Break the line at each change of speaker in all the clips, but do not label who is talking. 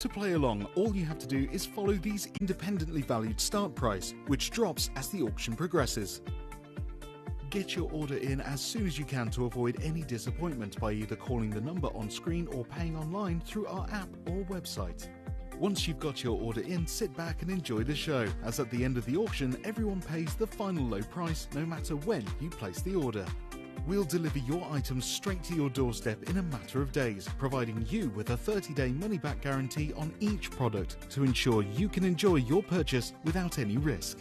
To play along, all you have to do is follow these independently valued start price, which drops as the auction progresses. Get your order in as soon as you can to avoid any disappointment by either calling the number on screen or paying online through our app or website. Once you've got your order in, sit back and enjoy the show, as at the end of the auction, everyone pays the final low price no matter when you place the order. We'll deliver your items straight to your doorstep in a matter of days, providing you with a 30-day money-back guarantee on each product to ensure you can enjoy your purchase without any risk.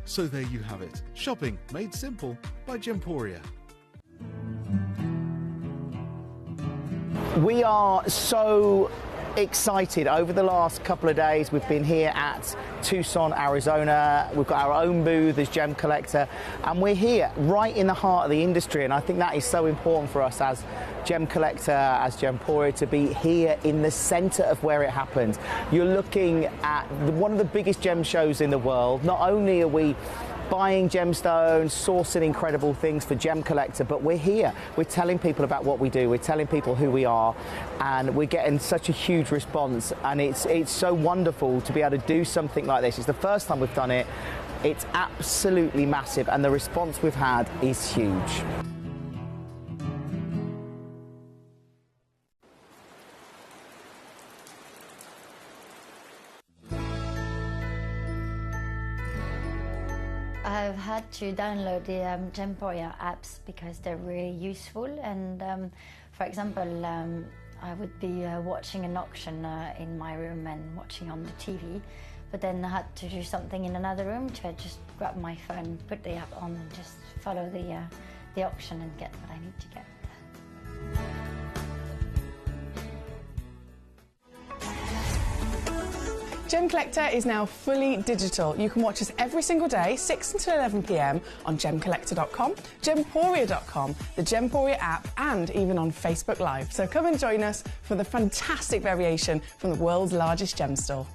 So there you have it. Shopping made simple by Gemporia.
We are so excited. Over the last couple of days, we've been here at Tucson, Arizona. We've got our own booth as Gemcollector, and we're here right in the heart of the industry, and I think that is so important for us as Gemcollector, as Gemporia, to be here in the center of where it happens. You're looking at one of the biggest gem shows in the world. Not only are we buying gemstones, sourcing incredible things for Gemcollector, but we're here. We're telling people about what we do. We're telling people who we are, and we're getting such a huge response. And it's so wonderful to be able to do something like this. It's the first time we've done it. It's absolutely massive, and the response we've had is huge.
I've had to download the Gemporia apps because they're really useful, and for example, I would be watching an auction in my room and watching on the TV, but then I had to do something in another room, so I just grab my phone, put the app on and just follow the auction and get what I need to get.
Gemcollector is now fully digital. You can watch us every single day, 6 until 11 p.m. on gemcollector.com, gemporia.com, the Gemporia app, and even on Facebook Live. So come and join us for the fantastic variation from the world's largest gem store.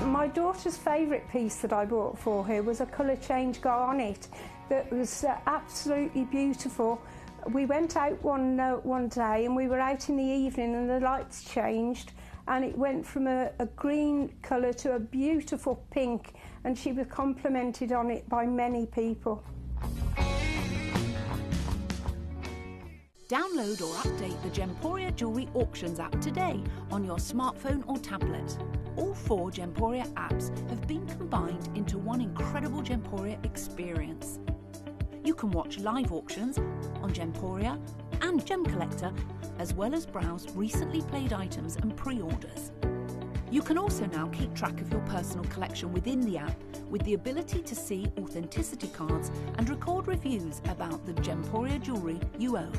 My daughter's favourite piece that I bought for her was a colour change garnet that was absolutely beautiful. We went out one day, and we were out in the evening, and the lights changed, and it went from a green colour to a beautiful pink, and she was complimented on it by many people.
Download or update the Gemporia Jewellery Auctions app today on your smartphone or tablet. All 4 Gemporia apps have been combined into one incredible Gemporia experience. You can watch live auctions on Gemporia and Gemcollector, as well as browse recently played items and pre-orders. You can also now keep track of your personal collection within the app, with the ability to see authenticity cards and record reviews about the Gemporia jewellery you own.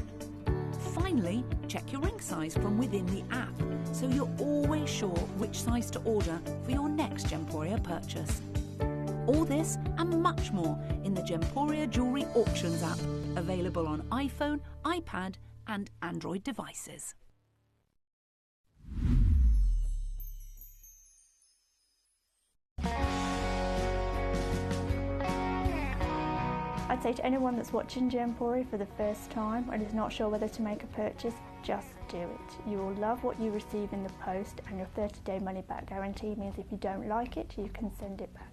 Finally, check your ring size from within the app, so you're always sure which size to order for your next Gemporia purchase. All this and much more in the Gemporia Jewellery Auctions app, available on iPhone, iPad and Android devices.
I'd say to anyone that's watching Gemporia for the first time and is not sure whether to make a purchase, just do it. You will love what you receive in the post, and your 30-day money-back guarantee means if you don't like it, you can send it back.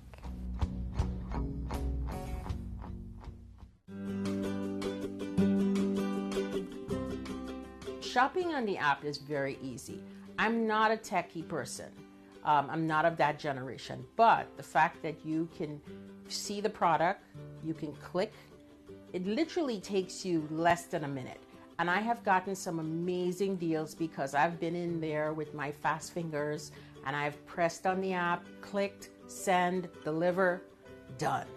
Shopping on the app is very easy. I'm not a techie person. I'm not of that generation, but the fact that you can see the product, you can click, it literally takes you less than a minute. And I have gotten some amazing deals because I've been in there with my fast fingers and I've pressed on the app, clicked, send, deliver, done.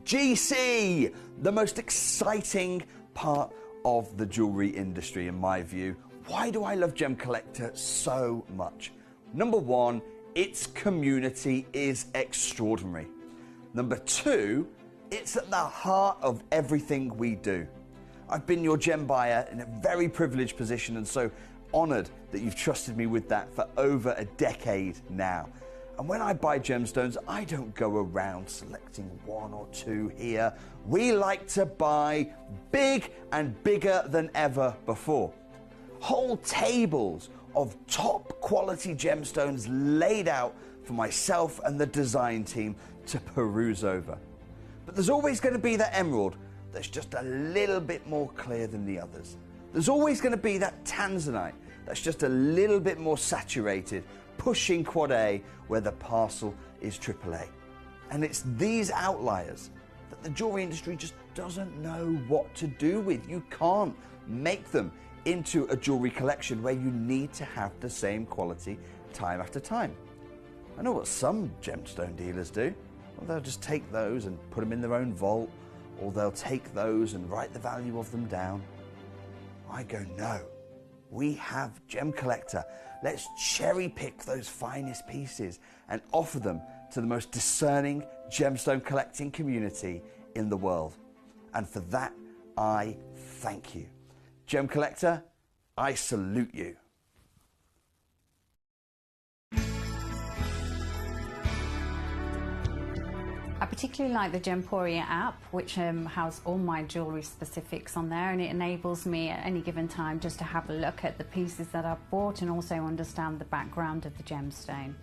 GC, the most exciting part of the jewelry industry in my view. Why do I love Gemcollector so much? Number one, its community is extraordinary. Number two, it's at the heart of everything we do. I've been your gem buyer in a very privileged position, and so honored that you've trusted me with that for over a decade now. And when I buy gemstones, I don't go around selecting one or two here. We like to buy big and bigger than ever before. Whole tables of top quality gemstones laid out for myself and the design team to peruse over. But there's always going to be that emerald that's just a little bit more clear than the others. There's always going to be that tanzanite that's just a little bit more saturated, pushing quad A where the parcel is AAA. And it's these outliers that the jewelry industry just doesn't know what to do with. You can't make them into a jewelry collection where you need to have the same quality time after time. I know what some gemstone dealers do. Well, they'll just take those and put them in their own vault, or they'll take those and write the value of them down. I go, no, we have Gemcollector. Let's cherry pick those finest pieces and offer them to the most discerning gemstone collecting community in the world. And for that, I thank you. Gemcollector, I salute you.
I particularly like the Gemporia app, which has all my jewellery specifics on there, and it enables me at any given time just to have a look at the pieces that I've bought and also understand the background of the gemstone.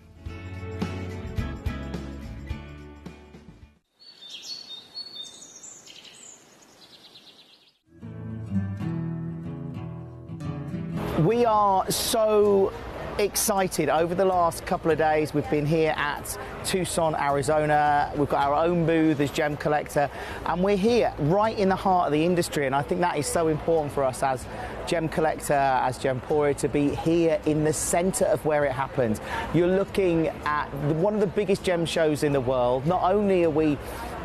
We are so excited. Over the last couple of days, we've been here at Tucson, Arizona. We've got our own booth as Gemcollector, and we're here right in the heart of the industry, and I think that is so important for us as Gemcollector, as Gemporia, to be here in the center of where it happens. You're looking at one of the biggest gem shows in the world. Not only are we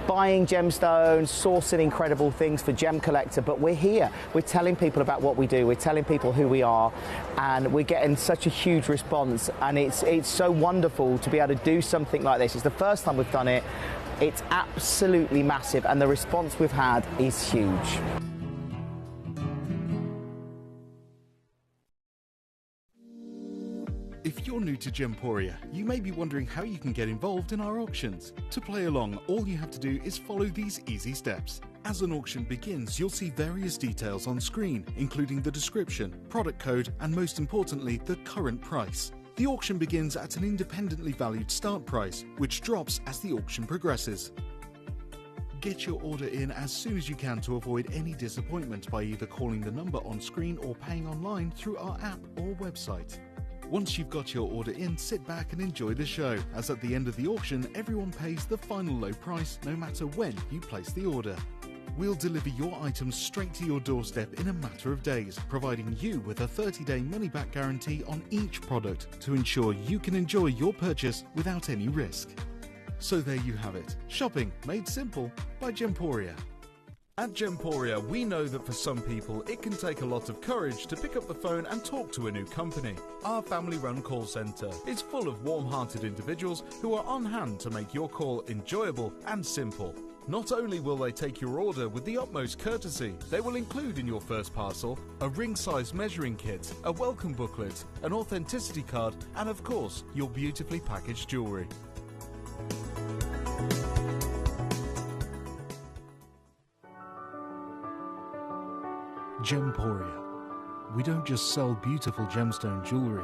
buying gemstones, sourcing incredible things for Gemcollector, but we're here. We're telling people about what we do. We're telling people who we are, and we're getting such a huge response. And it's so wonderful to be able to do something like this. It's the first time we've done it. It's absolutely massive, and the response we've had is huge.
If you're new to Gemporia, you may be wondering how you can get involved in our auctions. To play along, all you have to do is follow these easy steps. As an auction begins, you'll see various details on screen, including the description, product code, and most importantly, the current price. The auction begins at an independently valued start price, which drops as the auction progresses. Get your order in as soon as you can to avoid any disappointment by either calling the number on screen or paying online through our app or website. Once you've got your order in, sit back and enjoy the show, as at the end of the auction, everyone pays the final low price no matter when you place the order. We'll deliver your items straight to your doorstep in a matter of days, providing you with a 30-day money-back guarantee on each product to ensure you can enjoy your purchase without any risk. So there you have it, shopping made simple by Gemporia. At Gemporia, we know that for some people, it can take a lot of courage to pick up the phone and talk to a new company. Our family-run call centre is full of warm-hearted individuals who are on hand to make your call enjoyable and simple. Not only will they take your order with the utmost courtesy, they will include in your first parcel a ring-size measuring kit, a welcome booklet, an authenticity card, and of course, your beautifully packaged jewellery. Gemporia. We don't just sell beautiful gemstone jewellery,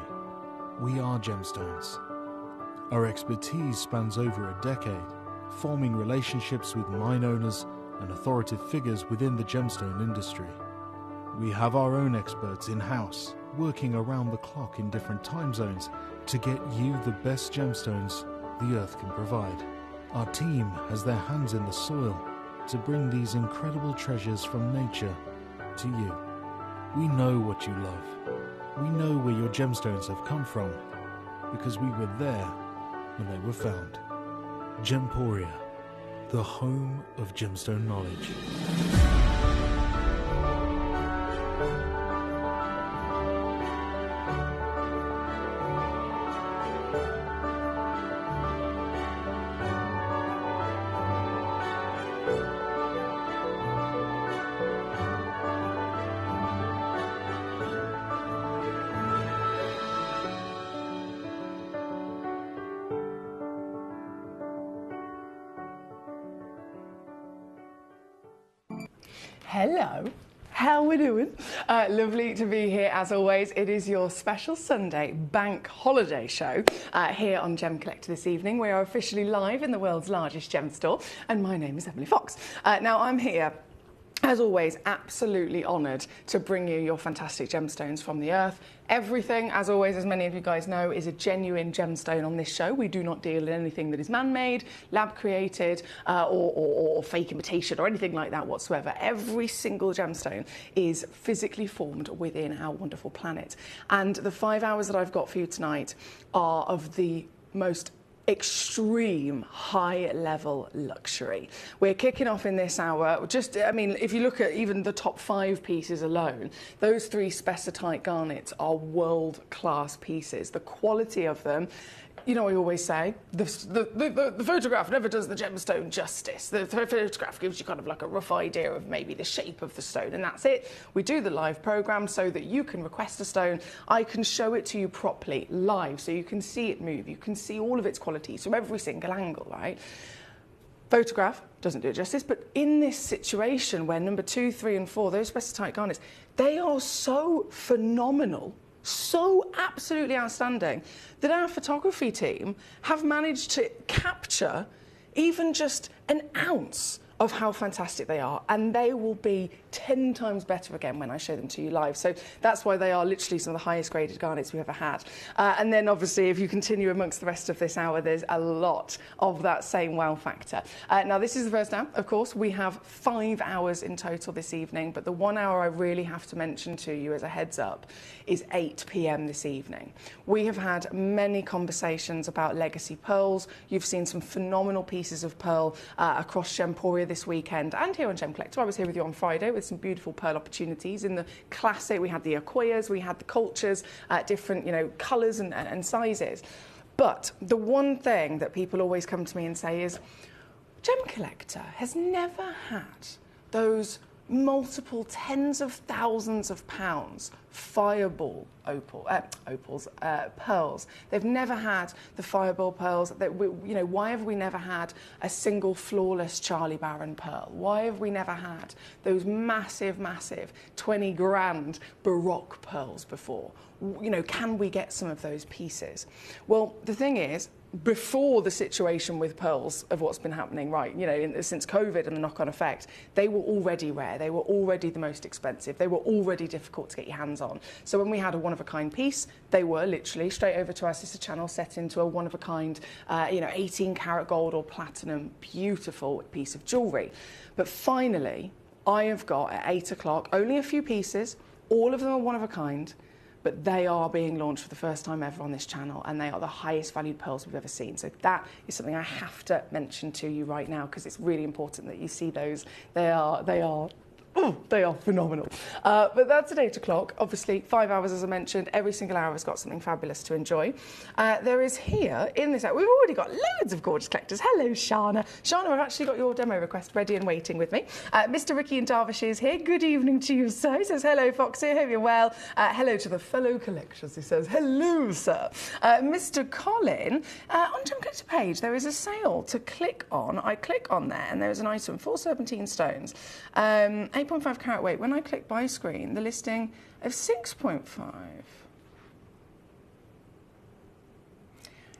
we are gemstones. Our expertise spans over a decade, forming relationships with mine owners and authoritative figures within the gemstone industry. We have our own experts in-house, working around the clock in different time zones to get you the best gemstones the earth can provide. Our team has their hands in the soil to bring these incredible treasures from nature to you. We know what you love. We know where your gemstones have come from, because we were there when they were found. Gemporia, the home of gemstone knowledge.
Hello. How we doing? Lovely to be here as always. It is your special Sunday bank holiday show here on Gemcollector this evening. We are officially live in the world's largest gem store, and my name is Emily Fox. Now I'm here, as always, absolutely honoured to bring you your fantastic gemstones from the earth. Everything, as always, as many of you guys know, is a genuine gemstone on this show. We do not deal in anything that is man-made, lab-created, or fake imitation or anything like that whatsoever. Every single gemstone is physically formed within our wonderful planet. And the 5 hours that I've got for you tonight are of the most extreme high-level luxury. We're kicking off in this hour, if you look at even the top 5 pieces alone, those 3 spessartite garnets are world-class pieces. The quality of them, you know, I always say, the photograph never does the gemstone justice. The photograph gives you kind of like a rough idea of maybe the shape of the stone, and that's it. We do the live program so that you can request a stone. I can show it to you properly, live, so you can see it move. You can see all of its qualities from every single angle, right? Photograph doesn't do it justice, but in this situation where number 2, 3, and 4, those spessartite garnets, they are so phenomenal, so absolutely outstanding, that our photography team have managed to capture even just an ounce of how fantastic they are, and they will be 10 times better again when I show them to you live. So that's why they are literally some of the highest graded garnets we've ever had. And then obviously if you continue amongst the rest of this hour, there's a lot of that same wow factor. Now this is the first hour, of course. We have 5 hours in total this evening, but the 1 hour I really have to mention to you as a heads up is 8 p.m. this evening. We have had many conversations about legacy pearls. You've seen some phenomenal pieces of pearl across Gemporia this weekend and here on Gemcollector. I was here with you on Friday with some beautiful pearl opportunities in the classic. We had the Akoyas, we had the cultures, different, you know, colours and sizes. But the one thing that people always come to me and say is, Gemcollector has never had those multiple tens of thousands of pounds fireball pearls. They've never had the fireball pearls. Why have we never had a single flawless Charlie Barron pearl? Why have we never had those massive 20 grand Baroque pearls before? You know, can we get some of those pieces? Well, the thing is, before the situation with pearls of what's been happening, right, you know, since COVID and the knock-on effect, they were already rare, they were already the most expensive, they were already difficult to get your hands on. So when we had a one-of-a-kind piece, they were literally straight over to our sister channel, set into a one-of-a-kind, 18-karat gold or platinum, beautiful piece of jewellery. But finally, I have got at 8 o'clock only a few pieces, all of them are one-of-a-kind, but they are being launched for the first time ever on this channel, and they are the highest valued pearls we've ever seen. So that is something I have to mention to you right now, because it's really important that you see those. They are phenomenal. But that's at 8 o'clock. Obviously, 5 hours, as I mentioned. Every single hour has got something fabulous to enjoy. There is here, in this hour, we've already got loads of gorgeous collectors. Hello, Shana. Shana, I've actually got your demo request ready and waiting with me. Mr. Ricky in Derbyshire is here. Good evening to you, sir. He says, hello, Foxy. Hope you're well. Hello to the fellow collectors. He says, hello, sir. Mr. Colin, on Gemcollector page, there is a sale to click on. I click on there, and there is an item, 4 serpentine stones. 8.5 carat weight. When I click buy screen, the listing of 6.5.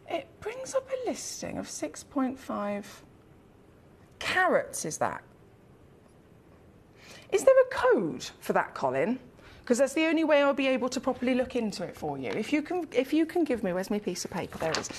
It brings up a listing of 6.5 carats, is that? Is there a code for that, Colin? Because that's the only way I'll be able to properly look into it for you. If you can give me, where's my piece of paper? There it is.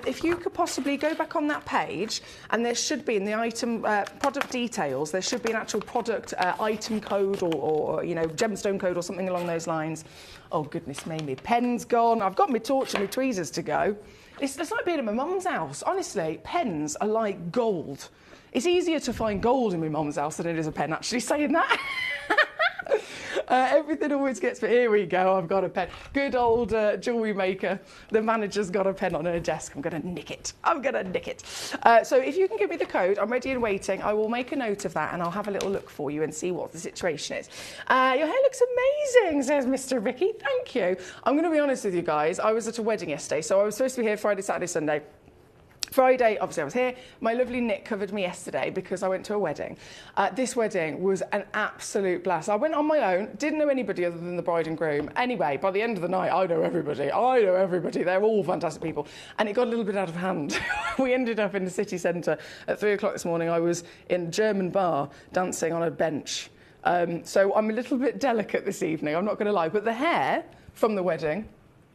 If you could possibly go back on that page, and there should be in the item product details, there should be an actual product item code or gemstone code or something along those lines. Oh goodness me, my pen's gone. I've got my torch and my tweezers to go. It's like being at my mum's house. Honestly, pens are like gold. It's easier to find gold in my mum's house than it is a pen, actually, saying that. Everything always gets me. Here we go, I've got a pen. Good old jewellery maker. The manager's got a pen on her desk. I'm going to nick it. So if you can give me the code, I'm ready and waiting. I will make a note of that, and I'll have a little look for you and see what the situation is. Your hair looks amazing, says Mr. Ricky. Thank you. I'm going to be honest with you guys. I was at a wedding yesterday, so I was supposed to be here Friday, Saturday, Sunday. Friday, obviously I was here. My lovely Nick covered me yesterday because I went to a wedding. This wedding was an absolute blast. I went on my own, didn't know anybody other than the bride and groom. Anyway, by the end of the night, I know everybody. They're all fantastic people. And it got a little bit out of hand. We ended up in the city centre at 3 o'clock this morning. I was in a German bar dancing on a bench. So I'm a little bit delicate this evening, I'm not going to lie. But the hair from the wedding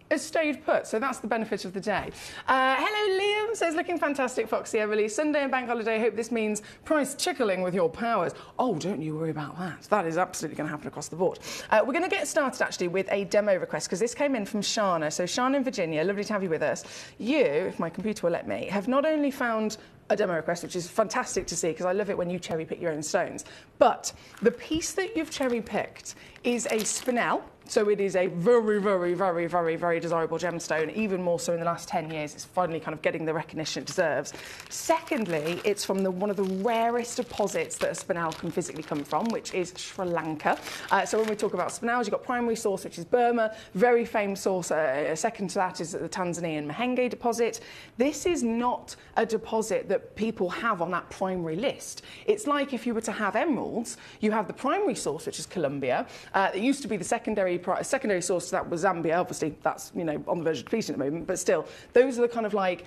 has stayed put, so that's the benefit of the day. Hello, Liam says, looking fantastic, Foxy Everly. Sunday and bank holiday, hope this means price tickling with your powers. Oh, don't you worry about that. That is absolutely going to happen across the board. We're going to get started, actually, with a demo request, because this came in from Shana. So Shana in Virginia, lovely to have you with us. You, if my computer will let me, have not only found a demo request, which is fantastic to see, because I love it when you cherry pick your own stones. But the piece that you've cherry picked is a spinel. So it is a very, very, very, very, very desirable gemstone, even more so in the last 10 years. It's finally kind of getting the recognition it deserves. Secondly, it's from one of the rarest deposits that a spinel can physically come from, which is Sri Lanka. So when we talk about spinels, you've got primary source, which is Burma, very famous source. Second to that is the Tanzanian Mahenge deposit. This is not a deposit that people have on that primary list. It's like if you were to have emeralds, you have the primary source, which is Colombia. It used to be the secondary source to that was Zambia. Obviously, that's, you know, on the verge of depletion at the moment, but still, those are the kind of like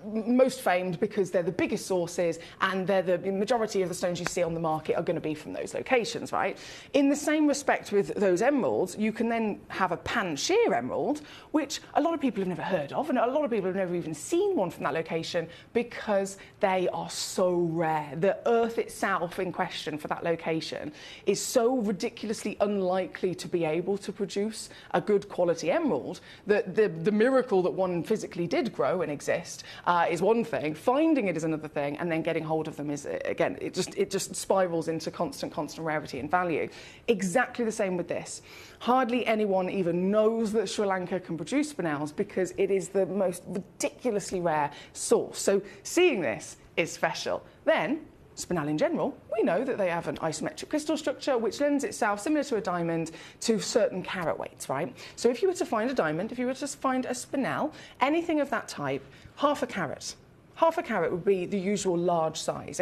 most famed because they're the biggest sources and they're the majority of the stones you see on the market are going to be from those locations, right? In the same respect with those emeralds, you can then have a pan-shear emerald, which a lot of people have never heard of, and a lot of people have never even seen one from that location because they are so rare. The earth itself in question for that location is so ridiculously unlikely to be able to produce a good quality emerald that the miracle that one physically did grow and exist is one thing, finding it is another thing, and then getting hold of them is, again, it just spirals into constant rarity and value. Exactly the same with this. Hardly anyone even knows that Sri Lanka can produce spinels because it is the most ridiculously rare source. So seeing this is special. Then, spinel in general, we know that they have an isometric crystal structure which lends itself, similar to a diamond, to certain carat weights, right? So if you were to find a diamond, if you were to find a spinel, anything of that type, half a carat. Half a carat would be the usual large size.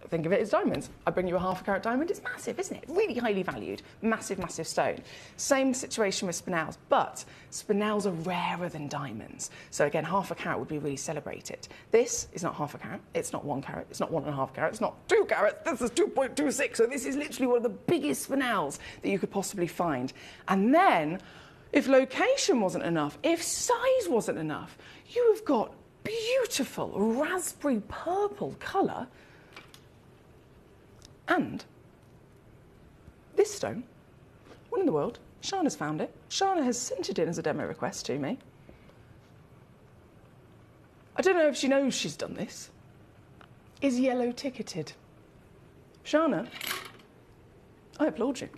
Think of it as diamonds. I bring you a half a carat diamond, it's massive, isn't it? Really highly valued, massive, massive stone. Same situation with spinels, but spinels are rarer than diamonds. So again, half a carat would be really celebrated. This is not half a carat, it's not 1 carat, it's not 1.5 carat, it's not 2 carats, this is 2.26. So this is literally one of the biggest spinels that you could possibly find. And then, if location wasn't enough, if size wasn't enough, you have got beautiful raspberry purple colour. And this stone, one in the world, Shana's found it. Shana has sent it in as a demo request to me. I don't know if she knows she's done this. Is yellow ticketed. Shana, I applaud you.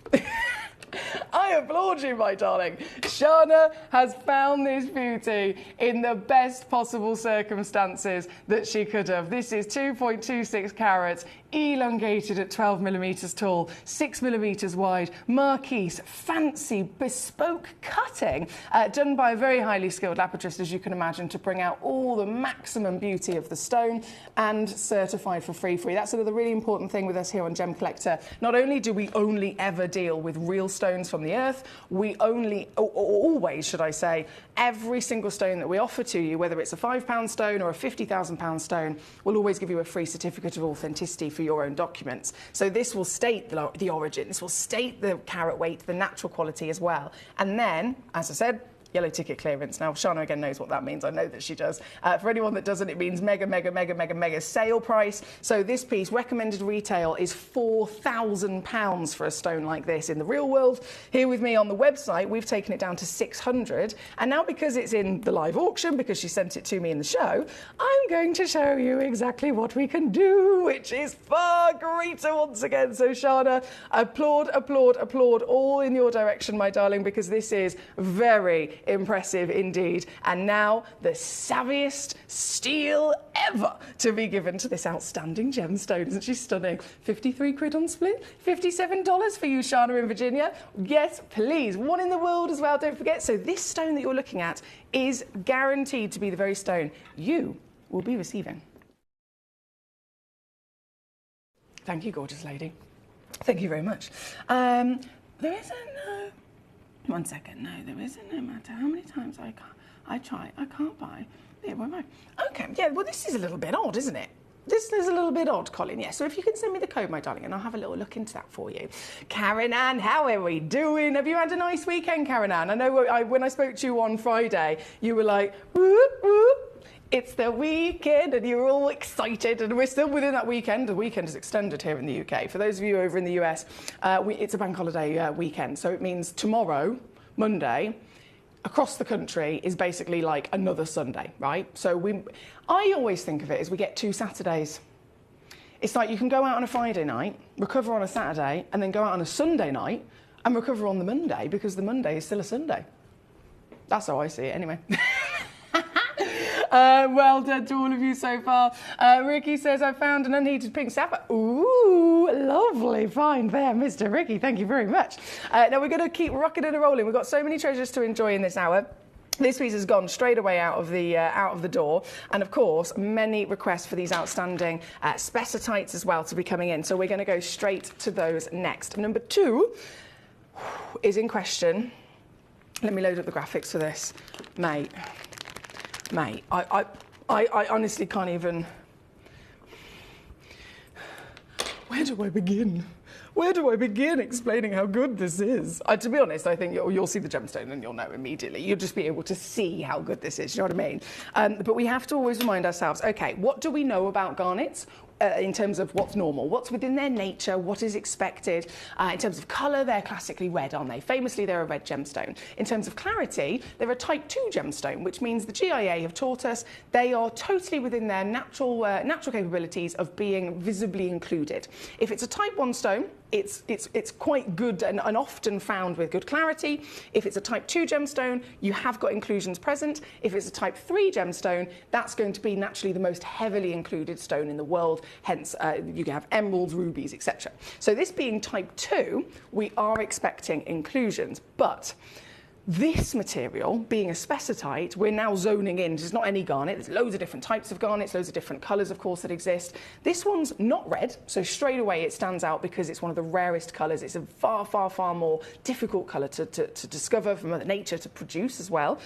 I applaud you, my darling. Shana has found this beauty in the best possible circumstances that she could have. This is 2.26 carats, elongated at 12 millimetres tall, 6 millimetres wide, marquise, fancy, bespoke cutting, done by a very highly skilled lapidrist, as you can imagine, to bring out all the maximum beauty of the stone, and certified for free. That's another really important thing with us here on Gem Collector. Not only do we only ever deal with real stones from the earth, we always, should I say, every single stone that we offer to you, whether it's a £5 stone or a £50,000 stone, we'll always give you a free certificate of authenticity for your own documents. So this will state the origin, this will state the carat weight, the natural quality as well. And then, as I said, yellow ticket clearance. Now, Shana again knows what that means. I know that she does. For anyone that doesn't, it means mega sale price. So this piece, recommended retail, is £4,000 for a stone like this in the real world. Here with me on the website, we've taken it down to 600. And now, because it's in the live auction, because she sent it to me in the show, I'm going to show you exactly what we can do, which is far greater once again. So Shana, applaud all in your direction, my darling, because this is very impressive indeed. And now the savviest steal ever to be given to this outstanding gemstone. Isn't she stunning? 53 quid on split, $57 for you, Shana in Virginia. Yes, please. One in the world as well, don't forget. So this stone that you're looking at is guaranteed to be the very stone you will be receiving. Thank you, gorgeous lady. Thank you very much. There isn't no... 1 second. No, there isn't, no matter how many times I try, I can't buy. Yeah, well, right. Okay, yeah, well, this is a little bit odd, isn't it? This is a little bit odd, Colin, yes. So if you can send me the code, my darling, and I'll have a little look into that for you. Karen Ann, how are we doing? Have you had a nice weekend, Karen Ann? I know when I spoke to you on Friday, you were like, whoop, whoop. It's the weekend, and you're all excited, and we're still within that weekend. The weekend is extended here in the UK. For those of you over in the US, it's a bank holiday weekend, so it means tomorrow, Monday, across the country is basically like another Sunday, right? So I always think of it as we get 2 Saturdays. It's like you can go out on a Friday night, recover on a Saturday, and then go out on a Sunday night and recover on the Monday, because the Monday is still a Sunday. That's how I see it anyway. Well done to all of you so far. Ricky says, I found an unheated pink sapphire. Ooh, lovely find there, Mr. Ricky. Thank you very much. Now we're going to keep rocking and rolling. We've got so many treasures to enjoy in this hour. This piece has gone straight away out of the door, and of course many requests for these outstanding specitites as well to be coming in, so we're going to go straight to those next. Number 2 is in question. Let me load up the graphics for this. Mate, I honestly can't even... Where do I begin? Where do I begin explaining how good this is? To be honest, I think you'll see the gemstone and you'll know immediately. You'll just be able to see how good this is, you know what I mean? But we have to always remind ourselves, okay, what do we know about garnets? In terms of what's normal, what's within their nature, what is expected. In terms of colour, they're classically red, aren't they? Famously, they're a red gemstone. In terms of clarity, they're a type 2 gemstone, which means the GIA have taught us they are totally within their natural capabilities of being visibly included. If it's a type 1 stone, it's quite good and often found with good clarity. If it's a type 2 gemstone, you have got inclusions present. If it's a type 3 gemstone, that's going to be naturally the most heavily included stone in the world. Hence, you can have emeralds, rubies, etc. So this being type 2, we are expecting inclusions. But this material, being a specitite, we're now zoning in. It's not any garnet. There's loads of different types of garnets, loads of different colours, of course, that exist. This one's not red, so straight away it stands out because it's one of the rarest colours. It's a far, far, far more difficult colour to discover, from Mother Nature to produce as well.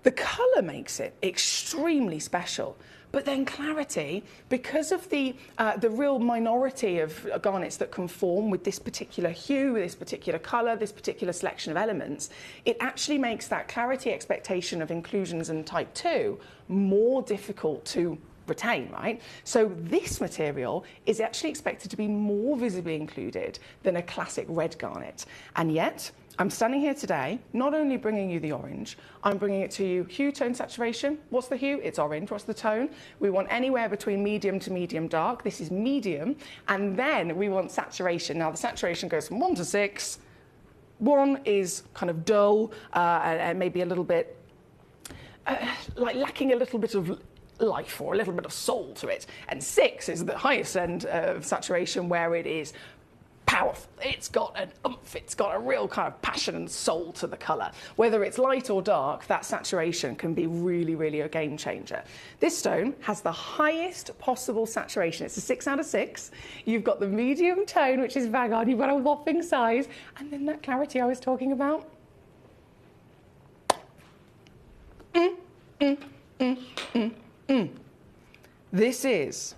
The colour makes it extremely special. But then clarity, because of the real minority of garnets that conform with this particular hue, with this particular colour, this particular selection of elements, it actually makes that clarity expectation of inclusions in type 2 more difficult to retain, right? So this material is actually expected to be more visibly included than a classic red garnet. And yet, I'm standing here today, not only bringing you the orange, I'm bringing it to you hue, tone, saturation. What's the hue? It's orange. What's the tone? We want anywhere between medium to medium dark. This is medium. And then we want saturation. Now, the saturation goes from 1 to 6. 1 is kind of dull and maybe a little bit like lacking a little bit of life or a little bit of soul to it. And 6 is the highest end of saturation, where it is powerful. It's got an oomph. It's got a real kind of passion and soul to the colour. Whether it's light or dark, that saturation can be really, really a game changer. This stone has the highest possible saturation. It's a 6 out of 6. You've got the medium tone, which is bang on. You've got a whopping size. And then that clarity I was talking about. This is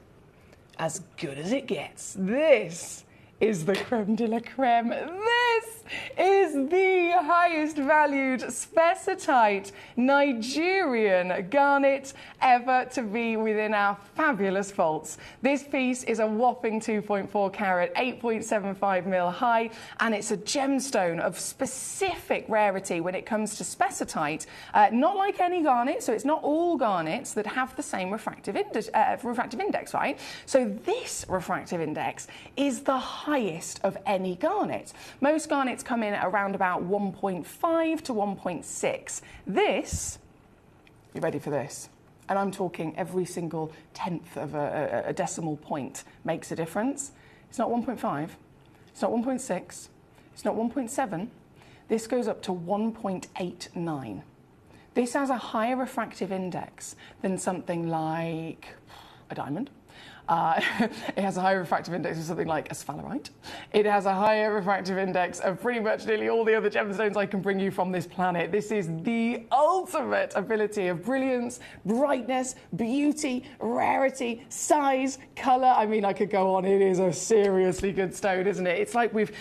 as good as it gets. This is the creme de la creme. This is the highest valued specitite Nigerian garnet ever to be within our fabulous vaults. This piece is a whopping 2.4 carat, 8.75 mil high, and it's a gemstone of specific rarity when it comes to specitite. Not like any garnet, so it's not all garnets that have the same refractive index, right? So this refractive index is the highest of any garnet. Most garnets come in at around about 1.5 to 1.6. This, you ready for this? And I'm talking every single tenth of a decimal point makes a difference. It's not 1.5, it's not 1.6, it's not 1.7. This goes up to 1.89. This has a higher refractive index than something like a diamond, It has a higher refractive index of something like a sphalerite. It has a higher refractive index of pretty much nearly all the other gemstones I can bring you from this planet. This is the ultimate ability of brilliance, brightness, beauty, rarity, size, colour. I mean, I could go on. It is a seriously good stone, isn't it? It's like we've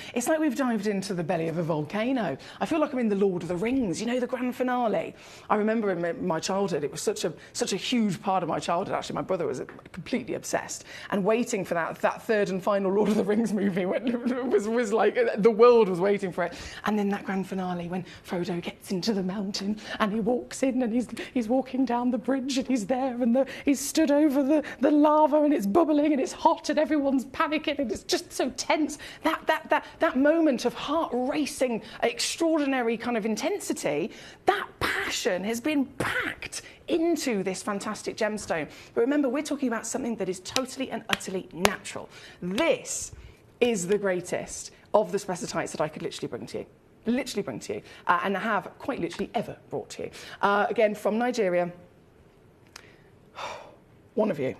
dived into the belly of a volcano. I feel like I'm in the Lord of the Rings, you know, the grand finale. I remember in my childhood, it was such a huge part of my childhood. Actually, my brother was completely obsessed, and waiting for that third and final Lord of the Rings movie was like the world was waiting for it. And then that grand finale when Frodo gets into the mountain and he walks in and he's walking down the bridge and he's there and he's stood over the lava and it's bubbling and it's hot and everyone's panicking and it's just so tense. That moment of heart racing, extraordinary kind of intensity, that passion has been packed into this fantastic gemstone. But remember, we're talking about something that is totally and utterly natural. This is the greatest of the spessartites that I could literally bring to you. And have quite literally ever brought to you. Again, from Nigeria, one of you,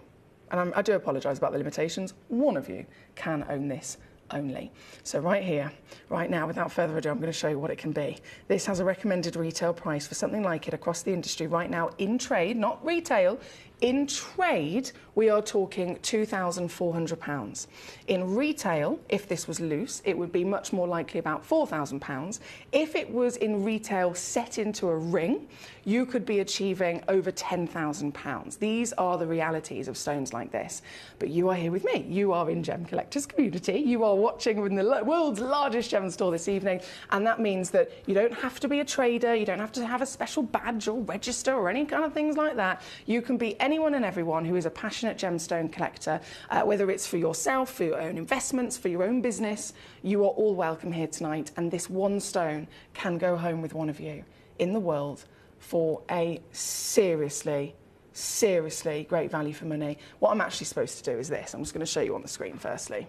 and I do apologise about the limitations, one of you can own this only. So right here, right now, without further ado, I'm going to show you what it can be. This has a recommended retail price for something like it across the industry right now in trade, not retail. In trade, we are talking £2,400. In retail, if this was loose, it would be much more likely about £4,000. If it was in retail set into a ring, you could be achieving over £10,000. These are the realities of stones like this. But you are here with me. You are in Gem Collectors community. You are watching in the world's largest gem store this evening. And that means that you don't have to be a trader. You don't have to have a special badge or register or any kind of things like that. You can be anyone and everyone who is a passionate gemstone collector, whether it's for yourself, for your own investments, for your own business. You are all welcome here tonight, and this one stone can go home with one of you in the world for a seriously great value for money. What I'm actually supposed to do is this. I'm just going to show you on the screen firstly.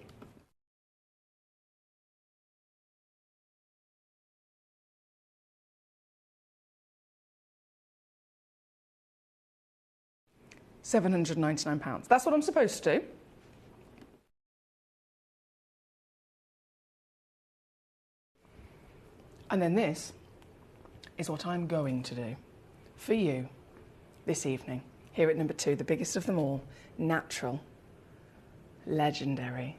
£799. That's what I'm supposed to do. And then this is what I'm going to do for you this evening, here at number 2, the biggest of them all, natural, legendary,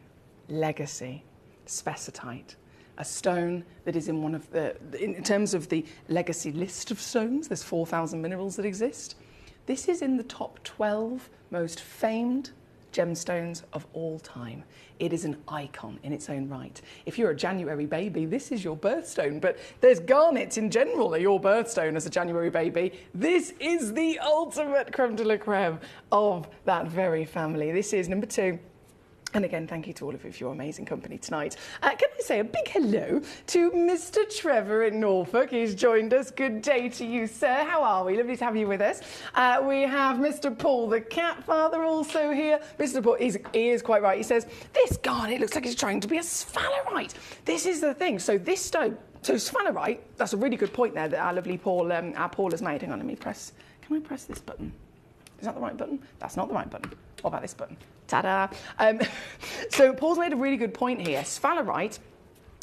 legacy, spessartite. A stone that is in one of in terms of the legacy list of stones, there's 4,000 minerals that exist. This is in the top 12 most famed gemstones of all time. It is an icon in its own right. If you're a January baby, this is your birthstone, but there's garnets in general are your birthstone as a January baby. This is the ultimate creme de la creme of that very family. This is number 2. And again, thank you to all of you for your amazing company tonight. Can I say a big hello to Mr. Trevor in Norfolk? He's joined us. Good day to you, sir. How are we? Lovely to have you with us. We have Mr. Paul, the cat father, also here. Mr. Paul, he is quite right. He says, this garnet looks like it's trying to be a sphalerite. This is the thing. So this stone, so sphalerite, that's a really good point there that our lovely Paul, our Paul has made. Hang on, let me press. Can I press this button? Is that the right button? That's not the right button. What about this button? Ta-da! So Paul's made a really good point here. Sphalerite,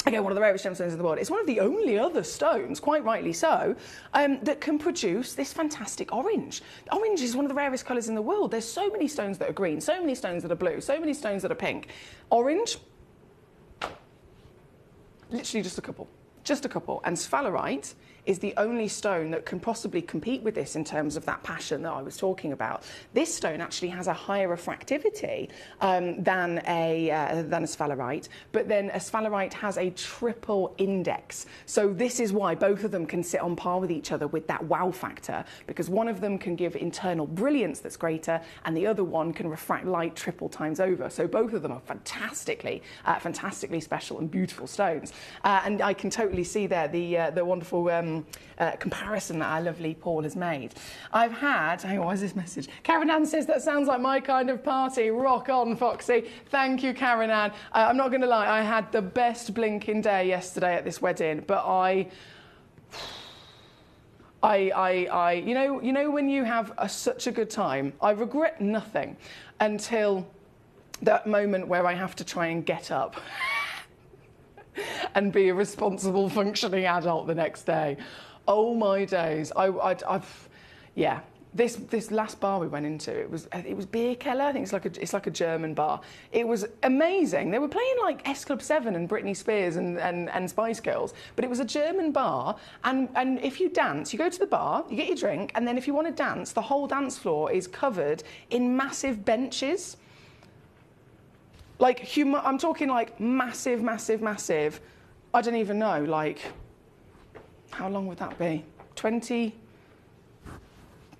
again, one of the rarest gemstones in the world. It's one of the only other stones, quite rightly so, that can produce this fantastic orange. Orange is one of the rarest colours in the world. There's so many stones that are green, so many stones that are blue, so many stones that are pink. Orange, literally just a couple. Just a couple. And sphalerite is the only stone that can possibly compete with this in terms of that passion that I was talking about. This stone actually has a higher refractivity than a sphalerite, but then a sphalerite has a triple index. So this is why both of them can sit on par with each other with that wow factor, because one of them can give internal brilliance that's greater, and the other one can refract light triple times over. So both of them are fantastically special and beautiful stones. And I can totally see there the wonderful comparison that our lovely Paul has made. I've had, hang on, what is this message? Karen Ann says, that sounds like my kind of party. Rock on, Foxy. Thank you, Karen Ann. I'm not going to lie, I had the best blinking day yesterday at this wedding, but you know when you have such a good time, I regret nothing until that moment where I have to try and get up and be a responsible, functioning adult the next day. Oh my days! Yeah. This last bar we went into, it was Beer Keller. I think it's like a German bar. It was amazing. They were playing like S Club 7 and Britney Spears and Spice Girls, but it was a German bar. And if you dance, you go to the bar, you get your drink, and then if you want to dance, the whole dance floor is covered in massive benches. Like I'm talking like massive, massive, massive. I don't even know. Like, how long would that be? 20.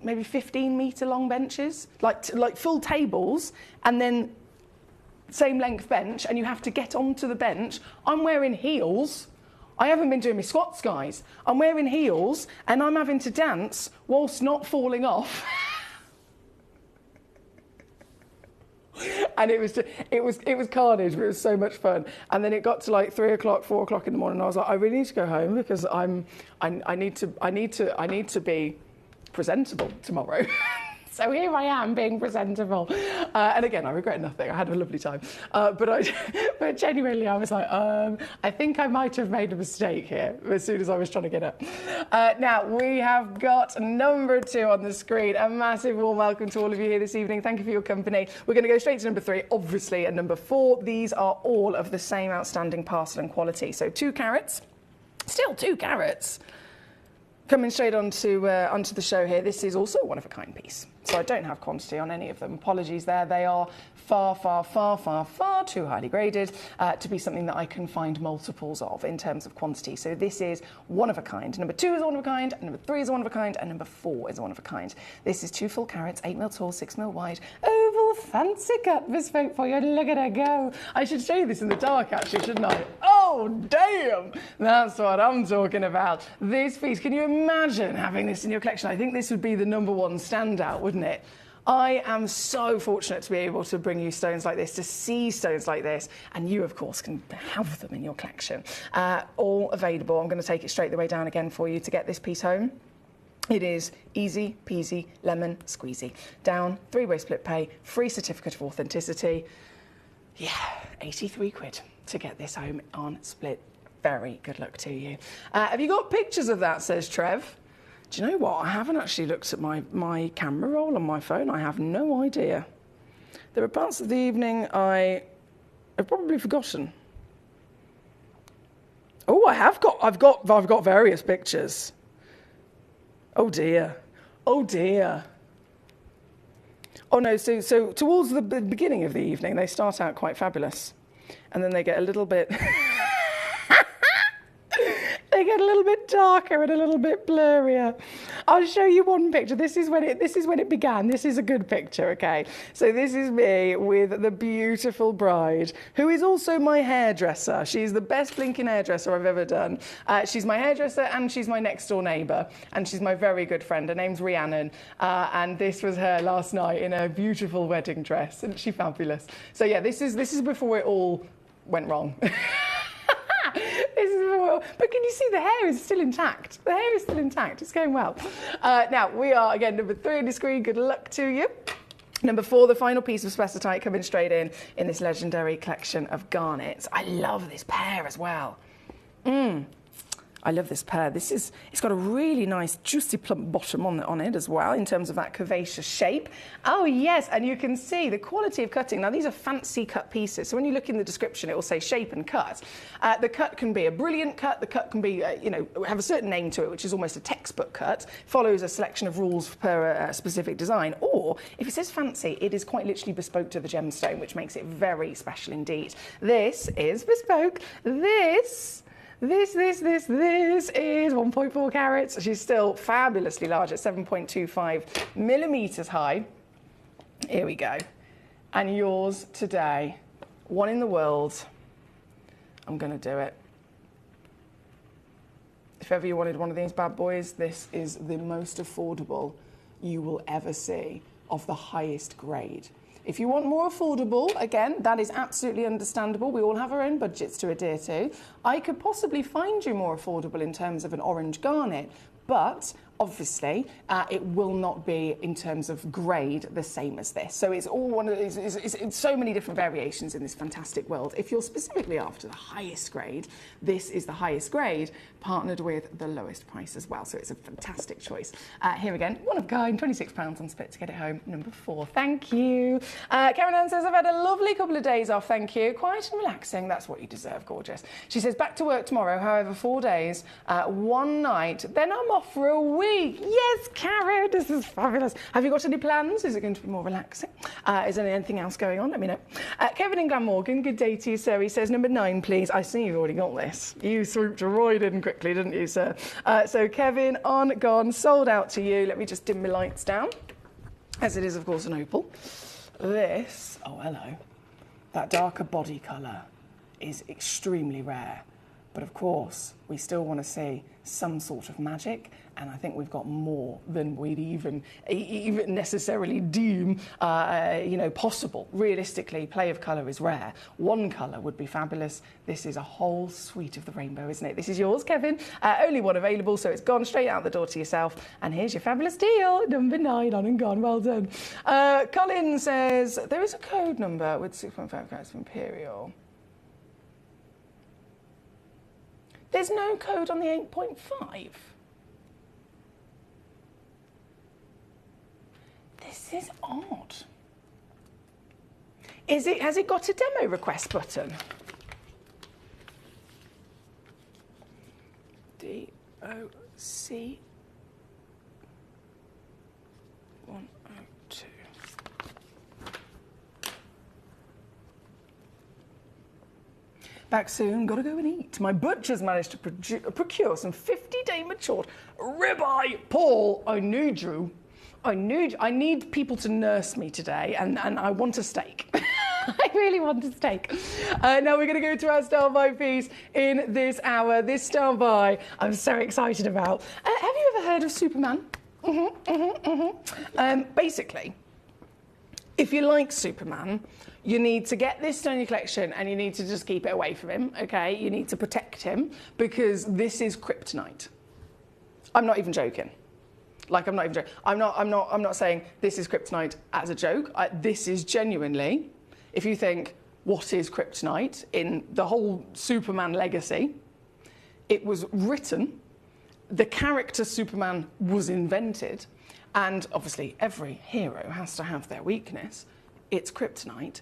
Maybe 15-metre long benches, like full tables, and then same length bench, and you have to get onto the bench. I'm wearing heels. I haven't been doing my squats, guys. I'm wearing heels, and I'm having to dance whilst not falling off. And it was carnage, but it was so much fun. And then it got to like 3 o'clock, 4 o'clock in the morning, and I was like, I really need to go home because I need to be presentable tomorrow. So here I am being presentable. And again, I regret nothing. I had a lovely time. But genuinely, I was like, I think I might have made a mistake here as soon as I was trying to get up. Now, we have got number 2 on the screen. A massive warm welcome to all of you here this evening. Thank you for your company. We're going to go straight to number 3, obviously, and number 4. These are all of the same outstanding parcel and quality. So 2 carats, still 2 carats. Coming straight onto the show here, this is also a one-of-a-kind piece. So I don't have quantity on any of them. Apologies there. They are far, far, far, far, far too highly graded to be something that I can find multiples of in terms of quantity. So this is one of a kind. Number 2 is one of a kind, number 3 is one of a kind, and number 4 is one of a kind. This is 2 full carats, 8 mil tall, 6 mil wide, oval, fancy cut, bespoke for you. Look at her go. I should show you this in the dark, actually, shouldn't I? Oh, damn! That's what I'm talking about. This piece, can you imagine having this in your collection? I think this would be the number 1 standout, wouldn't it? I am so fortunate to be able to bring you stones like this, to see stones like this, and you, of course, can have them in your collection. All available. I'm going to take it straight the way down again for you to get this piece home. It is easy peasy lemon squeezy. Down, 3-way split pay, free certificate of authenticity. Yeah, 83 quid to get this home on split. Very good luck to you. Have you got pictures of that, says Trev? Do you know what? I haven't actually looked at my camera roll on my phone. I have no idea. There are parts of the evening I have probably forgotten. Oh, I've got various pictures. Oh dear. Oh dear. Oh no, so towards the beginning of the evening they start out quite fabulous. And then they get a little bit they get a little bit darker and a little bit blurrier. I'll show you one picture. This is when it began. This is a good picture, okay? So this is me with the beautiful bride, who is also my hairdresser. She's the best blinking hairdresser I've ever done. She's my hairdresser and she's my next door neighbour, and she's my very good friend. Her name's Rhiannon, and this was her last night in a beautiful wedding dress. Isn't she fabulous? So yeah, this is before it all went wrong. But can you see the hair is still intact? The hair is still intact. It's going well. Now, we are, again, number 3 on the screen. Good luck to you. Number 4, the final piece of spessartite coming straight in this legendary collection of garnets. I love this pair as well. I love this pair. It's got a really nice juicy plump bottom on it as well in terms of that curvaceous shape. Oh yes, and you can see the quality of cutting. Now these are fancy cut pieces, so when you look in the description it will say shape and cut. The cut can be a brilliant cut, the cut can be, have a certain name to it, which is almost a textbook cut, follows a selection of rules per specific design, or if it says fancy, it is quite literally bespoke to the gemstone, which makes it very special indeed. This is bespoke. This is 1.4 carats. She's still fabulously large at 7.25 millimetres high. Here we go. And yours today, 1 in the world. I'm going to do it. If ever you wanted one of these bad boys, this is the most affordable you will ever see, of the highest grade. If you want more affordable, again, that is absolutely understandable. We all have our own budgets to adhere to. I could possibly find you more affordable in terms of an orange garnet, but obviously, it will not be, in terms of grade, the same as this. So it's all one of it's so many different variations in this fantastic world. If you're specifically after the highest grade, this is the highest grade, partnered with the lowest price as well. So it's a fantastic choice. Here again, one of a kind, £26 on Split to get it home, number 4. Thank you. Karen Ann says, I've had a lovely couple of days off, thank you. Quiet and relaxing, that's what you deserve, gorgeous. She says, back to work tomorrow, however, 4 days, 1 night, then I'm off for a week. Yes, Karen, this is fabulous. Have you got any plans? Is it going to be more relaxing? Is there anything else going on? Let me know. Kevin in Glamorgan, good day to you, sir. He says, number 9, please. I see you've already got this. You swooped right in quickly, didn't you, sir? So Kevin, on, gone, sold out to you. Let me just dim my lights down, as it is, of course, an opal. This, oh, hello. That darker body colour is extremely rare. But of course, we still want to see some sort of magic, and I think we've got more than we'd even necessarily deem, possible. Realistically, play of colour is rare. One colour would be fabulous. This is a whole suite of the rainbow, isn't it? This is yours, Kevin. Only one available, so it's gone straight out the door to yourself. And here's your fabulous deal, number 9, on and gone. Well done. Colin says, there is a code number with 6.5 carats of Imperial. There's no code on the 8.5. This is odd. Has it got a demo request button? DOC 102. Back soon, gotta go and eat. My butcher's managed to procure some 50-day matured ribeye. Paul, I need you. I need people to nurse me today, and I want a steak. I really want a steak. Now we're going to go to our Style Buy piece in this hour. This Style Buy I'm so excited about. Have you ever heard of Superman? Basically, if you like Superman, you need to get this in your collection and you need to just keep it away from him, okay? You need to protect him because this is kryptonite. I'm not even joking. Like, I'm not even joking. I'm not saying this is kryptonite as a joke. This is genuinely, if you think, what is kryptonite in the whole Superman legacy, it was written, the character Superman was invented, and obviously every hero has to have their weakness. It's kryptonite.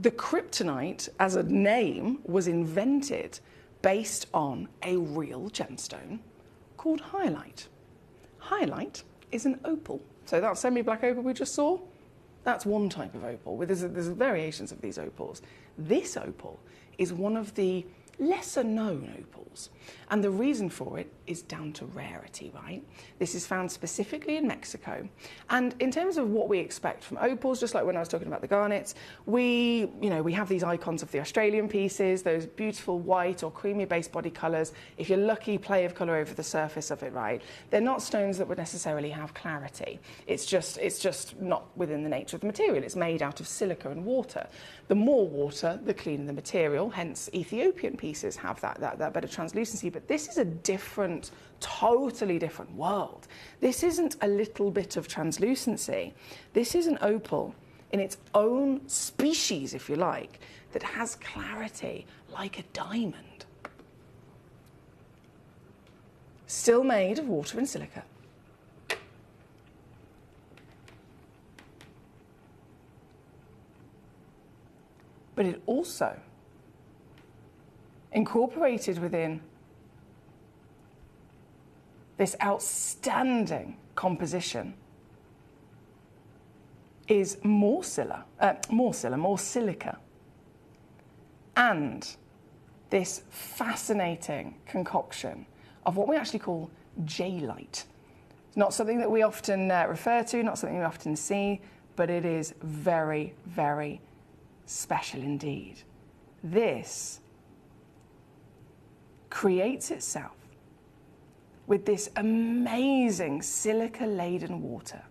The kryptonite as a name was invented based on a real gemstone called highlight. Highlight is an opal. So that semi-black opal we just saw, that's one type of opal. There's variations of these opals. This opal is one of the lesser known opals, and the reason for it is down to rarity, right? This is found specifically in Mexico, and in terms of what we expect from opals, just like when I was talking about the garnets, we have these icons of the Australian pieces, those beautiful white or creamy base body colours. If you're lucky, play of colour over the surface of it, right? They're not stones that would necessarily have clarity. It's just not within the nature of the material. It's made out of silica and water. The more water, the cleaner the material, hence Ethiopian pieces have that better translucency, but this is a different, totally different world. This isn't a little bit of translucency. This is an opal in its own species, if you like, that has clarity like a diamond. Still made of water and silica. But it also incorporated within this outstanding composition is more silica, and this fascinating concoction of what we actually call J-light. It's not something that we often refer to, not something we often see, but it is very, very special indeed. This creates itself with this amazing silica-laden water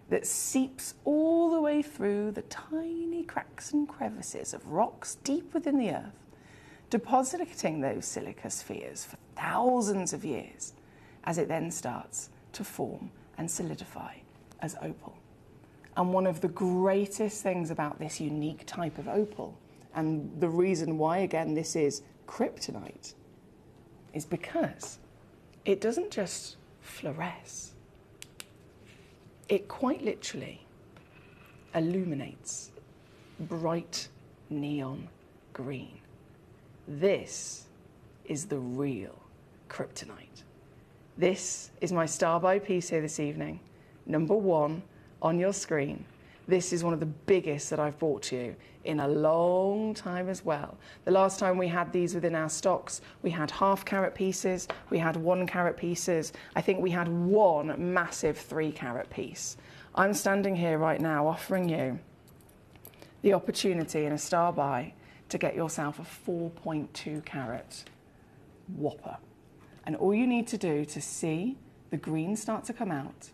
that seeps all the way through the tiny cracks and crevices of rocks deep within the earth, depositing those silica spheres for thousands of years as it then starts to form and solidify as opal. And one of the greatest things about this unique type of opal, and the reason why, again, this is kryptonite, is because it doesn't just fluoresce. It quite literally illuminates bright neon green. This is the real kryptonite. This is my star buy piece here this evening. Number 1 on your screen. This is one of the biggest that I've bought you in a long time as well. The last time we had these within our stocks, we had half carat pieces, we had 1 carat pieces. I think we had 1 massive 3 carat piece. I'm standing here right now offering you the opportunity in a star buy to get yourself a 4.2 carat whopper. And all you need to do to see the green start to come out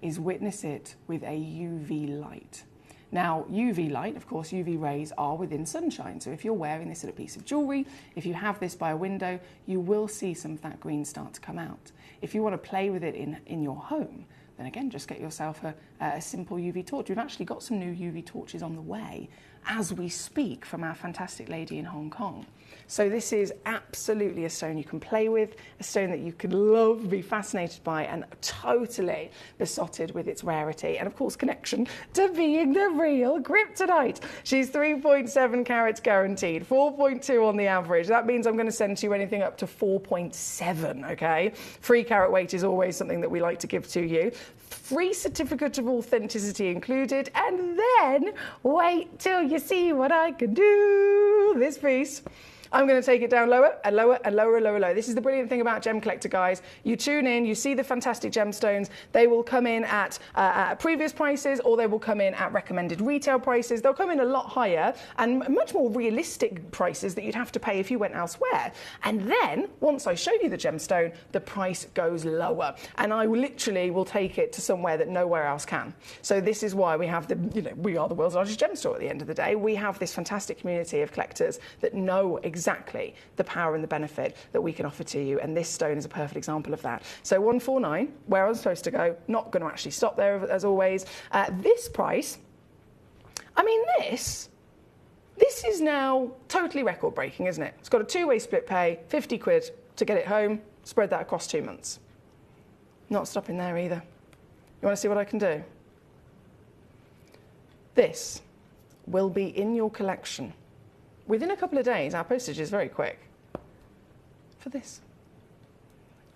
is witness it with a UV light. Now, UV light, of course, UV rays are within sunshine. So if you're wearing this at a piece of jewelry, if you have this by a window, you will see some of that green start to come out. If you want to play with it in your home, then again, just get yourself a simple UV torch. We've actually got some new UV torches on the way as we speak from our fantastic lady in Hong Kong. So this is absolutely a stone you can play with, a stone that you can love, be fascinated by, and totally besotted with its rarity and, of course, connection to being the real kryptonite. She's 3.7 carats guaranteed, 4.2 on the average. That means I'm going to send you anything up to 4.7, okay? 3 carat weight is always something that we like to give to you. Free certificate of authenticity included, and then wait till you see what I can do. This piece, I'm going to take it down lower and lower and lower and lower and lower. This is the brilliant thing about Gemcollector, guys. You tune in, you see the fantastic gemstones. They will come in at previous prices, or they will come in at recommended retail prices. They'll come in a lot higher and much more realistic prices that you'd have to pay if you went elsewhere. And then, once I show you the gemstone, the price goes lower. And I literally will take it to somewhere that nowhere else can. So this is why we have we are the world's largest gem store at the end of the day. We have this fantastic community of collectors that know exactly the power and the benefit that we can offer to you, and this stone is a perfect example of that. So 149, where I'm supposed to go, not going to actually stop there as always. This price, I mean, this is now totally record breaking, isn't it? It's got a 2-way split pay, 50 quid to get it home, spread that across 2 months. Not stopping there either. You want to see what I can do? This will be in your collection within a couple of days. Our postage is very quick for this.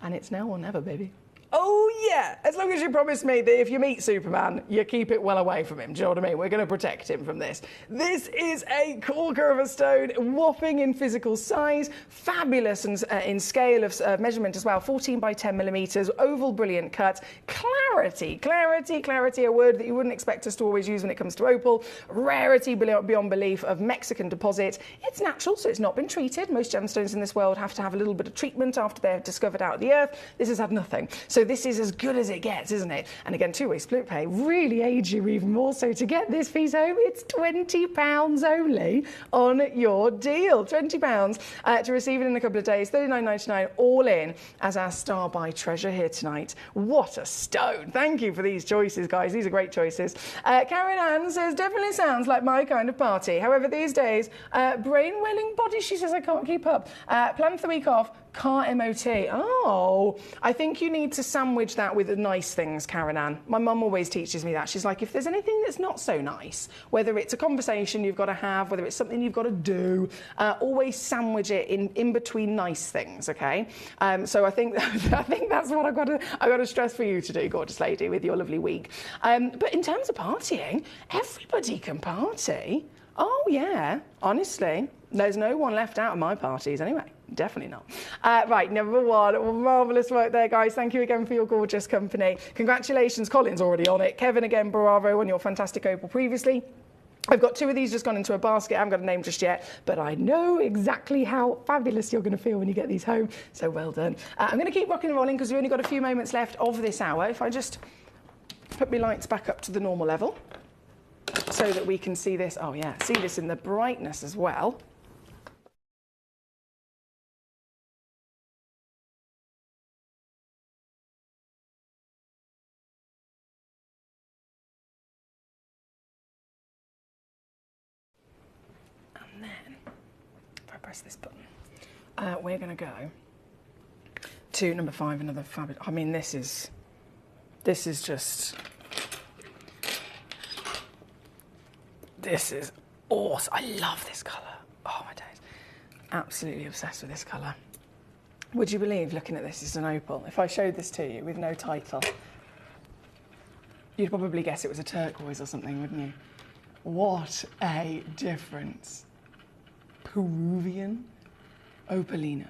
And it's now or never, baby. Oh, yeah. As long as you promise me that if you meet Superman, you keep it well away from him. Do you know what I mean? We're going to protect him from this. This is a corker of a stone, whopping in physical size, fabulous and in scale of measurement as well. 14 by 10 millimeters, oval, brilliant cut. Clarity, clarity, clarity, a word that you wouldn't expect us to always use when it comes to opal. Rarity beyond belief of Mexican deposit. It's natural, so it's not been treated. Most gemstones in this world have to have a little bit of treatment after they're discovered out of the earth. This has had nothing. So this is as good as it gets, isn't it? And again, 2-way split pay really aids you even more. So to get this piece home, it's £20 only on your deal. £20 to receive it in a couple of days, $39.99 all in as our star buy treasure here tonight. What a stone. Thank you for these choices, guys. These are great choices. Karen Ann says, definitely sounds like my kind of party. However, these days, brain-welling body, she says, I can't keep up. Plan for the week off. Car MOT. Oh, I think you need to sandwich that with the nice things, Karen Ann. My mum always teaches me that. She's like, if there's anything that's not so nice, whether it's a conversation you've got to have, whether it's something you've got to do, always sandwich it in between nice things, okay? So I think that's what I've got to stress for you to do, gorgeous lady, with your lovely week. But in terms of partying, everybody can party. Oh, yeah, honestly. There's no one left out of my parties anyway. Definitely not. Right, number 1. Marvellous work there, guys. Thank you again for your gorgeous company. Congratulations. Colin's already on it. Kevin, again, bravo on your fantastic opal previously. I've got 2 of these just gone into a basket. I haven't got a name just yet, but I know exactly how fabulous you're going to feel when you get these home. So well done. I'm going to keep rocking and rolling because we've only got a few moments left of this hour. If I just put my lights back up to the normal level so that we can see this. Oh, yeah, see this in the brightness as well. then, if I press this button, we're going to go to number 5, another fabulous. I mean, this is just. This is awesome. I love this colour. Oh my days. Absolutely obsessed with this colour. Would you believe, looking at this, it's an opal? If I showed this to you with no title, you'd probably guess it was a turquoise or something, wouldn't you? What a difference. Peruvian opalina.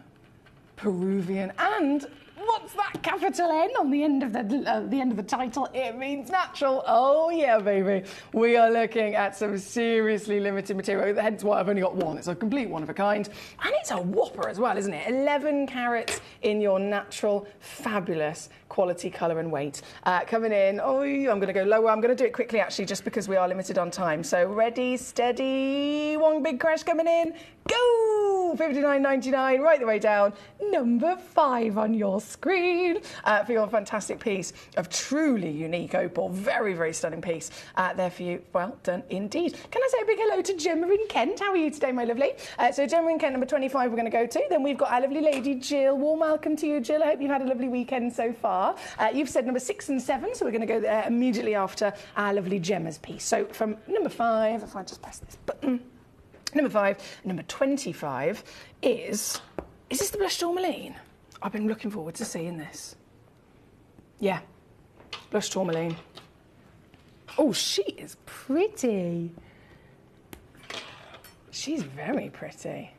Peruvian, and what's that capital N on the end of the title? It means natural. Oh yeah, baby. We are looking at some seriously limited material. Hence why I've only got one. It's a complete one of a kind, and it's a whopper as well, isn't it? 11 carats in your natural, fabulous quality, colour and weight. Coming in. Oh, I'm going to go lower. I'm going to do it quickly actually, just because we are limited on time. So ready, steady. One big crash coming in. Go! $59.99 right the way down. Number 5 on your screen for your fantastic piece of truly unique opal. Very, very stunning piece there for you. Well done indeed. Can I say a big hello to Gemma in Kent? How are you today, my lovely? So Gemma in Kent, number 25 we're going to go to. Then we've got our lovely lady Jill. Warm welcome to you, Jill. I hope you've had a lovely weekend so far. You've said number 6 and 7, so we're going to go there immediately after our lovely Gemma's piece. So from number 5, if I just press this button, number 5, number 25 is this the blush tourmaline? I've been looking forward to seeing this. Yeah, blush tourmaline. Oh, she is pretty. She's very pretty.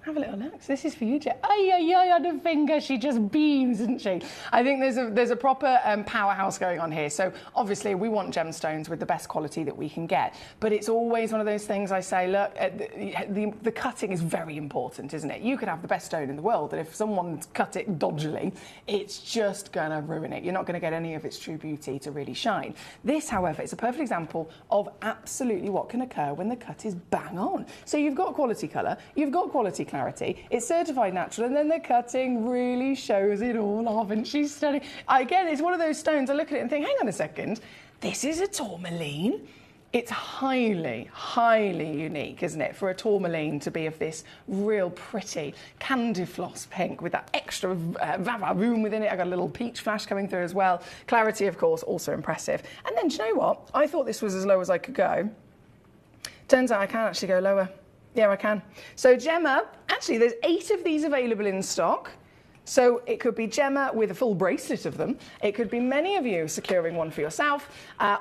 Have a little look. So this is for you, Jet. Ay, on the finger. She just beams, isn't she? I think there's a proper powerhouse going on here. So obviously we want gemstones with the best quality that we can get. But it's always one of those things I say, look, the cutting is very important, isn't it? You could have the best stone in the world, and if someone's cut it dodgily, it's just going to ruin it. You're not going to get any of its true beauty to really shine. This, however, is a perfect example of absolutely what can occur when the cut is bang on. So you've got quality colour, you've got quality clarity, it's certified natural, and then the cutting really shows it all off, and she's stunning. Again, it's one of those stones I look at it and think, hang on a second, this is a tourmaline. It's highly, highly unique, isn't it, for a tourmaline to be of this real pretty candy floss pink with that extra vava-voom within it. I got a little peach flash coming through as well. Clarity, of course, also impressive. And then, do you know what? I thought this was as low as I could go. Turns out I can actually go lower. Yeah, I can. So Gemma, actually there's 8 of these available in stock. So it could be Gemma with a full bracelet of them. It could be many of you securing one for yourself,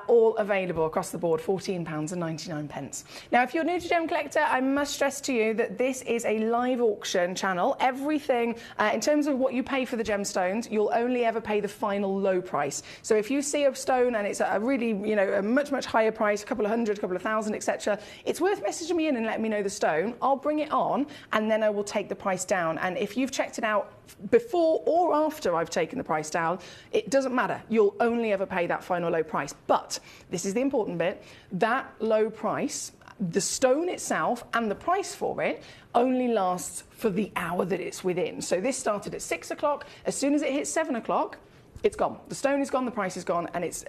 all available across the board, £14.99. Now, if you're new to Gemcollector, I must stress to you that this is a live auction channel. Everything, in terms of what you pay for the gemstones, you'll only ever pay the final low price. So if you see a stone and it's a really, a much, much higher price, a couple of hundred, a couple of thousand, etc., it's worth messaging me in and letting me know the stone. I'll bring it on and then I will take the price down. And if you've checked it out before or after I've taken the price down, it doesn't matter. You'll only ever pay that final low price. But this is the important bit. That low price, the stone itself and the price for it only lasts for the hour that it's within. So this started at 6 o'clock. As soon as it hits 7 o'clock, it's gone. The stone is gone, the price is gone, and that's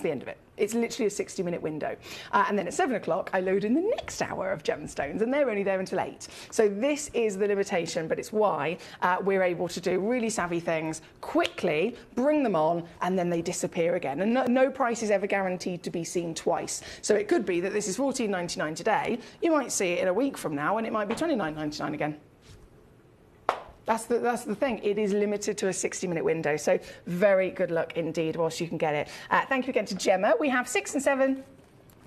the end of it. It's literally a 60-minute window. And then at 7 o'clock, I load in the next hour of gemstones, and they're only there until 8. So this is the limitation, but it's why we're able to do really savvy things quickly, bring them on, and then they disappear again. And no price is ever guaranteed to be seen twice. So it could be that this is $14.99 today. You might see it in a week from now, and it might be $29.99 again. That's the thing. It is limited to a 60-minute window, so very good luck indeed whilst you can get it. Thank you again to Gemma. We have 6 and 7.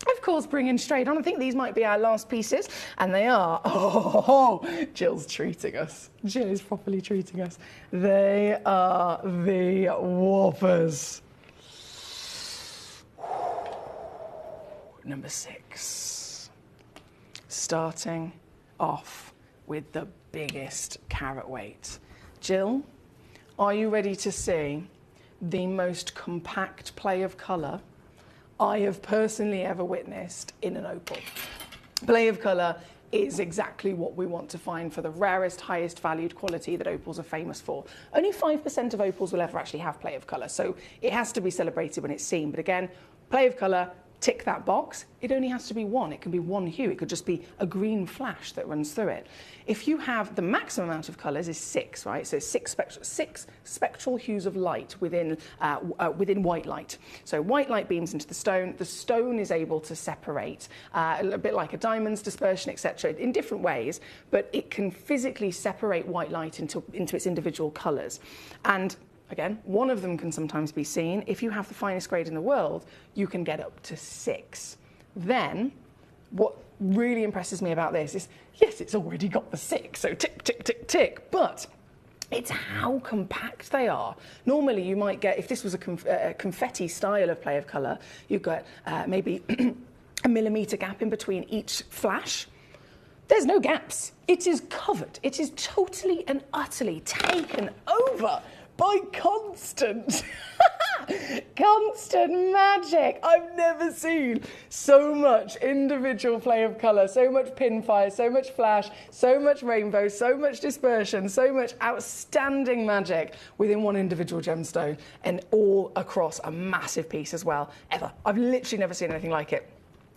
Of course, bringing straight on. I think these might be our last pieces, and they are. Oh, Jill's treating us. Jill is properly treating us. They are the whoppers. Number 6. Starting off with the biggest carat weight. Jill, are you ready to see the most compact play of colour I have personally ever witnessed in an opal? Play of colour is exactly what we want to find for the rarest, highest valued quality that opals are famous for. Only 5% of opals will ever actually have play of colour, so it has to be celebrated when it's seen. But again, play of colour, tick that box, it only has to be one. It can be one hue. It could just be a green flash that runs through it. If you have the maximum amount of colours is 6, right? So six spectral hues of light within white light. So white light beams into the stone. The stone is able to separate a bit like a diamond's dispersion, etc., in different ways, but it can physically separate white light into its individual colours. And again, one of them can sometimes be seen. If you have the finest grade in the world, you can get up to 6. Then, what really impresses me about this is, yes, it's already got the 6, so tick, tick, tick, tick, but it's how compact they are. Normally, you might get, if this was a confetti style of play of colour, you've got maybe a millimetre gap in between each flash. There's no gaps. It is covered. It is totally and utterly taken over by constant magic. I've never seen so much individual play of colour, so much pin fire, so much flash, so much rainbow, so much dispersion, so much outstanding magic within one individual gemstone, and all across a massive piece as well, ever. I've literally never seen anything like it.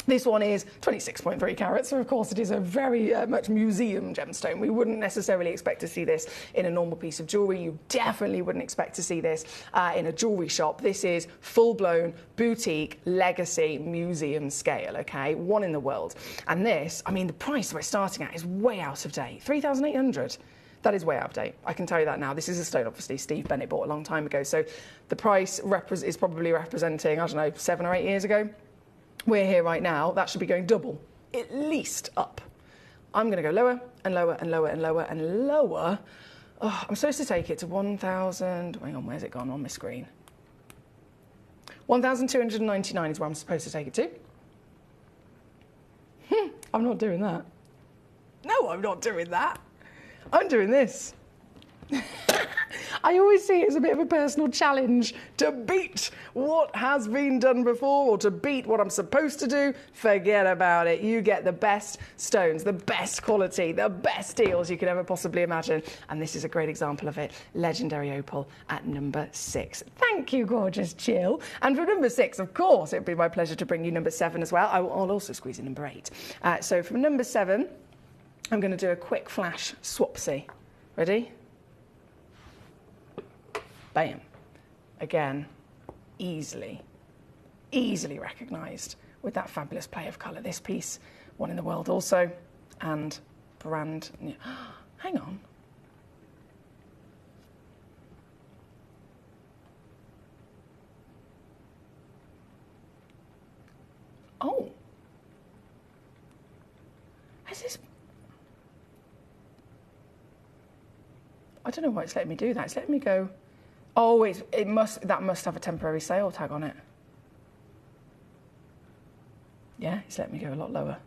This one is 26.3 carats, so of course it is a very much museum gemstone. We wouldn't necessarily expect to see this in a normal piece of jewellery. You definitely wouldn't expect to see this in a jewellery shop. This is full-blown boutique, legacy, museum scale, okay? One in the world. And this, I mean, the price we're starting at is way out of date. 3,800. That is way out of date. I can tell you that now. This is a stone, obviously, Steve Bennett bought a long time ago. So the price is probably representing, I don't know, 7 or 8 years ago. We're here right now, that should be going double, at least up. I'm going to go lower and lower and lower and lower and lower. Oh, I'm supposed to take it to 1,000, hang on, where's it gone on my screen? 1,299 is where I'm supposed to take it to. I'm not doing that. No, I'm not doing that. I'm doing this. I always see it as a bit of a personal challenge to beat what has been done before or to beat what I'm supposed to do. Forget about it. You get the best stones, the best quality, the best deals you could ever possibly imagine. And this is a great example of it. Legendary opal at number 6. Thank you, gorgeous Jill. And for number 6, of course, it would be my pleasure to bring you number 7 as well. I'll also squeeze in number 8. So from number 7, I'm going to do a quick flash swapsy. Ready? Bam. Again, easily recognised with that fabulous play of colour. This piece, one in the world also, and brand new. Hang on. Oh. Has this... I don't know why it's letting me do that. It's letting me go... Oh, that must have a temporary sale tag on it. Yeah, it's let me go a lot lower.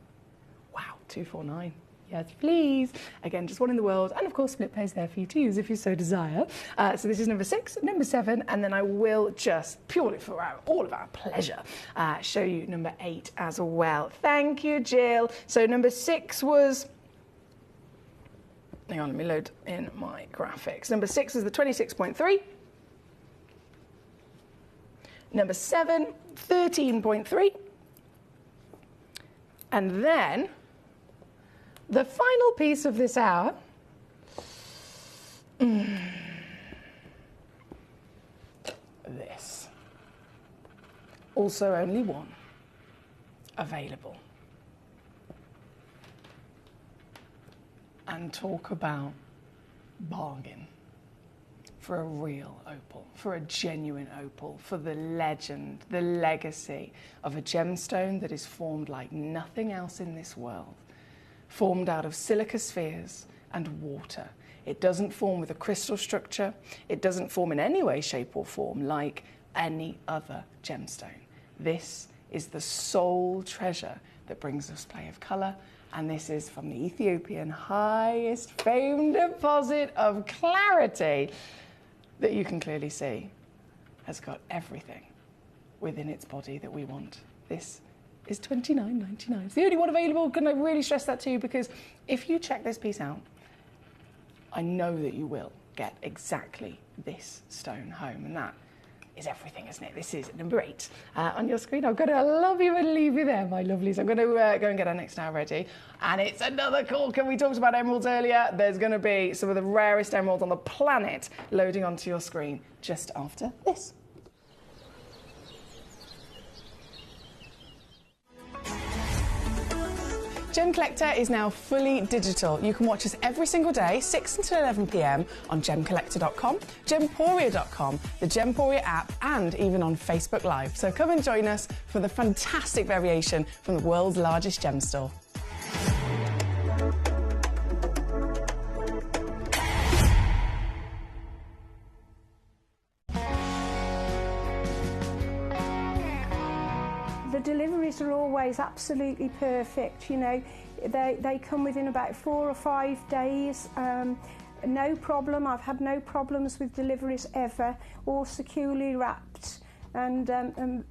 Wow, 249. Yes, please. Again, just one in the world. And of course, split pays there for you to use if you so desire. So this is number 6, number 7, and then I will just, purely for all of our pleasure, show you number 8 as well. Thank you, Jill. So number 6 was... Hang on, let me load in my graphics. Number 6 is the 26.3. Number 7, 13.3. And then, the final piece of this hour, this. Also only one available. And talk about bargain. For a real opal, for a genuine opal, for the legend, the legacy of a gemstone that is formed like nothing else in this world. Formed out of silica spheres and water. It doesn't form with a crystal structure. It doesn't form in any way, shape or form like any other gemstone. This is the sole treasure that brings us play of colour. And this is from the Ethiopian highest famed deposit of clarity that you can clearly see has got everything within its body that we want. This is $29.99. It's the only one available. Can I really stress that to you? Because if you check this piece out, I know that you will get exactly this stone home. And that is everything, isn't it? This is number 8 on your screen. I've got to love you and leave you there, my lovelies. I'm going to go and get our next hour ready. And it's another corker. We talked about emeralds earlier. There's going to be some of the rarest emeralds on the planet loading onto your screen just after this. Gemcollector is now fully digital. You can watch us every single day, 6 until 11 p.m. on Gemcollector.com, Gemporia.com, the Gemporia app, and even on Facebook Live. So come and join us for the fantastic variation from the world's largest gem store.
The deliveries are always absolutely perfect, you know. They come within about 4 or 5 days. No problem. I've had no problems with deliveries ever. All securely wrapped and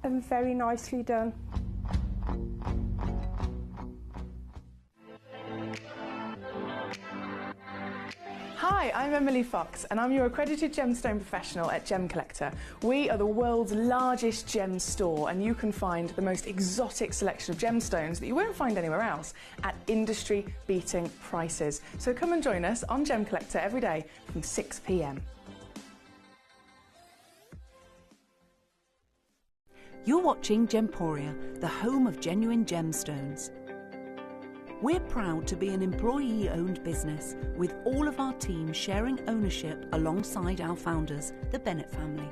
very nicely done.
Hi, I'm Emily Fox and I'm your accredited gemstone professional at Gemcollector. We are the world's largest gem store and you can find the most exotic selection of gemstones that you won't find anywhere else at industry-beating prices. So come and join us on Gemcollector every day from 6 p.m.
You're watching Gemporia, the home of genuine gemstones. We're proud to be an employee-owned business with all of our team sharing ownership alongside our founders, the Bennett family.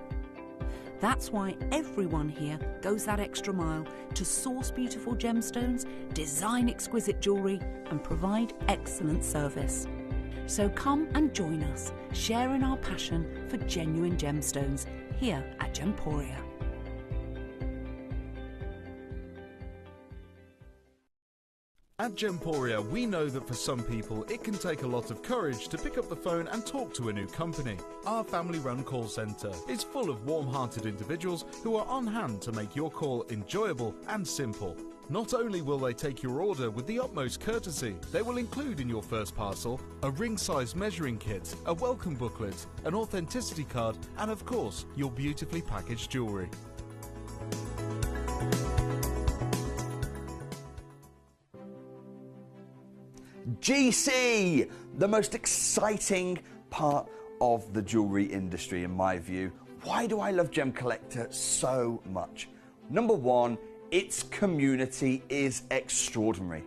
That's why everyone here goes that extra mile to source beautiful gemstones, design exquisite jewellery and provide excellent service. So come and join us, sharing our passion for genuine gemstones here at Gemporia.
At Gemporia, we know that for some people it can take a lot of courage to pick up the phone and talk to a new company. Our family-run call centre is full of warm-hearted individuals who are on hand to make your call enjoyable and simple. Not only will they take your order with the utmost courtesy, they will include in your first parcel a ring-size measuring kit, a welcome booklet, an authenticity card, and of course, your beautifully packaged jewellery.
GC, the most exciting part of the jewellery industry in my view. Why do I love Gemcollector so much? Number 1, its community is extraordinary.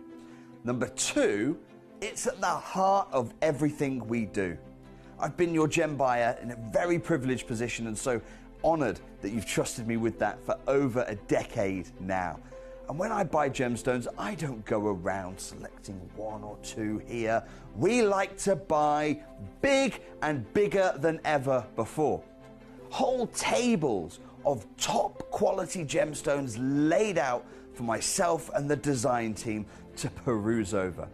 Number 2, it's at the heart of everything we do. I've been your gem buyer in a very privileged position and so honoured that you've trusted me with that for over a decade now. And when I buy gemstones, I don't go around selecting 1 or 2 here. We like to buy big and bigger than ever before. Whole tables of top quality gemstones laid out for myself and the design team to peruse over.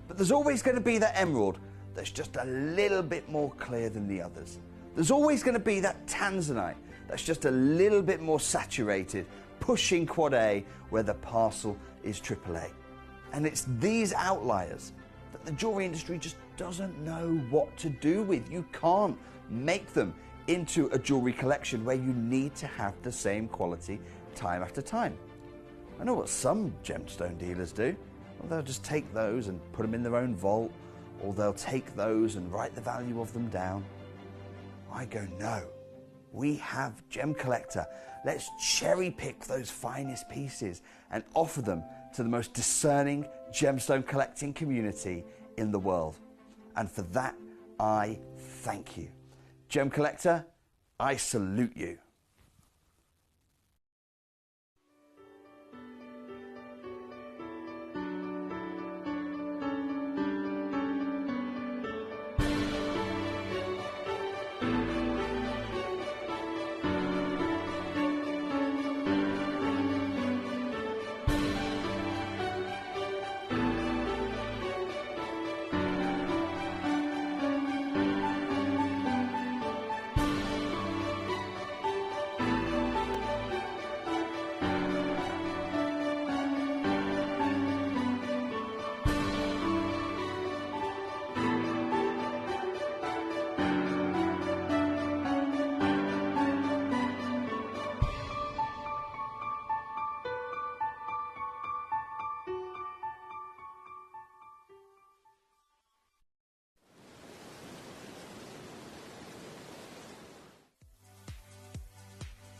But there's always going to be that emerald that's just a little bit more clear than the others. There's always going to be that tanzanite that's just a little bit more saturated, pushing quad A where the parcel is AAA. And it's these outliers that the jewellery industry just doesn't know what to do with. You can't make them into a jewellery collection where you need to have the same quality time after time. I know what some gemstone dealers do. Well, they'll just take those and put them in their own vault, or they'll take those and write the value of them down. I go, no. We have Gemcollector. Let's cherry pick those finest pieces and offer them to the most discerning gemstone collecting community in the world. And for that, I thank you. Gemcollector, I salute you.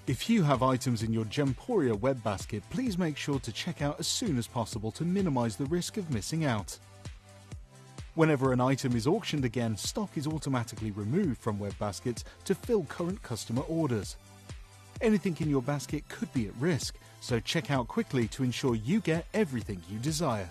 If you have items in your Gemporia web basket, please make sure to check out as soon as possible to minimize the risk of missing out. Whenever an item is auctioned again, stock is automatically removed from web baskets to fill current customer orders. Anything in your basket could be at risk, so check out quickly to ensure you get everything you desire.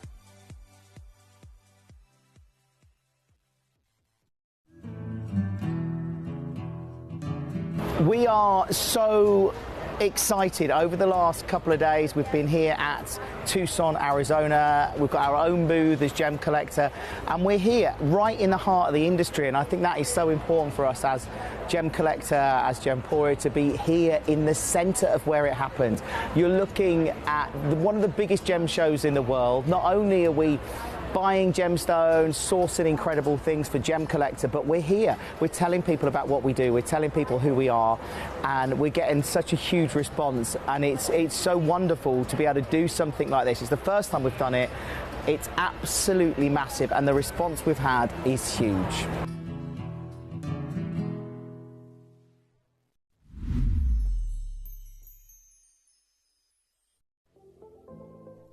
We are so excited. Over the last couple of days, we've been here at Tucson, Arizona. We've got our own booth as Gemcollector, and we're here right in the heart of the industry, and I think that is so important for us as Gemcollector, as Gemporia, to be here in the center of where it happened. You're looking at one of the biggest gem shows in the world. Not only are we buying gemstones, sourcing incredible things for Gemcollector, but we're here. We're telling people about what we do. We're telling people who we are, and we're getting such a huge response. And it's so wonderful to be able to do something like this. It's the first time we've done it. It's absolutely massive, and the response we've had is huge.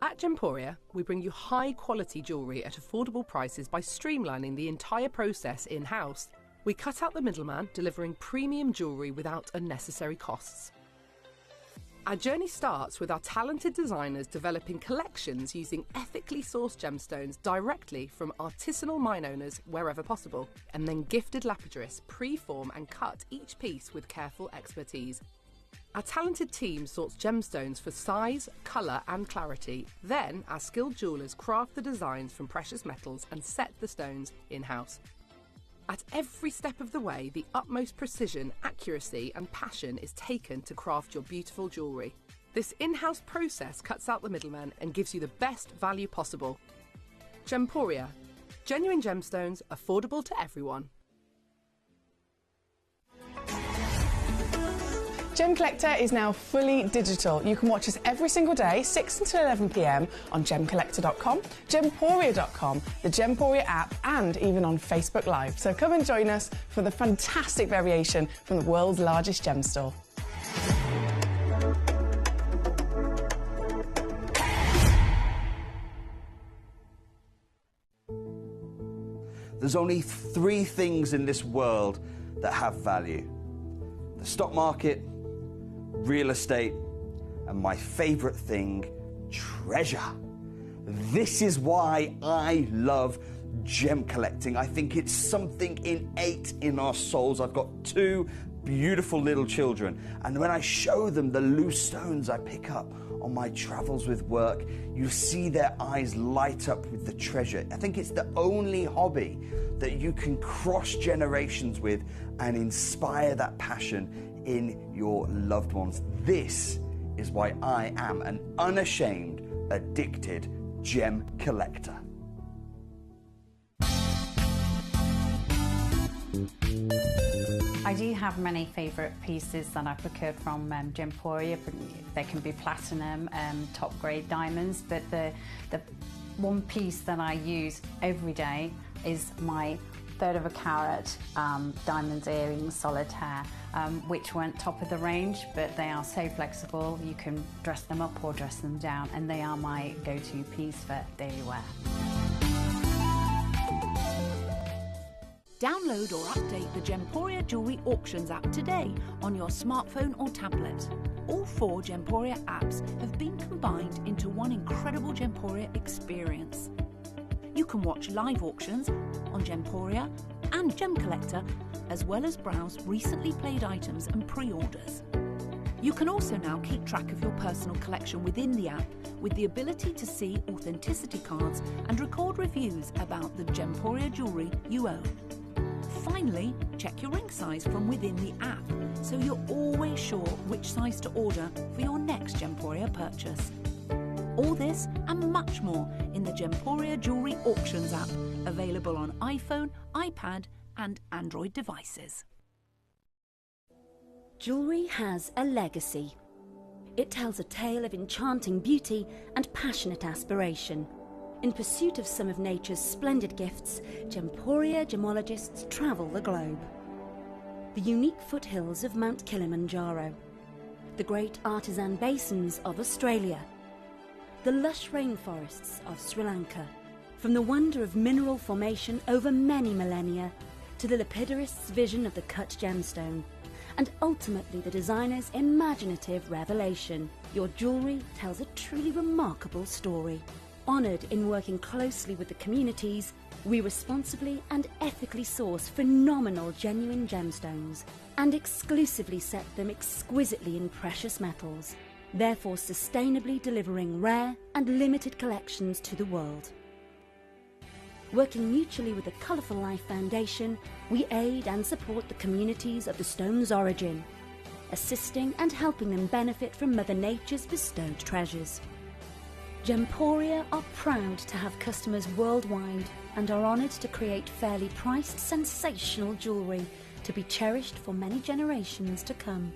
At Gemporia, we bring you high-quality jewellery at affordable prices by streamlining the entire process in-house. We cut out the middleman, delivering premium jewellery without unnecessary costs. Our journey starts with our talented designers developing collections using ethically sourced gemstones directly from artisanal mine owners wherever possible, and then gifted lapidarists pre-form and cut each piece with careful expertise. Our talented team sorts gemstones for size, colour and clarity. Then our skilled jewellers craft the designs from precious metals and set the stones in-house. At every step of the way, the utmost precision, accuracy and passion is taken to craft your beautiful jewellery. This in-house process cuts out the middleman and gives you the best value possible. Gemporia. Genuine gemstones, affordable to everyone.
Gemcollector is now fully digital. You can watch us every single day, 6 until 11 p.m. on Gemcollector.com, Gemporia.com, the Gemporia app, and even on Facebook Live. So come and join us for the fantastic variation from the world's largest gem store.
There's only 3 things in this world that have value: the stock market, real estate, and my favorite thing, treasure. This is why I love gem collecting. I think it's something innate in our souls. I've got 2 beautiful little children, and when I show them the loose stones I pick up on my travels with work, you see their eyes light up with the treasure. I think it's the only hobby that you can cross generations with and inspire that passion in your loved ones. This is why I am an unashamed, addicted gem collector.
I do have many favourite pieces that I procured from Gemporia. They can be platinum, top grade diamonds, but the one piece that I use every day is my 1/3 of a carat diamond earrings solitaire, which weren't top of the range, but they are so flexible. You can dress them up or dress them down, and they are my go-to piece for daily wear.
Download or update the Gemporia Jewellery Auctions app today on your smartphone or tablet. All 4 Gemporia apps have been combined into one incredible Gemporia experience. You can watch live auctions on Gemporia and Gemcollector, as well as browse recently played items and pre-orders. You can also now keep track of your personal collection within the app with the ability to see authenticity cards and record reviews about the Gemporia jewellery you own. Finally, check your ring size from within the app, so you're always sure which size to order for your next Gemporia purchase. All this and much more in the Gemporia Jewellery Auctions app, available on iPhone, iPad and Android devices.
Jewellery has a legacy. It tells a tale of enchanting beauty and passionate aspiration. In pursuit of some of nature's splendid gifts, Gemporia gemologists travel the globe. The unique foothills of Mount Kilimanjaro, the great artisan basins of Australia, the lush rainforests of Sri Lanka, from the wonder of mineral formation over many millennia to the lapidarists' vision of the cut gemstone, and ultimately the designer's imaginative revelation, your jewellery tells a truly remarkable story. Honoured in working closely with the communities, we responsibly and ethically source phenomenal genuine gemstones and exclusively set them exquisitely in precious metals, therefore sustainably delivering rare and limited collections to the world. Working mutually with the Colourful Life Foundation, we aid and support the communities of the stone's origin, assisting and helping them benefit from Mother Nature's bestowed treasures. Gemporia are proud to have customers worldwide and are honoured to create fairly priced, sensational jewellery to be cherished for many generations to come.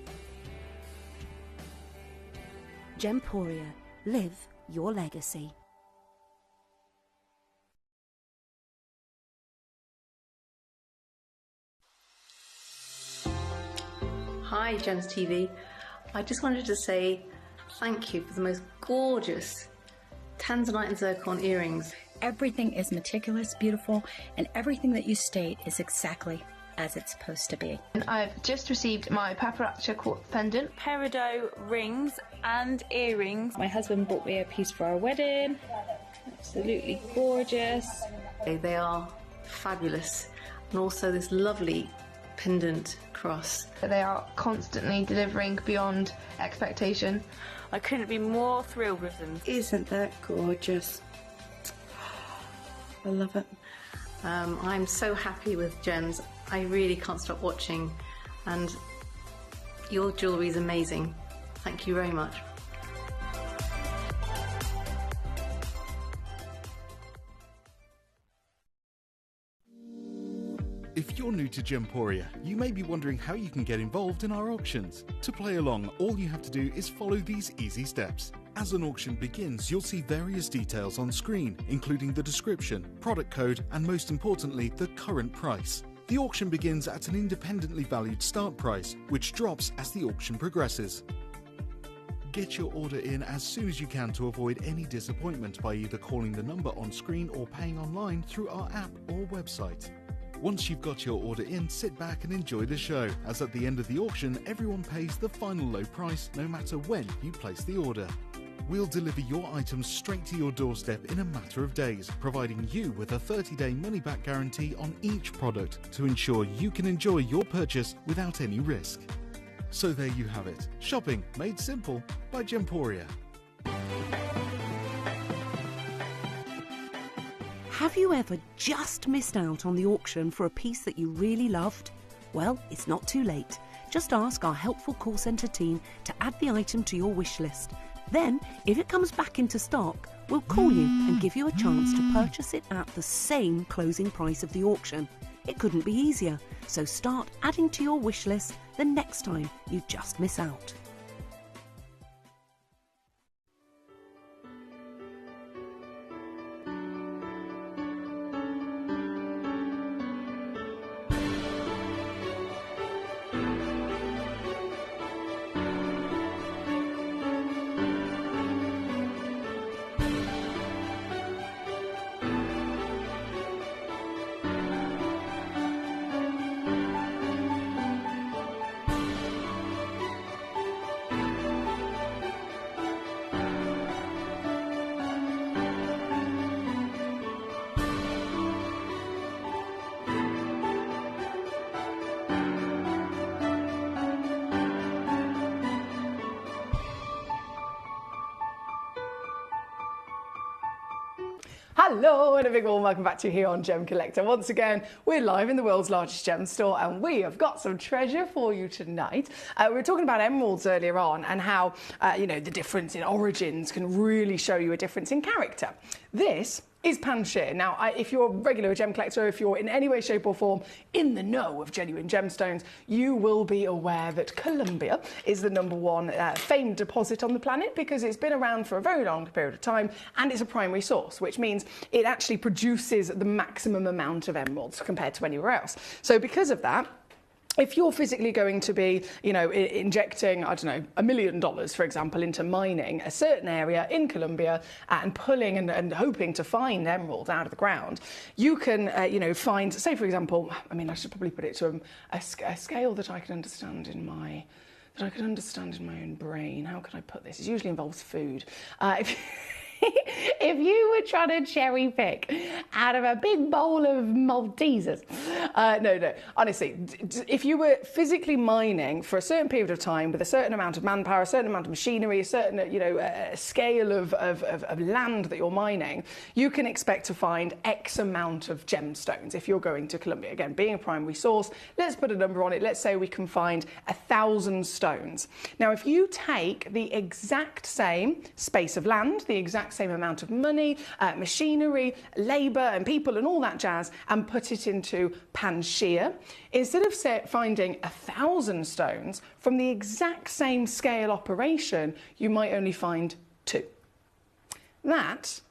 Gemporia, live your legacy.
Hi Gems TV, I just wanted to say thank you for the most gorgeous tanzanite and zircon earrings.
Everything is meticulous, beautiful, and everything that you state is exactly as it's supposed to be.
And I've just received my paparazzi quartz pendant, peridot rings and earrings.
My husband bought me a piece for our wedding. Absolutely gorgeous.
They are fabulous, and also this lovely pendant cross.
They are constantly delivering beyond expectation. I couldn't be more thrilled with them.
Isn't that gorgeous? I love it. I'm so happy with Gems. I really can't stop watching, and your jewellery is amazing. Thank you very much.
If you're new to Gemporia, you may be wondering how you can get involved in our auctions. To play along, all you have to do is follow these easy steps. As an auction begins, you'll see various details on screen, including the description, product code, and most importantly, the current price. The auction begins at an independently valued start price, which drops as the auction progresses. Get your order in as soon as you can to avoid any disappointment by either calling the number on screen or paying online through our app or website. Once you've got your order in, sit back and enjoy the show, as at the end of the auction, everyone pays the final low price no matter when you place the order. We'll deliver your items straight to your doorstep in a matter of days, providing you with a 30-day money-back guarantee on each product to ensure you can enjoy your purchase without any risk. So there you have it. Shopping made simple by Gemporia.
Have you ever just missed out on the auction for a piece that you really loved? Well, it's not too late. Just ask our helpful call centre team to add the item to your wish list. Then, if it comes back into stock, we'll call you and give you a chance to purchase it at the same closing price of the auction. It couldn't be easier, so start adding to your wish list the next time you just miss out.
Hello and a big warm welcome back to you here on Gemcollector. Once again, we're live in the world's largest gem store and we have got some treasure for you tonight. We were talking about emeralds earlier on and how, the difference in origins can really show you a difference in character. This is Panshir. Now, if you're a regular gem collector, if you're in any way, shape or form in the know of genuine gemstones, you will be aware that Colombia is the #1 famed deposit on the planet because it's been around for a very long period of time and it's a primary source, which means it actually produces the maximum amount of emeralds compared to anywhere else. So because of that, if you're physically going to be, injecting, I don't know, $1 million, for example, into mining a certain area in Colombia and pulling and hoping to find emeralds out of the ground, you can, find, say, for example, I should probably put it to a scale that I can understand in my own brain. How can I put this? It usually involves food. If you were trying to cherry pick out of a big bowl of Maltesers, no, honestly, if you were physically mining for a certain period of time with a certain amount of manpower, a certain amount of machinery, a certain, scale of land that you're mining, you can expect to find X amount of gemstones if you're going to Colombia. Again, being a primary source, let's put a number on it. Let's say we can find 1,000 stones. Now, if you take the exact same space of land, the exact same amount of money, machinery, labour and people and all that jazz, and put it into Pangaea, instead of finding 1,000 stones from the exact same scale operation, you might only find 2. That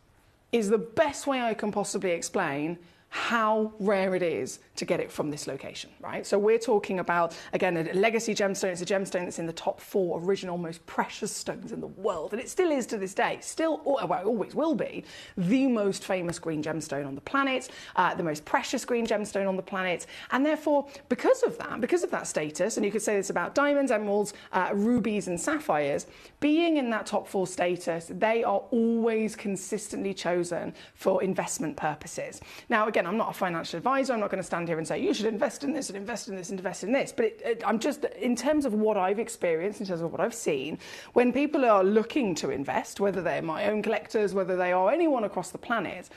is the best way I can possibly explain how rare it is to get it from this location, right? So we're talking about, again, a legacy gemstone. It's a gemstone that's in the top 4 original most precious stones in the world, and it still is to this day, well, it always will be, the most famous green gemstone on the planet, the most precious green gemstone on the planet, and therefore, because of that status, and you could say this about diamonds, emeralds, rubies, and sapphires, being in that top 4 status, they are always consistently chosen for investment purposes. Now, again, I'm not a financial advisor. I'm not going to stand here and say you should invest in this and invest in this and invest in this. But I'm just, in terms of what I've experienced, in terms of what I've seen, when people are looking to invest, whether they're my own collectors, whether they are anyone across the planet,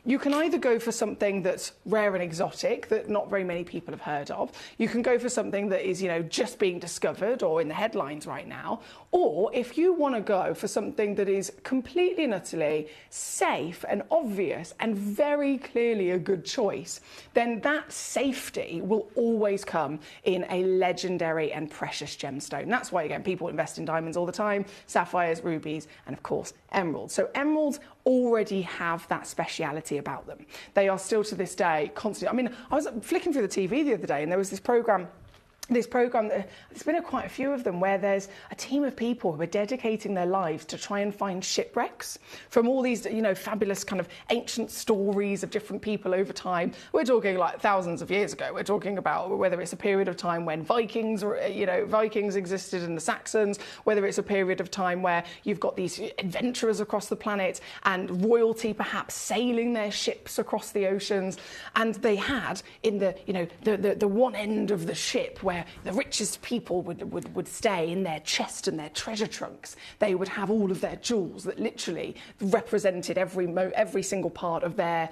you can either go for something that's rare and exotic that not very many people have heard of. You can go for something that is, just being discovered or in the headlines right now. Or if you want to go for something that is completely and utterly safe and obvious and very clearly a good choice, then that safety will always come in a legendary and precious gemstone. That's why, again, people invest in diamonds all the time, sapphires, rubies, and of course, emeralds. So emeralds already have that speciality about them. They are still to this day constantly. I was flicking through the TV the other day and there was this program, there's been quite a few of them where there's a team of people who are dedicating their lives to try and find shipwrecks from all these, fabulous kind of ancient stories of different people over time. We're talking like thousands of years ago. We're talking about whether it's a period of time when Vikings existed and the Saxons, whether it's a period of time where you've got these adventurers across the planet and royalty perhaps sailing their ships across the oceans, and they had in the one end of the ship where the richest people would stay in their chest and their treasure trunks. They would have all of their jewels that literally represented every single part of their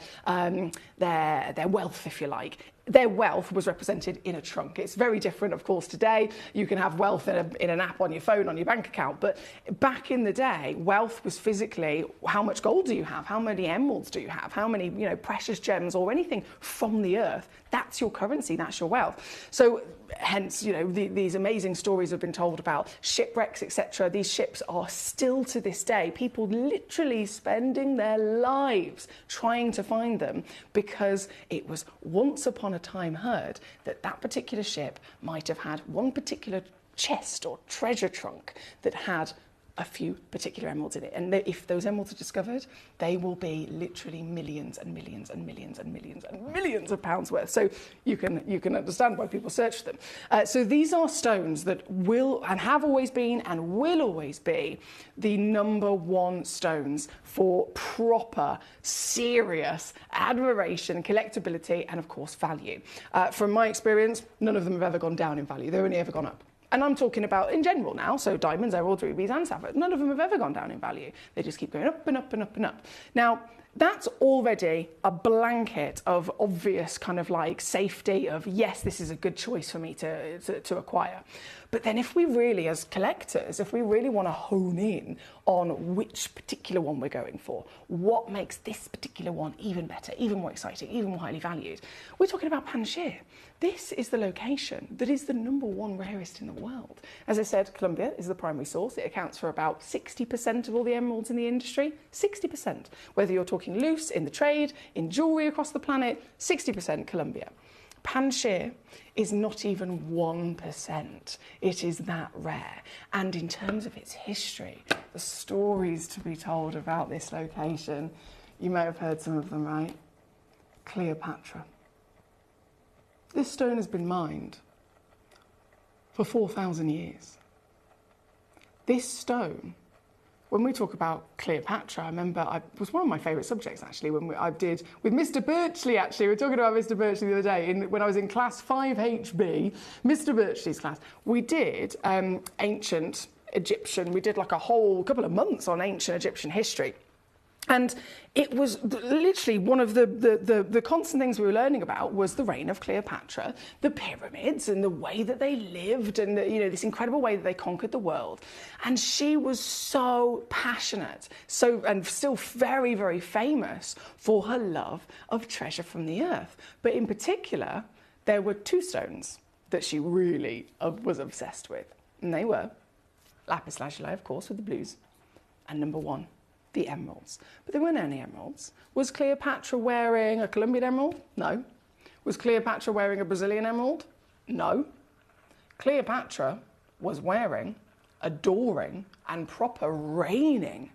wealth, if you like. Their wealth was represented in a trunk. It's very different, of course, today. You can have wealth in an app on your phone, on your bank account. But back in the day, wealth was physically, how much gold do you have? How many emeralds do you have? How many, precious gems or anything from the earth? That's your currency, that's your wealth. So hence, these amazing stories have been told about shipwrecks, etc. These ships are still to this day, people literally spending their lives trying to find them because it was once upon a time heard that particular ship might have had one particular chest or treasure trunk that had a few particular emeralds in it. And if those emeralds are discovered, they will be literally millions and millions and millions and millions and millions of pounds worth. So you can understand why people search for them. So these are stones that will and have always been and will always be the #1 stones for proper, serious admiration, collectability, and of course value. From my experience, none of them have ever gone down in value. They've only ever gone up. And I'm talking about in general now, so diamonds, emeralds, rubies, and sapphires. None of them have ever gone down in value. They just keep going up and up and up and up. Now, that's already a blanket of obvious kind of like safety of, yes, this is a good choice for me to acquire. But then if we really, as collectors, if we really want to hone in on which particular one we're going for, what makes this particular one even better, even more exciting, even more highly valued, we're talking about Pangaea. This is the location that is the #1 rarest in the world. As I said, Colombia is the primary source. It accounts for about 60% of all the emeralds in the industry. 60%. Whether you're talking loose, in the trade, in jewellery across the planet, 60% Colombia. Panshir is not even 1%. It is that rare. And in terms of its history, the stories to be told about this location, you may have heard some of them, right? Cleopatra. This stone has been mined for 4,000 years. This stone, when we talk about Cleopatra, I remember it was one of my favourite subjects actually when I did with Mr. Birchley actually. We were talking about Mr. Birchley the other day when I was in class 5HB, Mr. Birchley's class. We did ancient Egyptian, we did like a whole couple of months on ancient Egyptian history. And it was literally one of the constant things we were learning about was the reign of Cleopatra, the pyramids and the way that they lived and this incredible way that they conquered the world. And she was so passionate, and still very, very famous for her love of treasure from the earth. But in particular, there were two stones that she really was obsessed with. And they were lapis lazuli, of course, with the blues, and number one, the emeralds. But there weren't any emeralds. Was Cleopatra wearing a Colombian emerald? No. Was Cleopatra wearing a Brazilian emerald? No. Cleopatra was wearing, adoring, and proper reigning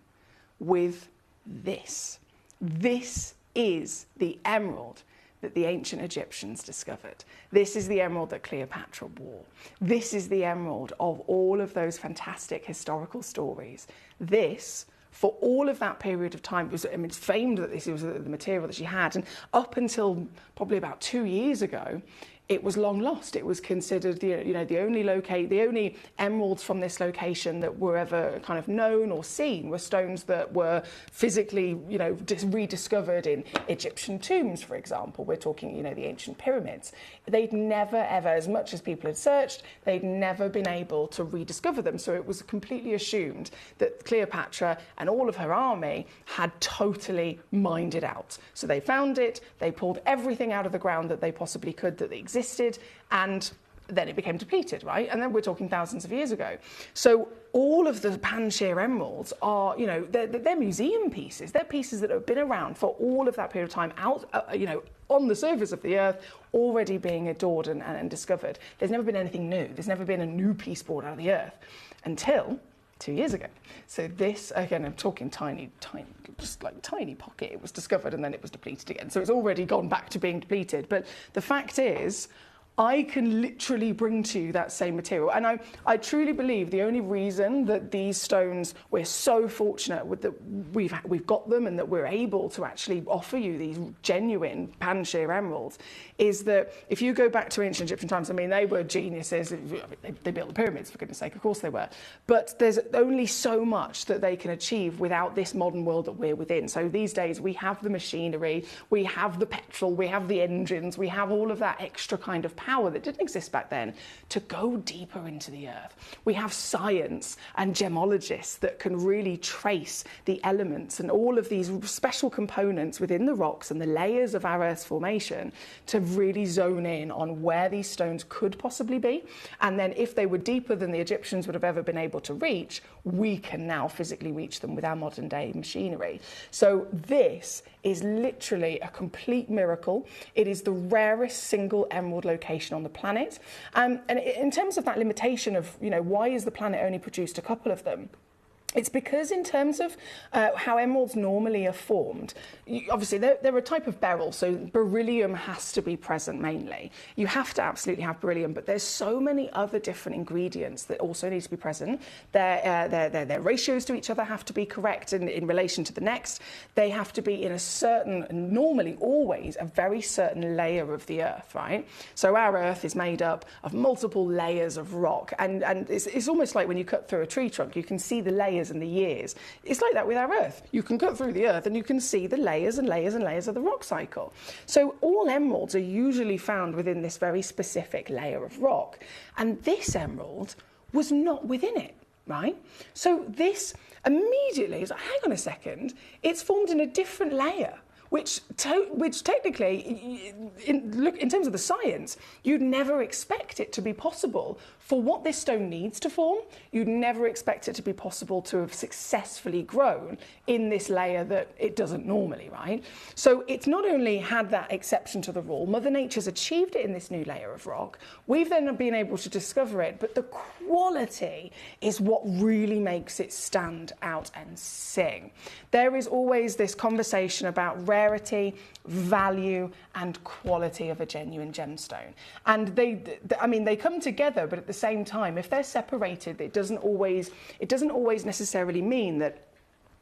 with this. This is the emerald that the ancient Egyptians discovered. This is the emerald that Cleopatra wore. This is the emerald of all of those fantastic historical stories. This, for all of that period of time, it's famed that this was the material that she had, and up until probably about 2 years ago, it was long lost. It was considered the only emeralds from this location that were ever kind of known or seen were stones that were physically, rediscovered in Egyptian tombs, for example. We're talking, the ancient pyramids. They'd never ever, as much as people had searched, they'd never been able to rediscover them. So it was completely assumed that Cleopatra and all of her army had totally mined it out. So they found it, they pulled everything out of the ground that they possibly could that existed, and then it became depleted, right? And then we're talking thousands of years ago. So all of the Panshir emeralds are, they're museum pieces. They're pieces that have been around for all of that period of time, on the surface of the earth, already being adored and discovered. There's never been anything new. There's never been a new piece brought out of the earth until 2 years ago. So this, again, I'm talking tiny, just like tiny pocket. It was discovered and then it was depleted again. So it's already gone back to being depleted. But the fact is, I can literally bring to you that same material. And I truly believe the only reason that these stones, we're so fortunate with that we've got them and that we're able to actually offer you these genuine Panshir emeralds, is that if you go back to ancient Egyptian times, they were geniuses. They built the pyramids, for goodness sake, of course they were. But there's only so much that they can achieve without this modern world that we're within. So these days we have the machinery, we have the petrol, we have the engines, we have all of that extra kind of power that didn't exist back then to go deeper into the earth. We have science and gemologists that can really trace the elements and all of these special components within the rocks and the layers of our Earth's formation to really zone in on where these stones could possibly be. And then if they were deeper than the Egyptians would have ever been able to reach, we can now physically reach them with our modern day machinery. So this is literally a complete miracle. It is the rarest single emerald location on the planet. And in terms of that limitation of, why is the planet only produced a couple of them? It's because in terms of how emeralds normally are formed, obviously they're a type of beryl, so beryllium has to be present mainly. You have to absolutely have beryllium, but there's so many other different ingredients that also need to be present. Their ratios to each other have to be correct in relation to the next. They have to be in a certain, normally always, a very certain layer of the earth, right? So our earth is made up of multiple layers of rock, and it's almost like when you cut through a tree trunk, you can see the layers and the years. It's like that with our earth. You can cut through the earth and you can see the layers and layers and layers of the rock cycle. So all emeralds are usually found within this very specific layer of rock. And this emerald was not within it, right? So this immediately is like, hang on a second, it's formed in a different layer. which technically, in terms of the science, you'd never expect it to be possible for what this stone needs to form. You'd never expect it to be possible to have successfully grown in this layer that it doesn't normally, right? So it's not only had that exception to the rule, Mother Nature's achieved it in this new layer of rock. We've then been able to discover it, but the quality is what really makes it stand out and sing. There is always this conversation about rarity, value, and quality of a genuine gemstone. And they come together, but at the same time, if they're separated, it doesn't always necessarily mean that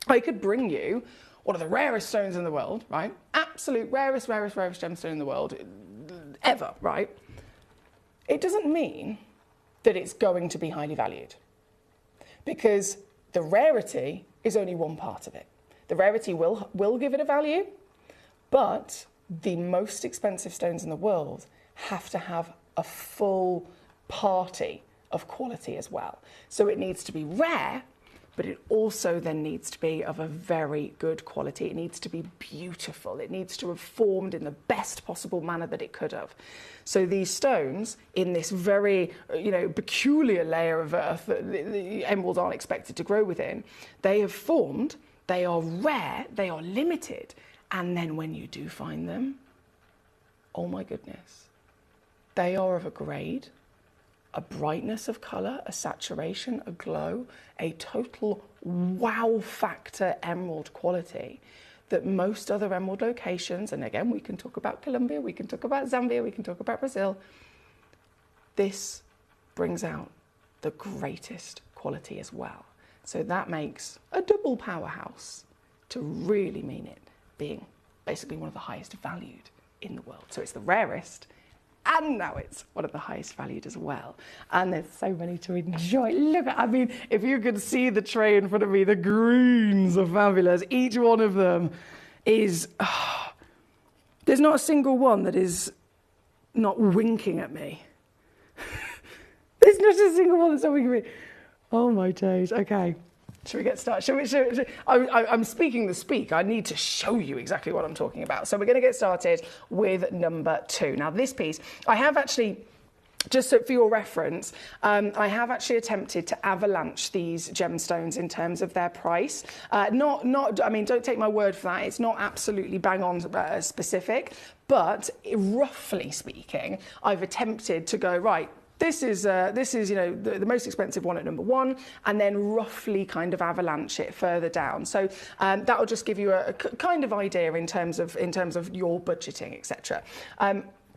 I could bring you one of the rarest stones in the world, right? Absolute rarest gemstone in the world, ever, right? It doesn't mean that it's going to be highly valued, because the rarity is only one part of it. The rarity will give it a value, but the most expensive stones in the world have to have a full party of quality as well. So it needs to be rare, but it also then needs to be of a very good quality. It needs to be beautiful. It needs to have formed in the best possible manner that it could have. So these stones, in this very, peculiar layer of earth that the emeralds aren't expected to grow within, they have formed, they are rare, they are limited, and then when you do find them, oh my goodness, they are of a grade, a brightness of colour, a saturation, a glow, a total wow factor emerald quality that most other emerald locations, and again, we can talk about Colombia, we can talk about Zambia, we can talk about Brazil, this brings out the greatest quality as well. So that makes a double powerhouse to really mean it being basically one of the highest valued in the world. So it's the rarest, and now it's one of the highest valued as well. And there's so many to enjoy. Look, if you could see the tray in front of me, the greens are fabulous. Each one of them is, there's not a single one that is not winking at me. There's not a single one that's not winking at me. Oh my days, okay. Should we get started? I'm speaking the speak. I need to show you exactly what I'm talking about. So we're going to get started with number 2. Now this piece, I have actually, just so for your reference, I have actually attempted to avalanche these gemstones in terms of their price. Don't take my word for that. It's not absolutely bang on specific, but roughly speaking, I've attempted to go, right, this is the most expensive one at number 1, and then roughly kind of avalanche it further down. So that will just give you a kind of idea in terms of your budgeting, etc.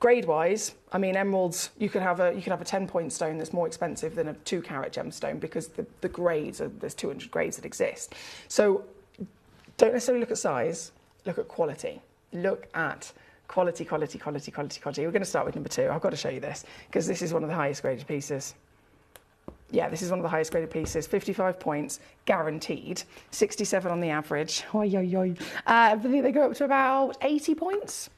Grade-wise, emeralds, you could have a 10-point stone that's more expensive than a 2-carat gemstone, because the grades there's 200 grades that exist. So don't necessarily look at size, look at quality. Look at quality. We're going to start with number 2. I've got to show you this, because this is one of the highest graded pieces. Yeah, this is one of the highest graded pieces. 55 points, guaranteed. 67 on the average. I think they go up to about 80 points.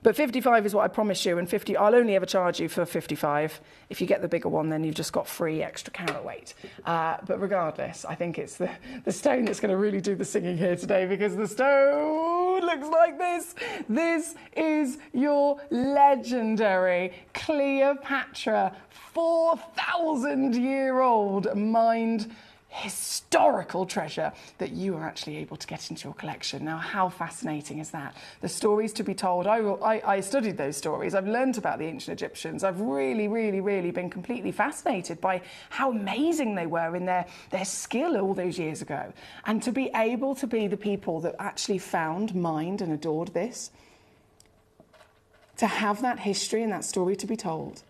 But 55 is what I promised you, and I'll only ever charge you for 55. If you get the bigger one, then you've just got free extra carat weight. But regardless, I think it's the stone that's going to really do the singing here today, because the stone looks like this. This is your legendary Cleopatra 4,000-year-old mined historical treasure that you are actually able to get into your collection. Now, how fascinating is that? The stories to be told. I studied those stories. I've learned about the ancient Egyptians. I've really been completely fascinated by how amazing they were in their skill all those years ago. And to be able to be the people that actually found, mined and adored this, to have that history and that story to be told,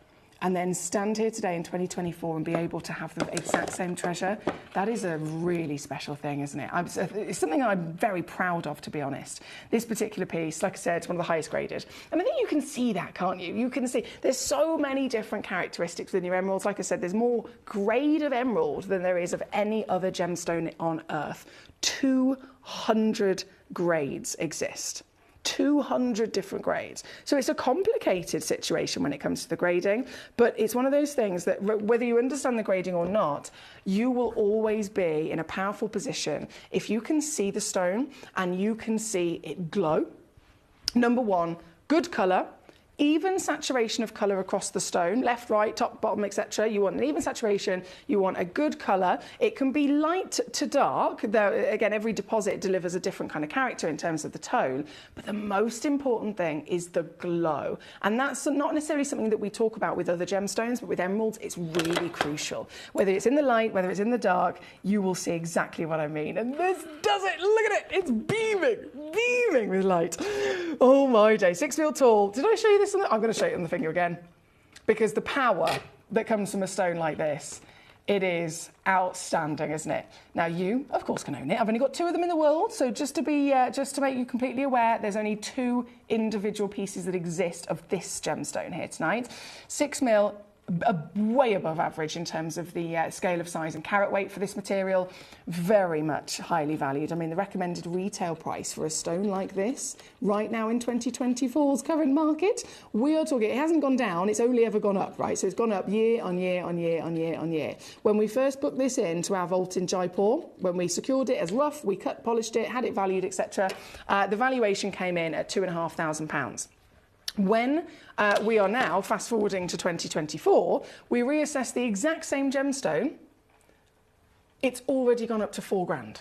and then stand here today in 2024 and be able to have the exact same treasure, that is a really special thing, isn't it? It's something I'm very proud of, to be honest. This particular piece, like I said, it's one of the highest graded. And I think you can see that, can't you? You can see there's so many different characteristics within your emeralds. Like I said, there's more grade of emerald than there is of any other gemstone on Earth. 200 grades exist. 200 different grades. So it's a complicated situation when it comes to the grading, but it's one of those things that whether you understand the grading or not, you will always be in a powerful position if you can see the stone and you can see it glow Number one, good colour. Even saturation of colour across the stone, left, right, top, bottom, etc. You want an even saturation, you want a good colour. It can be light to dark, though again, every deposit delivers a different kind of character in terms of the tone, but the most important thing is the glow. And that's not necessarily something that we talk about with other gemstones, but with emeralds, it's really crucial. Whether it's in the light, whether it's in the dark, you will see exactly what I mean. And this does it, look at it, it's beaming with light. Oh my day, 6 feet tall. Did I show you this? I'm going to show it on the finger again, because the power that comes from a stone like this, it is outstanding, isn't it? Now you, of course, can own it. I've only got 2 of them in the world, so just to make you completely aware, there's only 2 individual pieces that exist of this gemstone here tonight. 6 mil. Way above average in terms of the scale of size and carat weight for this material. Very much highly valued. I mean, the recommended retail price for a stone like this right now in 2024's current market, we are talking, it hasn't gone down, it's only ever gone up, right? So it's gone up year on year on year on year on year. When we first booked this into our vault in Jaipur, when we secured it as rough, we cut, polished it, had it valued, etc., the valuation came in at £2,500. When we are now fast forwarding to 2024, we reassess the exact same gemstone. It's already gone up to £4,000.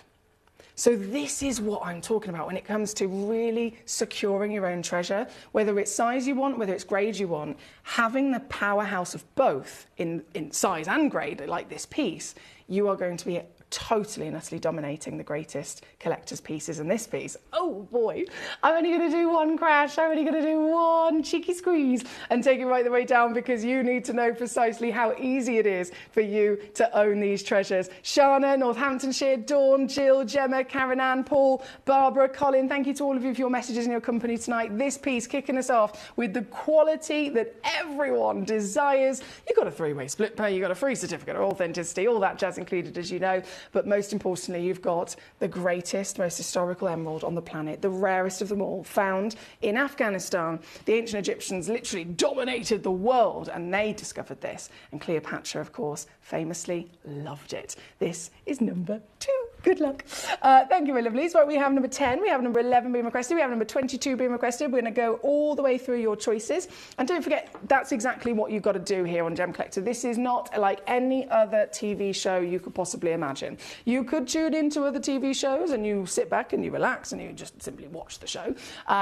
So this is what I'm talking about when it comes to really securing your own treasure, whether it's size you want, whether it's grade you want, having the powerhouse of both in size and grade, like this piece, you are going to be totally and utterly dominating the greatest collector's pieces in this piece. Oh boy, I'm only going to do one crash, I'm only going to do one cheeky squeeze and take it right the way down, because you need to know precisely how easy it is for you to own these treasures. Shana, Northamptonshire, Dawn, Jill, Gemma, Karen Ann, Paul, Barbara, Colin, thank you to all of you for your messages and your company tonight. This piece kicking us off with the quality that everyone desires. You've got a 3-way split pay, you've got a free certificate of authenticity, all that jazz included, as you know. But most importantly, you've got the greatest, most historical emerald on the planet, the rarest of them all, found in Afghanistan. The ancient Egyptians literally dominated the world, and they discovered this. And Cleopatra, of course, famously loved it. This is number 2. Good luck. Thank you, my lovelies. Right, we have number 10, we have number 11 being requested, we have number 22 being requested. We're going to go all the way through your choices. And don't forget, that's exactly what you've got to do here on Gem Collector. This is not like any other TV show you could possibly imagine. You could tune into other TV shows and you sit back and you relax and you just simply watch the show.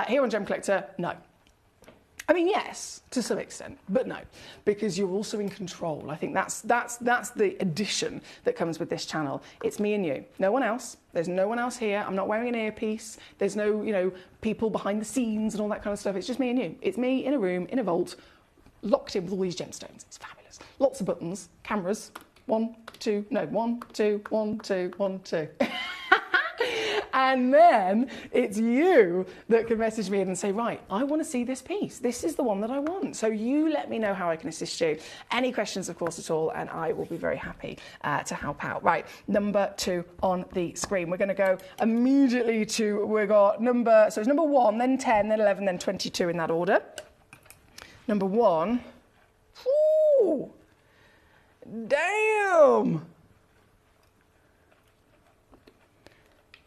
Here on Gem Collector, no. I mean, yes, to some extent, but no, because you're also in control. I think that's the addition that comes with this channel. It's me and you, no one else. There's no one else here. I'm not wearing an earpiece. There's no, people behind the scenes and all that kind of stuff. It's just me and you. It's me in a room, in a vault, locked in with all these gemstones. It's fabulous. Lots of buttons, cameras. 1, 2, 1, 2, 1, 2, 1, 2. And then it's you that can message me and say, right, I want to see this piece. This is the one that I want. So you let me know how I can assist you. Any questions, of course, at all, and I will be very happy to help out. Right, number 2 on the screen. We're going to go immediately to, so it's number 1, then 10, then 11, then 22 in that order. Number 1. Ooh, damn.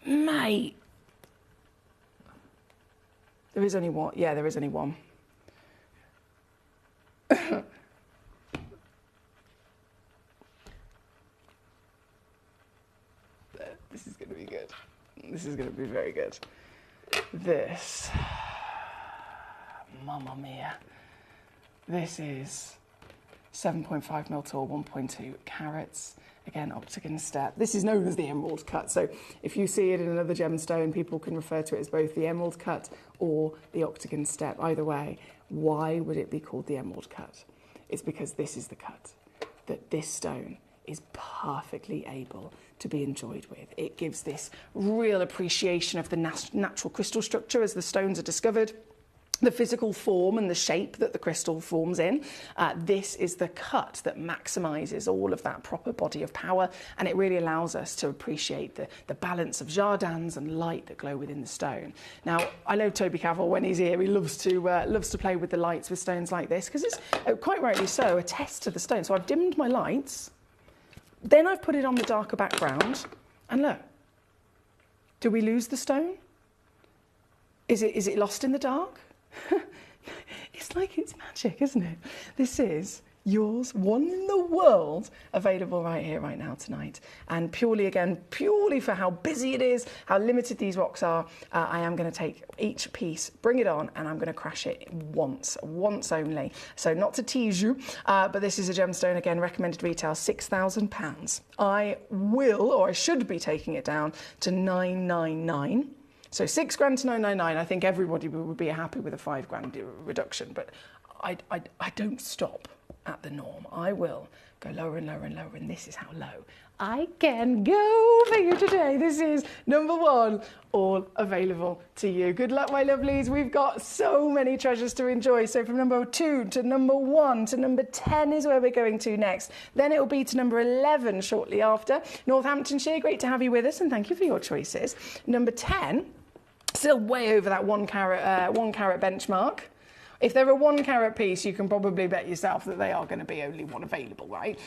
Mate. There is only one. Yeah, there is only one. This is going to be good. This is going to be very good. This. Mamma mia. This is 7.5 mil tall, 1.2 carats. Again, octagon step. This is known as the emerald cut. So if you see it in another gemstone, people can refer to it as both the emerald cut or the octagon step. Either way, why would it be called the emerald cut? It's because this is the cut that this stone is perfectly able to be enjoyed with. It gives this real appreciation of the natural crystal structure as the stones are discovered. The physical form and the shape that the crystal forms in. This is the cut that maximises all of that proper body of power, and it really allows us to appreciate the balance of jardins and light that glow within the stone. Now, I know Toby Cavell, when he's here, he loves to play with the lights with stones like this, because it's, quite rightly so, a test to the stone. So I've dimmed my lights, then I've put it on the darker background, and look, do we lose the stone? Is it lost in the dark? It's like it's magic, isn't it? This is yours, one in the world, available right here, right now, tonight. And purely for how busy it is, how limited these rocks are, I am going to take each piece, bring it on, and I'm going to crash it once only. So not to tease you, but this is a gemstone, again, recommended retail £6,000. I will, or I should be taking it down to $999. So £6 grand to $999. I think everybody would be happy with a £5 grand reduction, but I don't stop at the norm. I will go lower and lower and lower, and this is how low I can go for you today. This is number 1, all available to you. Good luck, my lovelies. We've got so many treasures to enjoy. So from number 2 to number 1 to number 10 is where we're going to next. Then it will be to number 11 shortly after. Northamptonshire, great to have you with us, and thank you for your choices. Number 10, still way over that 1 carat benchmark. If they're a 1 carat piece, you can probably bet yourself that they are going to be only one available, right?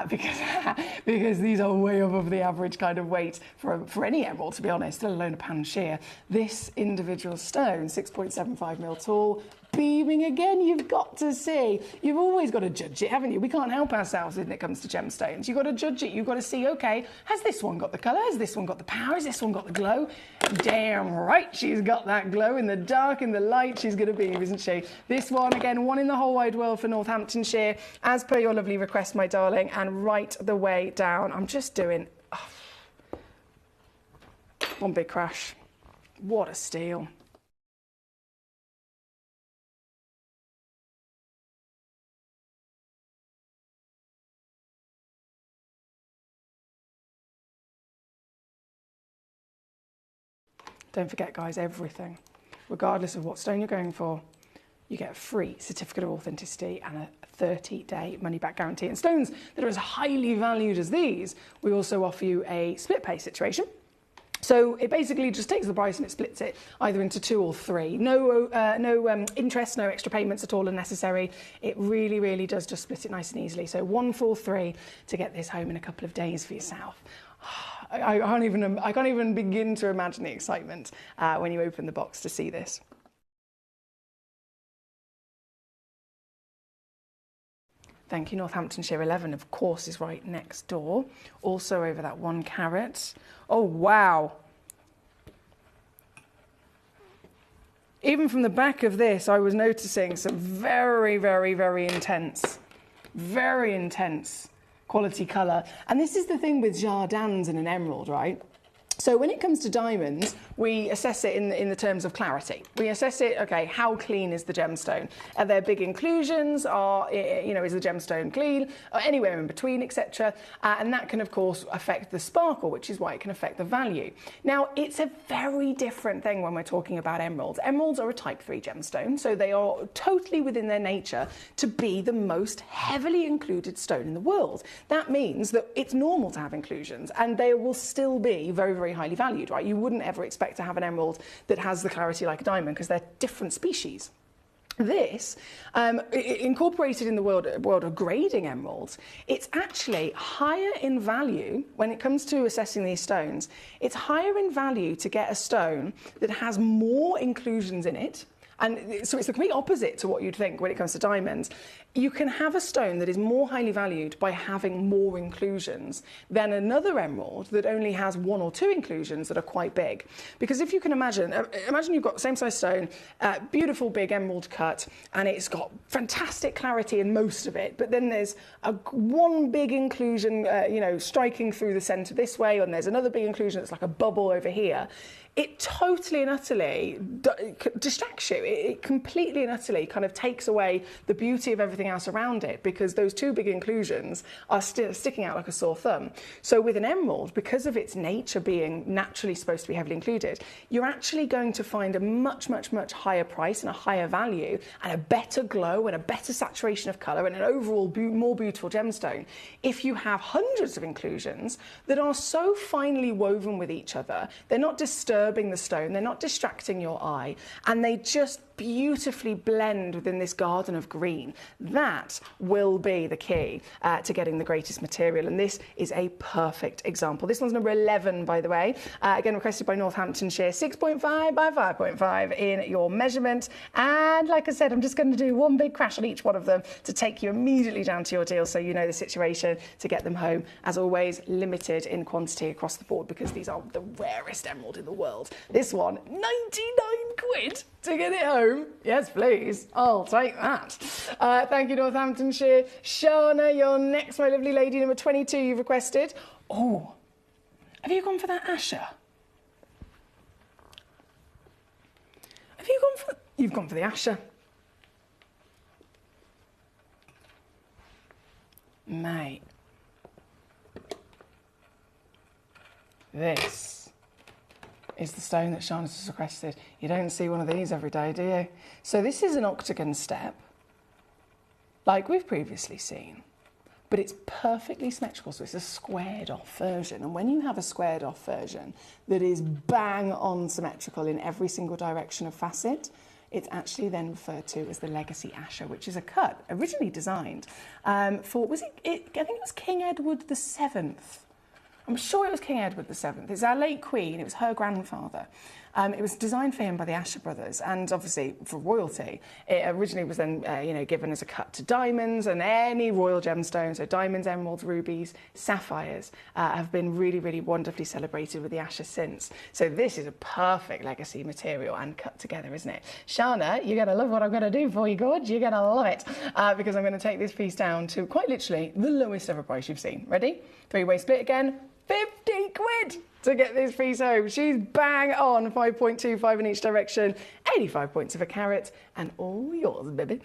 Because these are way above the average kind of weight for any emerald, to be honest, let alone a pan-shear. This individual stone, 6.75 mil tall, beaming again, you've got to see. You've always got to judge it, haven't you? We can't help ourselves when it comes to gemstones. You've got to judge it. You've got to see, okay, has this one got the colour? Has this one got the power? Has this one got the glow? Damn right she's got that glow. In the dark, in the light, she's going to beam, isn't she? This one, again, 1 in the whole wide world for Northamptonshire, as per your lovely request, my darling, and right the way down. I'm just doing one big crash. What a steal. Don't forget, guys, everything, regardless of what stone you're going for, you get a free certificate of authenticity and a 30-day money-back guarantee. And stones that are as highly valued as these, we also offer you a split pay situation. So it basically just takes the price and it splits it either into 2 or 3. No interest, no extra payments at all are necessary. It really, really does just split it nice and easily. So 143 to get this home in a couple of days for yourself. I can't even begin to imagine the excitement when you open the box to see this. Thank you. Northamptonshire 11, of course, is right next door. Also over that 1 carat. Oh, wow. Even from the back of this, I was noticing some very, very, very intense quality colour. And this is the thing with jardins in an emerald, right? So when it comes to diamonds, we assess it in the terms of clarity. We assess it, okay, how clean is the gemstone? Are there big inclusions? Is the gemstone clean? Or anywhere in between, etc. And that can, of course, affect the sparkle, which is why it can affect the value. Now, it's a very different thing when we're talking about emeralds. Emeralds are a type 3 gemstone, so they are totally within their nature to be the most heavily included stone in the world. That means that it's normal to have inclusions, and they will still be very, very highly valued, right? You wouldn't ever expect to have an emerald that has the clarity like a diamond because they're different species. This, incorporated in the world of grading emeralds, it's actually higher in value when it comes to assessing these stones. It's higher in value to get a stone that has more inclusions in it. And so it's the complete opposite to what you'd think when it comes to diamonds. You can have a stone that is more highly valued by having more inclusions than another emerald that only has 1 or 2 inclusions that are quite big. Because if you can imagine you've got the same size stone, beautiful big emerald cut, and it's got fantastic clarity in most of it, but then there's one big inclusion, striking through the centre this way, and there's another big inclusion that's like a bubble over here. It totally and utterly distracts you. It completely and utterly kind of takes away the beauty of everything else around it because those 2 big inclusions are still sticking out like a sore thumb. So with an emerald, because of its nature being naturally supposed to be heavily included, you're actually going to find a much, much, much higher price and a higher value and a better glow and a better saturation of colour and an overall more beautiful gemstone if you have hundreds of inclusions that are so finely woven with each other. They're not disturbing the stone, they're not distracting your eye, and they just beautifully blend within this garden of green. That will be the key to getting the greatest material, and this is a perfect example. This one's number 11, by the way. Again, requested by Northamptonshire, 6.5 by 5.5 in your measurement. And like I said, I'm just going to do one big crash on each one of them to take you immediately down to your deal so you know the situation to get them home. As always, limited in quantity across the board because these are the rarest emerald in the world. This one, 99 quid to get it home. Yes, please. I'll take that. Thank you, Northamptonshire. Shana, you're next, my lovely lady, number 22 you've requested. Oh, have you gone for that Asher? Have you gone for... You've gone for the Asher. Mate. This is the stone that Shana's has requested. You don't see one of these every day, do you? So this is an octagon step, like we've previously seen, but it's perfectly symmetrical, so it's a squared off version. And when you have a squared off version that is bang on symmetrical in every single direction of facet, it's actually then referred to as the Legacy Asher, which is a cut originally designed for, I think it was King Edward VII. I'm sure it was King Edward VII. It's our late Queen. It was her grandfather. It was designed for him by the Asher brothers, and obviously for royalty. It originally was then, given as a cut to diamonds and any royal gemstones. So diamonds, emeralds, rubies, sapphires have been really, really wonderfully celebrated with the Asher since. So this is a perfect legacy material and cut together, isn't it? Shana, you're going to love what I'm going to do for you, Gorge. You're going to love it because I'm going to take this piece down to quite literally the lowest ever price you've seen. Ready? Three-way split again. 50 quid to get this piece home. She's bang on, 5.25 in each direction, 85 points of a carat, and all yours, baby.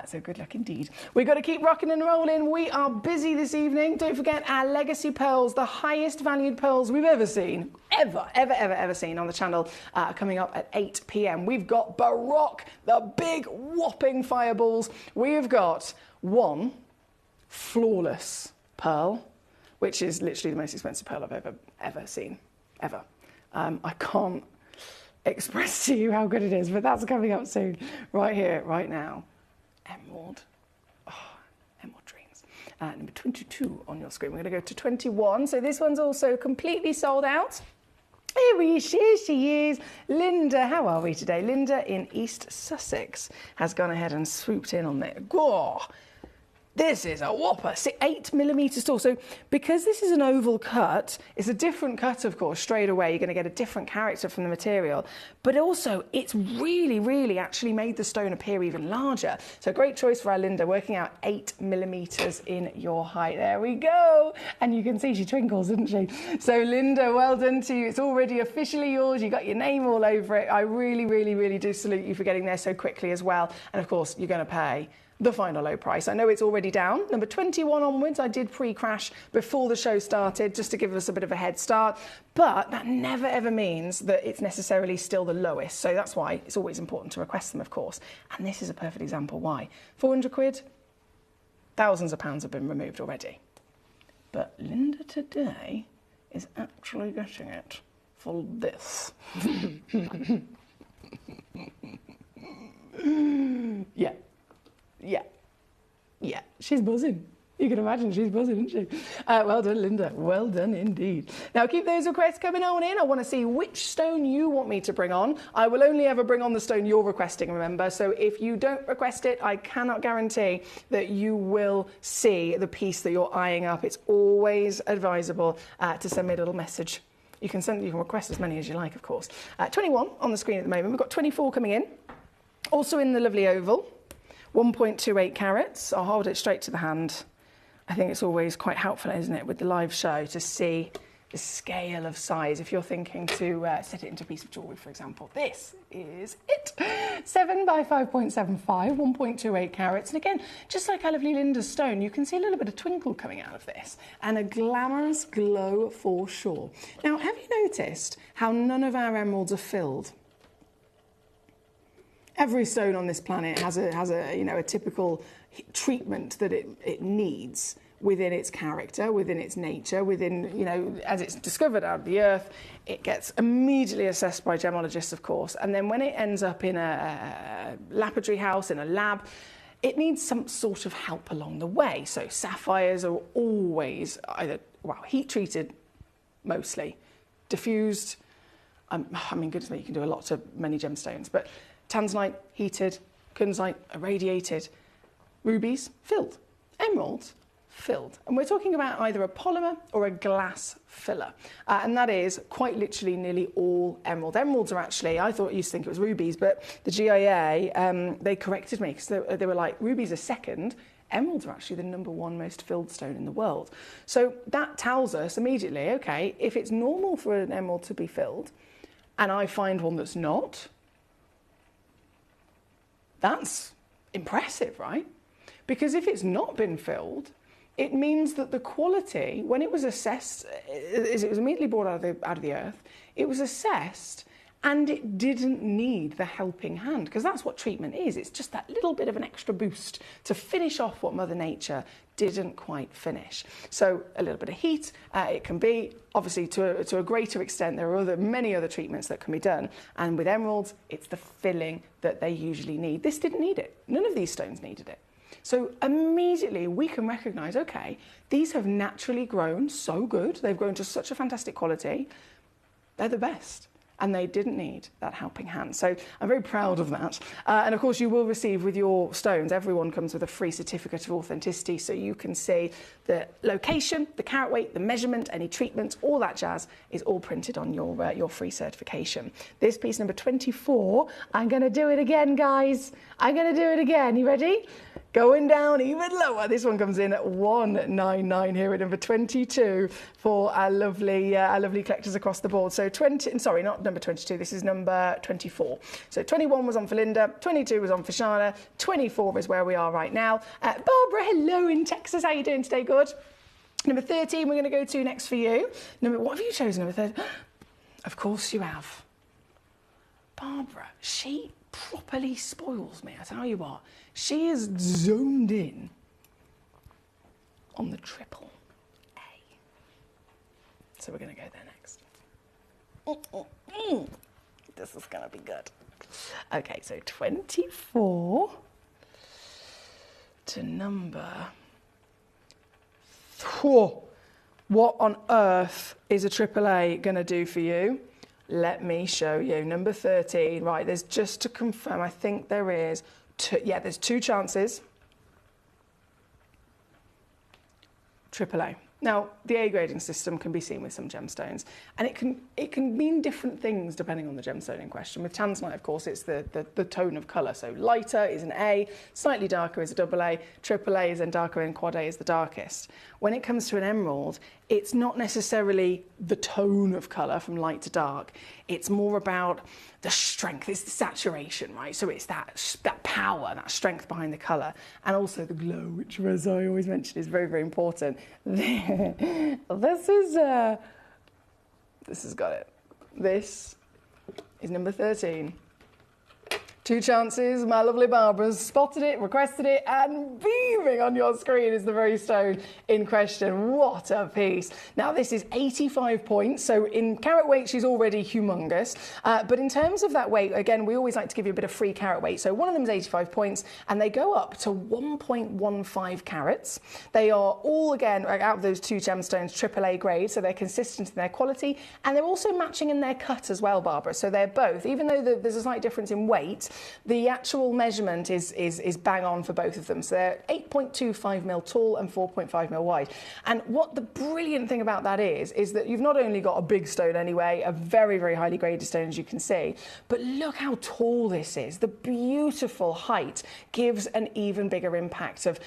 So good luck indeed. We've got to keep rocking and rolling. We are busy this evening. Don't forget our legacy pearls, the highest valued pearls we've ever seen, ever seen on the channel, coming up at 8 p.m. We've got Baroque, the big whopping fireballs. We've got one flawless pearl, which is literally the most expensive pearl I've ever seen, ever. I can't express to you how good it is, but that's coming up soon, right here, right now. Emerald, Emerald Dreams. Number 22 on your screen. We're going to go to 21. So this one's also completely sold out. Here she is. Linda, how are we today? Linda in East Sussex has gone ahead and swooped in on there. Goh! This is a whopper, 8mm tall. So because this is an oval cut, it's a different cut, of course, straight away. You're going to get a different character from the material. But also, it's really, really actually made the stone appear even larger. So great choice for our Linda, working out 8mm in your height. There we go. And you can see she twinkles, doesn't she? So Linda, well done to you. It's already officially yours. You got your name all over it. I really, really, really do salute you for getting there so quickly as well. And of course, you're going to pay the final low price. I know it's already down. Number 21 onwards, I did pre-crash before the show started just to give us a bit of a head start, but that never ever means that it's necessarily still the lowest. So that's why it's always important to request them, of course. And this is a perfect example why. 400 quid, thousands of pounds have been removed already. But Linda today is actually getting it for this. Yeah, she's buzzing. You can imagine she's buzzing, isn't she? Well done, Linda. Well done indeed. Now, keep those requests coming on in. I want to see which stone you want me to bring on. I will only ever bring on the stone you're requesting, remember. So if you don't request it, I cannot guarantee that you will see the piece that you're eyeing up. It's always advisable to send me a little message. You can request as many as you like, of course. 21 on the screen at the moment. We've got 24 coming in. Also in the lovely oval. 1.28 carats. I'll hold it straight to the hand. I think it's always quite helpful, isn't it, with the live show to see the scale of size. If you're thinking to set it into a piece of jewellery, for example, this is it. 7 by 5.75, 1.28 carats. And again, just like our lovely Linda's stone, you can see a little bit of twinkle coming out of this and a glamorous glow for sure. Now, have you noticed how none of our emeralds are filled? Every stone on this planet has a typical treatment that it needs within its character, within its nature, within, you know, as it's discovered out of the earth, it gets immediately assessed by gemologists, of course. And then when it ends up in a lapidary house, in a lab, it needs some sort of help along the way. So sapphires are always either, well, heat treated mostly, diffused. I mean, goodness me, you can do a lot to many gemstones, but tanzanite, heated, kunzite, irradiated, rubies, filled, emeralds, filled. And we're talking about either a polymer or a glass filler. And that is quite literally nearly all emerald. Emeralds are actually, I thought, used to think it was rubies, but the GIA, they corrected me because they were like, rubies are second, emeralds are actually the #1 most filled stone in the world. So that tells us immediately, okay, if it's normal for an emerald to be filled, and I find one that's not, that's impressive, right? Because if it's not been filled, it means that the quality, when it was assessed, as it was immediately brought out of the earth, it was assessed and it didn't need the helping hand, because that's what treatment is. It's just that little bit of an extra boost to finish off what Mother Nature didn't quite finish. So a little bit of heat, it can be, obviously to a greater extent, there are many other treatments that can be done. And with emeralds, it's the filling that they usually need. This didn't need it. None of these stones needed it. So immediately we can recognise, okay, these have naturally grown so good, they've grown to such a fantastic quality, they're the best. And they didn't need that helping hand. So I'm very proud of that. And of course, you will receive with your stones, everyone comes with a free certificate of authenticity, so you can see the location, the carat weight, the measurement, any treatments, all that jazz is all printed on your free certification. This piece number 24, I'm going to do it again, guys. I'm going to do it again. You ready? Going down even lower. This one comes in at 199 here at number 22 for our lovely collectors across the board. So sorry, not number 22, this is number 24. So 21 was on for Linda, 22 was on for Shana, 24 is where we are right now. Barbara, hello in Texas. How are you doing today? Good. Number 13 we're going to go to next for you. What have you chosen, number 13? Of course you have. Barbara, she properly spoils me, I tell you what. She is zoned in on the triple A. So we're going to go there next. This is going to be good. Okay, so 24 to number... Whoa. What on earth is a triple A going to do for you? Let me show you. Number 13. Right, there's just to confirm, I think there is... there's 2 chances. AAA. Now, the A grading system can be seen with some gemstones, and it can mean different things depending on the gemstone in question. With tanzanite, of course, it's the tone of colour. So lighter is an A, slightly darker is a AA, AAA is then darker, and quad A is the darkest. When it comes to an emerald, it's not necessarily the tone of colour from light to dark. It's more about the strength, it's the saturation, right? So it's that power, that strength behind the colour, and also the glow, which, as I always mention, is very, very important. This has got it. This is number 13. 2 chances, my lovely Barbara's spotted it, requested it, and beaming on your screen is the very stone in question. What a piece. Now, this is 85 points, so in carat weight, she's already humongous. But in terms of that weight, again, we always like to give you a bit of free carat weight. So one of them is 85 points, and they go up to 1.15 carats. They are all, again, out of those 2 gemstones, AAA grade, so they're consistent in their quality, and they're also matching in their cut as well, Barbara. So they're both, even though there's a slight difference in weight, the actual measurement is bang on for both of them. So they're 8.25 mil tall and 4.5 mil wide. And what the brilliant thing about that is that you've not only got a big stone anyway, a very, very highly graded stone, as you can see, but look how tall this is. The beautiful height gives an even bigger impact of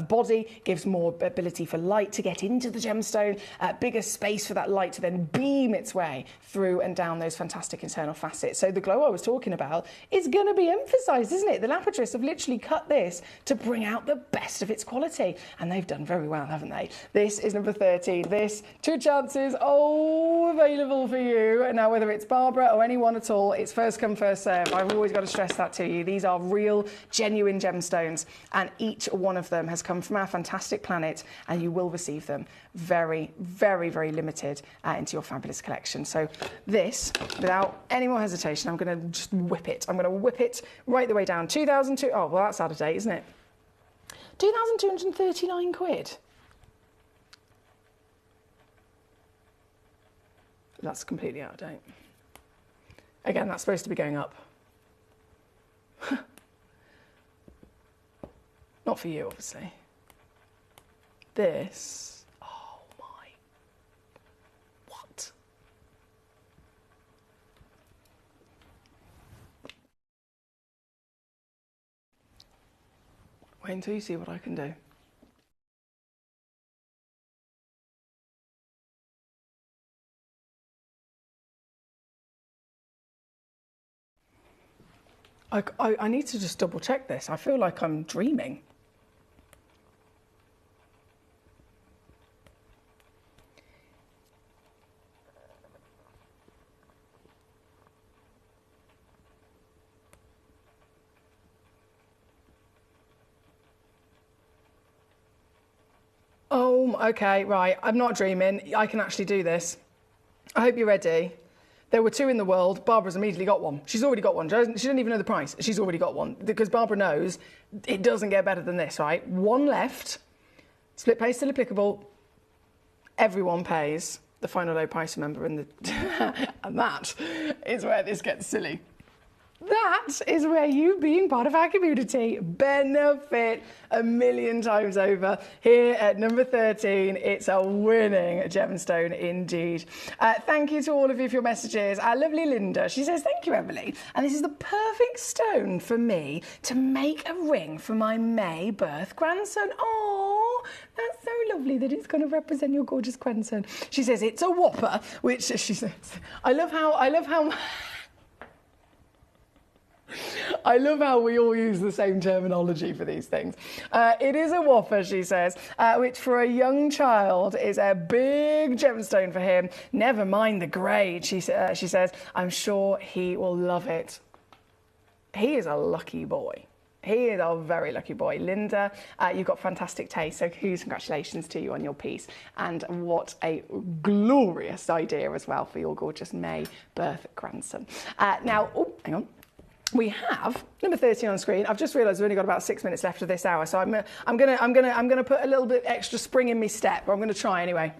body, gives more ability for light to get into the gemstone, bigger space for that light to then beam its way through and down those fantastic internal facets. So the glow I was talking about is going to be emphasised, isn't it? The lapidaries have literally cut this to bring out the best of its quality, and they've done very well, haven't they? This is number 13. This, 2 chances, available for you. Now, whether it's Barbara or anyone at all, it's first come, first serve. I've always got to stress that to you. These are real, genuine gemstones, and each one of them has come from our fantastic planet, and you will receive them very, very, very limited into your fabulous collection. So this, without any more hesitation, I'm going to just whip it. I'm going to whip it right the way down. 2,002. Oh, well, that's out of date, isn't it? 2,239 quid. That's completely out of date. Again, that's supposed to be going up. Not for you, obviously. This, oh my, what? Wait until you see what I can do. I need to just double check this. I feel like I'm dreaming. Oh, okay, right. I'm not dreaming. I can actually do this. I hope you're ready. There were 2 in the world. Barbara's immediately got one. She's already got one. She doesn't even know the price. She's already got one because Barbara knows it doesn't get better than this, right? 1 left. Split pay still applicable. Everyone pays the final low price, remember, and that is where this gets silly. That is where you being part of our community benefit a million times over. Here at number 13, it's a winning gemstone indeed. Thank you to all of you for your messages. Our lovely Linda, she says, thank you, Emily. And this is the perfect stone for me to make a ring for my May birth grandson. Oh, that's so lovely that it's going to represent your gorgeous grandson. She says it's a whopper, which she says, I love how I love how we all use the same terminology for these things. It is a whopper, she says, which for a young child is a big gemstone for him. Never mind the grade, she says. I'm sure he will love it. He is a lucky boy. He is a very lucky boy. Linda, you've got fantastic taste, so huge congratulations to you on your piece. And what a glorious idea as well for your gorgeous May birth grandson. Now, oh, hang on. We have number 13 on screen. I've just realised we've only got about 6 minutes left of this hour, so I'm gonna put a little bit extra spring in my step, or I'm gonna try anyway.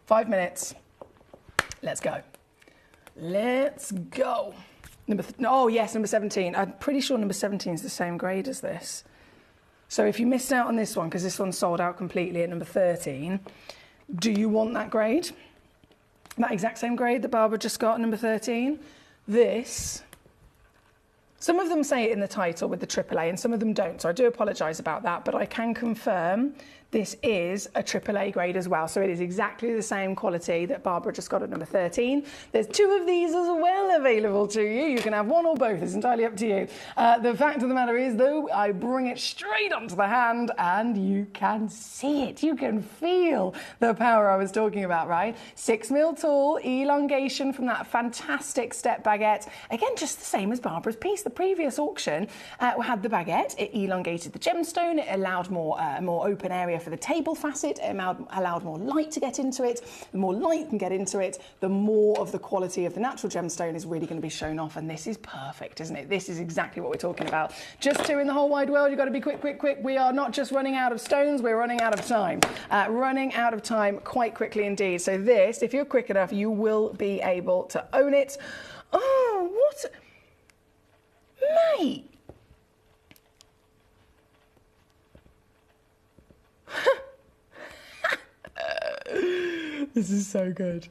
Five minutes. Let's go. Let's go. Oh yes, number 17. I'm pretty sure number 17 is the same grade as this. So if you missed out on this one, because this one sold out completely at number 13, do you want that grade? That exact same grade that Barbara just got, number 13. This, some of them say it in the title with the AAA and some of them don't, so I do apologise about that, but I can confirm this is a AAA grade as well, so it is exactly the same quality that Barbara just got at number 13. There's 2 of these as well available to you. You can have one or both, it's entirely up to you. The fact of the matter is, though, I bring it straight onto the hand and you can see it. You can feel the power I was talking about, right? 6 mil tall, elongation from that fantastic step baguette. Again, just the same as Barbara's piece. The previous auction had the baguette, it elongated the gemstone, it allowed more open area for the table facet, it allowed more light to get into it. The more light can get into it, the more of the quality of the natural gemstone is really going to be shown off, and this is perfect, isn't it? This is exactly what we're talking about. Just 2 in the whole wide world. You've got to be quick, quick, quick. We are not just running out of stones, we're running out of time. Running out of time quite quickly indeed. So this, if you're quick enough, you will be able to own it. Oh, what? Mate! This is so good.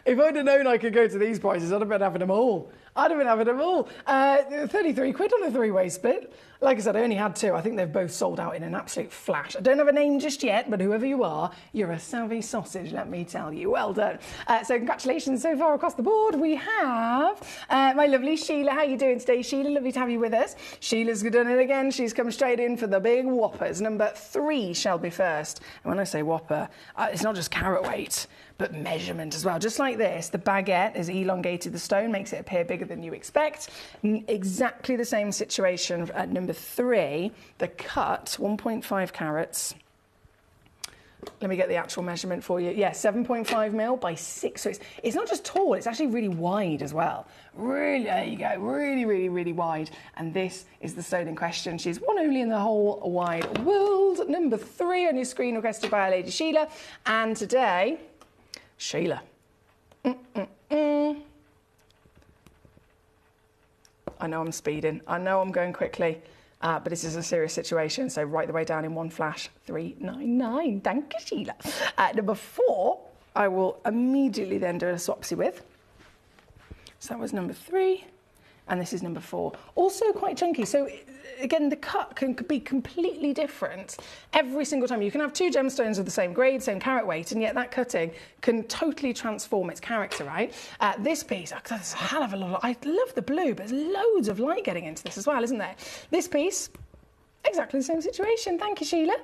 If I'd have known I could go to these prices, I'd have been having them all. 33 quid on a three-way split. Like I said, I only had 2. I think they've both sold out in an absolute flash. I don't have a name just yet, but whoever you are, you're a savvy sausage, let me tell you. Well done. So congratulations so far across the board. We have my lovely Sheila. How are you doing today, Sheila? Lovely to have you with us. Sheila's done it again. She's come straight in for the big whoppers. Number 3 shall be first. And when I say whopper, it's not just carat weight, but measurement as well. Just like this, the baguette has elongated the stone, makes it appear bigger than you expect. Exactly the same situation at number 3. The cut, 1.5 carats. Let me get the actual measurement for you. Yeah, 7.5 mil by 6. So it's not just tall, it's actually really wide as well. Really, there you go, really, really, really wide. And this is the stone in question. She's one only in the whole wide world. Number 3 on your screen, requested by our lady Sheila. And today, Sheila. I know I'm speeding. I know I'm going quickly. But this is a serious situation, so write the way down in one flash, 399. Thank you, Sheila. Number 4, I will immediately then do a swapsy with. So that was number 3, and this is number 4. Also quite chunky. So again, the cut can be completely different every single time. You can have 2 gemstones of the same grade, same carat weight, and yet that cutting can totally transform its character, right? This piece, there's a hell of a lot. I love the blue, but there's loads of light getting into this as well, isn't there? This piece, exactly the same situation. Thank you, Sheila.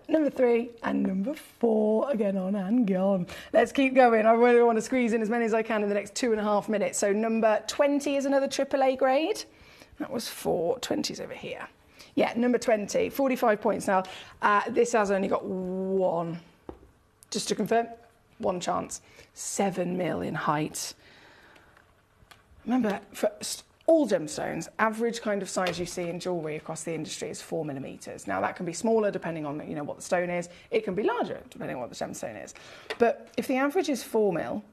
Number 3 and number 4, again on and gone. Let's keep going. I really want to squeeze in as many as I can in the next 2.5 minutes. So number 20 is another AAA grade. That was 4. 20's over here. Yeah, number 20, 45 points now. This has only got 1. Just to confirm, 1 chance. 7 mil in height. Remember, for all gemstones, average kind of size you see in jewellery across the industry is 4 millimetres. Now that can be smaller depending on what the stone is. It can be larger depending on what the gemstone is. But if the average is 4 mil,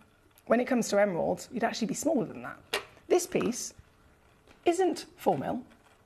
when it comes to emeralds, you'd actually be smaller than that. This piece isn't 4 mil,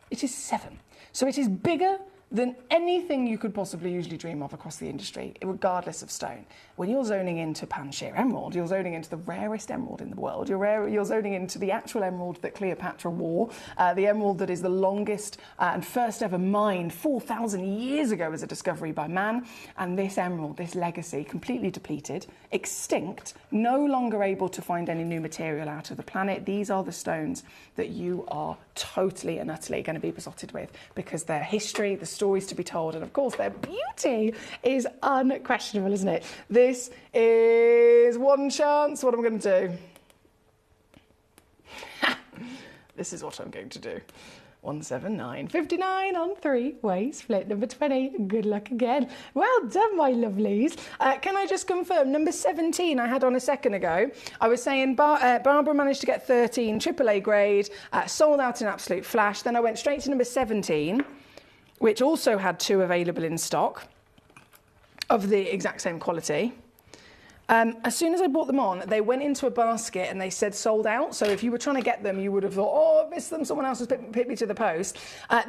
it is 7. So it is bigger than anything you could possibly usually dream of across the industry, regardless of stone. When you're zoning into Panshir emerald, you're zoning into the rarest emerald in the world. You're zoning into the actual emerald that Cleopatra wore, the emerald that is the longest and first ever mined 4,000 years ago as a discovery by man. And this emerald, this legacy, completely depleted, extinct, no longer able to find any new material out of the planet. These are the stones that you are totally and utterly going to be besotted with, because their history, the stories to be told, and of course their beauty is unquestionable, isn't it? This is 1 chance. What am I going to do? This is what I'm going to do. 179, 59 on 3-way split. Number 20, good luck again. Well done, my lovelies. Can I just confirm, number 17 I had on a second ago. I was saying Barbara managed to get 13, AAA grade, sold out in absolute flash. Then I went straight to number 17, which also had 2 available in stock of the exact same quality. As soon as I brought them on, they went into a basket and they said sold out. So if you were trying to get them, you would have thought, oh, I missed them, someone else has picked me to the post.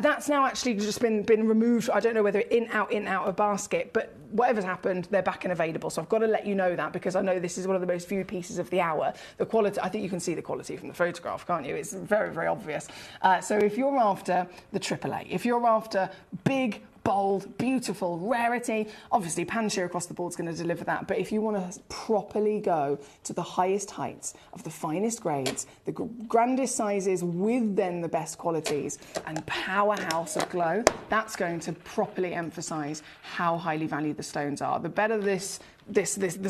That's now actually just been removed. I don't know whether in, out of basket, but whatever's happened, they're back and available. So I've got to let you know that, because I know this is one of the most viewed pieces of the hour. The quality, I think you can see the quality from the photograph, can't you? It's very, very obvious. So if you're after the AAA, if you're after big, bold, beautiful, rarity, obviously Panshir across the board is going to deliver that. But if you want to properly go to the highest heights of the finest grades, the grandest sizes with then the best qualities and powerhouse of glow, that's going to properly emphasise how highly valued the stones are. The better this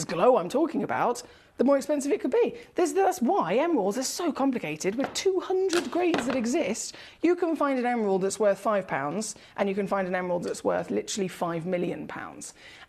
glow I'm talking about, the more expensive it could be. That's why emeralds are so complicated. With 200 grades that exist, you can find an emerald that's worth £5 and you can find an emerald that's worth literally £5 million.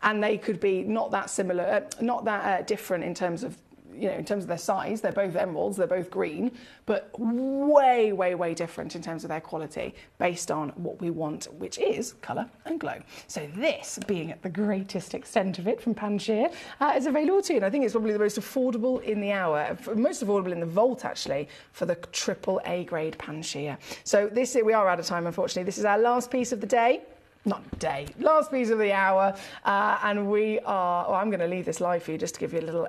And they could be not that similar, not that different in terms of, in terms of their size. They're both emeralds, they're both green, but way, way, way different in terms of their quality based on what we want, which is colour and glow. So this, being at the greatest extent of it from Panshir, is available to you. And I think it's probably the most affordable in the hour, most affordable in the vault, actually, for the AAA grade Panshir. So we are out of time, unfortunately. This is our last piece of the day. Last piece of the hour. And we are, I'm going to leave this live for you just to give you a little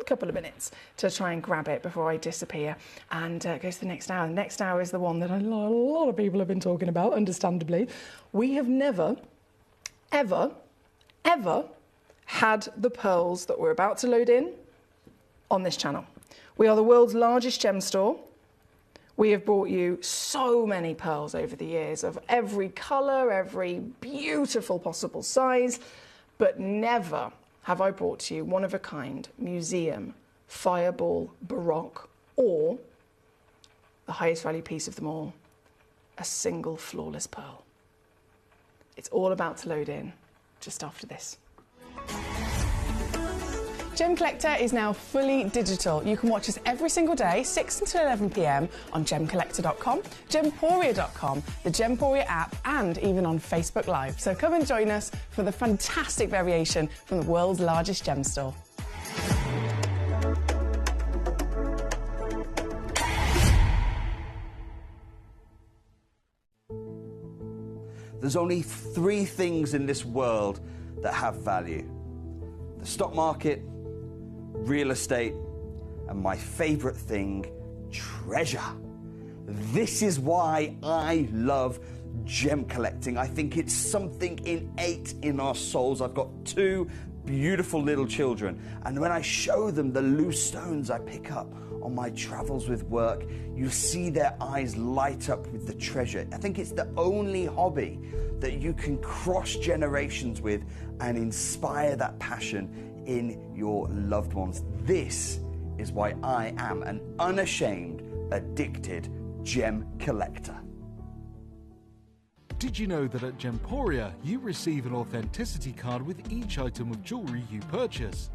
a couple of minutes to try and grab it before I disappear and go to the next hour. The next hour is the one that a lot of people have been talking about, understandably. We have never, ever had the pearls that we're about to load in on this channel. We are the world's largest gem store. We have brought you so many pearls over the years of every colour, every beautiful possible size, but never have I brought to you one-of-a-kind museum fireball baroque, or the highest value piece of them all, a single flawless pearl. It's all about to load in just after this. Gemcollector is now fully digital. You can watch us every single day, 6 until 11 p.m. on Gemcollector.com, Gemporia.com, the Gemporia app, and even on Facebook Live. So come and join us for the fantastic variation from the world's largest gem store.
There's only 3 things in this world that have value: the stock market, real estate, and my favourite thing, treasure. This is why I love gem collecting. I think it's something innate in our souls. I've got 2 beautiful little children, and when I show them the loose stones I pick up on my travels with work, you see their eyes light up with the treasure. I think it's the only hobby that you can cross generations with and inspire that passion in your loved ones. This is why I am an unashamed, addicted gem collector.
Did you know that at Gemporia you receive an authenticity card with each item of jewellery you purchase?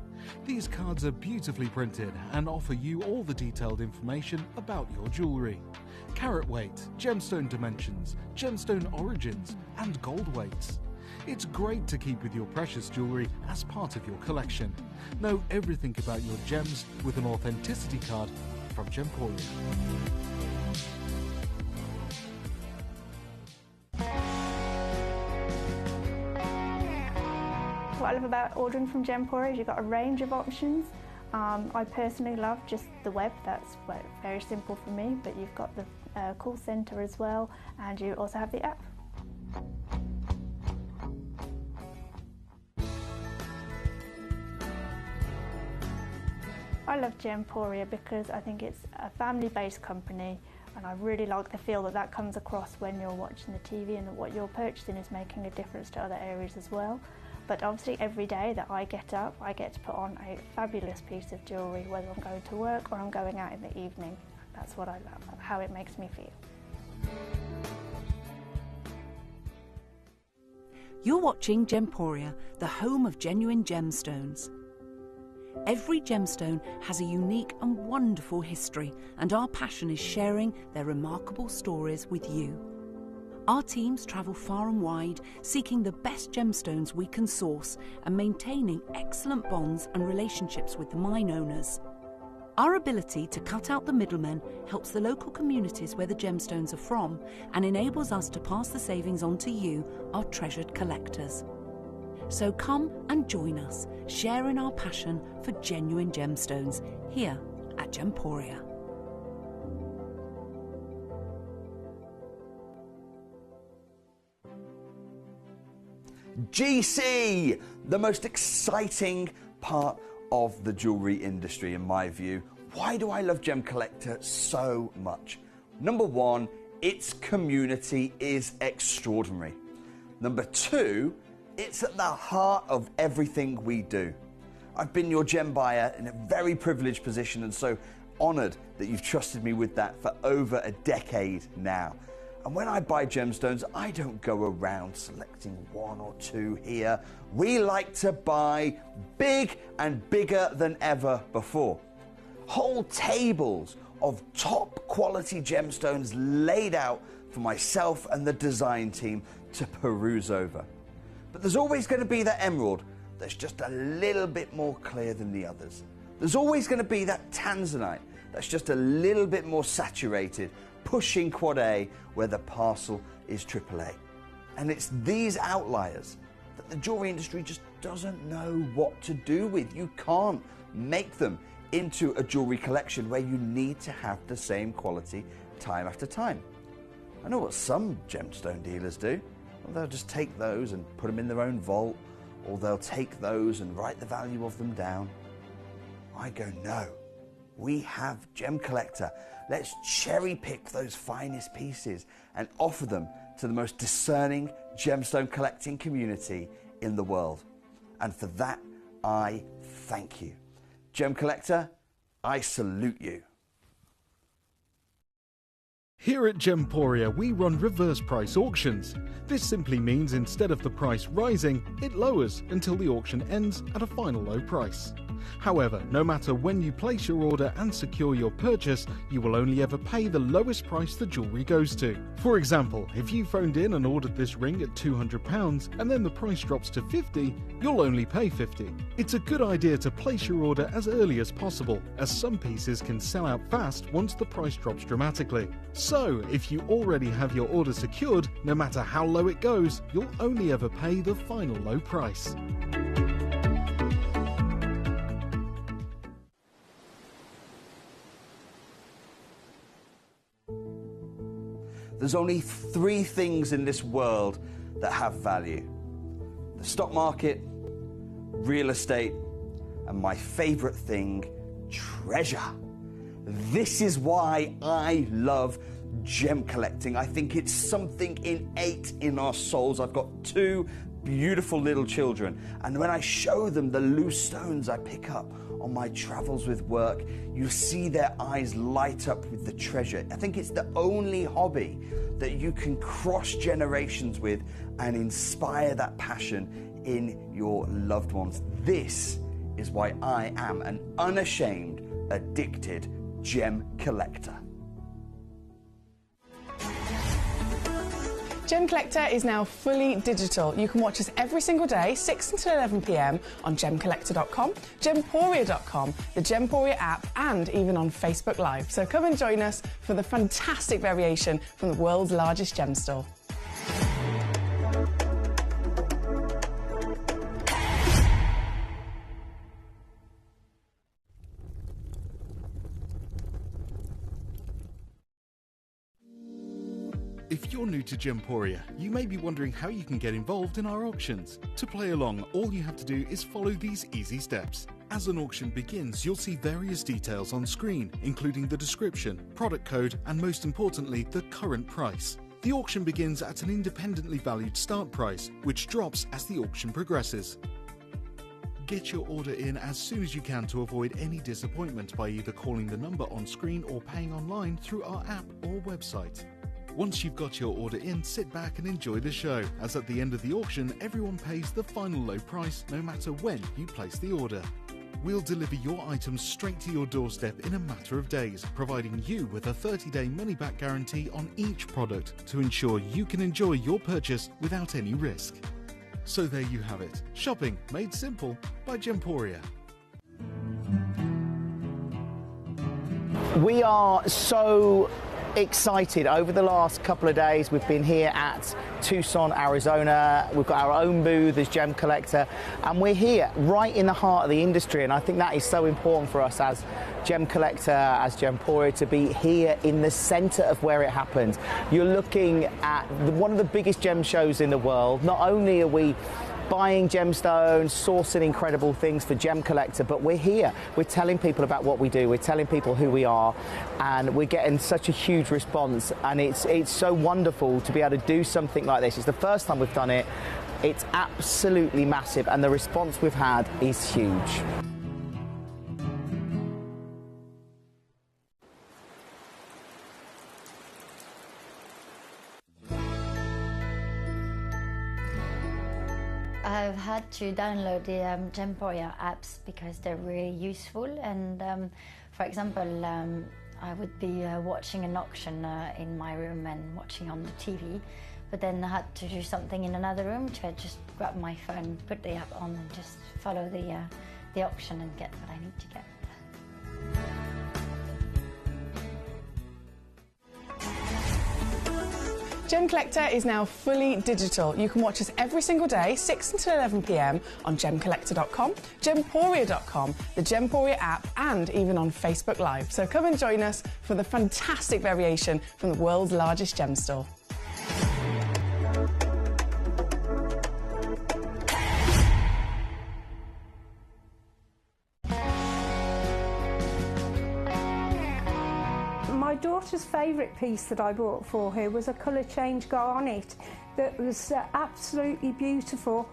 These cards are beautifully printed and offer you all the detailed information about your jewellery. Carat weight, gemstone dimensions, gemstone origins, and gold weights. It's great to keep with your precious jewellery as part of your collection. Know everything about your gems with an authenticity card from Gemporia.
What I love about ordering from Gemporia is you've got a range of options. I personally love just the web, that's very simple for me, but you've got the call centre as well, and you also have the app. I love Gemporia because I think it's a family-based company, and I really like the feel that comes across when you're watching the TV, and that what you're purchasing is making a difference to other areas as well. But obviously every day that I get up, I get to put on a fabulous piece of jewellery, whether I'm going to work or I'm going out in the evening. That's what I love, how it makes me feel.
You're watching Gemporia, the home of genuine gemstones. Every gemstone has a unique and wonderful history, and our passion is sharing their remarkable stories with you. Our teams travel far and wide, seeking the best gemstones we can source and maintaining excellent bonds and relationships with the mine owners. Our ability to cut out the middlemen helps the local communities where the gemstones are from and enables us to pass the savings on to you, our treasured collectors. So come and join us, sharing our passion for genuine gemstones here at Gemporia.
GC, the most exciting part of the jewellery industry in my view. Why do I love Gemcollector so much? Number 1, its community is extraordinary. Number 2, it's at the heart of everything we do. I've been your gem buyer in a very privileged position, and so honoured that you've trusted me with that for over a decade now. And when I buy gemstones, I don't go around selecting 1 or 2 here. We like to buy big and bigger than ever before. Whole tables of top quality gemstones laid out for myself and the design team to peruse over. But there's always going to be that emerald that's just a little bit more clear than the others. There's always going to be that tanzanite that's just a little bit more saturated, pushing quad A where the parcel is AAA. And it's these outliers that the jewellery industry just doesn't know what to do with. You can't make them into a jewelry collection where you need to have the same quality time after time. I know what some gemstone dealers do. Well, they'll just take those and put them in their own vault, or they'll take those and write the value of them down. I go, no, we have Gemcollector. Let's cherry pick those finest pieces and offer them to the most discerning gemstone collecting community in the world. And for that, I thank you. Gemcollector, I salute you.
Here at Gemporia, we run reverse price auctions. This simply means instead of the price rising, it lowers until the auction ends at a final low price. However, no matter when you place your order and secure your purchase, you will only ever pay the lowest price the jewellery goes to. For example, if you phoned in and ordered this ring at £200 and then the price drops to £50, you'll only pay £50. It's a good idea to place your order as early as possible, as some pieces can sell out fast once the price drops dramatically. So, if you already have your order secured, no matter how low it goes, you'll only ever pay the final low price.
There's only 3 things in this world that have value: the stock market, real estate, and my favorite thing, treasure. This is why I love gem collecting. I think it's something innate in our souls. I've got 2 beautiful little children, and when I show them the loose stones I pick up on my travels with work, you see their eyes light up with the treasure. I think it's the only hobby that you can cross generations with and inspire that passion in your loved ones. This is why I am an unashamed, addicted gem collector.
Gemcollector is now fully digital. You can watch us every single day, 6 until 11 p.m. on Gemcollector.com, Gemporia.com, the Gemporia app, and even on Facebook Live. So come and join us for the fantastic variation from the world's largest gem store.
If you're new to Gemporia, you may be wondering how you can get involved in our auctions. To play along, all you have to do is follow these easy steps. As an auction begins, you'll see various details on screen, including the description, product code, and most importantly, the current price. The auction begins at an independently valued start price, which drops as the auction progresses. Get your order in as soon as you can to avoid any disappointment by either calling the number on screen or paying online through our app or website. Once you've got your order in, sit back and enjoy the show, as at the end of the auction, everyone pays the final low price no matter when you place the order. We'll deliver your items straight to your doorstep in a matter of days, providing you with a 30-day money-back guarantee on each product to ensure you can enjoy your purchase without any risk. So there you have it, shopping made simple by Gemporia.
We are so excited. Over the last couple of days, we've been here at Tucson, Arizona. We've got our own booth as Gemcollector, and we're here right in the heart of the industry, and I think that is so important for us as Gemcollector, as Gemporia, to be here in the center of where it happens. You're looking at one of the biggest gem shows in the world. Not only are we buying gemstones, sourcing incredible things for Gemcollector, but we're here. We're telling people about what we do. We're telling people who we are, and we're getting such a huge response. And it's so wonderful to be able to do something like this. It's the first time we've done it. It's absolutely massive, and the response we've had is huge.
I've had to download the Gemporia apps because they're really useful, and for example, I would be watching an auction in my room and watching on the TV, but then I had to do something in another room, so I just grab my phone, put the app on and just follow the auction and get what I need to get.
Gemcollector is now fully digital. You can watch us every single day, 6 until 11 p.m. on Gemcollector.com, Gemporia.com, the Gemporia app, and even on Facebook Live. So come and join us for the fantastic variation from the world's largest gem store.
My daughter's favourite piece that I bought for her was a colour change garnet that was absolutely beautiful.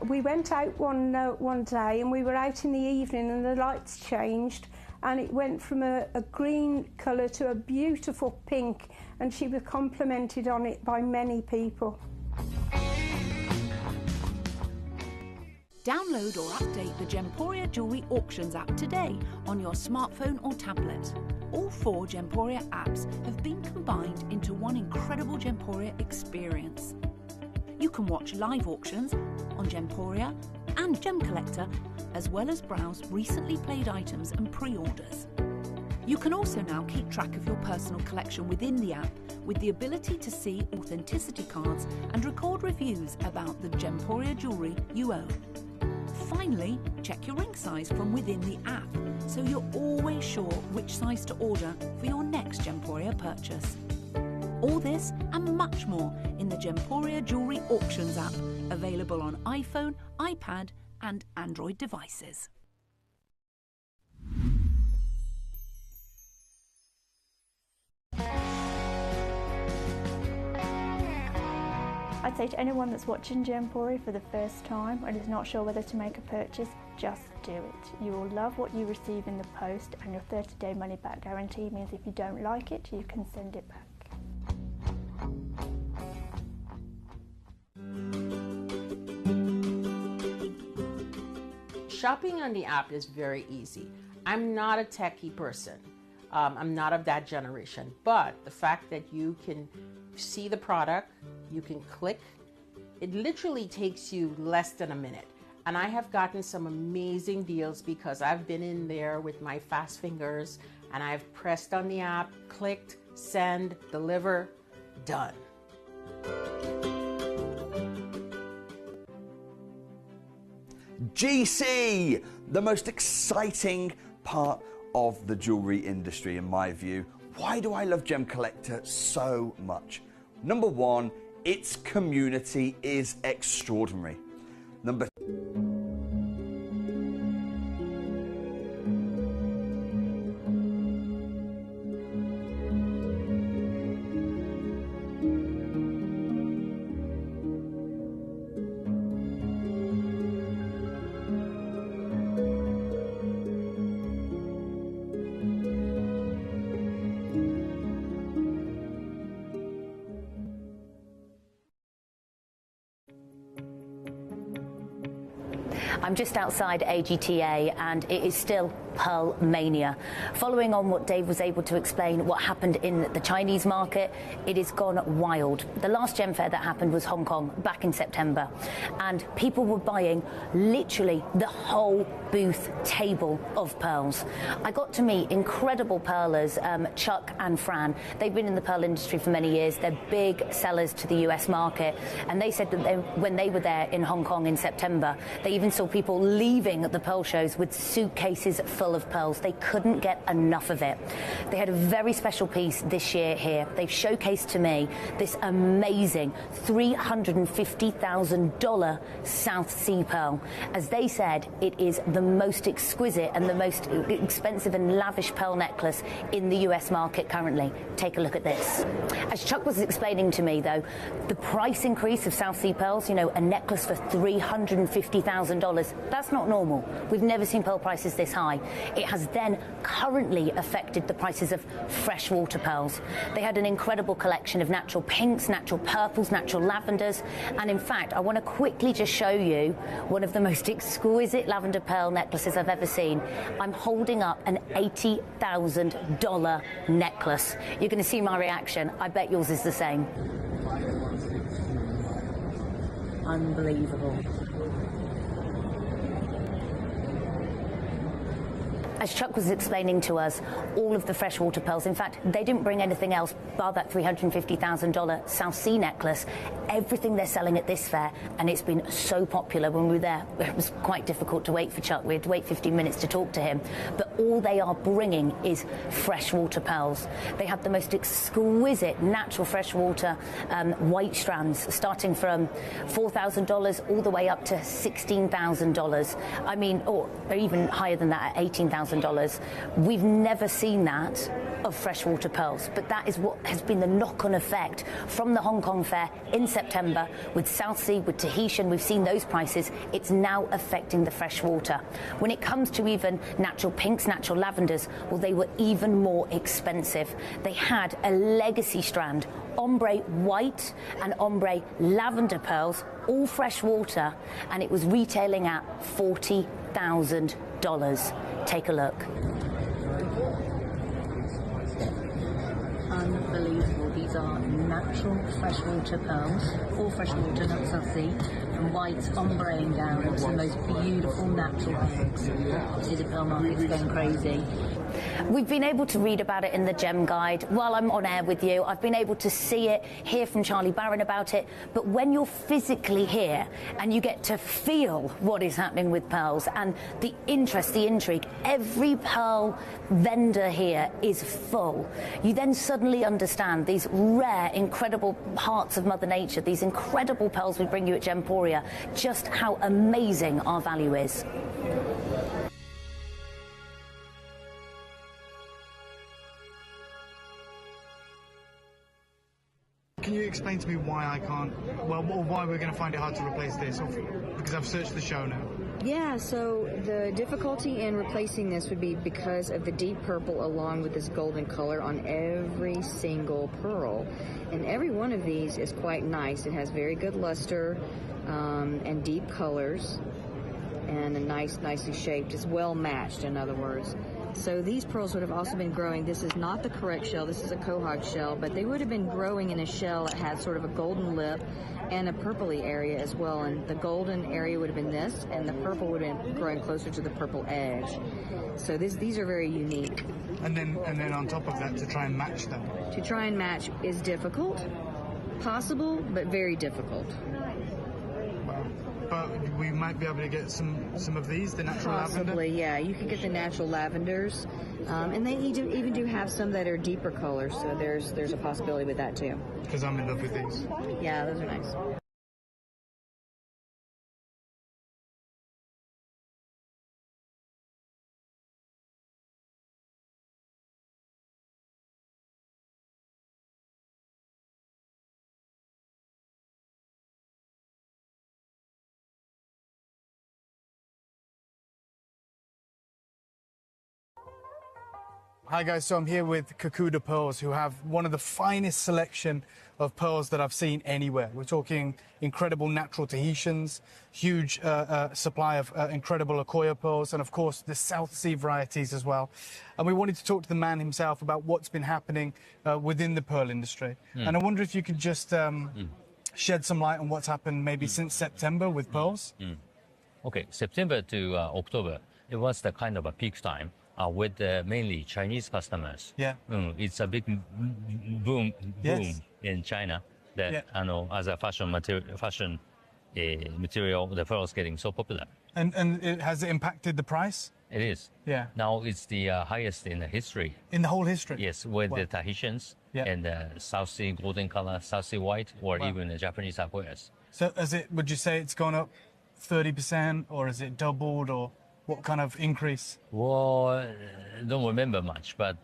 We went out one day and we were out in the evening and the lights changed and it went from a green colour to a beautiful pink, and she was complimented on it by many people.
Download or update the Gemporia Jewellery Auctions app today on your smartphone or tablet. All 4 Gemporia apps have been combined into one incredible Gemporia experience. You can watch live auctions on Gemporia and Gemcollector, as well as browse recently played items and pre-orders. You can also now keep track of your personal collection within the app with the ability to see authenticity cards and record reviews about the Gemporia jewellery you own. Finally, check your ring size from within the app, so you're always sure which size to order for your next Gemporia purchase. All this and much more in the Gemporia Jewellery Auctions app, available on iPhone, iPad and Android devices.
I'd say to anyone that's watching Gemporia for the first time and is not sure whether to make a purchase, just do it. You will love what you receive in the post, and your 30-day money-back guarantee means if you don't like it, you can send it back.
Shopping on the app is very easy. I'm not a techie person. I'm not of that generation, but the fact that you can see the product, you can click, it literally takes you less than a minute. And I have gotten some amazing deals because I've been in there with my fast fingers and I've pressed on the app, clicked, send, deliver, done.
GC, the most exciting part of the jewellery industry in my view. Why do I love Gemcollector so much? Number 1, its community is extraordinary. Number
I'm just outside AGTA and it is still Pearl Mania. Following on what Dave was able to explain what happened in the Chinese market, it has gone wild. The last gem fair that happened was Hong Kong back in September, and people were buying literally the whole booth table of pearls. I got to meet incredible pearlers, Chuck and Fran. They've been in the pearl industry for many years. They're big sellers to the US market, and they said that when they were there in Hong Kong in September, they even saw people leaving the pearl shows with suitcases full of pearls. They couldn't get enough of it. They had a very special piece this year here. They've showcased to me this amazing $350,000 South Sea pearl. As they said, it is the most exquisite and the most expensive and lavish pearl necklace in the US market currently. Take a look at this. As Chuck was explaining to me though, the price increase of South Sea pearls, you know, a necklace for $350,000, that's not normal. We've never seen pearl prices this high. It has then currently affected the prices of freshwater pearls. They had an incredible collection of natural pinks, natural purples, natural lavenders, and in fact, I want to quickly just show you one of the most exquisite lavender pearl necklaces I've ever seen. I'm holding up an $80,000 necklace. You're going to see my reaction. I bet yours is the same. Unbelievable. as Chuck was explaining to us, all of the freshwater pearls, in fact, they didn't bring anything else bar that $350,000 South Sea necklace. Everything they're selling at this fair, and it's been so popular. When we were there, it was quite difficult to wait for Chuck. We had to wait 15 minutes to talk to him. But all they are bringing is freshwater pearls. They have the most exquisite natural freshwater white strands, starting from $4,000 all the way up to $16,000. I mean, or even higher than that at $18,000. We've never seen that of freshwater pearls, but that is what has been the knock-on effect from the Hong Kong fair in September with South Sea, with Tahitian. We've seen those prices. It's now affecting the freshwater. When it comes to even natural pinks, natural lavenders, well, they were even more expensive. They had a legacy strand, ombre white and ombre lavender pearls, all freshwater, and it was retailing at $40,000. Take a look. Unbelievable. These are natural freshwater pearls, all freshwater, not South Sea, and white ombre down. The most beautiful natural pinks. See the pearl market's going crazy. We've been able to read about it in the Gem Guide while I'm on air with you. I've been able to see it, hear from Charlie Barron about it. But when you're physically here and you get to feel what is happening with pearls and the interest, the intrigue, every pearl vendor here is full. You then suddenly understand these rare, incredible hearts of Mother Nature, these incredible pearls we bring you at Gemporia, just how amazing our value is.
Can you explain to me why I can't, well, why we're going to find it hard to replace this? Because I've searched the show now.
Yeah, so the difficulty in replacing this would be because of the deep purple along with this golden color on every single pearl. And every one of these is quite nice. It has very good luster and deep colors and a nicely shaped. It's well matched, in other words. So these pearls would have also been growing. This is not the correct shell. This is a quahog shell, but they would have been growing in a shell that had sort of a golden lip and a purpley area as well. And the golden area would have been this, and the purple would have been growing closer to the purple edge. So these are very unique.
And then on top of that, to try and match them.
To try and match is difficult, possible, but very difficult.
But we might be able to get some of these, the natural lavender?
Possibly, yeah. You can get the natural lavenders. And they even do have some that are deeper colors, so there's a possibility with that too.
Because I'm in love with these.
Yeah, those are nice.
Hi guys, so I'm here with Kakuda Pearls, who have one of the finest selection of pearls that I've seen anywhere. We're talking incredible natural Tahitians, huge supply of incredible Akoya pearls, and of course the South Sea varieties as well. And we wanted to talk to the man himself about what's been happening within the pearl industry. And I wonder if you could just shed some light on what's happened maybe since September with pearls.
Okay, September to October, it was the kind of a peak time. With mainly Chinese customers.
Yeah.
It's a big boom in China that as a fashion material, the pearl is getting so popular.
And has it impacted the price?
It is.
Yeah.
Now it's the highest in the history.
In the whole history?
Yes, with the Tahitians and the South Sea golden color, South Sea white, or even the Japanese Akoyas.
So would you say it's gone up 30%, or is it doubled, or what kind of increase?
Well, don't remember much, but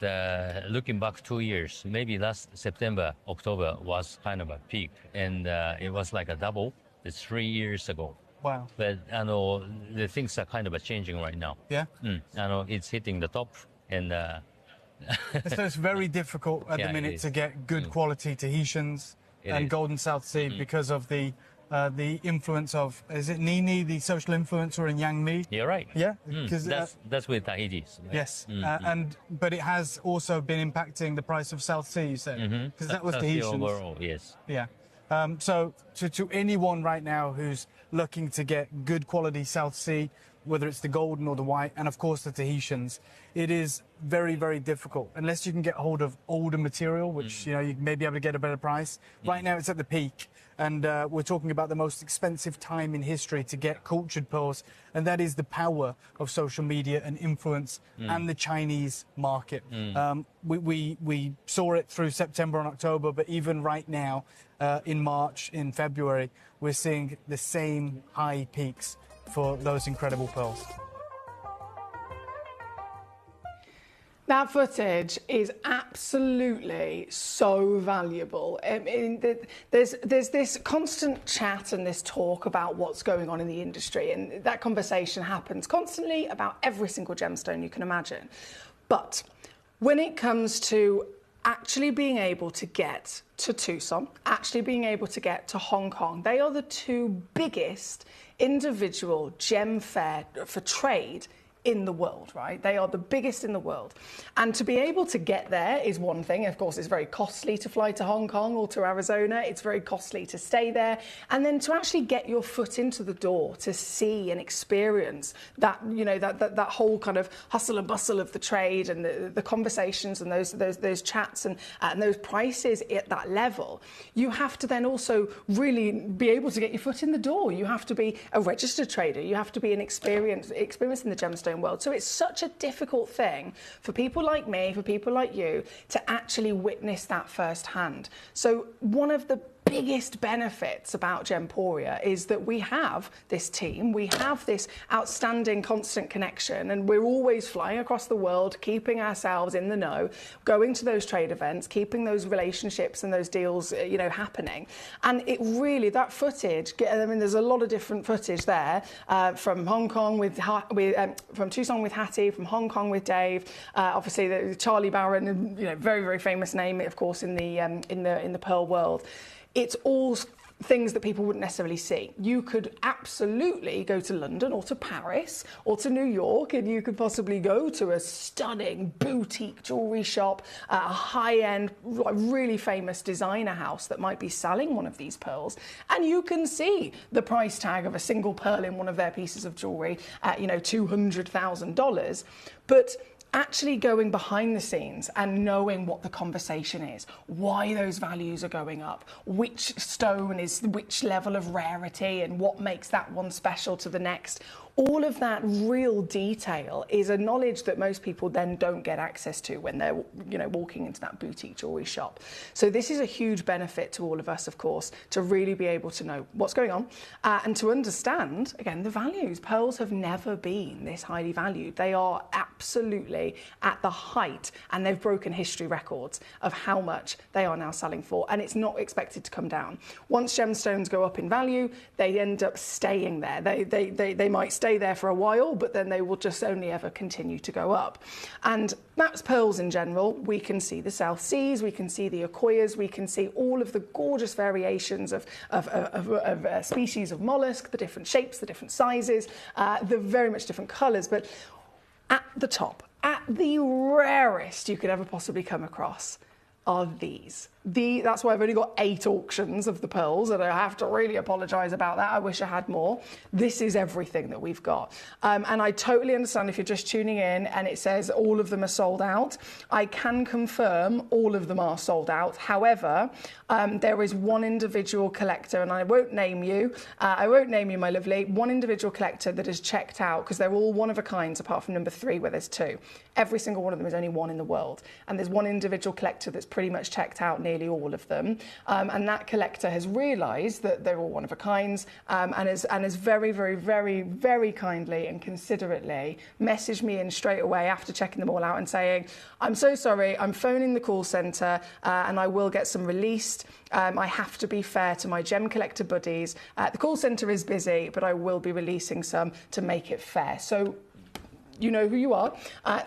looking back 2 years, maybe last September, October was kind of a peak, and it was like a double. It's 3 years ago.
Wow.
But I know the things are kind of changing right now.
Yeah.
I know it's hitting the top, and
so it's very difficult at the minute to get good quality Tahitians and Golden South Sea because of the influence of, is it Nini, the social influencer in Yang Mi?
You're right.
Yeah,
because that's with Tahiti's. Right?
Yes, but it has also been impacting the price of South Sea, you said, because that was Tahitians.
Overall, yes.
Yeah. So to anyone right now who's looking to get good quality South Sea, whether it's the golden or the white, and of course the Tahitians, it is very, very difficult. Unless you can get hold of older material, which you may be able to get a better price. Right now it's at the peak, and we're talking about the most expensive time in history to get cultured pearls, and that is the power of social media and influence and the Chinese market. We saw it through September and October, but even right now, in March, in February, we're seeing the same high peaks for those incredible pearls.
That footage is absolutely so valuable. I mean, there's this constant chat and this talk about what's going on in the industry, and that conversation happens constantly about every single gemstone you can imagine. But when it comes to actually being able to get to Tucson, actually being able to get to Hong Kong, they are the two biggest individual gem fair for trade in the world, right? They are the biggest in the world. And to be able to get there is one thing. Of course, it's very costly to fly to Hong Kong or to Arizona. It's very costly to stay there. And then to actually get your foot into the door, to see and experience that, that whole kind of hustle and bustle of the trade and the conversations and those chats and those prices at that level, you have to then also really be able to get your foot in the door. You have to be a registered trader. You have to be an experienced in the gemstone world. So it's such a difficult thing for people like me, for people like you, to actually witness that firsthand. So one of the biggest benefits about Gemporia is that we have this team, we have this outstanding constant connection, and we're always flying across the world, keeping ourselves in the know, going to those trade events, keeping those relationships and those deals, happening. And it really, that footage, I mean, there's a lot of different footage there, from Hong Kong from Tucson with Hattie, from Hong Kong with Dave, obviously the Charlie Barron, very, very famous name, of course, in the pearl world. It's all things that people wouldn't necessarily see. You could absolutely go to London or to Paris or to New York, and you could possibly go to a stunning boutique jewellery shop, a high-end, really famous designer house that might be selling one of these pearls, and you can see the price tag of a single pearl in one of their pieces of jewellery at, $200,000. But actually going behind the scenes and knowing what the conversation is, why those values are going up, which stone is which level of rarity and what makes that one special to the next. All of that real detail is a knowledge that most people then don't get access to when they're, walking into that boutique jewelry shop. So this is a huge benefit to all of us, of course, to really be able to know what's going on and to understand, again, the values. Pearls have never been this highly valued. They are absolutely at the height, and they've broken history records of how much they are now selling for, and it's not expected to come down. Once gemstones go up in value, they end up staying there. They might stay there for a while, but then they will just only ever continue to go up. And that's pearls in general. We can see the South Seas, we can see the Akoyas, we can see all of the gorgeous variations of species of mollusk, the different shapes, the different sizes, the very much different colours. But at the top, at the rarest you could ever possibly come across, are these. That's why I've only got 8 auctions of the pearls, and I have to really apologise about that. I wish I had more. This is everything that we've got. And I totally understand if you're just tuning in and it says all of them are sold out. I can confirm all of them are sold out. However, there is one individual collector, and I won't name you. My lovely. One individual collector that has checked out, because they're all one of a kind apart from number 3 where there's 2. Every single one of them is only one in the world. And there's one individual collector that's pretty much checked out nearly all of them, and that collector has realised that they're all one of a kinds, and has very, very, very, very kindly and considerately messaged me in straight away after checking them all out and saying, "I'm so sorry, I'm phoning the call centre, and I will get some released. I have to be fair to my gem collector buddies. The call centre is busy, but I will be releasing some to make it fair." So you know who you are.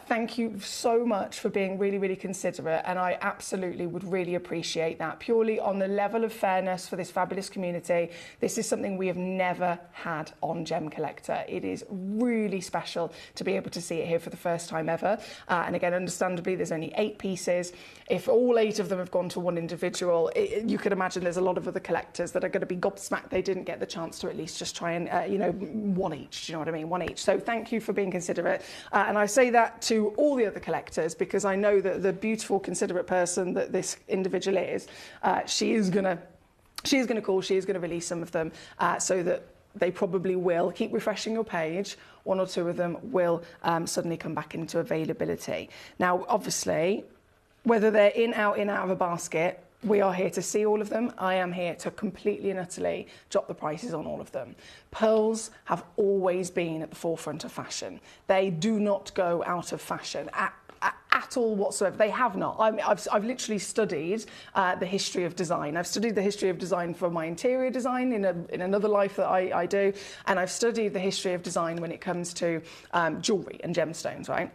Thank you so much for being really, really considerate, and I absolutely would really appreciate that. Purely on the level of fairness for this fabulous community, this is something we have never had on Gem Collector. It is really special to be able to see it here for the first time ever. And again, understandably, there's only 8 pieces. If all 8 of them have gone to one individual, you could imagine there's a lot of other collectors that are going to be gobsmacked they didn't get the chance to at least just try and, you know, one each. Do you know what I mean? One each. So thank you for being considerate. And I say that to all the other collectors because I know that the beautiful, considerate person that this individual is, she is going to call, she is going to release some of them so that they probably will. Keep refreshing your page. 1 or 2 of them will suddenly come back into availability. Now, obviously, whether they're in, out of a basket, we are here to see all of them. I am here to completely and utterly drop the prices on all of them. Pearls have always been at the forefront of fashion. They do not go out of fashion at all whatsoever. They have not. I've literally studied the history of design. I've studied the history of design for my interior design in another life that I do, and I've studied the history of design when it comes to jewellery and gemstones, right?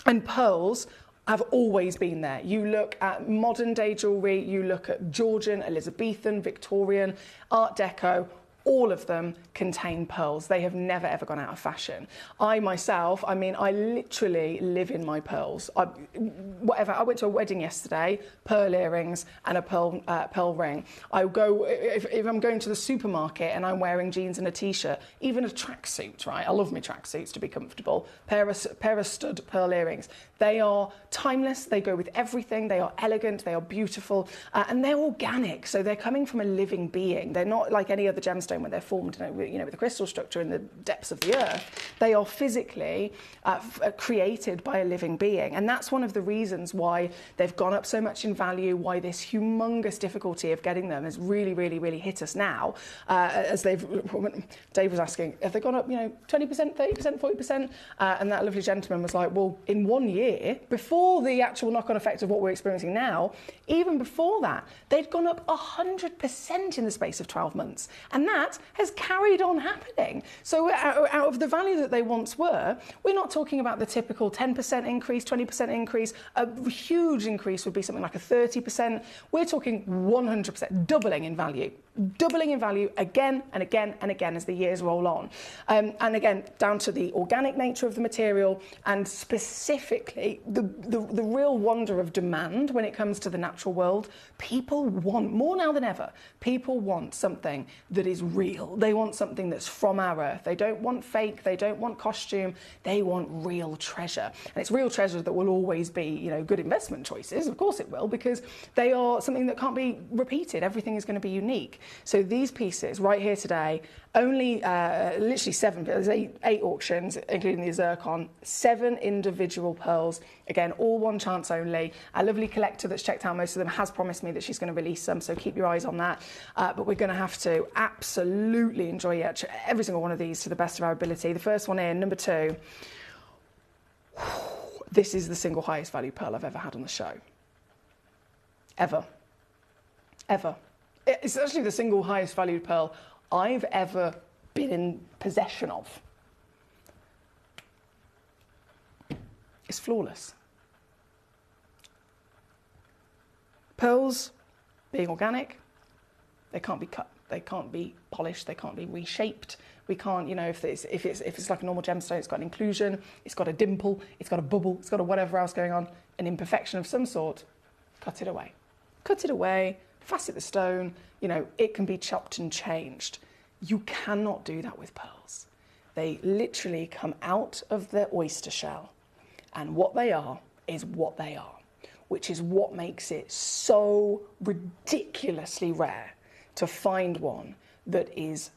And pearls have always been there. You look at modern day jewellery, you look at Georgian, Elizabethan, Victorian, Art Deco, all of them contain pearls. They have never ever gone out of fashion. I myself, I mean, I literally live in my pearls. I went to a wedding yesterday, pearl earrings and a pearl ring. I go, if I'm going to the supermarket and I'm wearing jeans and a t-shirt, even a tracksuit, right? I love my tracksuits to be comfortable. Pair of stud pearl earrings. They are timeless, they go with everything, they are elegant, they are beautiful, and they're organic, so they're coming from a living being. They're not like any other gemstone where they're formed, you know, with a crystal structure in the depths of the earth. They are physically created by a living being, and that's one of the reasons why they've gone up so much in value, why this humongous difficulty of getting them has really, really, really hit us now, as Dave was asking, have they gone up, you know, 20%, 30%, 40%? And that lovely gentleman was like, well, in 1 year, before the actual knock-on effect of what we're experiencing now, even before that, they'd gone up 100% in the space of 12 months. And that has carried on happening. So out of the value that they once were, we're not talking about the typical 10% increase, 20% increase. A huge increase would be something like a 30%. We're talking 100%, doubling in value again and again and again as the years roll on. And again, down to the organic nature of the material and specifically the real wonder of demand when it comes to the natural world. People want, more now than ever, people want something that is real. They want something that's from our earth. They don't want fake, they don't want costume, they want real treasure. And it's real treasure that will always be, you know, good investment choices. Of course it will, because they are something that can't be repeated. Everything is going to be unique. So these pieces right here today, only literally 7, there's 8 auctions, including the zircon, 7 individual pearls. Again, all one chance only. A lovely collector that's checked out most of them has promised me that she's going to release some, so keep your eyes on that. But we're going to have to absolutely enjoy every single one of these to the best of our ability. The first one in, number 2. This is the single highest value pearl I've ever had on the show. Ever. It's actually the single highest valued pearl I've ever been in possession of. It's flawless. Pearls, being organic, they can't be cut, they can't be polished, they can't be reshaped. We can't, you know, if it's like a normal gemstone, it's got an inclusion, it's got a dimple, it's got a bubble, it's got a whatever else going on, an imperfection of some sort, cut it away. Cut it away, facet the stone, you know, it can be chopped and changed. You cannot do that with pearls. They literally come out of the oyster shell, and what they are is what they are, which is what makes it so ridiculously rare to find one that is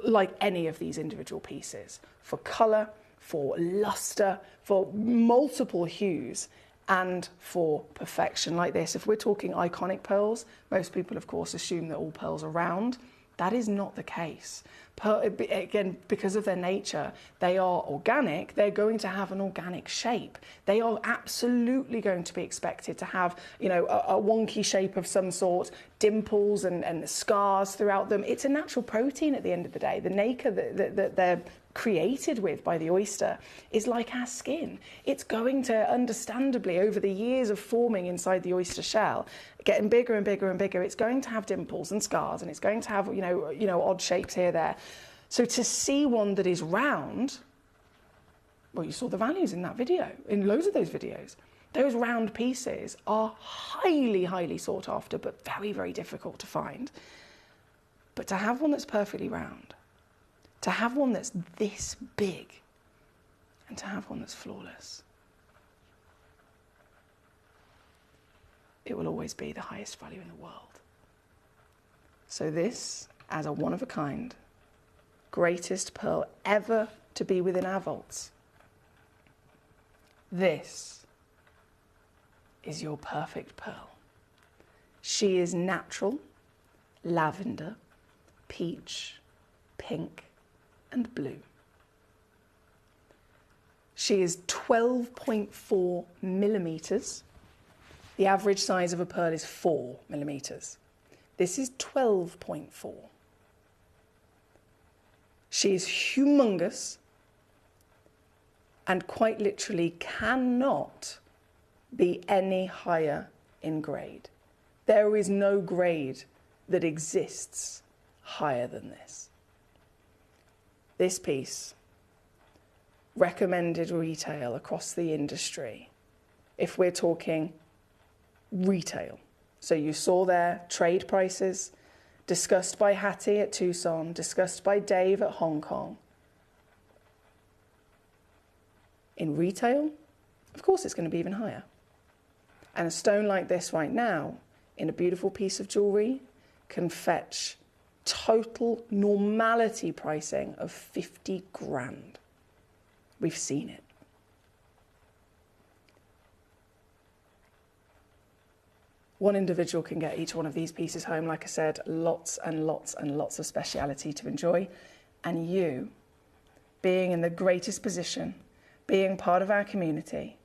like any of these individual pieces, for colour, for lustre, for multiple hues, and for perfection like this. If we're talking iconic pearls, most people, of course, assume that all pearls are round. That is not the case. Again, because of their nature, they are organic, they're going to have an organic shape. They are absolutely going to be expected to have, you know, a wonky shape of some sort, dimples and scars throughout them. It's a natural protein at the end of the day. The nacre that they're created with by the oyster is like our skin. It's going to, understandably, over the years of forming inside the oyster shell, getting bigger and bigger and bigger, it's going to have dimples and scars, and it's going to have, you know, odd shapes here, there. So to see one that is round, well, you saw the values in that video, in loads of those videos. Those round pieces are highly, highly sought after, but very, very difficult to find. But to have one that's perfectly round, to have one that's this big, and to have one that's flawless, it will always be the highest value in the world. So this, as a one-of-a-kind, greatest pearl ever to be within our vaults, this is your perfect pearl. She is natural, lavender, peach, pink, and blue. She is 12.4 millimeters. The average size of a pearl is 4 millimeters. This is 12.4. She is humongous and quite literally cannot be any higher in grade. There is no grade that exists higher than this. This piece, recommended retail across the industry, if we're talking retail. So you saw there trade prices, discussed by Hattie at Tucson, discussed by Dave at Hong Kong. In retail, of course it's going to be even higher. And a stone like this right now, in a beautiful piece of jewellery, can fetch total normality pricing of 50 grand. We've seen it. One individual can get each one of these pieces home, like I said, lots and lots and lots of speciality to enjoy. And you, being in the greatest position, being part of our community,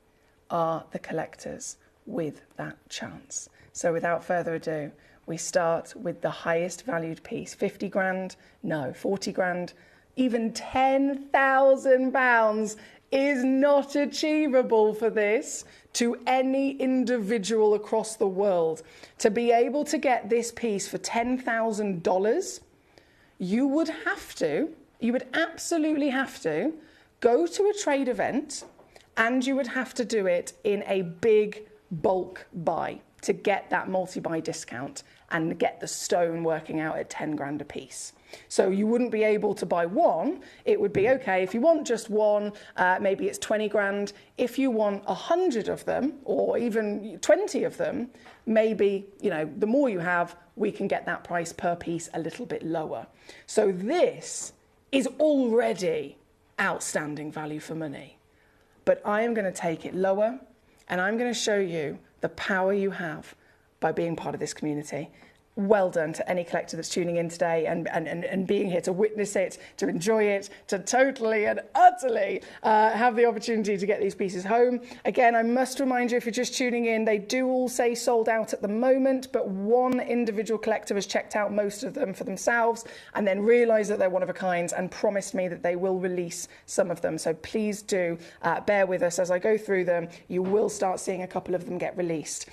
are the collectors with that chance. So without further ado, we start with the highest valued piece. 50 grand? No. 40 grand? Even 10,000 pounds is not achievable for this to any individual across the world. To be able to get this piece for $10,000, you would absolutely have to go to a trade event, and you would have to do it in a big bulk buy to get that multi-buy discount and get the stone working out at 10 grand a piece. So you wouldn't be able to buy one. It would be, okay, if you want just one, maybe it's 20 grand. If you want 100 of them, or even 20 of them, maybe, you know, the more you have, we can get that price per piece a little bit lower. So this is already outstanding value for money. But I am going to take it lower, and I'm going to show you the power you have by being part of this community. Well done to any collector that's tuning in today and being here to witness it, to enjoy it, to totally and utterly have the opportunity to get these pieces home. Again, I must remind you, if you're just tuning in, they do all say sold out at the moment, but one individual collector has checked out most of them for themselves and then realised that they're one of a kind and promised me that they will release some of them. So please do bear with us as I go through them. You will start seeing a couple of them get released.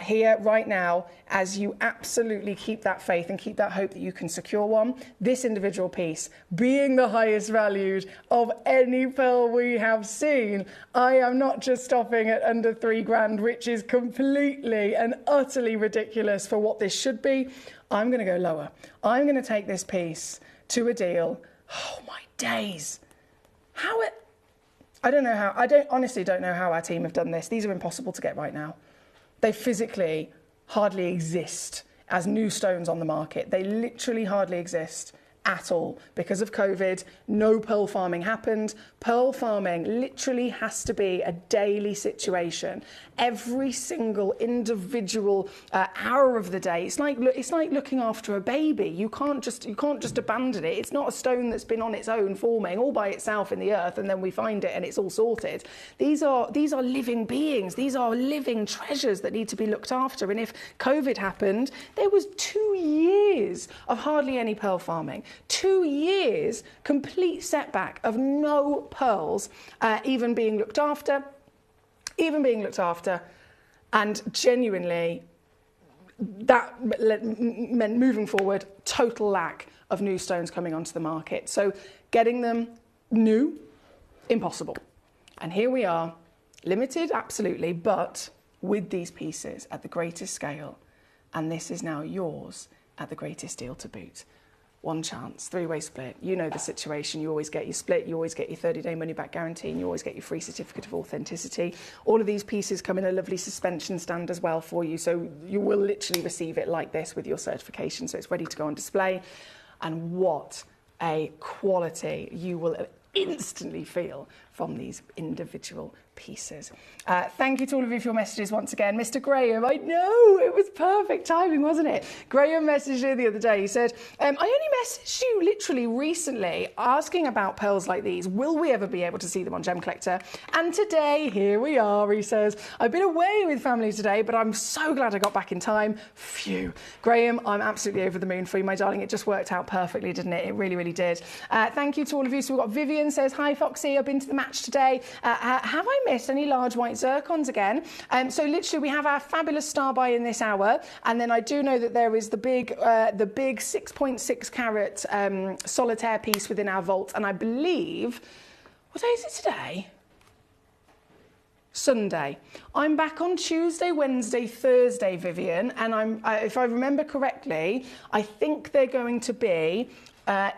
Here, right now, as you absolutely keep that faith and keep that hope that you can secure one, this individual piece, being the highest valued of any pearl we have seen, I am not just stopping at under 3 grand, which is completely and utterly ridiculous for what this should be. I'm going to go lower. I'm going to take this piece to a deal. Oh my days. I honestly don't know how our team have done this. These are impossible to get right now. They physically hardly exist as new stones on the market. They literally hardly exist at all. Because of COVID, no pearl farming happened. Pearl farming literally has to be a daily situation. Every single individual hour of the day. It's like looking after a baby. You can't just abandon it. It's not a stone that's been on its own forming all by itself in the earth and then we find it and it's all sorted. These are living beings. These are living treasures that need to be looked after. And if COVID happened, there was 2 years of hardly any pearl farming. 2 years, complete setback of no pearls even being looked after, and genuinely that meant moving forward, total lack of new stones coming onto the market. So getting them new, impossible. And here we are, limited, absolutely, but with these pieces at the greatest scale. And this is now yours at the greatest deal to boot. One chance, three-way split. You know the situation. You always get your split. You always get your 30-day money-back guarantee. And you always get your free certificate of authenticity. All of these pieces come in a lovely suspension stand as well for you. So you will literally receive it like this with your certification. So it's ready to go on display. And what a quality you will instantly feel from these individual pieces. Thank you to all of you for your messages once again. Mr. Graham, I know, it was perfect timing, wasn't it? Graham messaged me the other day. He said, I only messaged you literally recently asking about pearls like these. Will we ever be able to see them on Gemcollector? And today, here we are, he says. I've been away with family today, but I'm so glad I got back in time. Phew. Graham, I'm absolutely over the moon for you, my darling. It just worked out perfectly, didn't it? It really, really did. Thank you to all of you. So we've got Vivian says, hi, Foxy, I've been to the match today. Have I missed any large white zircons again? So literally we have our fabulous star buy in this hour, and then I do know that there is the big 6.6 carat solitaire piece within our vault, and I believe, what day is it today? Sunday. I'm back on Tuesday, Wednesday, Thursday, Vivian, and if I remember correctly, I think they're going to be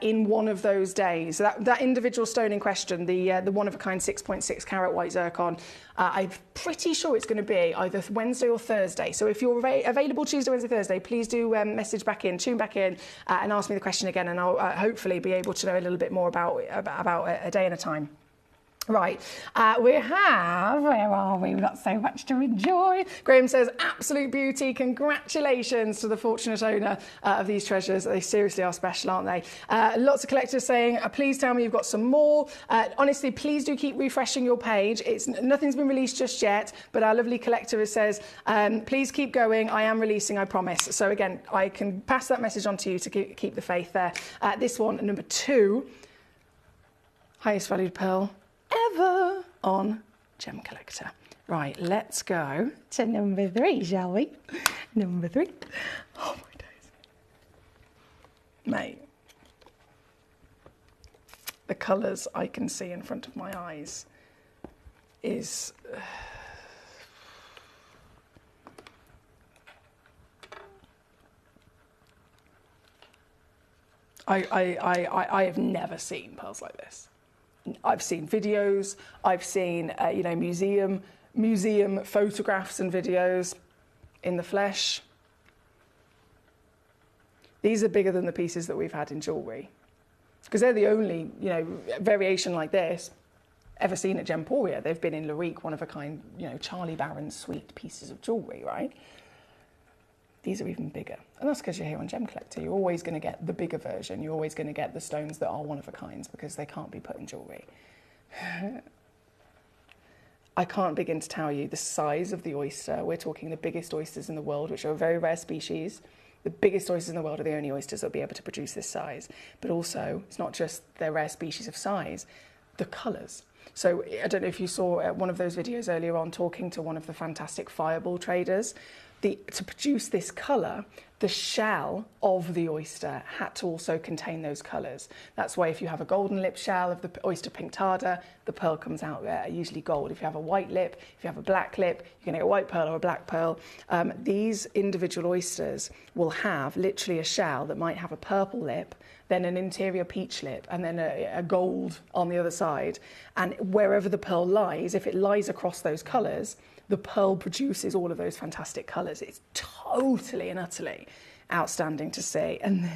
in one of those days. That individual stone in question, the one-of-a-kind 6.6 carat white zircon, I'm pretty sure it's going to be either Wednesday or Thursday. So if you're available Tuesday, Wednesday, Thursday, please do message back in, tune back in, and ask me the question again, and I'll hopefully be able to know a little bit more about a day and a time. Right, where are we? We've got so much to enjoy. Graham says, absolute beauty. Congratulations to the fortunate owner of these treasures. They seriously are special, aren't they? Lots of collectors saying, please tell me you've got some more. Honestly, please do keep refreshing your page. Nothing's been released just yet, but our lovely collector says, please keep going. I am releasing, I promise. So again, I can pass that message on to you to keep the faith there. This one, number 2, highest valued pearl ever on Gemcollector. Right, let's go to number 3, shall we? Number 3. Oh my days. Mate. The colours I can see in front of my eyes is... I have never seen pearls like this. I've seen videos, I've seen museum photographs and videos. In the flesh, these are bigger than the pieces that we've had in jewellery, because they're the only variation like this ever seen at Gemporia. They've been in Larique, one of a kind, Charlie Barron's sweet pieces of jewellery, right? These are even bigger. And that's because you're here on Gemcollector. You're always going to get the bigger version. You're always going to get the stones that are one-of-a-kinds because they can't be put in jewellery. I can't begin to tell you the size of the oyster. We're talking the biggest oysters in the world, which are a very rare species. The biggest oysters in the world are the only oysters that will be able to produce this size. But also, it's not just their rare species of size, the colours. So I don't know if you saw one of those videos earlier on talking to one of the fantastic fireball traders. To produce this colour, the shell of the oyster had to also contain those colours. That's why if you have a golden lip shell of the oyster pink tartar, the pearl comes out usually gold. If you have a white lip, if you have a black lip, you can get a white pearl or a black pearl. These individual oysters will have literally a shell that might have a purple lip, then an interior peach lip, and then a gold on the other side. And wherever the pearl lies, if it lies across those colours, the pearl produces all of those fantastic colours. It's totally and utterly outstanding to see. And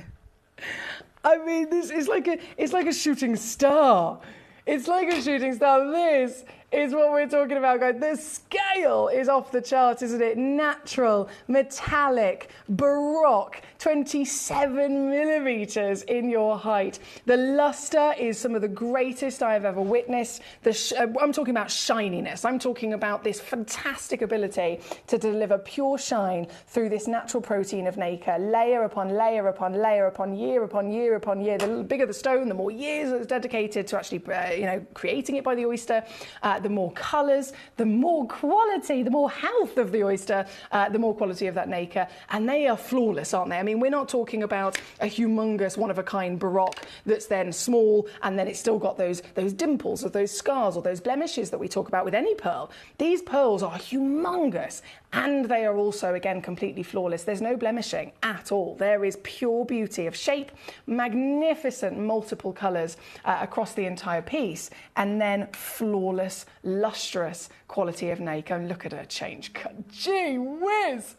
I mean, this is like a shooting star. It's like a shooting star. This is what we're talking about, guys. The scale is off the chart, isn't it? Natural, metallic, baroque, 27 millimeters in your height. The luster is some of the greatest I have ever witnessed. I'm talking about shininess. I'm talking about this fantastic ability to deliver pure shine through this natural protein of nacre, layer upon layer upon layer upon year upon year upon year. The bigger the stone, the more years it's dedicated to actually, creating it by the oyster. The more colours, the more quality, the more health of the oyster, the more quality of that nacre. And they are flawless, aren't they? I mean, we're not talking about a humongous, one-of-a-kind baroque that's then small and then it's still got those dimples or those scars or those blemishes that we talk about with any pearl. These pearls are humongous and they are also, again, completely flawless. There's no blemishing at all. There is pure beauty of shape, magnificent multiple colours across the entire piece, and then flawless, lustrous quality of nacre. And look at her change. Gee whiz!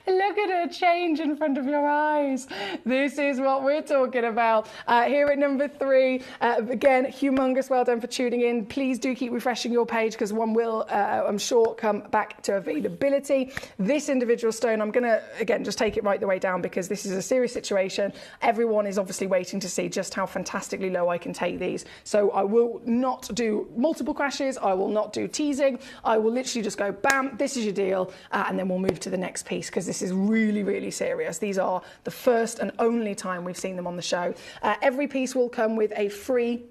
Look at her change in front of your eyes. This is what we're talking about. Here at number 3, again, humongous. Well done for tuning in. Please do keep refreshing your page because one will, I'm sure, come back to availability. This individual stone, I'm going to, again, just take it right the way down because this is a serious situation. Everyone is obviously waiting to see just how fantastically low I can take these. So I will not do multiple crashes. I will not do teasing. I will literally just go, bam, this is your deal. And then we'll move to the next piece because this is really, really serious. These are the first and only time we've seen them on the show. Every piece will come with a free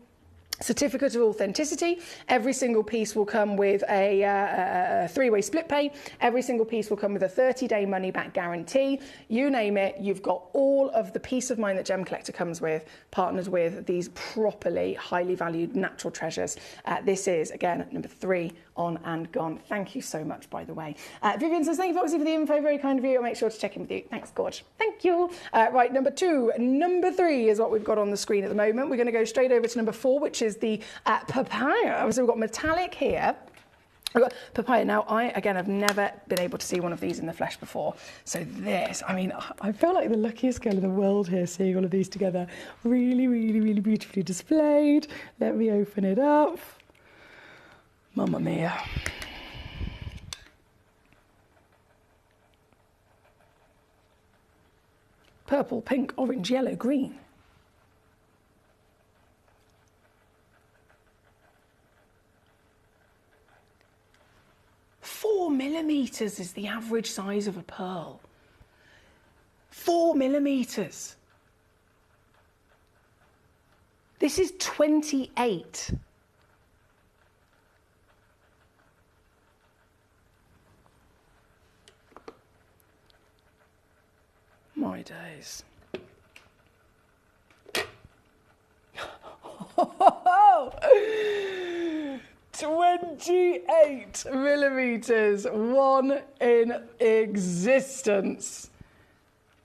certificate of authenticity. Every single piece will come with a 3-way split pay. Every single piece will come with a 30-day money-back guarantee. You name it, you've got all of the peace of mind that Gemcollector comes with, partnered with these properly highly valued natural treasures. This is, again, number 3 on and gone. Thank you so much, by the way. Vivian says, thank you, Foxy, for the info. Very kind of you. I'll make sure to check in with you. Thanks, Gorge. Thank you. Right, number 2. Number 3 is what we've got on the screen at the moment. We're going to go straight over to number 4, which is the papaya. So we've got metallic here. We've got papaya. Now, I, again, have never been able to see one of these in the flesh before. So this, I mean, I feel like the luckiest girl in the world here seeing all of these together. Really, really, really beautifully displayed. Let me open it up. Mamma mia. Purple, pink, orange, yellow, green. Four millimetres is the average size of a pearl. 4 millimetres. This is 28. My days. 28 millimetres, one in existence.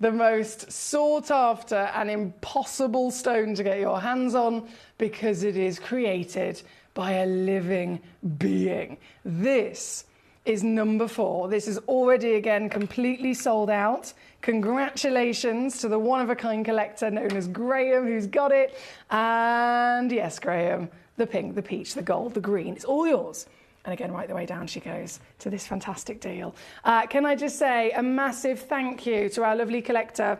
The most sought after and impossible stone to get your hands on because it is created by a living being. This is number 4. This is already, again, completely sold out. Congratulations to the one-of-a-kind collector known as Graham, who's got it. And yes, Graham, the pink, the peach, the gold, the green, it's all yours. And again, right the way down she goes to this fantastic deal. Can I just say a massive thank you to our lovely collector.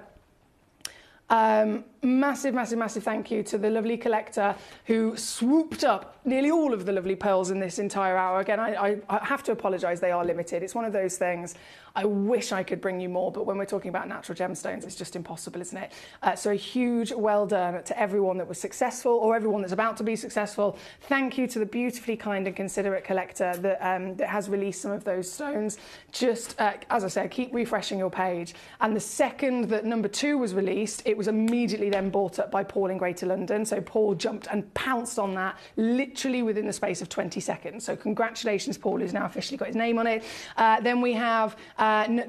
Massive, massive, massive thank you to the lovely collector who swooped up nearly all of the lovely pearls in this entire hour. Again, I have to apologise, they are limited. It's one of those things. I wish I could bring you more, but when we're talking about natural gemstones, it's just impossible, isn't it? So a huge well done to everyone that was successful or everyone that's about to be successful. Thank you to the beautifully kind and considerate collector that has released some of those stones. Just, as I said, keep refreshing your page. And the second that number 2 was released, it was immediately then bought up by Paul in Greater London. So Paul jumped and pounced on that literally within the space of 20 seconds. So congratulations, Paul, who's now officially got his name on it. Then we have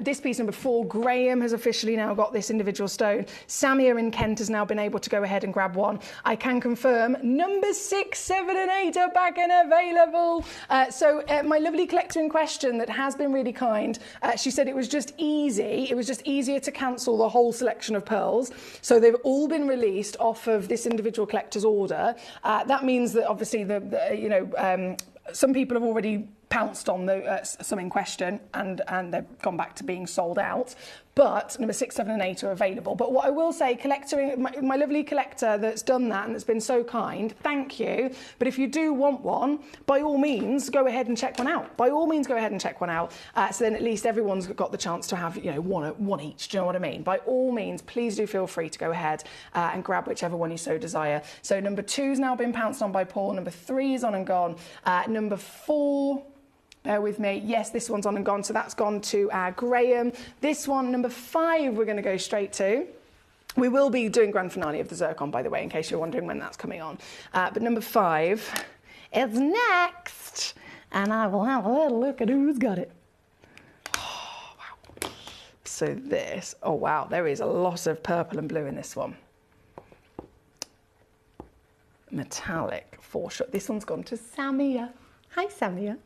this piece number 4. Graham has officially now got this individual stone. Samia in Kent has now been able to go ahead and grab one. I can confirm number 6, 7 and 8 are back and available. So my lovely collector in question that has been really kind, she said it was just easy. It was just easier to cancel the whole selection of pearls. So they've all been released off of this individual collector's order. That means that obviously some people have already pounced on some in question, and they've gone back to being sold out. But number 6, 7 and 8 are available. But what I will say, my lovely collector that's done that and that's been so kind, thank you. But if you do want one, by all means, go ahead and check one out. By all means, go ahead and check one out. So then at least everyone's got the chance to have, you know, one each. Do you know what I mean? By all means, please do feel free to go ahead and grab whichever one you so desire. So number 2's now been pounced on by Paul. Number 3 is on and gone. Number 4... bear with me. Yes, this one's on and gone, so that's gone to Graham. This one, number 5, we're going to go straight to. We will be doing grand finale of the Zircon, by the way, in case you're wondering when that's coming on. But number 5 is next, and I will have a little look at who's got it. Oh, wow. So this, oh wow, there is a lot of purple and blue in this one. Metallic, for sure. This one's gone to Samia. Hi, Samia.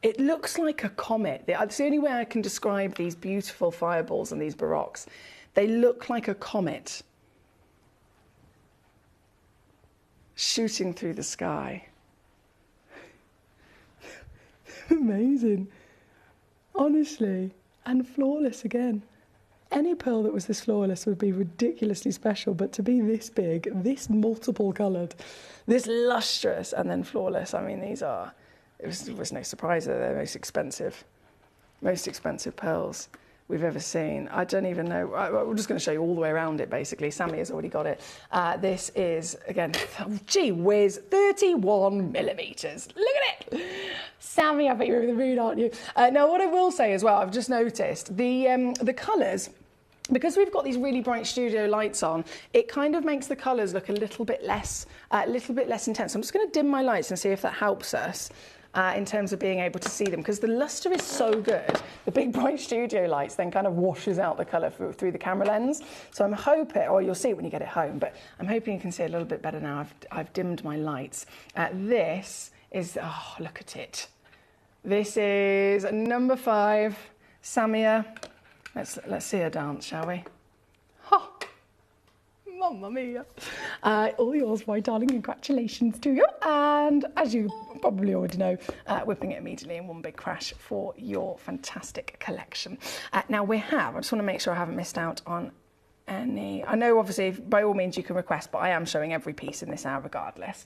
It looks like a comet. It's the only way I can describe these beautiful fireballs and these barocks. They look like a comet shooting through the sky. Amazing. Honestly, and flawless again. Any pearl that was this flawless would be ridiculously special, but to be this big, this multiple coloured, this lustrous, and then flawless, I mean, these are... It was no surprise that they're the most expensive pearls we've ever seen. I don't even know. We're just going to show you all the way around it, basically. Sammy has already got it. This is, again, gee whiz, 31 millimetres. Look at it. Sammy, I bet you're over the moon, aren't you? Now, what I will say as well, I've just noticed, the colours, because we've got these really bright studio lights on, it kind of makes the colours look a little bit less intense. I'm just going to dim my lights and see if that helps us. In terms of being able to see them, because the lustre is so good, the big bright studio lights then kind of washes out the colour through the camera lens. So I'm hoping, or you'll see it when you get it home, but I'm hoping you can see it a little bit better now. I've dimmed my lights. This is, oh, look at it. This is number 5, Samia. Let's see her dance, shall we? Ha! Mamma mia. All yours, my darling. Congratulations to you. And as you probably already know, whipping it immediately in one big crash for your fantastic collection. Now we have, I just want to make sure I haven't missed out on any. I know obviously by all means you can request, but I am showing every piece in this hour regardless.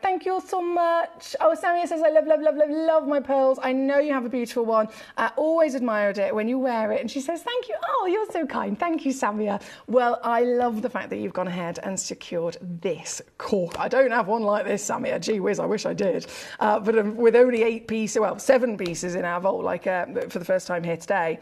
Thank you all so much. Oh, Samia says, I love my pearls. I know you have a beautiful one. Always admired it when you wear it. And she says, thank you. Oh, you're so kind. Thank you, Samia. Well, I love the fact that you've gone ahead and secured this cork. I don't have one like this, Samia. Gee whiz, I wish I did. But with only 7 pieces in our vault, like for the first time here today,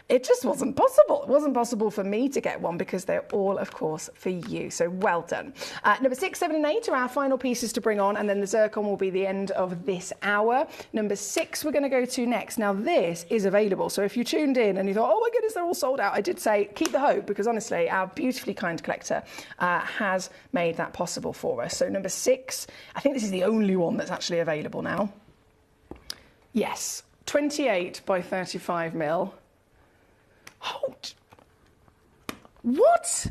it just wasn't possible. It wasn't possible for me to get one because they're all, of course, for you. So well done. Number 6, 7 and 8 are our final pieces to bring on, and then the Zircon will be the end of this hour. Number 6 we're going to go to next. Now, this is available. So if you tuned in and you thought, oh my goodness, they're all sold out, I did say keep the hope, because honestly, our beautifully kind collector has made that possible for us. So number 6, I think this is the only one that's actually available now. Yes, 28 by 35 mil. Oh, what?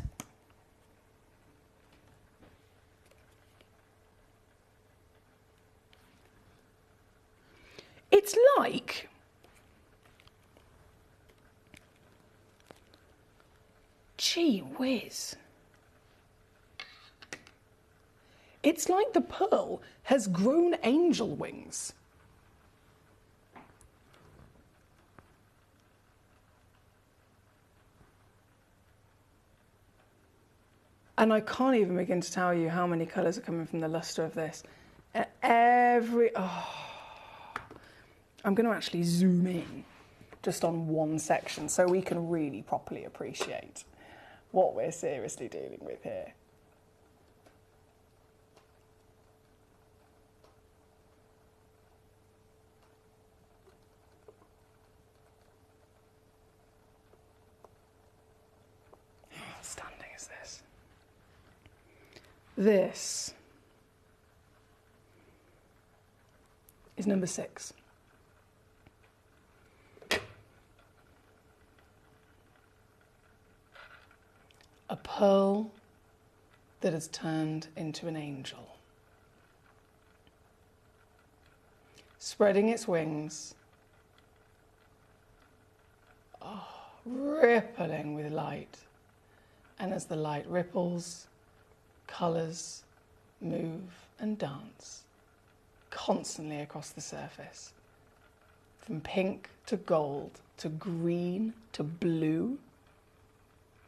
It's like gee whiz. It's like the pearl has grown angel wings. And I can't even begin to tell you how many colours are coming from the lustre of this. I'm going to actually zoom in just on one section so we can really properly appreciate what we're seriously dealing with here. How stunning is this? This is number 6. A pearl that has turned into an angel. Spreading its wings, rippling with light. And as the light ripples, colours move and dance constantly across the surface. From pink to gold to green to blue,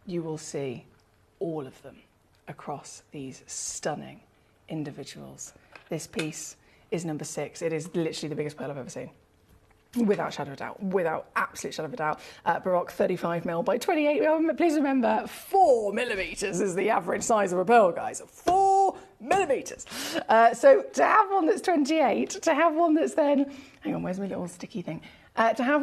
you will see all of them across these stunning individuals. This piece is number 6. It is literally the biggest pearl I've ever seen. Without shadow of a doubt, without absolute shadow of a doubt. Baroque 35mm by 28mm. Please remember, 4mm is the average size of a pearl, guys. 4mm. So to have one that's 28, to have one that's then, hang on, where's my little sticky thing? To have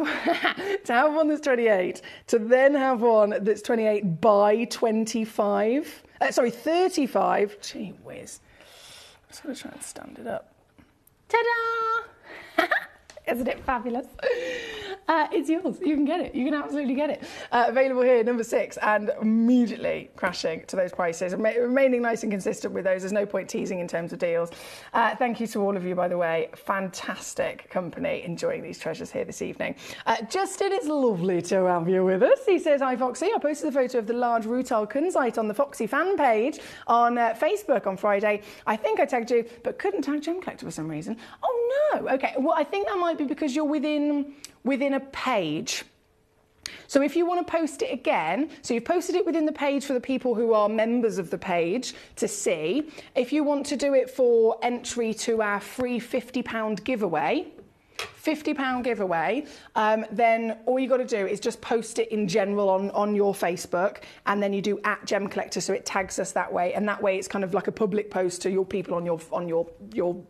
one that's 28, to then have one that's 28 by 25, 35. Gee whiz. I'm just going to try and stand it up. Ta-da! Isn't it fabulous? It's yours. You can get it. You can absolutely get it. Available here, number 6, and immediately crashing to those prices. Remaining nice and consistent with those. There's no point teasing in terms of deals. Thank you to all of you, by the way. Fantastic company enjoying these treasures here this evening. Justin, it's lovely to have you with us. He says, hi, Foxy. I posted a photo of the large rutile kunzite on the Foxy fan page on Facebook on Friday. I think I tagged you, but couldn't tag Gemcollector for some reason. Oh, no. Okay. Well, I think that might be because you're within a page. So if you want to post it again, so you've posted it within the page for the people who are members of the page to see. If you want to do it for entry to our free £50 giveaway, then all you got to do is just post it in general on your Facebook, and then you do @Gemcollector, so it tags us that way, and that way it's kind of like a public post to your people on your your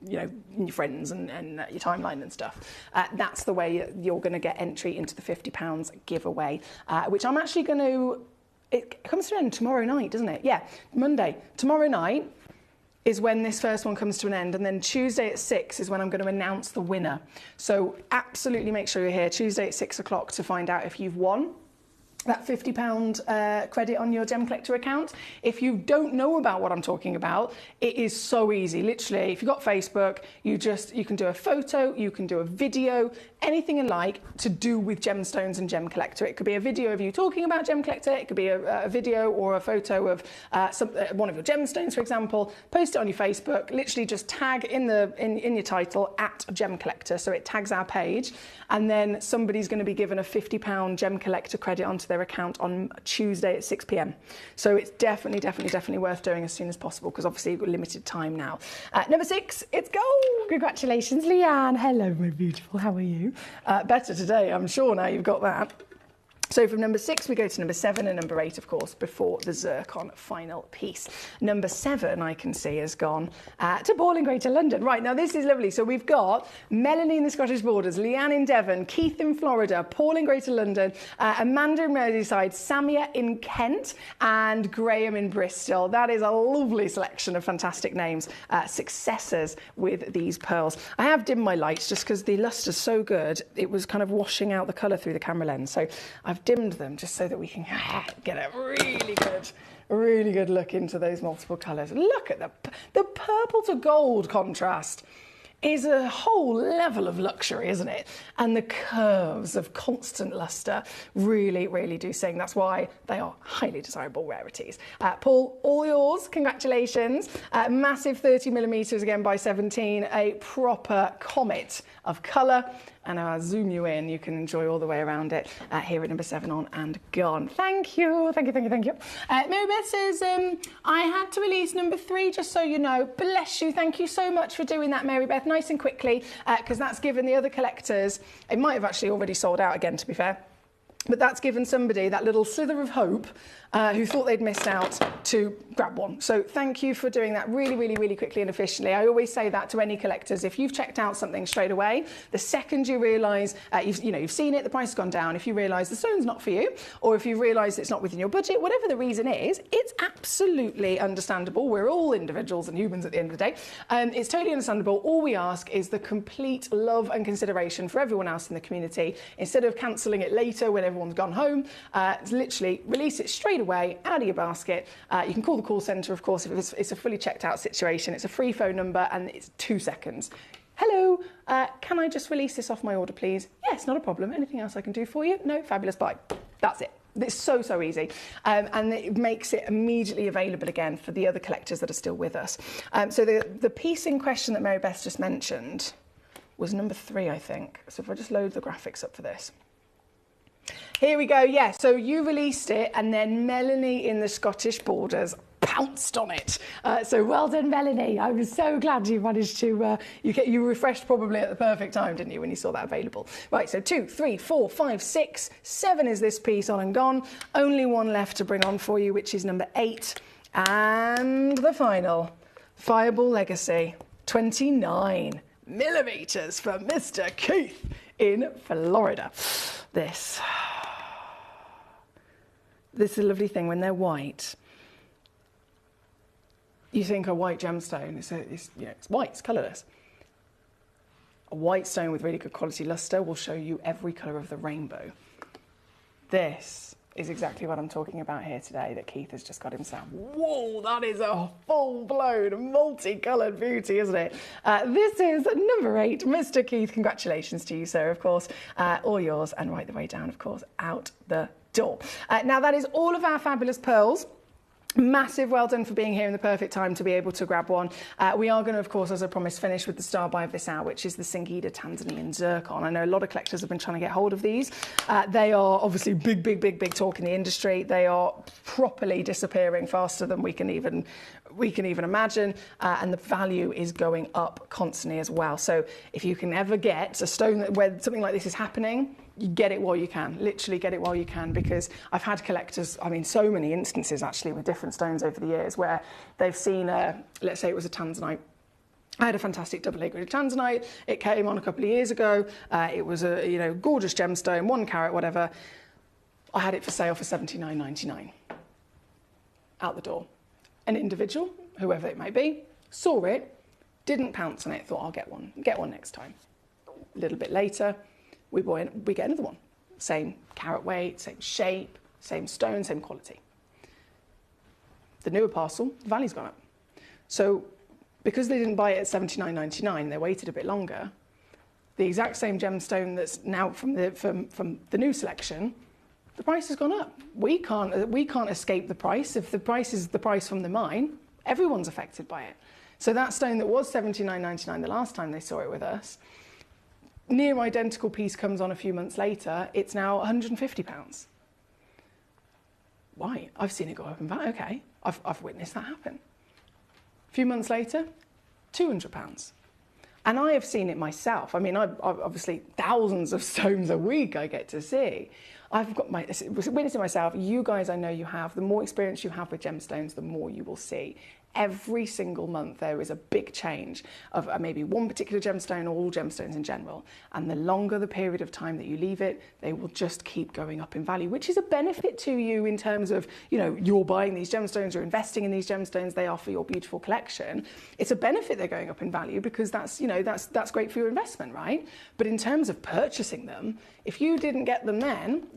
friends and your timeline and stuff. That's the way you're going to get entry into the £50 giveaway, which I'm actually going to. It comes to an end tomorrow night, doesn't it? Yeah, Monday. Tomorrow night is when this first one comes to an end, and then Tuesday at 6 is when I'm going to announce the winner. So absolutely make sure you're here Tuesday at 6 o'clock to find out if you've won that £50 credit on your Gemcollector account. If you don't know about what I'm talking about, it is so easy. Literally, if you've got Facebook, you can do a photo, you can do a video, anything you like to do with gemstones and Gemcollector. It could be a video of you talking about Gemcollector, it could be a video or a photo of one of your gemstones, for example. Post it on your Facebook, literally just tag in your title @Gemcollector, so it tags our page, and then somebody's going to be given a £50 Gemcollector credit onto their account on Tuesday at 6 p.m. So it's definitely worth doing as soon as possible, because obviously you've got limited time now. Number 6, it's gold. Congratulations, Leanne. Hello, my beautiful. How are you? Better today, I'm sure, now you've got that. So from number 6, we go to number 7 and number 8, of course, before the zircon final piece. Number 7, I can see, has gone to Paul in Greater London. Right, now this is lovely. So we've got Melanie in the Scottish Borders, Leanne in Devon, Keith in Florida, Paul in Greater London, Amanda in Merseyside, Samia in Kent, and Graham in Bristol. That is a lovely selection of fantastic names, successors with these pearls. I have dimmed my lights just because the luster's so good, it was kind of washing out the colour through the camera lens. So I've dimmed them just so that we can get a really good look into those multiple colours. Look at the purple to gold contrast is a whole level of luxury, isn't it? And the curves of constant lustre really do sing. That's why they are highly desirable rarities. Paul, all yours. Congratulations. Massive 30mm again by 17, a proper comet of colour. And I'll zoom you in. You can enjoy all the way around it here at number 7 on and gone. Thank you. Mary Beth says, I had to release number 3, just so you know. Bless you. Thank you so much for doing that, Mary Beth, nice and quickly, because that's given the other collectors, it might have actually already sold out again, to be fair. But that's given somebody that little slither of hope who thought they'd missed out to grab one. So thank you for doing that really quickly and efficiently. I always say that to any collectors. If you've checked out something straight away, the second you realise, you've seen it, the price has gone down, if you realise the stone's not for you, or if you realise it's not within your budget, whatever the reason is, it's absolutely understandable. We're all individuals and humans at the end of the day. It's totally understandable. All we ask is the complete love and consideration for everyone else in the community. Instead of cancelling it later when everyone's gone home, literally release it straight straight away out of your basket. You can call the call centre, of course, if it's a fully checked out situation. It's a free phone number and it's 2 seconds. Hello, can I just release this off my order, please? Yes, not a problem. Anything else I can do for you? No, fabulous, bye. That's it. It's so easy, and it makes it immediately available again for the other collectors that are still with us. So the piece in question that Mary Beth just mentioned was number 3, I think. So if I just load the graphics up for this. Here we go, yeah, so you released it and then Melanie in the Scottish Borders pounced on it. So well done, Melanie. I was so glad you managed to, you refreshed probably at the perfect time, didn't you, when you saw that available. Right, so 2, 3, 4, 5, 6, 7 is this piece on and gone. Only one left to bring on for you, which is number 8. And the final, Fireball Legacy, 29 millimeters for Mr. Keith in Florida. This is a lovely thing when they're white. You think a white gemstone, it's white, it's colourless. A white stone with really good quality lustre will show you every colour of the rainbow. This is exactly what I'm talking about here today that Keith has just got himself. Whoa, that is a full-blown, multicoloured beauty, isn't it? This is number 8, Mr. Keith. Congratulations to you, sir, of course. All yours, and right the way down, of course, out the door. Now, that is all of our fabulous pearls. Massive well done for being here in the perfect time to be able to grab one. We are going to, of course, as I promised, finish with the star buy of this hour, which is the Singida Tanzanian Zircon. I know a lot of collectors have been trying to get hold of these. They are obviously big talk in the industry. They are properly disappearing faster than we can even imagine, and the value is going up constantly as well. So if you can ever get a stone where something like this is happening, you get it while you can, literally get it while you can, because I've had collectors, I mean, so many instances actually with different stones over the years where they've seen, let's say it was a tanzanite. I had a fantastic double A-graded tanzanite. It came on a couple of years ago. It was a gorgeous gemstone, 1 carat, whatever. I had it for sale for $79.99. Out the door. An individual, whoever it may be, saw it, didn't pounce on it, thought I'll get one next time. A little bit later, we get another one. Same carat weight, same shape, same stone, same quality. The newer parcel, the value's gone up. So because they didn't buy it at $79.99, they waited a bit longer. The exact same gemstone that's now from the new selection, the price has gone up. We can't escape the price. If the price is the price from the mine, everyone's affected by it. So that stone that was $79.99 the last time they saw it with us, near identical piece comes on a few months later, it's now £150. Why? I've seen it go up in value. Okay, I've witnessed that happen. A few months later, £200. And I have seen it myself. I mean, I've obviously thousands of stones a week I get to see. I've got witnessing myself. You guys, I know you have. The more experience you have with gemstones, the more you will see. Every single month there is a big change of maybe one particular gemstone or all gemstones in general. And the longer the period of time that you leave it, they will just keep going up in value, which is a benefit to you in terms of, you're buying these gemstones, you're investing in these gemstones, they are for your beautiful collection. It's a benefit they're going up in value because that's great for your investment, right? But in terms of purchasing them, if you didn't get them then,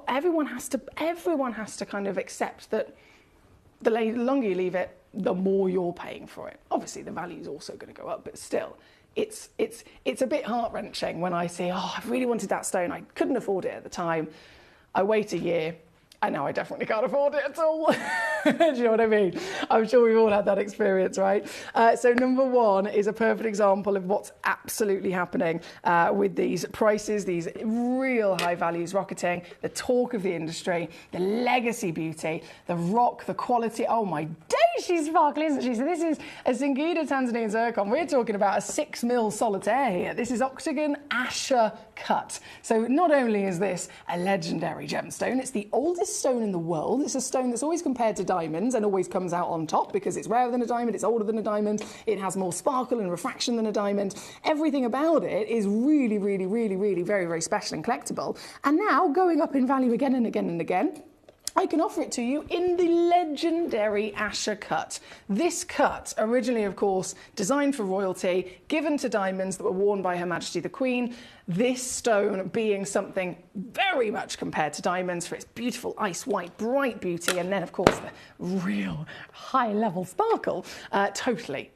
everyone has to kind of accept that the longer you leave it, the more you're paying for it. Obviously, the value is also going to go up, but still, it's a bit heart-wrenching when I say, I really wanted that stone. I couldn't afford it at the time. I wait a year. And now I definitely can't afford it at all. Do you know what I mean? I'm sure we've all had that experience, right? So number 1 is a perfect example of what's absolutely happening with these prices, these real high values rocketing, the talk of the industry, the legacy beauty, the rock, the quality. Oh my days, she's sparkly, isn't she? So this is a Singida Tanzanian Zircon. We're talking about a 6 mil solitaire here. This is octagon Asher cut. So not only is this a legendary gemstone, it's the oldest stone in the world. It's a stone that's always compared to diamonds and always comes out on top because it's rarer than a diamond, it's older than a diamond, it has more sparkle and refraction than a diamond. Everything about it is really, really, really, really very, very special and collectible. And now going up in value again and again and again. I can offer it to you in the legendary Asher cut. This cut, originally, of course, designed for royalty, given to diamonds that were worn by Her Majesty the Queen. This stone being something very much compared to diamonds for its beautiful ice white, bright beauty, and then, of course, the real high-level sparkle totally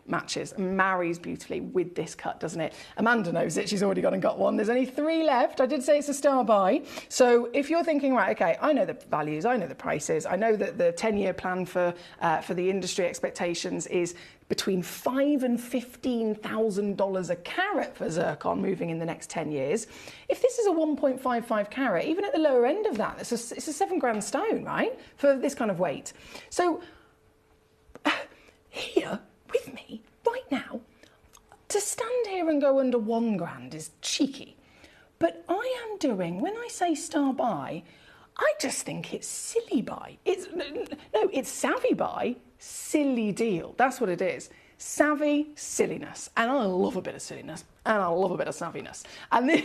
marries beautifully with this cut, doesn't it? Amanda knows it. She's already gone and got one. There's only 3 left. I did say it's a star buy. So if you're thinking, right, okay, I know the values, I know the prices, I know that the 10-year plan for the industry expectations is between $5,000 and $15,000 a carat for zircon moving in the next 10 years. If this is a 1.55 carat, even at the lower end of that, it's a 7 grand stone, right, for this kind of weight. So here with me right now, to stand here and go under 1 grand is cheeky. But I am doing, when I say star buy, I just think it's silly buy. It's savvy buy, silly deal. That's what it is. Savvy silliness. And I love a bit of silliness. And I love a bit of savviness. And this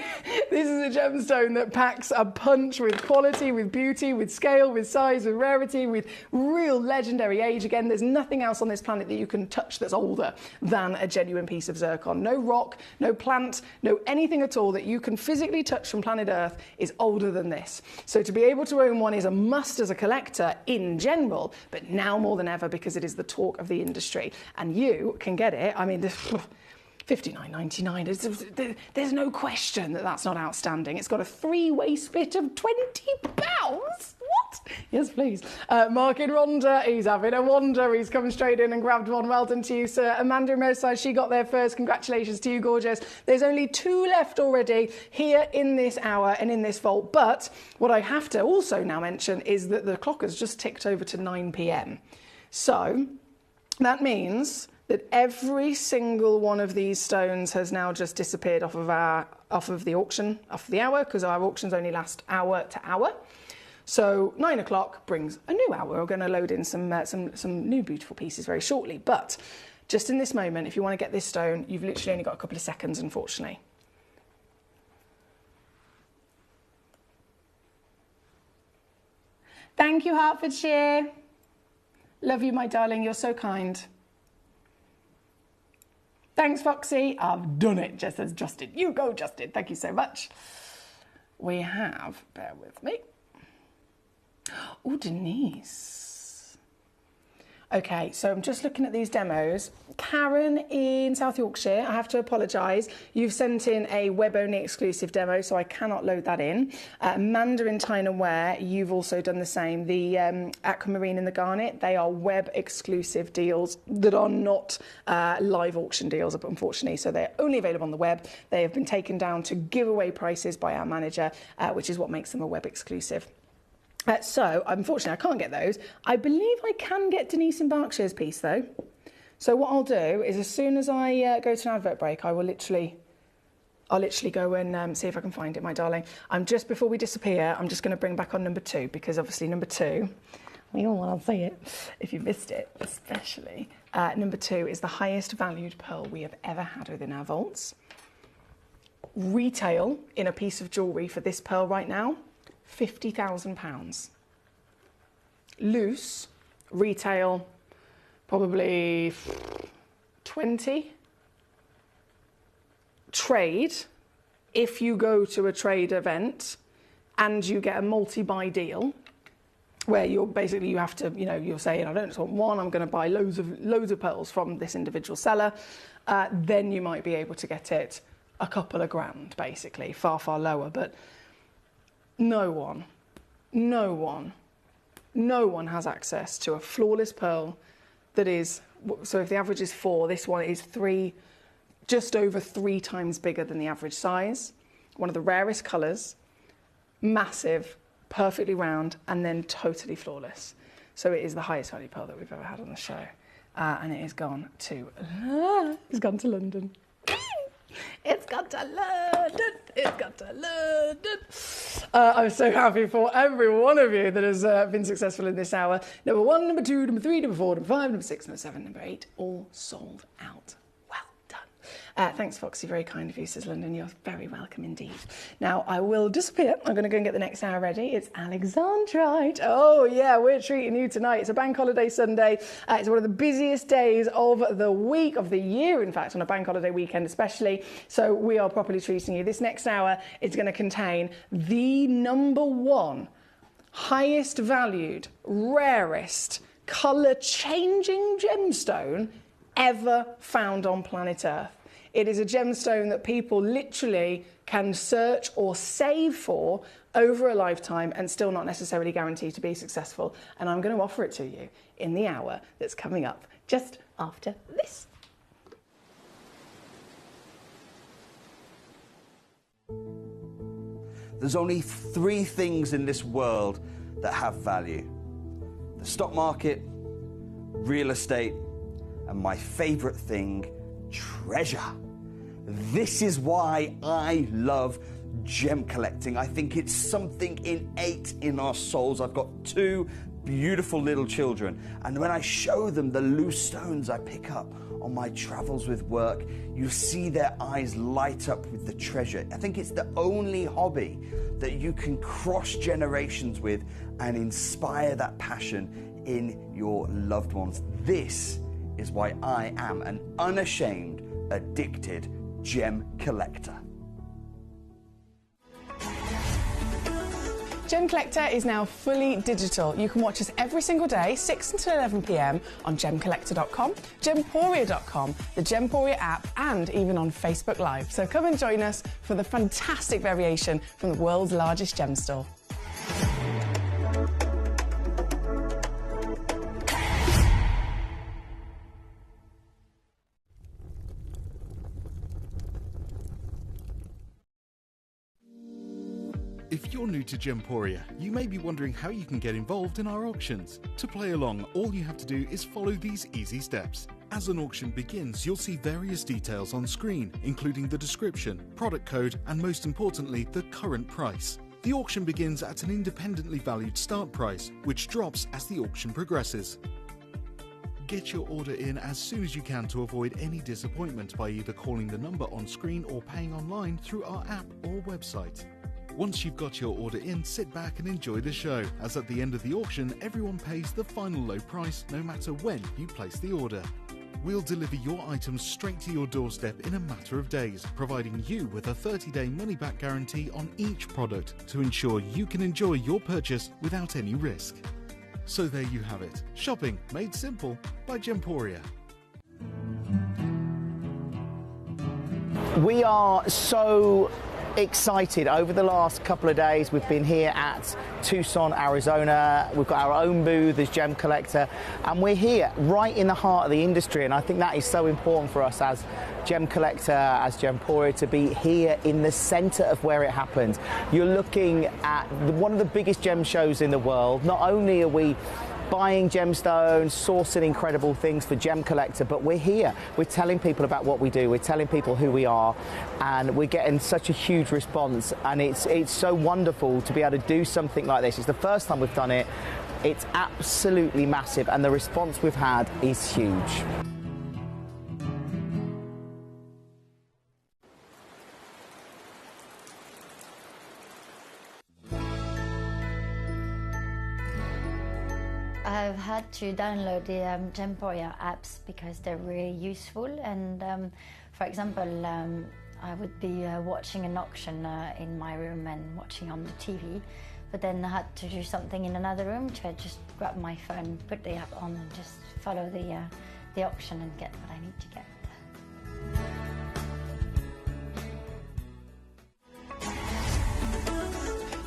is a gemstone that packs a punch with quality, with beauty, with scale, with size, with rarity, with real legendary age. Again, there's nothing else on this planet that you can touch that's older than a genuine piece of zircon. No rock, no plant, no anything at all that you can physically touch from planet Earth is older than this. So to be able to own one is a must as a collector in general, but now more than ever because it is the talk of the industry. And you can get it. I mean, $59.99. There's no question that that's not outstanding. It's got a 3-way split of £20. What? Yes, please. Mark in Rhondda, he's having a wander. He's come straight in and grabbed one. Well done to you, sir. Amanda in Merseyside, she got there first. Congratulations to you, gorgeous. There's only 2 left already here in this hour and in this vault. But what I have to also now mention is that the clock has just ticked over to 9 p.m. So that means that every single one of these stones has now just disappeared off of the auction, off of the hour, because our auctions only last hour to hour. So 9 o'clock brings a new hour. We're going to load in some new beautiful pieces very shortly. But just in this moment, if you want to get this stone, you've literally only got a couple of seconds, unfortunately. Thank you, Hertfordshire. Love you, my darling. You're so kind. Thanks, Foxy. I've done it, just as Justin. You go, Justin. Thank you so much. We have, bear with me. Oh, Denise. Okay, so I'm just looking at these demos. Karen in South Yorkshire, I have to apologise. You've sent in a web-only exclusive demo, so I cannot load that in. Amanda in China Ware, you've also done the same. The Aquamarine and the Garnet, they are web-exclusive deals that are not live auction deals, unfortunately. So they're only available on the web. They have been taken down to giveaway prices by our manager, which is what makes them a web exclusive. So, unfortunately, I can't get those. I believe I can get Denise in Berkshire's piece, though. So what I'll do is as soon as I go to an advert break, I'll literally go and see if I can find it, my darling. Just before we disappear, I'm just going to bring back on number 2, because obviously number 2, we all want to see it, if you missed it, especially. Number 2 is the highest valued pearl we have ever had within our vaults. Retail in a piece of jewellery for this pearl right now, £50,000. Loose, retail, probably 20. Trade, if you go to a trade event and you get a multi-buy deal, where you have to, you're saying, I don't just want one, I'm going to buy loads of pearls from this individual seller, then you might be able to get it a couple of grand, basically, far, far lower. But no one has access to a flawless pearl that is, so if the average is 4, this one is 3, just over 3 times bigger than the average size. One of the rarest colours, massive, perfectly round, and then totally flawless. So it is the highest value pearl that we've ever had on the show. And it has gone to, London. It's gone to London. It's gone to London. I'm so happy for every one of you that has been successful in this hour. Number 1, number 2, number 3, number 4, number 5, number 6, number 7, number 8, all sold out. Well done. Thanks, Foxy. Very kind of you, says London. You're very welcome indeed. Now, I will disappear. I'm going to go and get the next hour ready. It's Alexandrite. Oh, yeah, we're treating you tonight. It's a bank holiday Sunday. It's one of the busiest days of the week, of the year, in fact, on a bank holiday weekend especially. So we are properly treating you. This next hour is going to contain the #1 highest valued, rarest, colour-changing gemstone ever found on planet Earth. It is a gemstone that people literally can search or save for over a lifetime and still not necessarily guaranteed to be successful. And I'm going to offer it to you in the hour that's coming up just after this.
There's only 3 things in this world that have value: the stock market, real estate, and my favourite thing, treasure. This is why I love gem collecting. I think it's something innate in our souls. I've got 2 beautiful little children, and when I show them the loose stones I pick up on my travels with work, you see their eyes light up with the treasure. I think it's the only hobby that you can cross generations with and inspire that passion in your loved ones. This is why I am an unashamed, addicted gem collector.
Gemcollector is now fully digital. You can watch us every single day, 6 until 11 p.m. on Gemcollector.com, Gemporia.com, the Gemporia app, and even on Facebook Live. So come and join us for the fantastic variation from the world's largest gem store.
If you're new to Gemporia, you may be wondering how you can get involved in our auctions. To play along, all you have to do is follow these easy steps. As an auction begins, you'll see various details on screen, including the description, product code, and most importantly, the current price. The auction begins at an independently valued start price, which drops as the auction progresses. Get your order in as soon as you can to avoid any disappointment by either calling the number on screen or paying online through our app or website. Once you've got your order in, sit back and enjoy the show, as at the end of the auction, everyone pays the final low price no matter when you place the order. We'll deliver your items straight to your doorstep in a matter of days, providing you with a 30-day money-back guarantee on each product to ensure you can enjoy your purchase without any risk. So there you have it. Shopping made simple by Gemporia.
We are so excited. Over the last couple of days, we've been here at Tucson, Arizona. We've got our own booth as Gemcollector, and we're here right in the heart of the industry, and I think that is so important for us as Gemcollector, as Gemporia, to be here in the centre of where it happens. You're looking at one of the biggest gem shows in the world. Not only are we buying gemstones, sourcing incredible things for Gemcollector, but we're here. We're telling people about what we do. We're telling people who we are, and we're getting such a huge response. And it's so wonderful to be able to do something like this. It's the first time we've done it. It's absolutely massive, and the response we've had is huge.
I've had to download the Gemporia apps because they're really useful, and for example, I would be watching an auction in my room and watching on the TV, but then I had to do something in another room, so I just grab my phone, put the app on and just follow the auction and get what I need to get.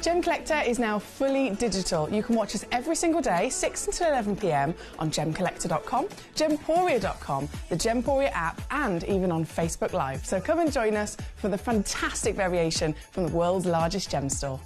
Gemcollector is now fully digital. You can watch us every single day, 6 until 11 p.m. on Gemcollector.com, Gemporia.com, the Gemporia app, and even on Facebook Live. So come and join us for the fantastic variation from the world's largest gem store.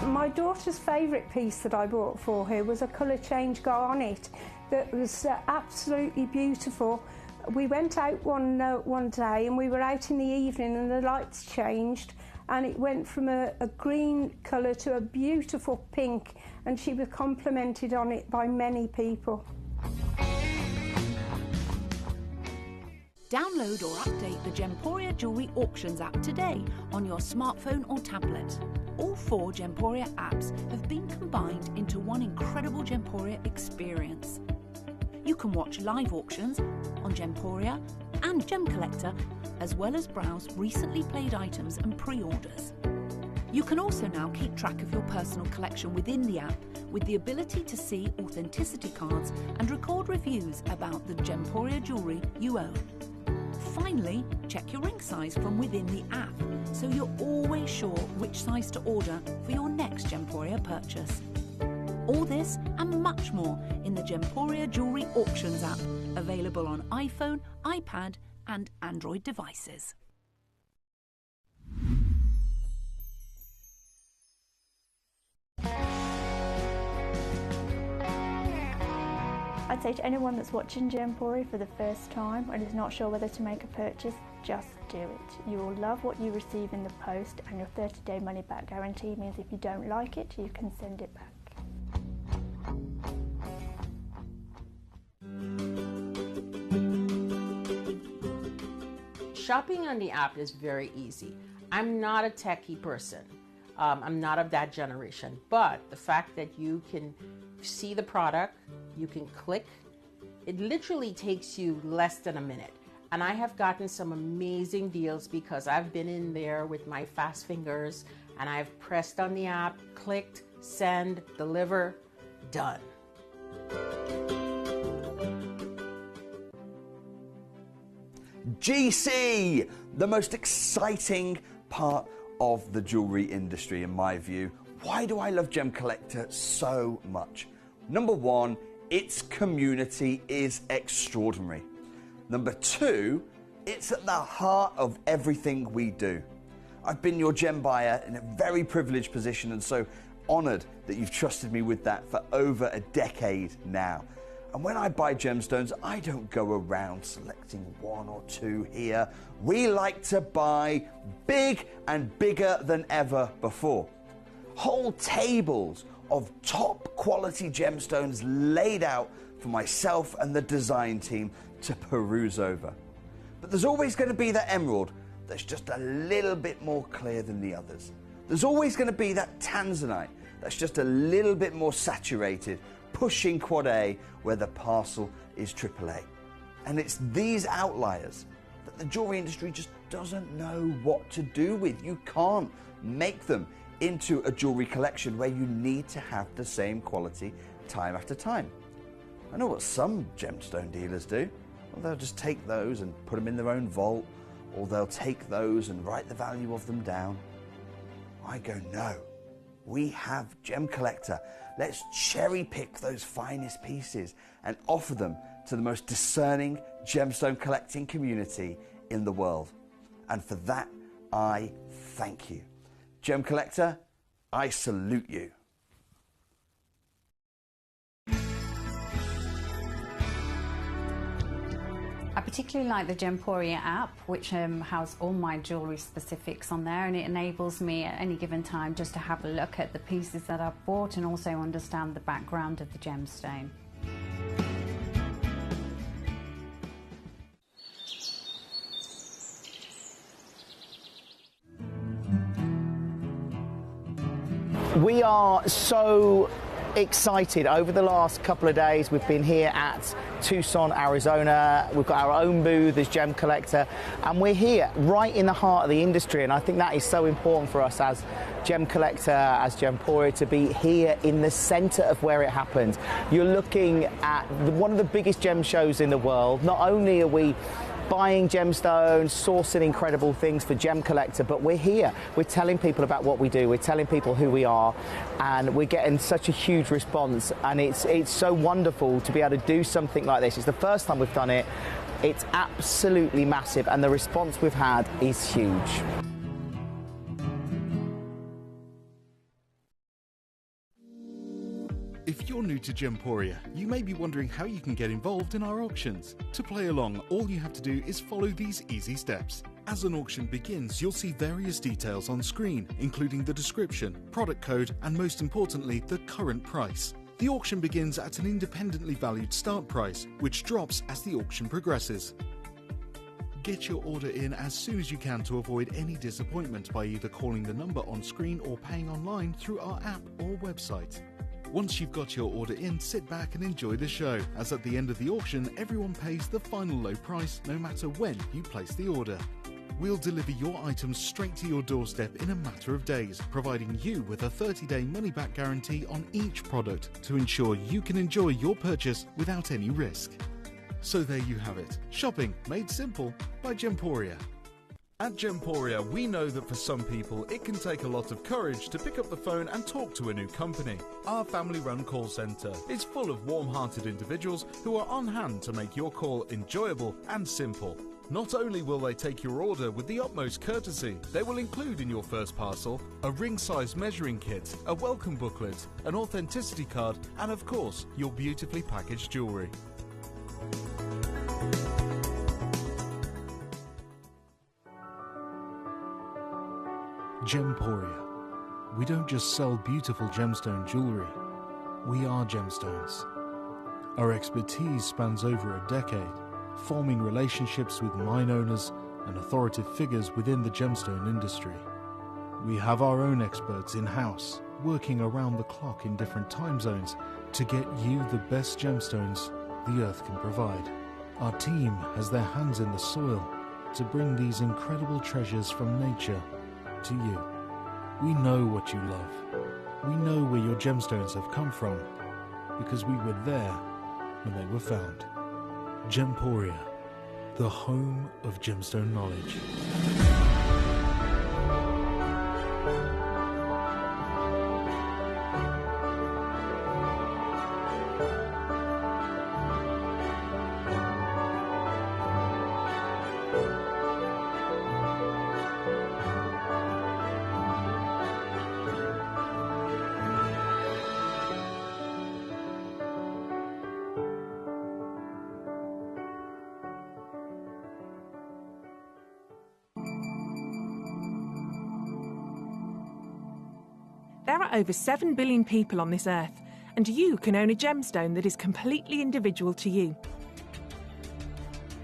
My daughter's favourite piece that I bought for her was a colour change garnet that was absolutely beautiful. We went out one day and we were out in the evening and the lights changed and it went from a green colour to a beautiful pink, and she was complimented on it by many people.
Download or update the Gemporia Jewellery Auctions app today on your smartphone or tablet. All 4 Gemporia apps have been combined into one incredible Gemporia experience. You can watch live auctions on Gemporia and Gemcollector, as well as browse recently played items and pre-orders. You can also now keep track of your personal collection within the app with the ability to see authenticity cards and record reviews about the Gemporia jewellery you own. Finally, check your ring size from within the app, so you're always sure which size to order for your next Gemporia purchase. All this and much more in the Gemporia Jewellery Auctions app, available on iPhone, iPad and Android devices.
I'd say to anyone that's watching Gemporia for the first time and is not sure whether to make a purchase, just do it. You will love what you receive in the post, and your 30-day money-back guarantee means if you don't like it, you can send it back.
Shopping on the app is very easy. I'm not a techie person. I'm not of that generation, but the fact that you can see the product, you can click, it literally takes you less than a minute. And I have gotten some amazing deals because I've been in there with my fast fingers and I've pressed on the app, clicked, send, deliver, done.
GC, the most exciting part of the jewellery industry in my view. Why do I love Gemcollector so much? Number one, its community is extraordinary. Number two, it's at the heart of everything we do. I've been your gem buyer in a very privileged position and so honoured that you've trusted me with that for over a decade now. And when I buy gemstones, I don't go around selecting one or two here. We like to buy big and bigger than ever before. Whole tables of top quality gemstones laid out for myself and the design team to peruse over. But there's always going to be that emerald that's just a little bit more clear than the others. There's always going to be that tanzanite that's just a little bit more saturated, pushing quad A where the parcel is AAA. And it's these outliers that the jewelry industry just doesn't know what to do with. You can't make them into a jewelry collection where you need to have the same quality time after time. I know what some gemstone dealers do. Well, they'll just take those and put them in their own vault, or they'll take those and write the value of them down. I go, no, we have Gemcollector. Let's cherry pick those finest pieces and offer them to the most discerning gemstone collecting community in the world. And for that, I thank you. Gemcollector, I salute you.
I particularly like the Gemporia app, which has all my jewellery specifics on there, and it enables me at any given time just to have a look at the pieces that I've bought and also understand the background of the gemstone.
We are so excited. Over the last couple of days we've been here at Tucson, Arizona. We've got our own booth as Gemcollector, and we're here right in the heart of the industry, and I think that is so important for us as Gemcollector, as Gemporia, to be here in the centre of where it happens. You're looking at one of the biggest gem shows in the world. Not only are we buying gemstones, sourcing incredible things for Gemcollector, but we're here. We're telling people about what we do. We're telling people who we are, and we're getting such a huge response. And it's so wonderful to be able to do something like this. It's the first time we've done it. It's absolutely massive, and the response we've had is huge.
If you're new to Gemporia, you may be wondering how you can get involved in our auctions. To play along, all you have to do is follow these easy steps. As an auction begins, you'll see various details on screen, including the description, product code, and most importantly, the current price. The auction begins at an independently valued start price, which drops as the auction progresses. Get your order in as soon as you can to avoid any disappointment by either calling the number on screen or paying online through our app or website. Once you've got your order in, sit back and enjoy the show, as at the end of the auction, everyone pays the final low price no matter when you place the order. We'll deliver your items straight to your doorstep in a matter of days, providing you with a 30-day money-back guarantee on each product to ensure you can enjoy your purchase without any risk. So there you have it. Shopping made simple by Gemporia. At Gemporia, we know that for some people, it can take a lot of courage to pick up the phone and talk to a new company. Our family-run call centre is full of warm-hearted individuals who are on hand to make your call enjoyable and simple. Not only will they take your order with the utmost courtesy, they will include in your first parcel a ring-size measuring kit, a welcome booklet, an authenticity card, and of course, your beautifully packaged jewellery. Gemporia. We don't just sell beautiful gemstone jewellery, we are gemstones. Our expertise spans over a decade, forming relationships with mine owners and authoritative figures within the gemstone industry. We have our own experts in-house, working around the clock in different time zones to get you the best gemstones the earth can provide. Our team has their hands in the soil to bring these incredible treasures from nature to you. We know what you love. We know where your gemstones have come from, because we were there when they were found. Gemporia, the home of gemstone knowledge.
There are over 7 billion people on this earth, and you can own a gemstone that is completely individual to you.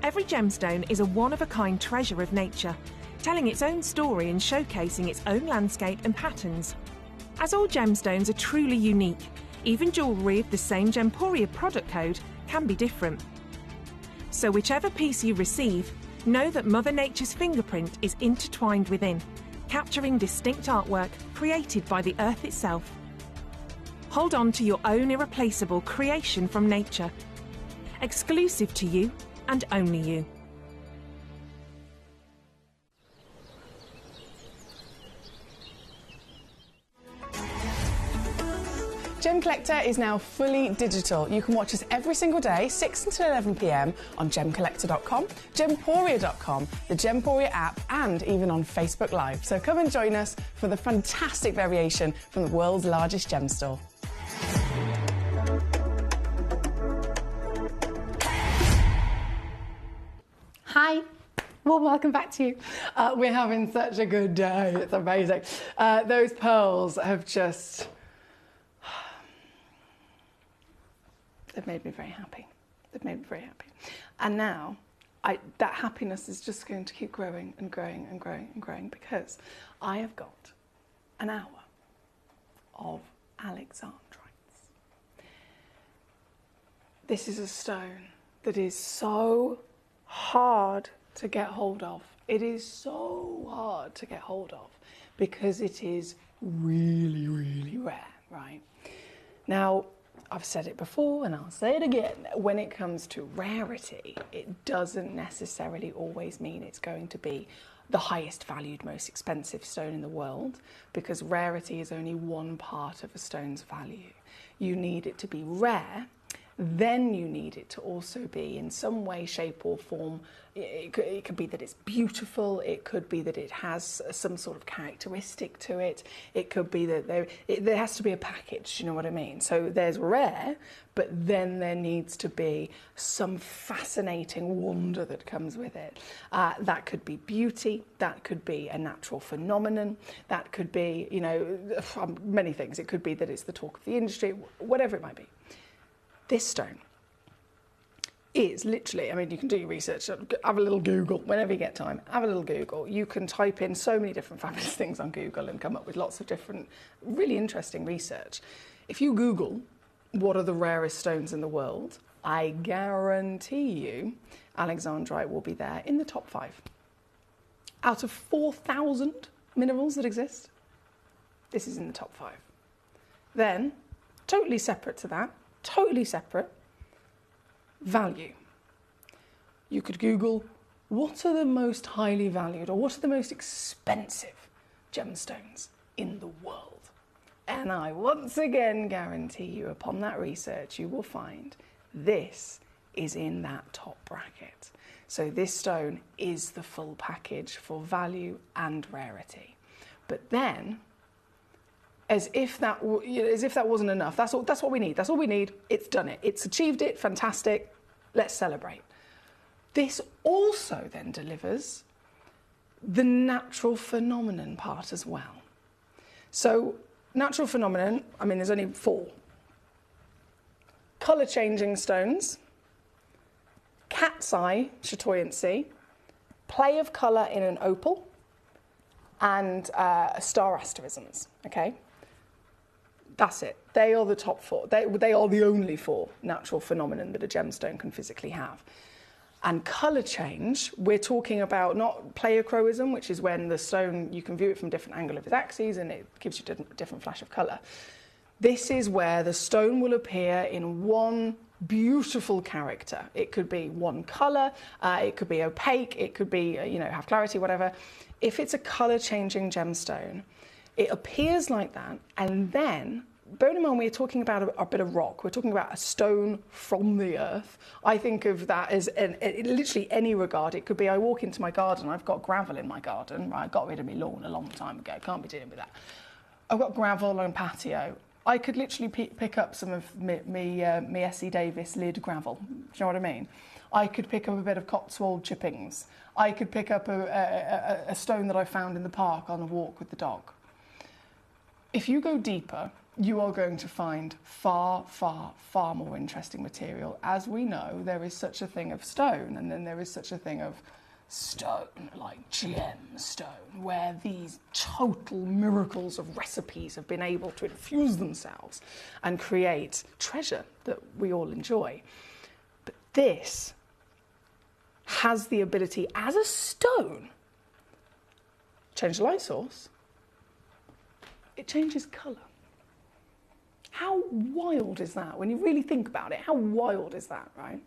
Every gemstone is a one-of-a-kind treasure of nature, telling its own story and showcasing its own landscape and patterns. As all gemstones are truly unique, even jewellery of the same Gemporia product code can be different. So whichever piece you receive, know that Mother Nature's fingerprint is intertwined within, capturing distinct artwork created by the earth itself. Hold on to your own irreplaceable creation from nature, exclusive to you and only you.
Gemcollector is now fully digital. You can watch us every single day, 6 until 11 p.m. on Gemcollector.com, Gemporia.com, the Gemporia app, and even on Facebook Live. So come and join us for the fantastic variation from the world's largest gem store.
Hi. Well, welcome back to you. We're having such a good day. It's amazing. Those pearls have just... They've made me very happy. They've made me very happy. And now, that happiness is just going to keep growing and growing and growing and growing, because I have got an hour of alexandrites. This is a stone that is so hard to get hold of. It is so hard to get hold of because it is really, really rare, right? Now, I've said it before and I'll say it again. When it comes to rarity, it doesn't necessarily always mean it's going to be the highest valued, most expensive stone in the world, because rarity is only one part of a stone's value. You need it to be rare then you need it to also be in some way, shape or form. It could be that it's beautiful, it could be that it has some sort of characteristic to it, it could be that there has to be a package, you know what I mean? So there's rare, but then there needs to be some fascinating wonder that comes with it. That could be beauty, that could be a natural phenomenon, that could be, you know, many things. It could be that it's the talk of the industry, whatever it might be. This stone is literally, I mean, you can do your research, have a little Google, whenever you get time, have a little Google. You can type in so many different fabulous things on Google and come up with lots of different, really interesting research. If you Google, what are the rarest stones in the world, I guarantee you Alexandrite will be there in the top 5. Out of 4,000 minerals that exist, this is in the top 5. Then, totally separate to that, totally separate, value. You could Google, what are the most highly valued or what are the most expensive gemstones in the world? And I once again guarantee you, upon that research, you will find this is in that top bracket. So this stone is the full package for value and rarity. But then, as if that wasn't enough, that's what we need. That's all we need. It's done it. It's achieved it. Fantastic. Let's celebrate. This also then delivers the natural phenomenon part as well. So natural phenomenon, I mean, there's only 4. Colour changing stones, cat's eye chatoyancy, play of colour in an opal, and star asterisms, okay? That's it. They are the top 4. They are the only 4 natural phenomenon that a gemstone can physically have. And colour change, we're talking about not pleochroism, which is when the stone, you can view it from different angle of its axes and it gives you a different flash of colour. This is where the stone will appear in one beautiful character. It could be one colour, it could be opaque, it could be, have clarity, whatever. If it's a colour changing gemstone, it appears like that, and then, bearing in mind we're talking about a bit of rock, we're talking about a stone from the earth. I think of that as literally any regard. It could be I walk into my garden, I've got gravel in my garden, right? I got rid of my lawn a long time ago, can't be dealing with that. I've got gravel on patio. I could literally pick up some of me Essie Davis lid gravel. Do you know what I mean? I could pick up a bit of Cotswold chippings. I could pick up a stone that I found in the park on a walk with the dog. If you go deeper, you are going to find far, far, far more interesting material. As we know, there is such a thing of stone, and then there is such a thing of stone, like gemstone, where these total miracles of recipes have been able to infuse themselves and create treasure that we all enjoy. But this has the ability, as a stone, change the light source, it changes colour. How wild is that? When you really think about it, how wild is that, right?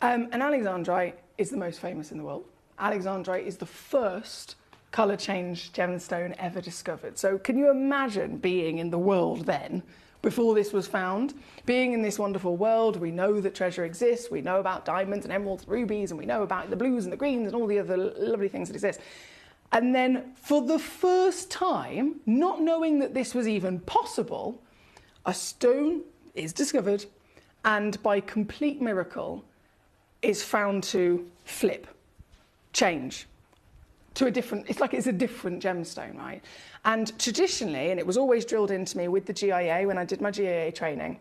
And Alexandrite is the most famous in the world. Alexandrite is the first colour change gemstone ever discovered. So can you imagine being in the world then, before this was found? Being in this wonderful world, we know that treasure exists, we know about diamonds and emeralds and rubies, and we know about the blues and the greens and all the other lovely things that exist. And then for the first time, not knowing that this was even possible, a stone is discovered and by complete miracle is found to flip, change to a different, it's a different gemstone, right? And traditionally, and it was always drilled into me with the GIA when I did my GIA training,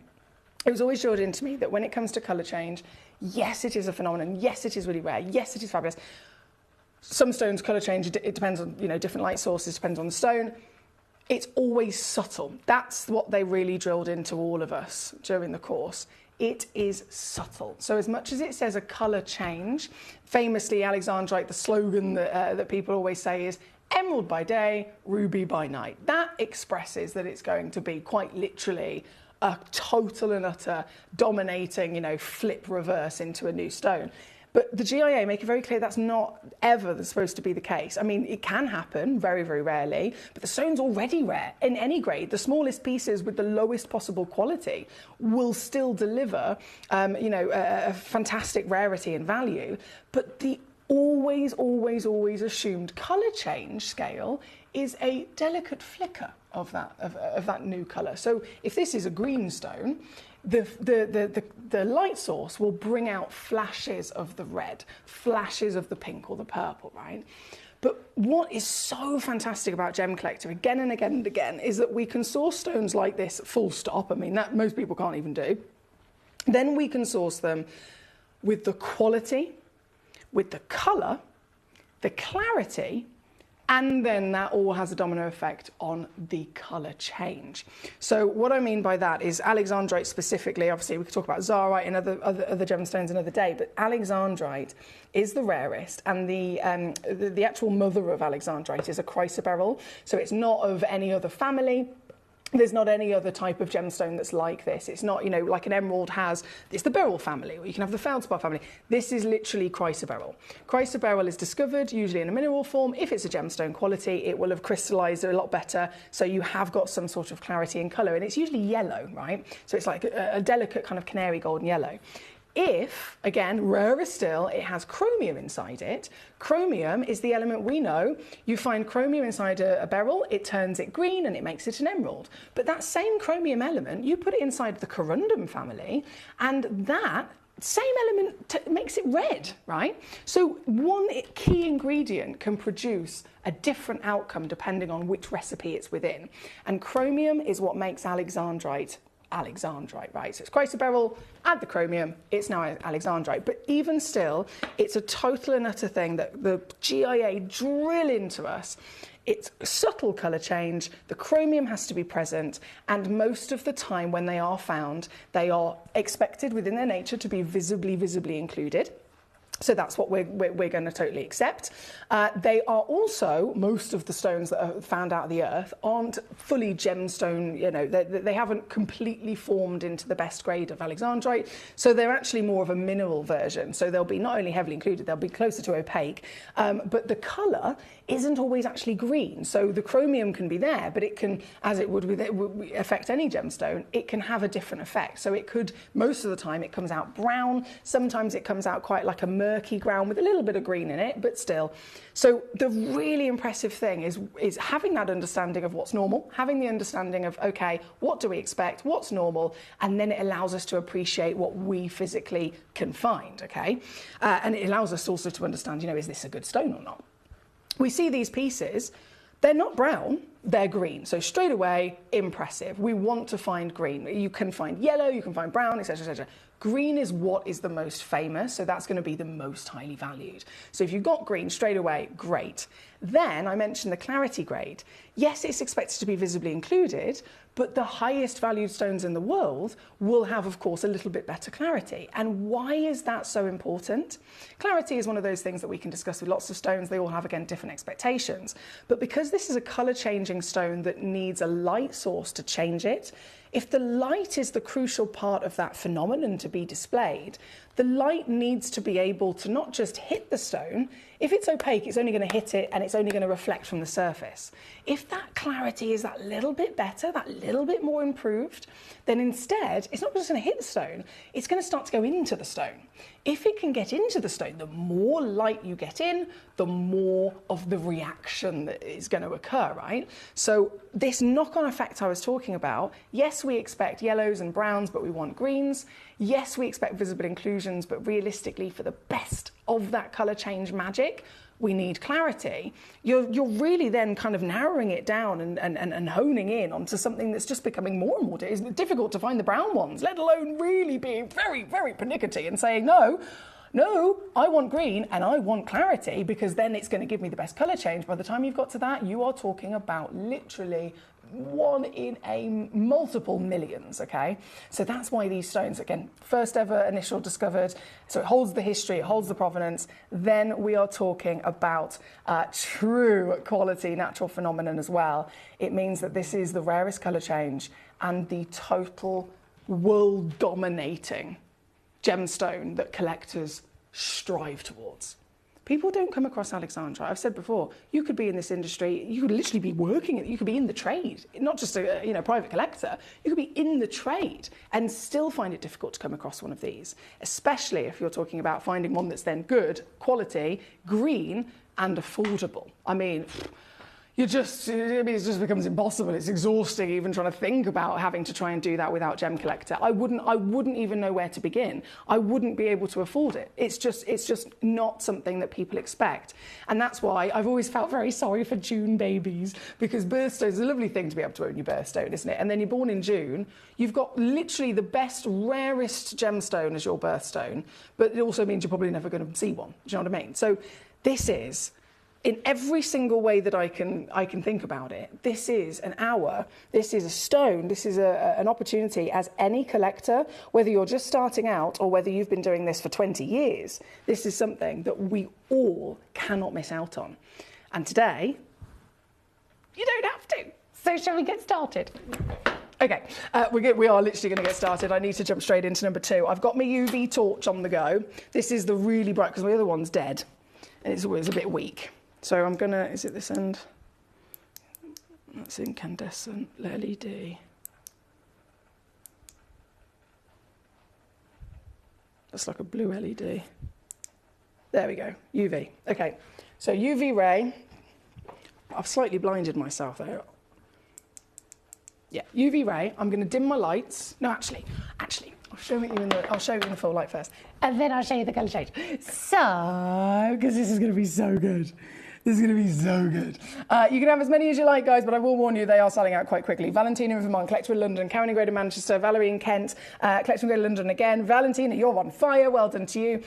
it was always drilled into me that when it comes to colour change, yes, it is a phenomenon, yes, it is really rare, yes, it is fabulous. Some stones colour change, it depends on, different light sources, depends on the stone. It's always subtle. That's what they really drilled into all of us during the course. It is subtle. So as much as it says a colour change, famously Alexandrite, the slogan that people always say is emerald by day, ruby by night. That expresses that it's going to be quite literally a total and utter dominating, flip reverse into a new stone.
But the GIA make it very clear that's not ever supposed to be the case. I mean, it can happen very, very rarely, but the stone's already rare in any grade. The smallest pieces with the lowest possible quality will still deliver, a fantastic rarity and value. But the always assumed colour change scale is a delicate flicker of that new colour. So if this is a green stone, the light source will bring out flashes of the red, flashes of the pink or the purple, right? But what is so fantastic about Gemcollector again and again and again is that we can source stones like this full stop. I mean, that most people can't even do. Then we can source them with the quality, with the colour, the clarity, and then that all has a domino effect on the colour change. So what I mean by that is alexandrite specifically, obviously we could talk about zarite and other gemstones another day, but alexandrite is the rarest, and the actual mother of alexandrite is a chrysoberyl, so it's not of any other family. There's not any other type of gemstone that's like this. It's not, like an emerald has, it's the beryl family, or you can have the feldspar family. This is literally chrysoberyl. Chrysoberyl is discovered usually in a mineral form. If it's a gemstone quality, it will have crystallized a lot better, so you have got some sort of clarity and color, and it's usually yellow, right? So it's like a delicate kind of canary golden yellow. If, again, rarer still, it has chromium inside it, chromium is the element we know. You find chromium inside a beryl, it turns it green and it makes it an emerald. But that same chromium element, you put it inside the corundum family, and that same element makes it red, right? So one key ingredient can produce a different outcome depending on which recipe it's within. And chromium is what makes alexandrite, right? So it's chrysoberyl, add the chromium, it's now alexandrite. But even still, it's a total and utter thing that the GIA drill into us. It's subtle colour change, the chromium has to be present, and most of the time when they are found, they are expected within their nature to be visibly included. So that's what we're going to totally accept. They are also, most of the stones that are found out of the earth aren't fully gemstone, they haven't completely formed into the best grade of alexandrite. So they're actually more of a mineral version. So they'll be not only heavily included, they'll be closer to opaque, but the colour isn't always actually green. So the chromium can be there, but it can, as it would affect any gemstone, it can have a different effect. So it could, most of the time, it comes out brown. Sometimes it comes out quite like a murky brown with a little bit of green in it, but still. So the really impressive thing is having that understanding of what's normal, having the understanding of, okay, what do we expect, what's normal, and then it allows us to appreciate what we physically can find, okay? And it allows us also to understand, is this a good stone or not? We see these pieces, they're not brown, they're green. So straight away, impressive. We want to find green. You can find yellow, you can find brown, etc., etc. Green is what is the most famous, so that's going to be the most highly valued. So if you've got green straight away, great. Then I mentioned the clarity grade. Yes, it's expected to be visibly included, but the highest valued stones in the world will have, of course, a little bit better clarity. And why is that so important? Clarity is one of those things that we can discuss with lots of stones. They all have, again, different expectations. But because this is a colour-changing stone that needs a light source to change it, if the light is the crucial part of that phenomenon to be displayed, the light needs to be able to not just hit the stone. If it's opaque, it's only going to hit it and it's only going to reflect from the surface. If that clarity is that little bit better, that little bit more improved, then instead, it's not just going to hit the stone, it's going to start to go into the stone. If it can get into the stone, the more light you get in, the more of the reaction that is going to occur, right? So this knock-on effect I was talking about, yes, we expect yellows and browns, but we want greens. Yes, we expect visible inclusions, but realistically, for the best of that colour change magic, we need clarity. You're really then kind of narrowing it down and honing in onto something that's just becoming more and more it's difficult to find the brown ones, let alone really being very, very pernickety and saying, no, I want green and I want clarity, because then it's going to give me the best colour change. By the time you've got to that, you are talking about literally one in a multiple millions, okay? So that's why these stones, again, first ever initial discovered, so it holds the history, it holds the provenance. Then we are talking about true quality natural phenomenon as well. It means that this is the rarest colour change and the total world dominating gemstone that collectors
strive towards. People don't come across alexandrite. I've said before, you could be in this industry, you could literally be working it, you could be in the trade, not just a private collector, you could be in the trade and still find it difficult to come across one of these, especially if you're talking about finding one that's then good, quality, green and affordable. I mean, it just becomes impossible. It's exhausting even trying to think about having to try and do that without Gemcollector. I wouldn't even know where to begin. I wouldn't be able to afford it. It's just not something that people expect. And that's why I've always felt very sorry for June babies, because birthstone is a lovely thing to be able to own your birthstone, isn't it? And then you're born in June, you've got literally the best, rarest gemstone as your birthstone, but it also means you're probably never going to see one. Do you know what I mean? So this is, in every single way that I can think about it, this is an hour, this is a stone, this is an opportunity as any collector, whether you're just starting out or whether you've been doing this for 20 years, this is something that we all cannot miss out on. And today, you don't have to. So shall we get started? Okay, we are literally going to get started. I need to jump straight into number 2. I've got my UV torch on the go. This is the really bright, because the other one's dead, and it's always a bit weak. So I'm gonna, is it this end? That's incandescent LED. That's like a blue LED. There we go, UV. Okay, so UV ray. I've slightly blinded myself there. Yeah, UV ray. I'm gonna dim my lights. No, actually, I'll show you in the full light first, and then I'll show you the colour change. So, because this is gonna be so good. This is going to be so good. You can have as many as you like, guys, but I will warn you, they are selling out quite quickly. Valentina in Vermont, Collector in London, Karen in Greater Manchester, Valerie in Kent, Collector in Greater London again. Valentina, you're on fire. Well done to you.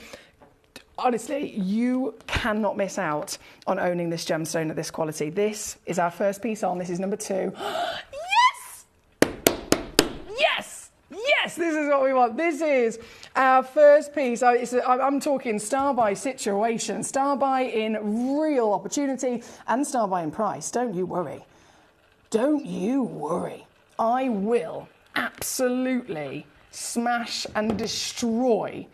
Honestly, you cannot miss out on owning this gemstone at this quality. This is our first piece on. This is number 2. Yes! Yes! Yes, this is what we want. This is our first piece. I'm talking star buy situation, star buy in real opportunity, and star buy in price. Don't you worry. Don't you worry. I will absolutely smash and destroy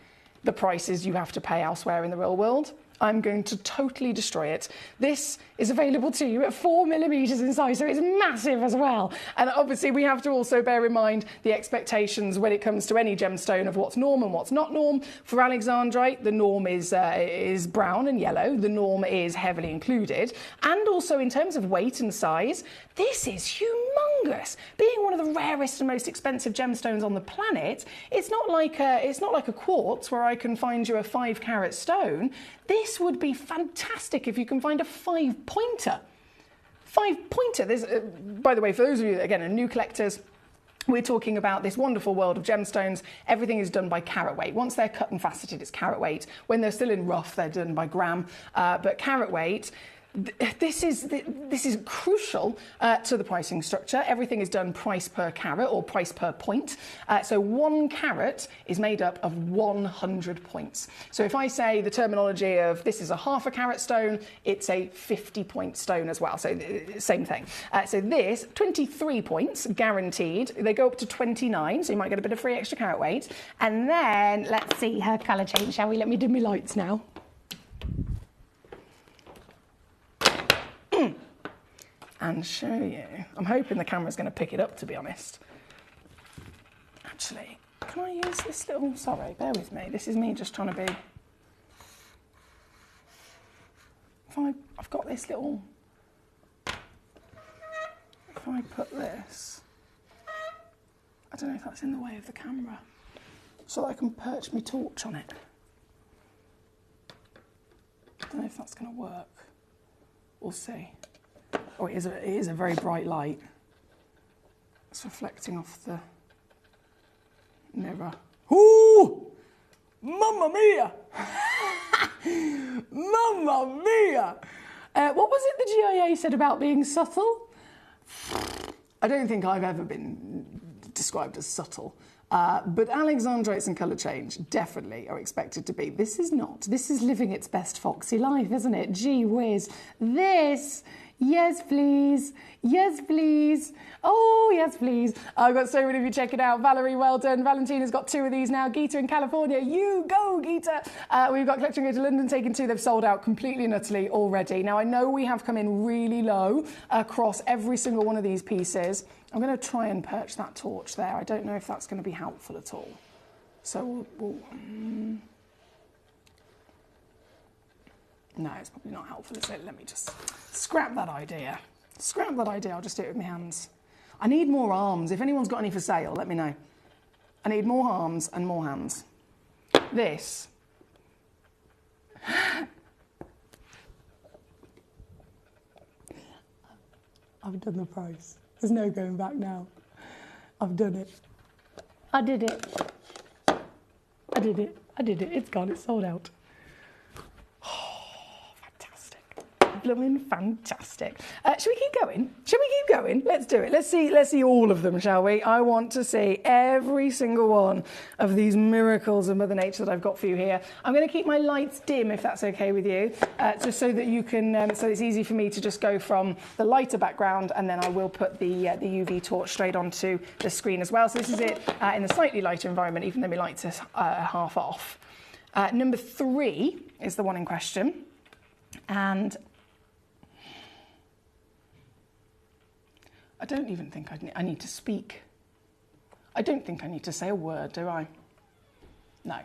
the prices you have to pay elsewhere in the real world. I'm going to totally destroy it. This is available to you at 4mm in size, so it's massive as well. And obviously we have to also bear in mind the expectations when it comes to any gemstone of what's norm and what's not norm. For alexandrite, the norm is brown and yellow. The norm is heavily included. And also in terms of weight and size, this is humongous. Being one of the rarest and most expensive gemstones on the planet, it's not like a quartz where I can find you a 5-carat stone. This would be fantastic if you can find a 5-pointer. 5-pointer. There's, by the way, for those of you that, again, are new collectors, we're talking about this wonderful world of gemstones. Everything is done by carat weight. Once they're cut and faceted, it's carat weight. When they're still in rough, they're done by gram. But carat weight, this is crucial to the pricing structure. Everything is done price per carat or price per point. So 1 carat is made up of 100 points. So if I say the terminology of this is a 1/2 carat stone, it's a 50-point stone as well. So same thing. So this, 23 points guaranteed. They go up to 29, so you might get a bit of free extra carat weight. And then let's see her colour change, shall we? Let me dim my lights now. And show you. I'm hoping the camera's going to pick it up, to be honest. Actually, can I use this little... Sorry, bear with me. This is me just trying to be... I've got this little... If I put this... I don't know if that's in the way of the camera. So that I can perch my torch on it. I don't know if that's going to work. We'll see. Oh, it is a very bright light. It's reflecting off the mirror. Ooh! Mamma mia! Mamma mia! What was it the GIA said about being subtle? I don't think I've ever been described as subtle. But alexandrites and colour change definitely are expected to be. This is not. This is living its best foxy life, isn't it? Gee whiz. This... Yes, please. Yes, please. Oh,
yes, please. I've got so many of you checking out. Valerie, well done. Valentina's got 2 of these now. Geeta in California, you go, Geeta. We've got Collector Go to London taking 2. They've sold out completely and utterly already. Now, I know we have come in really low across every single one of these pieces. I'm going to try and perch that torch there. I don't know if that's going to be helpful at all. So no, it's probably not helpful, is it? Let me just scrap that idea. Scrap that idea, I'll just do it with my hands. I need more arms. If anyone's got any for sale, let me know. I need more arms and more hands. This. I've done the price. There's no going back now. I've done it. I did it. I did it. I did it. It's gone. It's sold out. Blooming fantastic. Shall we keep going? Shall we keep going? Let's do it. Let's see all of them, shall we? I want to see every single one of these miracles of Mother Nature that I've got for you here. I'm going to keep my lights dim, if that's okay with you, just so that you can, so it's easy for me to just go from the lighter background, and then I will put the UV torch straight onto the screen as well. So this is it in the slightly lighter environment, even though my lights are half off. Number 3 is the one in question, and I don't even think I need to speak. I don't think I need to say a word, do I? No,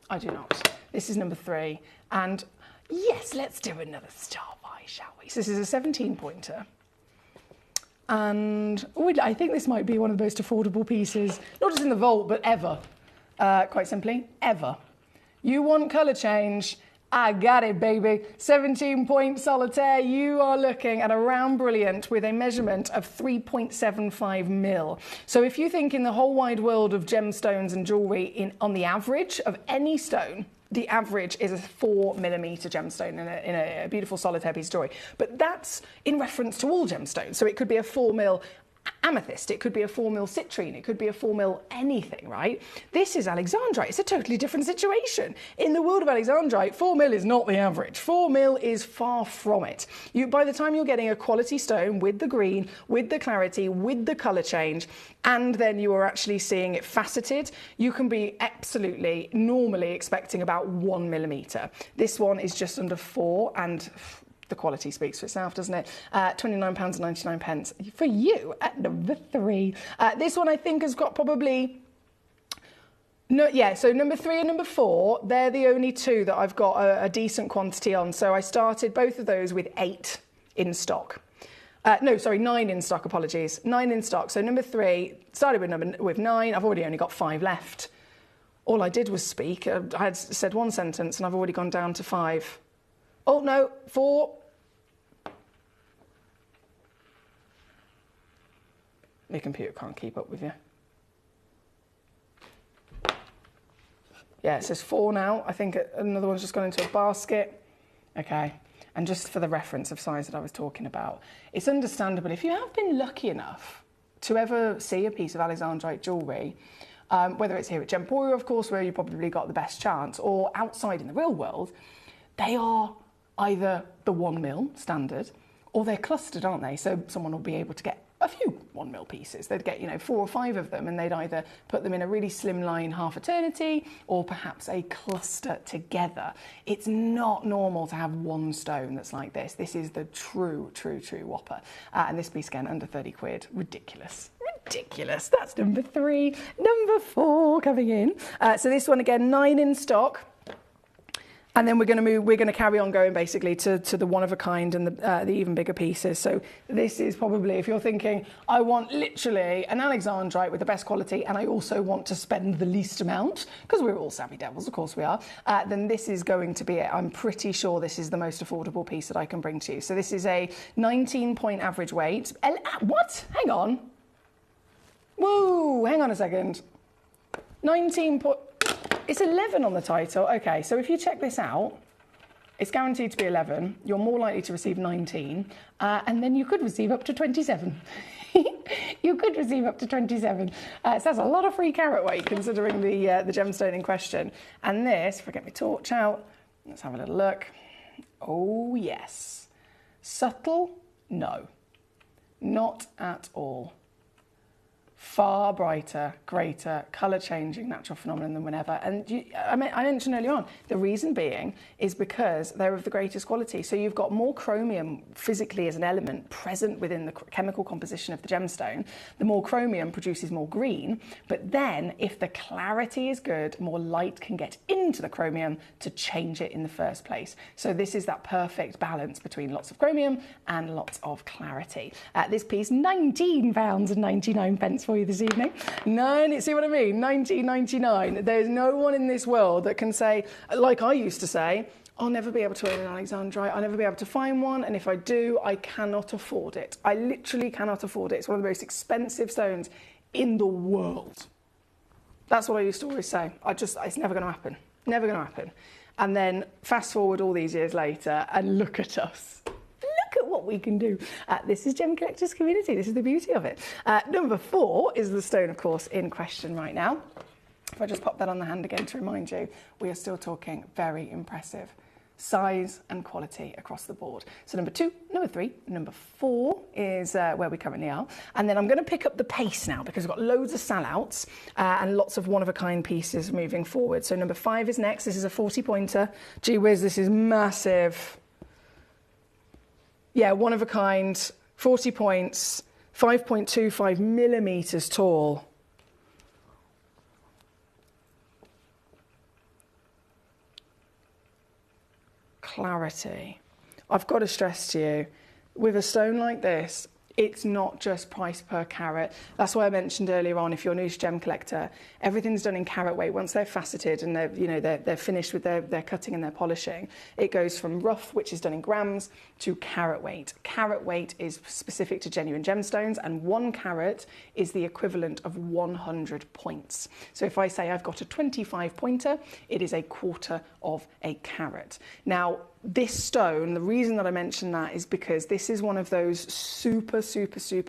I do not. This is number 3. And yes, let's do another Starfire, shall we? So this is a 17-pointer. And I think this might be one of the most affordable pieces, not just in the vault, but ever. Quite simply, ever. You want colour change? I got it, baby. 17-point solitaire. You are looking at a round brilliant with a measurement of 3.75 mil. So if you think in the whole wide world of gemstones and jewellery, on the average of any stone, the average is a 4mm gemstone in a beautiful solitaire piece of jewellery. But that's in reference to all gemstones. So it could be a 4mm amethyst, it could be a 4mm citrine, it could be a 4mm anything, right? This is alexandrite. It's a totally different situation. In the world of alexandrite, 4mm is not the average. 4mm is far from it. By the time you're getting a quality stone with the green, with the clarity, with the colour change, and then you are actually seeing it faceted, you can be absolutely normally expecting about 1mm. This one is just under 4, and the quality speaks for itself, doesn't it? £29.99 for you at number 3. This one I think has got probably... No, yeah, so number 3 and number 4, they're the only 2 that I've got a decent quantity on. So I started both of those with 8 in stock. 9 in stock, apologies. 9 in stock. So number 3, started with 9. I've already only got 5 left. All I did was speak. I had said one sentence and I've already gone down to 5. Oh, no, 4. My computer can't keep up with you. Yeah, it says 4 now. I think another one's just gone into a basket. Okay, and just for the reference of size that I was talking about, it's understandable if you have been lucky enough to ever see a piece of alexandrite jewellery, whether it's here at Gemporia, of course, where you probably got the best chance, or outside in the real world, they are either the 1mm standard, or they're clustered, aren't they? So someone will be able to get a few 1mm pieces. They'd get, 4 or 5 of them, and they'd either put them in a really slimline half eternity, or perhaps a cluster together. It's not normal to have one stone that's like this. This is the true whopper. And this piece, again, under 30 quid. Ridiculous. Ridiculous. That's number 3. Number 4 coming in. So this one, again, 9 in stock. And then we're going to carry on going basically to the one of a kind and the even bigger pieces. So this is probably, if you're thinking, I want literally an alexandrite with the best quality, and I also want to spend the least amount, because we're all savvy devils, of course we are, then this is going to be it. I'm pretty sure this is the most affordable piece that I can bring to you. So this is a 19-point average weight. What? Hang on. Whoa, hang on a second. 19 point... It's 11 on the title. Okay, so if you check this out, it's guaranteed to be 11. You're more likely to receive 19, and then you could receive up to 27. You could receive up to 27. So that's a lot of free carat weight considering the gemstone in question. And this, if I get my torch out, let's have a little look. Oh, yes. Subtle? No. Not at all.
far brighter, greater, colour-changing natural phenomenon than whenever. And I mentioned earlier on, the reason being is because they're of the greatest quality. So you've got more chromium physically as an element present within the chemical composition of the gemstone. The more chromium produces more green, but then if the clarity is good, more light can get into the chromium to change it in the first place. So this is that perfect balance between lots of chromium and lots of clarity. This piece, £19.99 for you this evening. See what I mean? £19.99. There's no one in this world that can say, like I used to say, I'll never be able to own an alexandrite. I'll never be able to find one. And if I do, I cannot afford it. I literally cannot afford it. It's one of the most expensive stones in the world. That's what I used to always say. It's never going to happen. Never going to happen. And then fast forward all these years later and look at us. Look at what we can do. This is Gem Collectors Community. This is the beauty of it. Number 4 is the stone, of course, in question right now. If I just pop that on the hand again to remind you, we are still talking very impressive size and quality across the board. So number 2, number 3, number 4 is where we currently are. And then I'm going to pick up the pace now because we've got loads of sellouts and lots of one-of-a-kind pieces moving forward. So number 5 is next. This is a 40-pointer. Gee whiz, this is massive. Yeah, one of a kind, 40 points, 5.25 millimetres tall. Clarity. I've got to stress to you, with a stone like this, it's not just price per carat. That's why I mentioned earlier on, if you're new to Gem Collector, everything's done in carat weight. Once they're faceted and they're finished with their cutting and their polishing, it goes from rough, which is done in grams, to carat weight. Carat weight is specific to genuine gemstones, and 1 carat is the equivalent of 100 points. So if I say I've got a 25 pointer, it is a quarter of a carat. Now, this stone, the reason that I mention that is because this is one of those super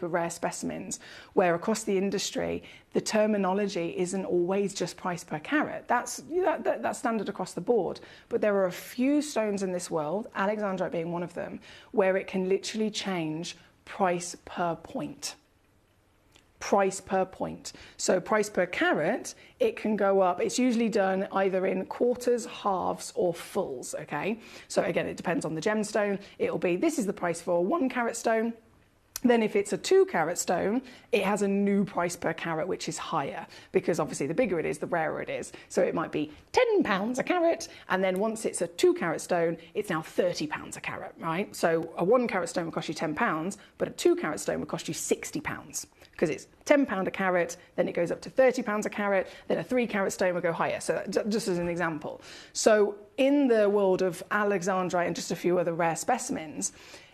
rare specimens where across the industry, the terminology isn't always just price per carat. That's standard across the board. But there are a few stones in this world, alexandrite being one of them, where it can literally change price per point. Price per point. So price per carat, it can go up. It's usually done either in quarters, halves, or fulls, okay? So again, it depends on the gemstone. It'll be, this is the price for a 1 carat stone. Then if it's a 2 carat stone, it has a new price per carat, which is higher, because obviously the bigger it is, the rarer it is. So it might be £10 a carat, and then once it's a 2 carat stone, it's now £30 a carat, right? So a 1 carat stone would cost you £10, but a 2 carat stone would cost you £60. Because it's £10 a carat, then it goes up to £30 a carat, then a 3 carat stone will go higher. So just as an example. So in the world of alexandrite and just a few other rare specimens,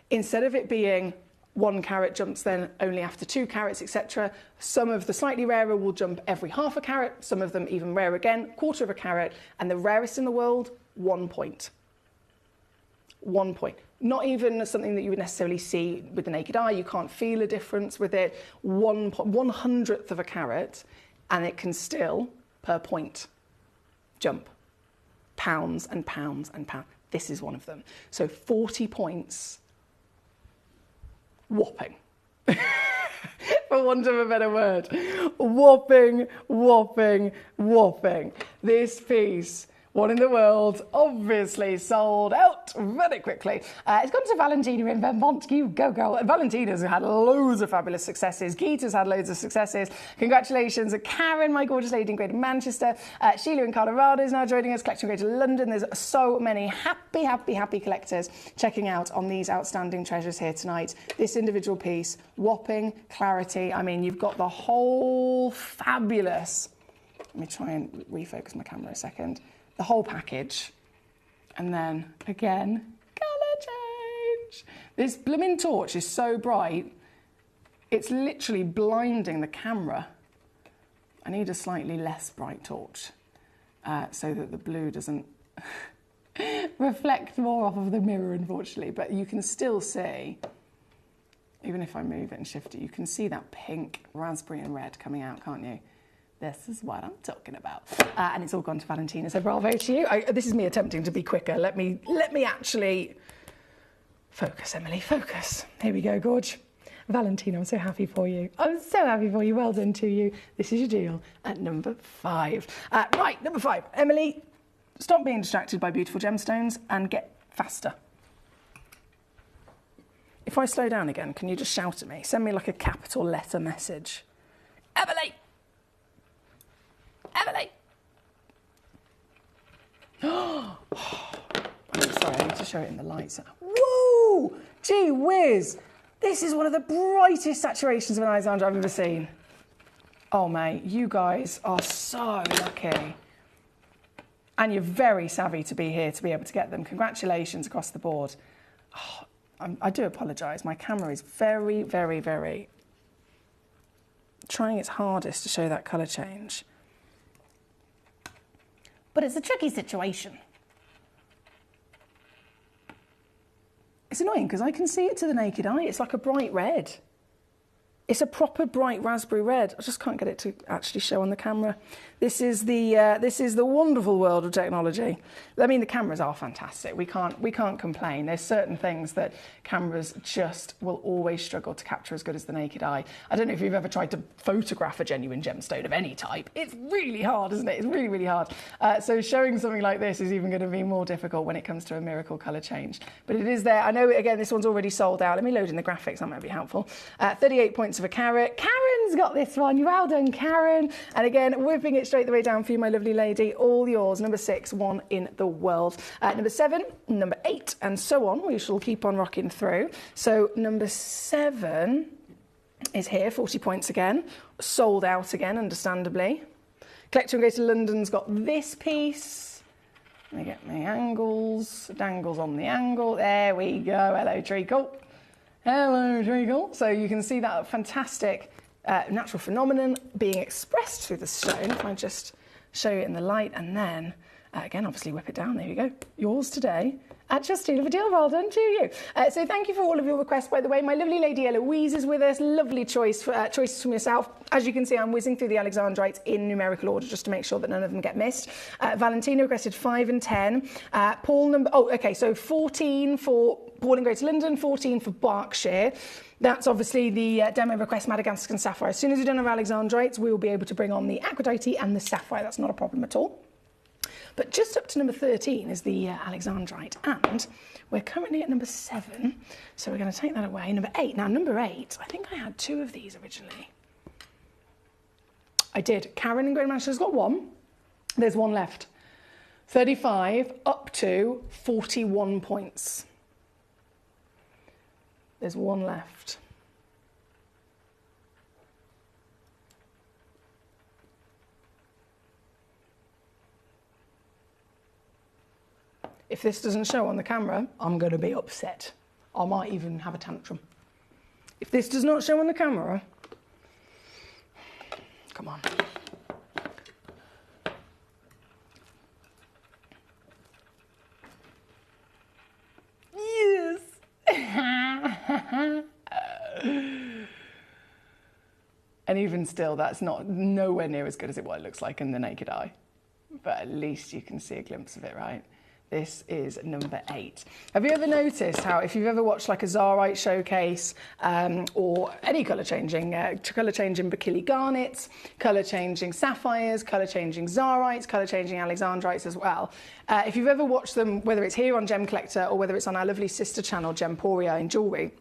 instead of it being 1 carat jumps then only after 2 carats, etc., some of the slightly rarer will jump every half a carat, some of them even rarer again, quarter of a carat, and the rarest in the world, 1 point. 1 point. Not even something that you would necessarily see with the naked eye. You can't feel a difference with it. 1/100th of a carat, and it can still, per point, jump pounds and pounds and pounds. This is one of them. So 40 points, whopping. For want of a better word. Whopping, whopping, whopping. This piece, one in the world, obviously sold out very quickly. It's gone to Valentina in Vermont. You go, girl. Valentina's had loads of fabulous successes. Geeta's had loads of successes. Congratulations. Karen, my gorgeous lady in Greater Manchester. Sheila in Colorado is now joining us, collecting Greater London. There's so many happy collectors checking out on these outstanding treasures here tonight. This individual piece, whopping clarity. I mean, you've got the whole fabulous... Let me try and refocus my camera a second. The whole package, and then again, colour change. This blooming torch is so bright, it's literally blinding the camera. I need a slightly less bright torch so that the blue doesn't reflect more off of the mirror, unfortunately, but you can still see, even if I move it and shift it, you can see that pink, raspberry and red coming out, can't you? This is what I'm talking about. And it's all gone to Valentina, so bravo to you. This is me attempting to be quicker. Let me actually focus, Emily, focus. Here we go, gorge.
Valentina, I'm so happy for you. I'm so happy for you. Well done to you. This is your deal at number 5. Right, number 5. Emily, stop being distracted by beautiful gemstones and get faster. If I slow down again, can you just shout at me? Send me like a capital letter message. Emily! Emily! Oh, sorry, I need to show it in the lights. Woo! Gee whiz! This is one of the brightest saturations of an Alexandra I've ever seen. Oh, mate, you guys are so lucky. And you're very savvy to be here to be able to get them. Congratulations across the board. Oh, I do apologise. My camera is very, very, very trying its hardest to show that colour change. But it's a tricky situation. It's annoying because I can see it to the naked eye. It's like a bright red. It's a proper bright raspberry red. I just can't get it to actually show on the camera. This is the wonderful world of technology. I mean, the cameras are fantastic. We can't complain. There's certain things that cameras just will always struggle to capture as good as the naked eye. I don't know if you've ever tried to photograph a genuine gemstone of any type. It's really hard, isn't it? It's really, really hard. So showing something like this is even going to be more difficult when it comes to a miracle colour change. But it is there. I know, again, this one's already sold out. Let me load in the graphics. That might be helpful. 38 points of a carat. Karen's got this one. Well done, Karen. And again, whipping it straight the way down for you, my lovely lady. All yours. Number 6, one in the world. Number 7, number 8, and so on. We shall keep on rocking through. So number 7 is here, 40 points again. Sold out again, understandably. Collector in Greater London's got this piece. Let me get my angles. Dangles on the angle. There we go. Hello, treacle. Hello, treacle. So you can see that fantastic natural phenomenon being expressed through the stone. If I just show you it in the light, and then again, obviously whip it down. There you go. Yours today at Justine of a Deal. Well done to you. So thank you for all of your requests, by the way. My lovely lady Eloise is with us. Lovely choices from yourself. As you can see, I'm whizzing through the Alexandrites in numerical order just to make sure that none of them get missed. Valentina requested 5 and 10. Paul, so 14 for Paul in Greater London, 14 for Berkshire. That's obviously the demo request, Madagascar and Sapphire. As soon as we're done with Alexandrites, we will be able to bring on the Aquadite and the Sapphire. That's not a problem at all. But just up to number 13 is the Alexandrite, and we're currently at number 7, so we're going to take that away. Number 8. Now, number 8, I think I had 2 of these originally. I did. Karen in Greater Manchester's got 1. There's 1 left. 35 up to 41 points. There's 1 left. If this doesn't show on the camera, I'm going to be upset. I might even have a tantrum. If this does not show on the camera, come on. Yes. And even still, that's nowhere near as good as what it looks like in the naked eye. But at least you can see a glimpse of it, right? This is number 8. Have you ever noticed how, if you've ever watched like a Zarite showcase or any colour changing Bakili garnets, colour changing sapphires, colour changing Zarites, colour changing Alexandrites as well, if you've ever watched them, whether it's here on Gemcollector or whether it's on our lovely sister channel Gemporia in jewellery,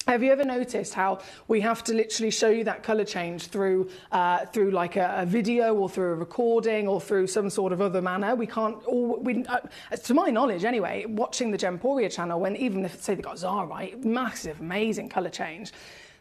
have you ever noticed how we have to literally show you that colour change through like a video or through a recording or through some sort of other manner? We can't, to my knowledge anyway, watching the Gemporia channel, when even if, say, they got Zarite, massive, amazing colour change,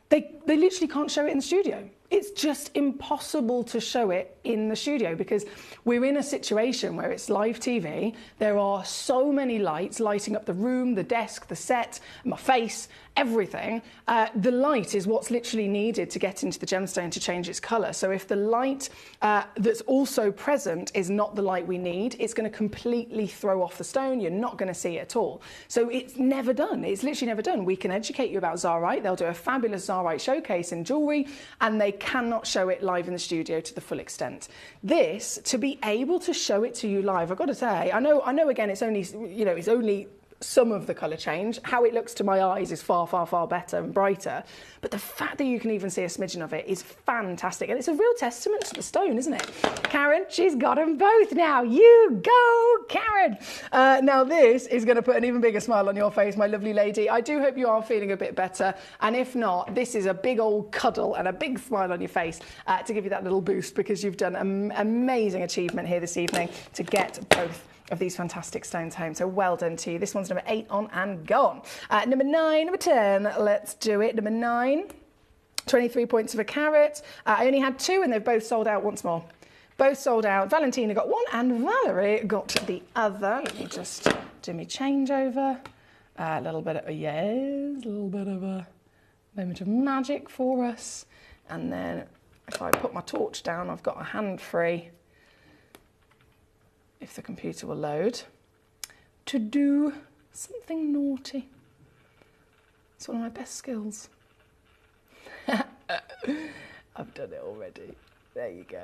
they literally can't show it in the studio. It's just impossible to show it in the studio because we're in a situation where it's live TV. There are so many lights lighting up the room, the desk, the set, my face, everything. The light is what's literally needed to get into the gemstone to change its colour. So if the light that's also present is not the light we need, it's going to completely throw off the stone. You're not going to see it at all. So it's never done. It's literally never done. We can educate you about Zarite. They'll do a fabulous Zarite showcase in jewellery, and they cannot show it live in the studio to the full extent. This, to be able to show it to you live, I've got to say, I know again, it's only some of the colour change. How it looks to my eyes is far, far, far better and brighter. But the fact that you can even see a smidgen of it is fantastic. And it's a real testament to the stone, isn't it? Karen, she's got them both now. You go, Karen. Now this is going to put an even bigger smile on your face, my lovely lady. I do hope you are feeling a bit better. And if not, this is a big old cuddle and a big smile on your face to give you that little boost, because you've done an amazing achievement here this evening to get both of these fantastic stones home. So well done to you. This one's number 8 on and gone. Number 9, number 10, let's do it. Number 9, 23 points of a carat. I only had 2 and they've both sold out once more. Both sold out. Valentina got 1 and Valerie got the other. Let me just do my changeover. A little bit of a moment of magic for us. And then if I put my torch down, I've got a hand free, if the computer will load, to do something naughty. It's one of my best skills. I've done it already. There you go.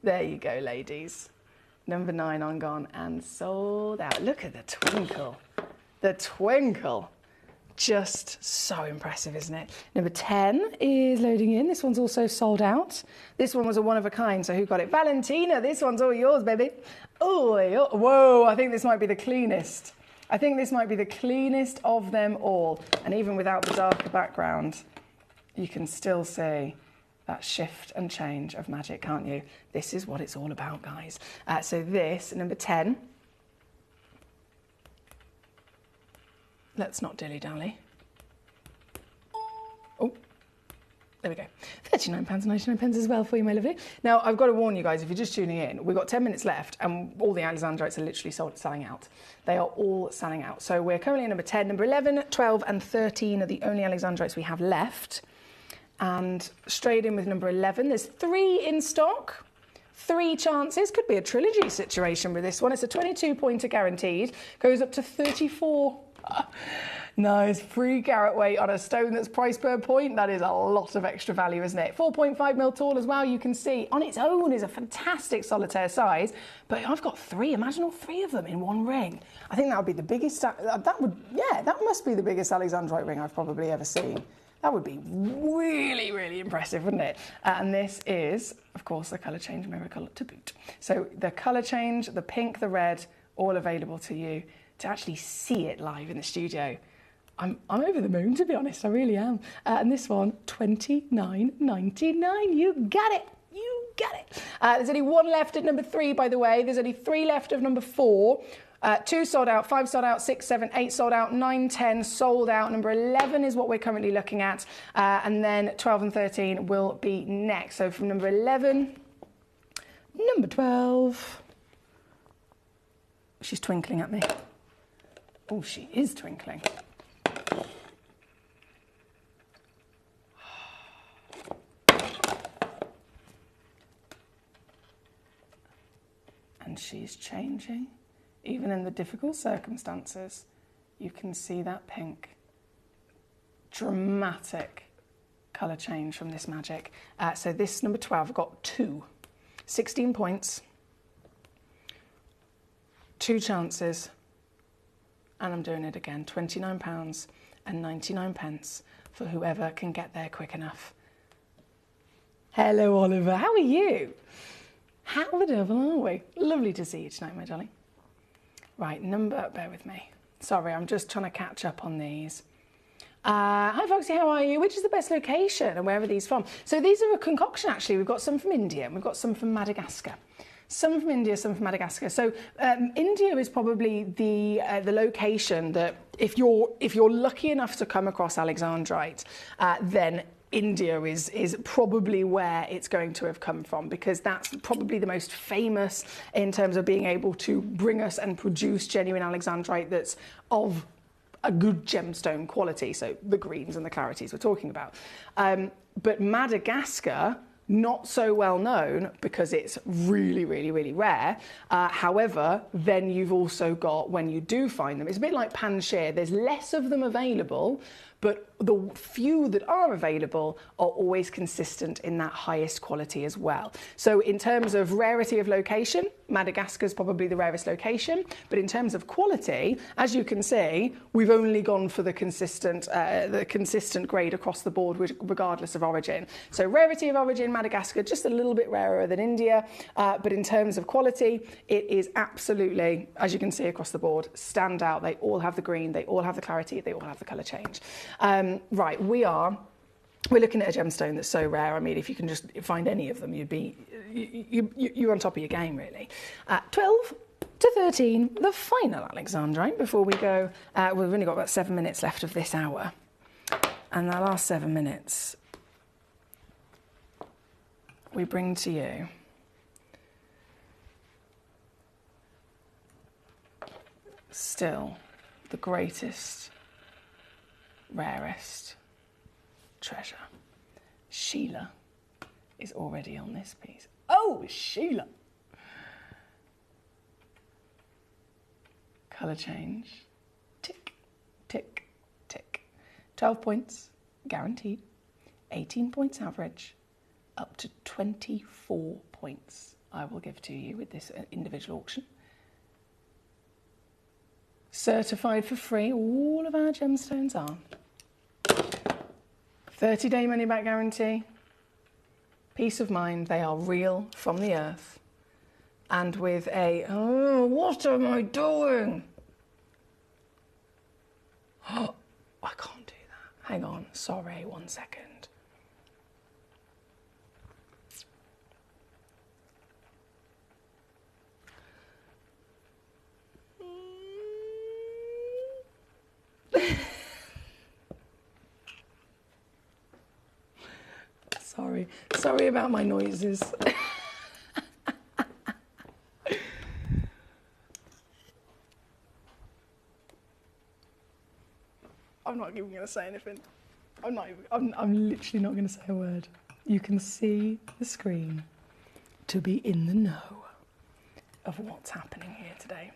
There you go, ladies. Number 9 on gone and sold out. Look at the twinkle. The twinkle. Just so impressive, isn't it? Number 10 is loading in. This one's also sold out. This one was a one of a kind, so who got it? Valentina, this one's all yours, baby. Oh, whoa, I think this might be the cleanest. I think this might be the cleanest of them all. And even without the darker background, you can still see that shift and change of magic, can't you? This is what it's all about, guys. So this, number 10. Let's not dilly-dally. Oh, there we go. £39.99 as well for you, my lovely. Now, I've got to warn you guys, if you're just tuning in, we've got 10 minutes left and all the Alexandrites are literally selling out. They are all selling out. So we're currently at number 10. Number 11, 12 and 13 are the only Alexandrites we have left. And straight in with number 11, there's 3 in stock. 3 chances, could be a trilogy situation with this one. It's a 22-pointer guaranteed, goes up to 34. Nice, 3 carat weight on a stone that's priced per point. That is a lot of extra value, isn't it? 4.5 mil tall as well, you can see. On its own is a fantastic solitaire size, but I've got 3. Imagine all 3 of them in one ring. I think that would be the biggest, that must be the biggest Alexandrite ring I've probably ever seen. That would be really, really impressive, wouldn't it? And this is, of course, the colour change miracle to boot. So the colour change, the pink, the red, all available to you to actually see it live in the studio. I'm over the moon, to be honest, I really am. And this one, $29.99. You got it. You got it. There's only 1 left at number 3, by the way. There's only 3 left of number 4. 2 sold out, 5 sold out, 6, 7, 8 sold out, 9, 10 sold out. Number 11 is what we're currently looking at. And then 12 and 13 will be next. So from number 11, number 12. She's twinkling at me. Oh, she is twinkling. And she's changing. Even in the difficult circumstances, you can see that pink. Dramatic colour change from this magic. So this number 12 got 2. 16 points. 2 chances. And I'm doing it again. £29.99 for whoever can get there quick enough. Hello, Oliver. How are you? How the devil are we? Lovely to see you tonight, my darling. Right, bear with me. Sorry, I'm just trying to catch up on these. Hi, Foxy, how are you? Which is the best location and where are these from? So these are a concoction, actually. We've got some from India and we've got some from Madagascar. Some from India, some from Madagascar. So India is probably the location that if you're lucky enough to come across Alexandrite, then India is probably where it's going to have come from, because that's probably the most famous in terms of being able to bring us and produce genuine Alexandrite that's of a good gemstone quality, so the greens and the clarities we're talking about. But Madagascar, not so well known because it's really, really, really rare. However, then you've also got, when you do find them, it's a bit like Panjshir, there's less of them available, but the few that are available are always consistent in that highest quality as well. So in terms of rarity of location, Madagascar is probably the rarest location, but in terms of quality, as you can see, we've only gone for the consistent grade across the board, regardless of origin. So rarity of origin, Madagascar, just a little bit rarer than India, but in terms of quality, it is absolutely, as you can see across the board, stand out. They all have the green, they all have the clarity, they all have the colour change. Right, we're looking at a gemstone that's so rare. I mean, if you can just find any of them, you're on top of your game, really. 12 to 13, the final Alexandrite, before we go. We've only got about 7 minutes left of this hour. And the last 7 minutes, we bring to you still the greatest, rarest treasure. Sheila is already on this piece. Oh, Sheila! Colour change. Tick, tick, tick. 12 points, guaranteed. 18 points average. Up to 24 points I will give to you with this individual auction. Certified for free, all of our gemstones are. 30-day money-back guarantee. Peace of mind, they are real from the earth. And with a, oh, what am I doing? Oh, I can't do that. Hang on, sorry, 1 second. Sorry about my noises. I'm not even going to say anything. I'm literally not going to say a word. You can see the screen to be in the know of what's happening here today.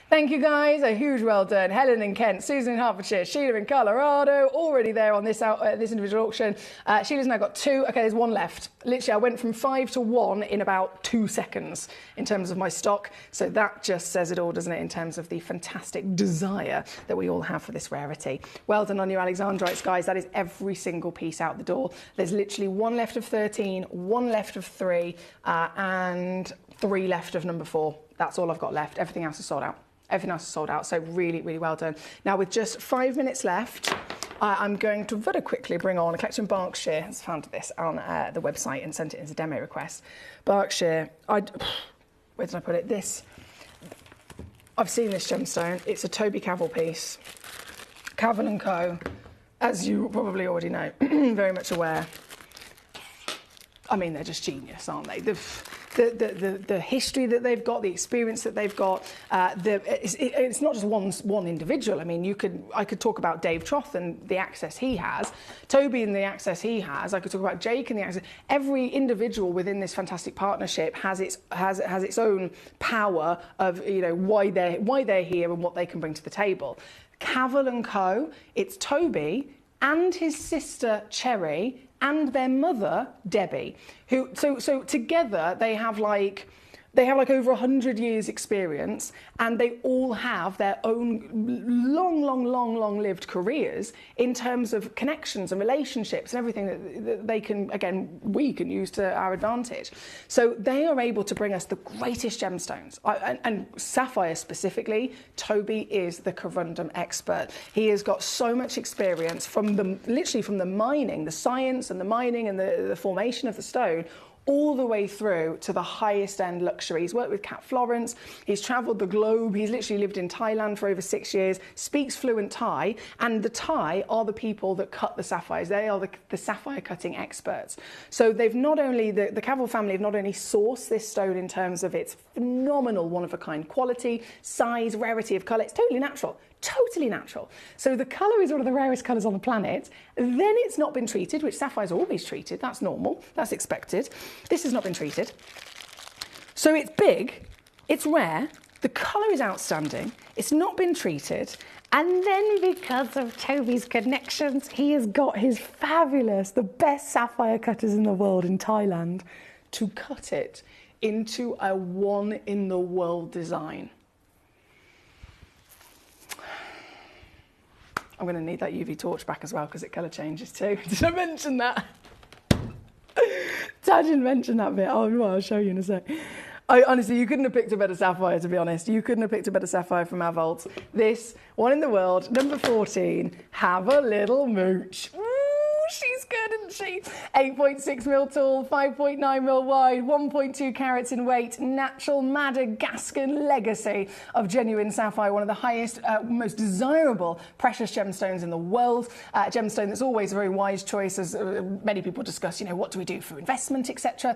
Thank you guys, a huge well done. Helen in Kent, Susan in Hertfordshire, Sheila in Colorado, already there on this individual auction. Sheila's now got 2. Okay, there's 1 left. Literally, I went from 5 to 1 in about 2 seconds in terms of my stock. So that just says it all, doesn't it, in terms of the fantastic desire that we all have for this rarity. Well done on your Alexandrites, guys. That is every single piece out the door. There's literally 1 left of 13, 1 left of 3, and 3 left of number 4. That's all I've got left. Everything else is sold out. Everything else is sold out, so really, really well done. Now, with just 5 minutes left, I'm going to very quickly bring on a collector in Berkshire. Has found this on the website and sent it as a demo request. Berkshire, where did I put it? I've seen this gemstone. It's a Toby Cavell piece. Cavell & Co., as you probably already know, very much aware. I mean, they're just genius, aren't they? The history that they've got, the experience that they've got. It's not just one individual. I mean, I could talk about Dave Troth and the access he has, Toby and the access he has. I could talk about Jake and the access. Every individual within this fantastic partnership has its own power of why they're here and what they can bring to the table. Cavell & Co. It's Toby and his sister Cherry and their mother Debbie, who so together they have like over 100 years experience, and they all have their own long lived careers in terms of connections and relationships and everything that they can, again, we can use to our advantage. So they are able to bring us the greatest gemstones, and sapphire specifically. Toby is the corundum expert. He has got so much experience literally from the mining, the science and the mining and the formation of the stone, all the way through to the highest end luxury. He's worked with Cat Florence, he's travelled the globe, he's literally lived in Thailand for over 6 years, speaks fluent Thai, and the Thai are the people that cut the sapphires. They are the sapphire cutting experts. So they've not only, the Cavell family have not only sourced this stone in terms of its phenomenal one-of-a-kind quality, size, rarity of colour, it's totally natural. Totally natural. So the colour is one of the rarest colours on the planet. Then it's not been treated, which sapphires are always treated. That's normal. That's expected. This has not been treated. So it's big. It's rare. The colour is outstanding. It's not been treated.
And then because of Toby's connections, he has got his fabulous, the best sapphire cutters in the world in Thailand, to cut it into a one-in-the-world design. I'm going to need that UV torch back as well because it colour changes too. Did I mention that? I didn't mention that bit. Oh, well, I'll show you in a sec. Honestly, you couldn't have picked a better sapphire, to be honest. You couldn't have picked a better sapphire from our vaults. This, one in the world, number 14, have a little mooch. Ooh, she's good, isn't she? 8.6 mil tall, 5.9 mil wide, 1.2 carats in weight, natural Madagascan legacy of genuine sapphire, one of the highest, most desirable precious gemstones in the world. Gemstone that's always a very wise choice, as many people discuss, you know, what do we do for investment, etc.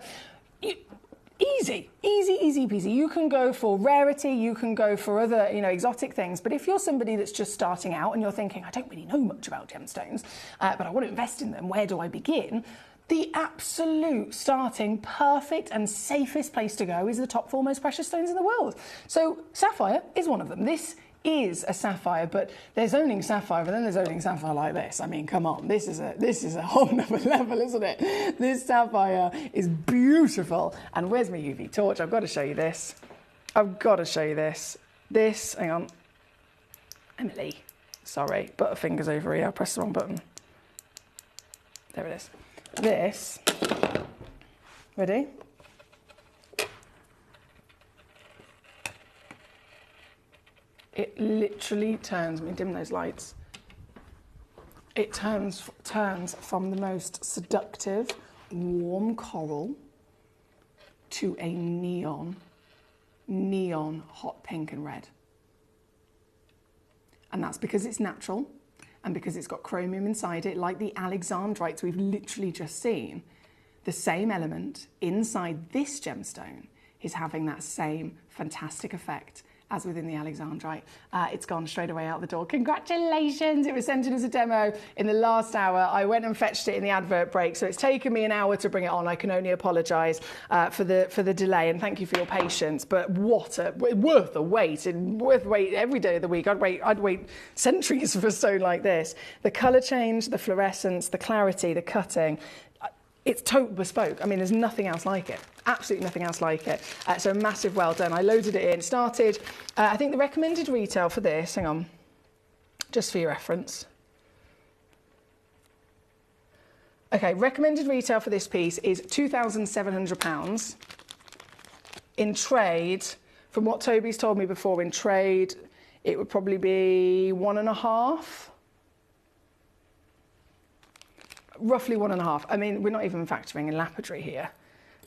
Easy peasy. You can go for rarity, you can go for other, you know, exotic things. But if you're somebody that's just starting out and you're thinking, I don't really know much about gemstones, but I want to invest in them, where do I begin? The absolute starting, perfect and safest place to go is the top 4 most precious stones in the world. So sapphire is one of them. This is a sapphire, but there's owning sapphire, but then there's owning sapphire like this. I mean, come on, this is a whole nother level, isn't it? This sapphire is beautiful. And where's my UV torch? I've got to show you this. This, hang on. Emily, sorry, butterfingers over here. I pressed the wrong button. There it is. This, ready? It literally turns, let me dim those lights. It turns from the most seductive, warm coral to a neon hot pink and red. And that's because it's natural and because it's got chromium inside it, like the alexandrites we've literally just seen. The same element inside this gemstone is having that same fantastic effect as within the alexandrite. It's gone straight away out the door. Congratulations, it was sent in as a demo in the last hour. I went and fetched it in the advert break, so it's taken me an hour to bring it on. I can only apologise for the delay, and thank you for your patience, but worth the wait, and worth wait every day of the week. I'd wait centuries for a stone like this. The colour change, the fluorescence, the clarity, the cutting, it's total bespoke. I mean, there's nothing else like it. Absolutely nothing else like it. So massive well done. I loaded it in, started, I think the recommended retail for this, hang on, just for your reference. Okay, recommended retail for this piece is £2,700. In trade, from what Toby's told me before, in trade, it would probably be 1.5. Roughly 1.5. I mean, we're not even factoring in lapidary here.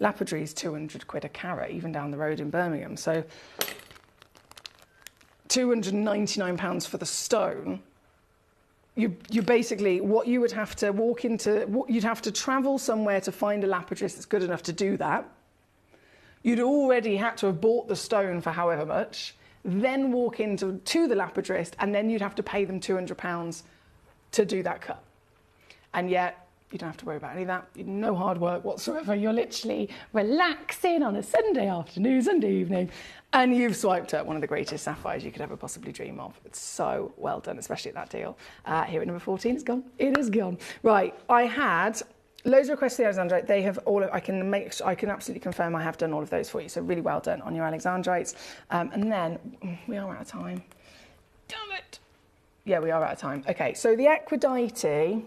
Lapidary is 200 quid a carat, even down the road in Birmingham. So £299 for the stone. You basically, what you would have to walk into, you'd have to travel somewhere to find a lapidary that's good enough to do that. You'd already had to have bought the stone for however much, then walk into the lapidarist, and then you'd have to pay them £200 to do that cut. And yet, you don't have to worry about any of that. No hard work whatsoever. You're literally relaxing on a Sunday afternoon, Sunday evening, and you've swiped up one of the greatest sapphires you could ever possibly dream of. It's so well done, especially at that deal. Here at number 14, it's gone. It is gone. Right, I had loads of requests for the alexandrite. They have all. I can absolutely confirm I have done all of those for you. So really well done on your alexandrites. And then we are out of time. Damn it. Yeah, we are out of time. Okay, so the Aquadite.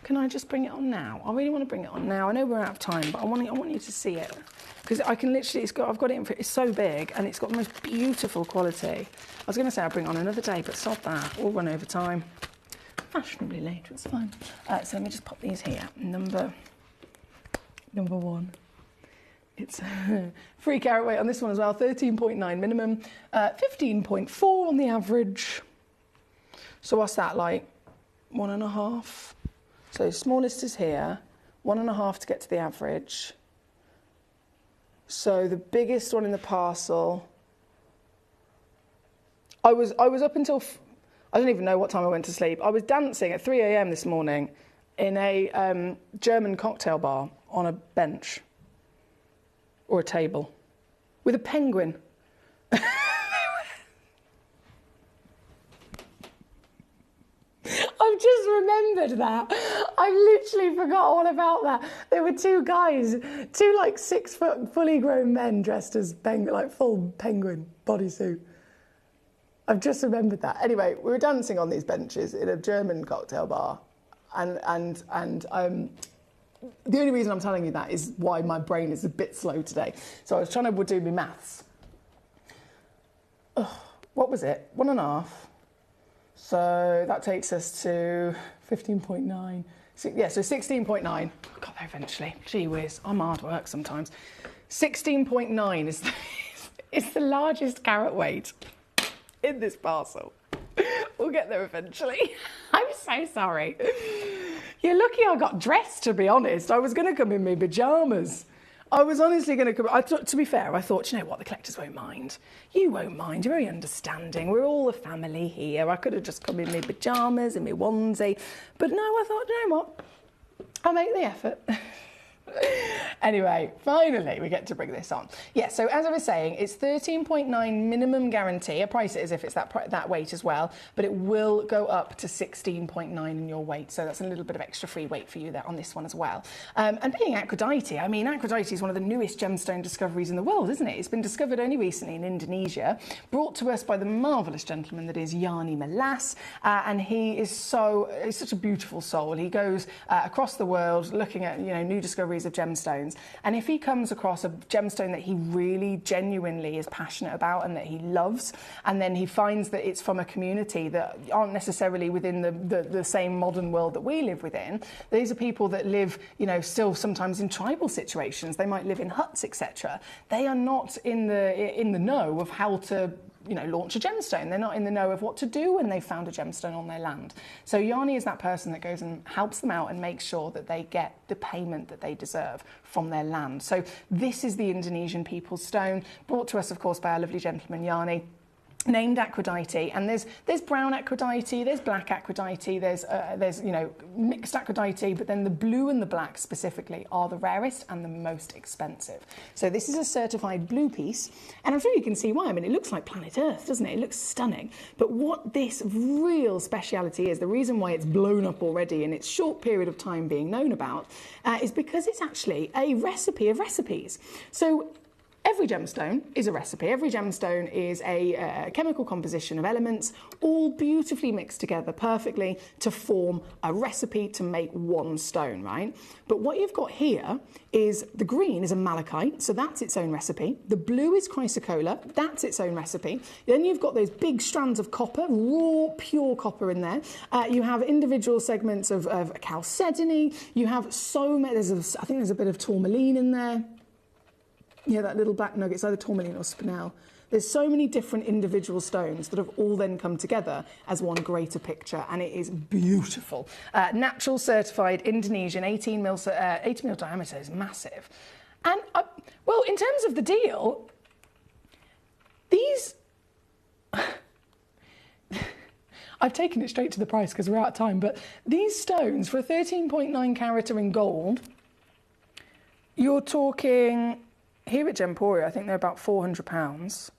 Can I just bring it on now? I really want to bring it on now. I know we're out of time, but I want you to see it. Because I can literally, I've got it it's so big and it's got the most beautiful quality. I was going to say I'll bring it on another day, but sod that. We'll run over time. Fashionably late, it's fine. So let me just pop these here. Number 1. It's 3 carat weight on this one as well, 13.9 minimum, 15.4 on the average. So what's that, like 1.5? So smallest is here, 1.5 to get to the average. So the biggest one in the parcel, I was up until, I don't even know what time I went to sleep. I was dancing at 3 a.m. this morning in a German cocktail bar on a bench or a table with a penguin I've just remembered that. I literally forgot all about that. There were two guys, two like 6 foot fully grown men dressed as like full penguin bodysuit. I've just remembered that. Anyway, we were dancing on these benches in a German cocktail bar, and the only reason I'm telling you that is why my brain is a bit slow today. So I was trying to do my maths. What was it? 1.5. So that takes us to 15.9. Yeah, so 16.9. I got there eventually. Gee whiz, I'm hard work sometimes. 16.9 is the largest carrot weight in this parcel. We'll get there eventually. I'm so sorry. You're lucky I got dressed, to be honest. I was going to come in my pyjamas. I was honestly going to come... to be fair, I thought, you know what, the collectors won't mind. You won't mind. You're very understanding. We're all a family here. I could have just come in my pyjamas, in my onesie. But no, I thought, you know what, I'll make the effort. Anyway, finally we get to bring this on. Yeah, so as I was saying, it's 13.9 minimum guarantee. I price it as if it's that weight as well, but it will go up to 16.9 in your weight. So that's a little bit of extra free weight for you there on this one as well. And being Aphrodite, I mean, Aphrodite is one of the newest gemstone discoveries in the world, isn't it? It's been discovered only recently in Indonesia, brought to us by the marvellous gentleman that is Yanni Melas, and he is he's such a beautiful soul. He goes across the world looking at, you know, new discoveries of gemstones, and if he comes across a gemstone that he really genuinely is passionate about and that he loves, and then he finds that it's from a community that aren't necessarily within the same modern world that we live within. These are people that live, you know, still sometimes in tribal situations. They might live in huts, etc. They are not in the know of how to, you know, launch a gemstone. They're not in the know of what to do when they've found a gemstone on their land. So Yanni is that person that goes and helps them out and makes sure that they get the payment that they deserve from their land. So this is the Indonesian people's stone, brought to us, of course, by our lovely gentleman Yanni, named Aphrodite. And there's brown Aphrodite, there's black Aphrodite, there's you know, mixed Aphrodite, but then the blue and the black specifically are the rarest and the most expensive. So this is a certified blue piece, and I'm sure you can see why. I mean, it looks like planet Earth, doesn't it? It looks stunning. But what this real speciality is, the reason why it's blown up already in its short period of time being known about, is because it's actually a recipe of recipes. So every gemstone is a recipe. Every gemstone is a chemical composition of elements, all beautifully mixed together perfectly to form a recipe to make one stone, right? But what you've got here is the green is a malachite, so that's its own recipe. The blue is chrysocolla, that's its own recipe. Then you've got those big strands of copper, raw, pure copper in there. You have individual segments of chalcedony. You have so many, I think there's a bit of tourmaline in there. Yeah, that little black nugget, it's either tourmaline or spinel. There's so many different individual stones that have all then come together as one greater picture, and it is beautiful. Natural certified Indonesian 18 mil diameter is massive. And, well, in terms of the deal, these... I've taken it straight to the price because we're out of time, but these stones for a 13.9 carat in gold, you're talking... Here at Gemporia, I think they're about £400.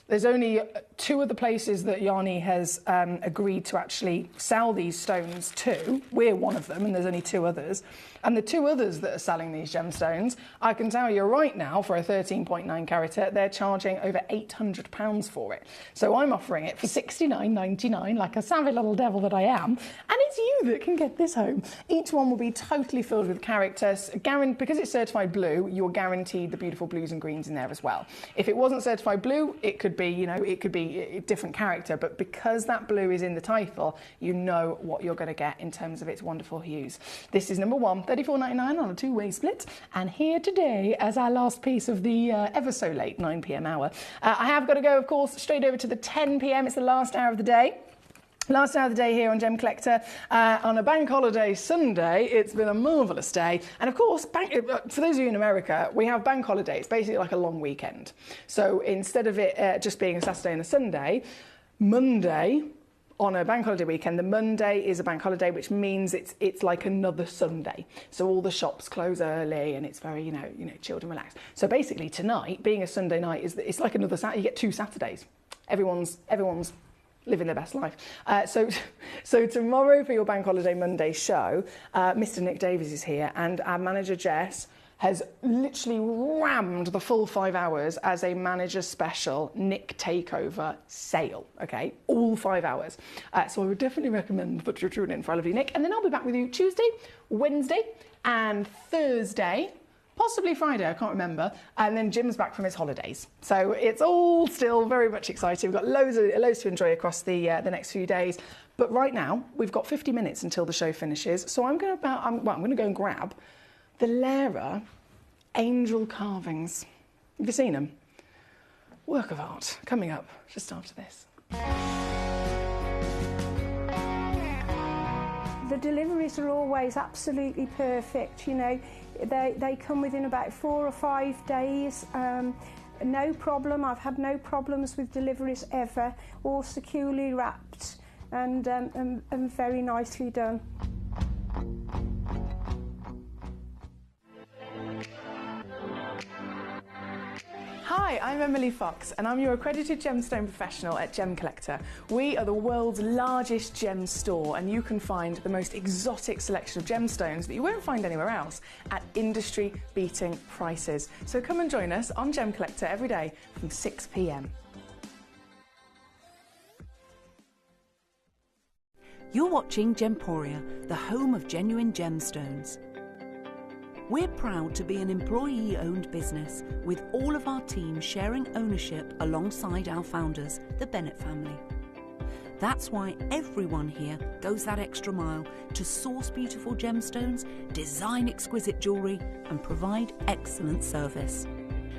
There's only 2 of the places that Yanni has agreed to actually sell these stones to. We're one of them, and there's only 2 others. And the 2 others that are selling these gemstones, I can tell you right now, for a 13.9 carat, they're charging over £800 for it. So I'm offering it for $69.99, like a savvy little devil that I am. And it's you that can get this home. Each one will be totally filled with characters. Because it's certified blue, you're guaranteed the beautiful blues and greens in there as well. If it wasn't certified blue, it could be, you know, it could be a different character. But because that blue is in the title, you know what you're going to get in terms of its wonderful hues. This is number 1. $34.99 on a 2-way split, and here today as our last piece of the ever so late 9 p.m. hour. I have got to go, of course, straight over to the 10 p.m. It's the last hour of the day. Last hour of the day here on Gem Collector on a bank holiday Sunday. It's been a marvellous day. And of course, for those of you in America, we have bank holiday. It's basically like a long weekend. So instead of it just being a Saturday and a Sunday, Monday
on a bank holiday weekend. The Monday is a bank holiday, which means it's like another Sunday. So all the shops close early and it's very, you know, chilled and relaxed. So basically tonight, being a Sunday night, it's like another Saturday. You get 2 Saturdays. Everyone's living their best life. So tomorrow for your Bank Holiday Monday show, Mr. Nick Davies is here, and our manager Jess has literally rammed the full 5 hours as a manager special Nick takeover sale, okay? All 5 hours. So I would definitely recommend that you tune in for I Love You Nick. And then I'll be back with you Tuesday, Wednesday and Thursday, possibly Friday, I can't remember. And then Jim's back from his holidays. So it's all still very much exciting. We've got loads to enjoy across the next few days. But right now, we've got 50 minutes until the show finishes. So I'm going to go and grab the Lera angel carvings. Have you seen them? Work of art. Coming up just after this.
The deliveries are always absolutely perfect, you know. They come within about 4 or 5 days. No problem. I've had no problems with deliveries ever. All securely wrapped and very nicely done.
Hi, I'm Emily Fox and I'm your accredited gemstone professional at Gemcollector. We are the world's largest gem store and you can find the most exotic selection of gemstones that you won't find anywhere else at industry-beating prices. So come and join us on Gemcollector every day from 6 p.m.
You're watching Gemporia, the home of genuine gemstones. We're proud to be an employee-owned business with all of our team sharing ownership alongside our founders, the Bennett family. That's why everyone here goes that extra mile to source beautiful gemstones, design exquisite jewellery and provide excellent service.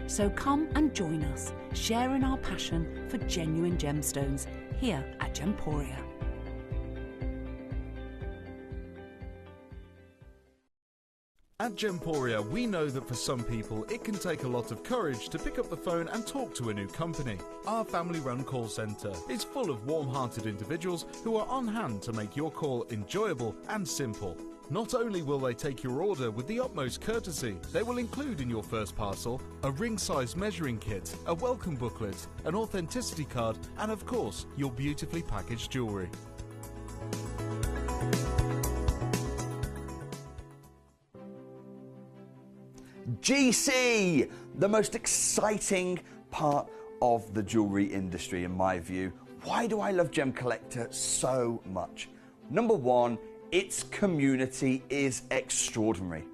So come and join us, sharing our passion for genuine gemstones here at Gemporia.
At Gemporia, we know that for some people, it can take a lot of courage to pick up the phone and talk to a new company. Our family-run call centre is full of warm-hearted individuals who are on hand to make your call enjoyable and simple. Not only will they take your order with the utmost courtesy, they will include in your first parcel a ring-size measuring kit, a welcome booklet, an authenticity card, and of course, your beautifully packaged jewellery.
GC, the most exciting part of the jewellery industry in my view. Why do I love Gemcollector so much? Number one, its community is extraordinary.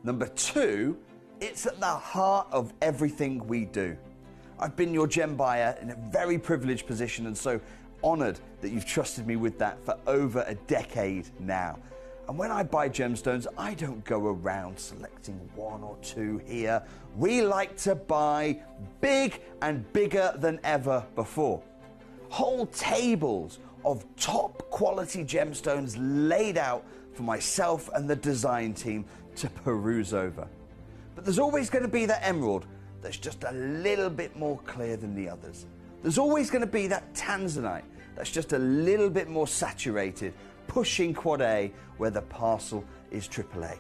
Number two, it's at the heart of everything we do. I've been your gem buyer in a very privileged position and so honoured that you've trusted me with that for over a decade now. And when I buy gemstones, I don't go around selecting one or two here. We like to buy big and bigger than ever before. Whole tables of top quality gemstones laid out for myself and the design team to peruse over. But there's always going to be that emerald that's just a little bit more clear than the others. There's always going to be that tanzanite that's just a little bit more saturated, pushing quad A where the parcel is AAA.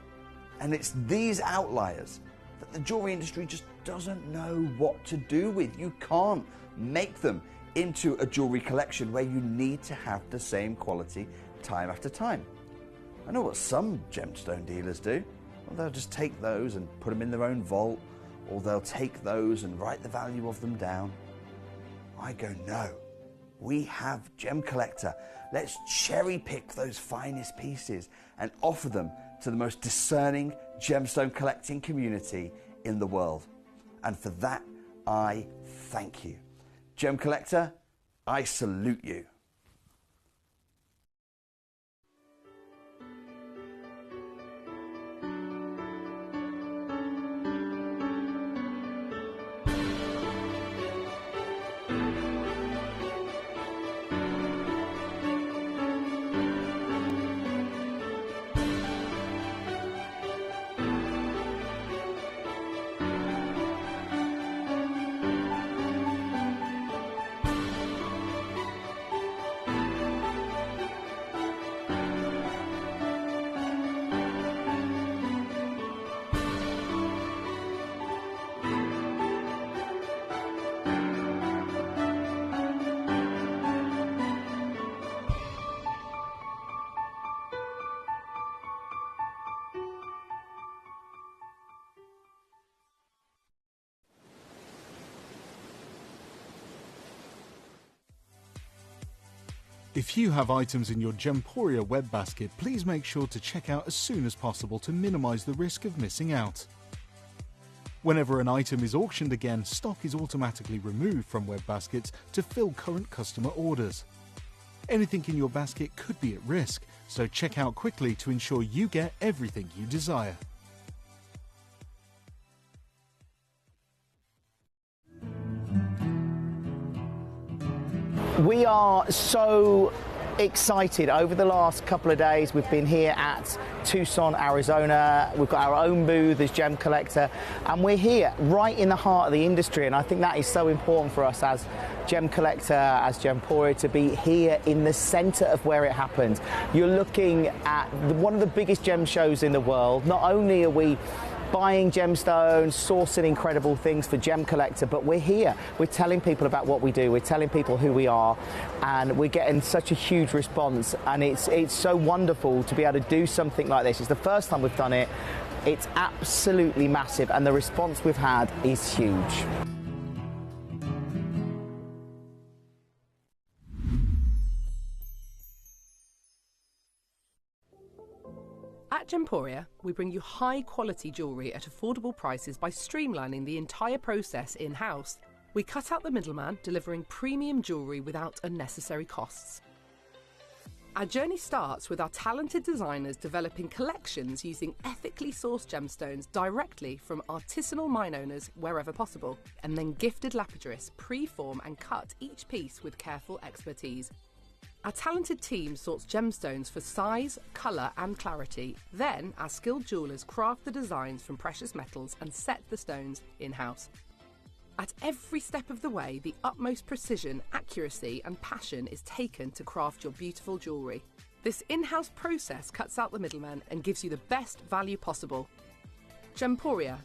And it's these outliers that the jewellery industry just doesn't know what to do with. You can't make them into a jewellery collection where you need to have the same quality time after time. I know what some gemstone dealers do. Well, they'll just take those and put them in their own vault, or they'll take those and write the value of them down. I go, no. We have Gemcollector. Let's cherry pick those finest pieces and offer them to the most discerning gemstone collecting community in the world. And for that, I thank you. Gemcollector, I salute you.
If you have items in your Gemporia web basket, please make sure to check out as soon as possible to minimize the risk of missing out. Whenever an item is auctioned again, stock is automatically removed from web baskets to fill current customer orders. Anything in your basket could be at risk, so check out quickly to ensure you get everything you desire.
We are so excited. Over the last couple of days, we've been here at Tucson, Arizona. We've got our own booth as Gemcollector, and we're here right in the heart of the industry, and I think that is so important for us as Gemcollector, as Gemporia, to be here in the center of where it happens. You're looking at one of the biggest gem shows in the world. Not only are we buying gemstones, sourcing incredible things for Gemcollector, but we're here. We're telling people about what we do. We're telling people who we are, and we're getting such a huge response. And it's so wonderful to be able to do something like this. It's the first time we've done it. It's absolutely massive, and the response we've had is huge.
At Gemporia, we bring you high-quality jewellery at affordable prices by streamlining the entire process in-house. We cut out the middleman, delivering premium jewellery without unnecessary costs. Our journey starts with our talented designers developing collections using ethically sourced gemstones directly from artisanal mine owners wherever possible, and then gifted lapidarists pre-form and cut each piece with careful expertise. Our talented team sorts gemstones for size, colour and clarity. Then our skilled jewellers craft the designs from precious metals and set the stones in-house. At every step of the way, the utmost precision, accuracy and passion is taken to craft your beautiful jewellery. This in-house process cuts out the middleman and gives you the best value possible. Gemporia.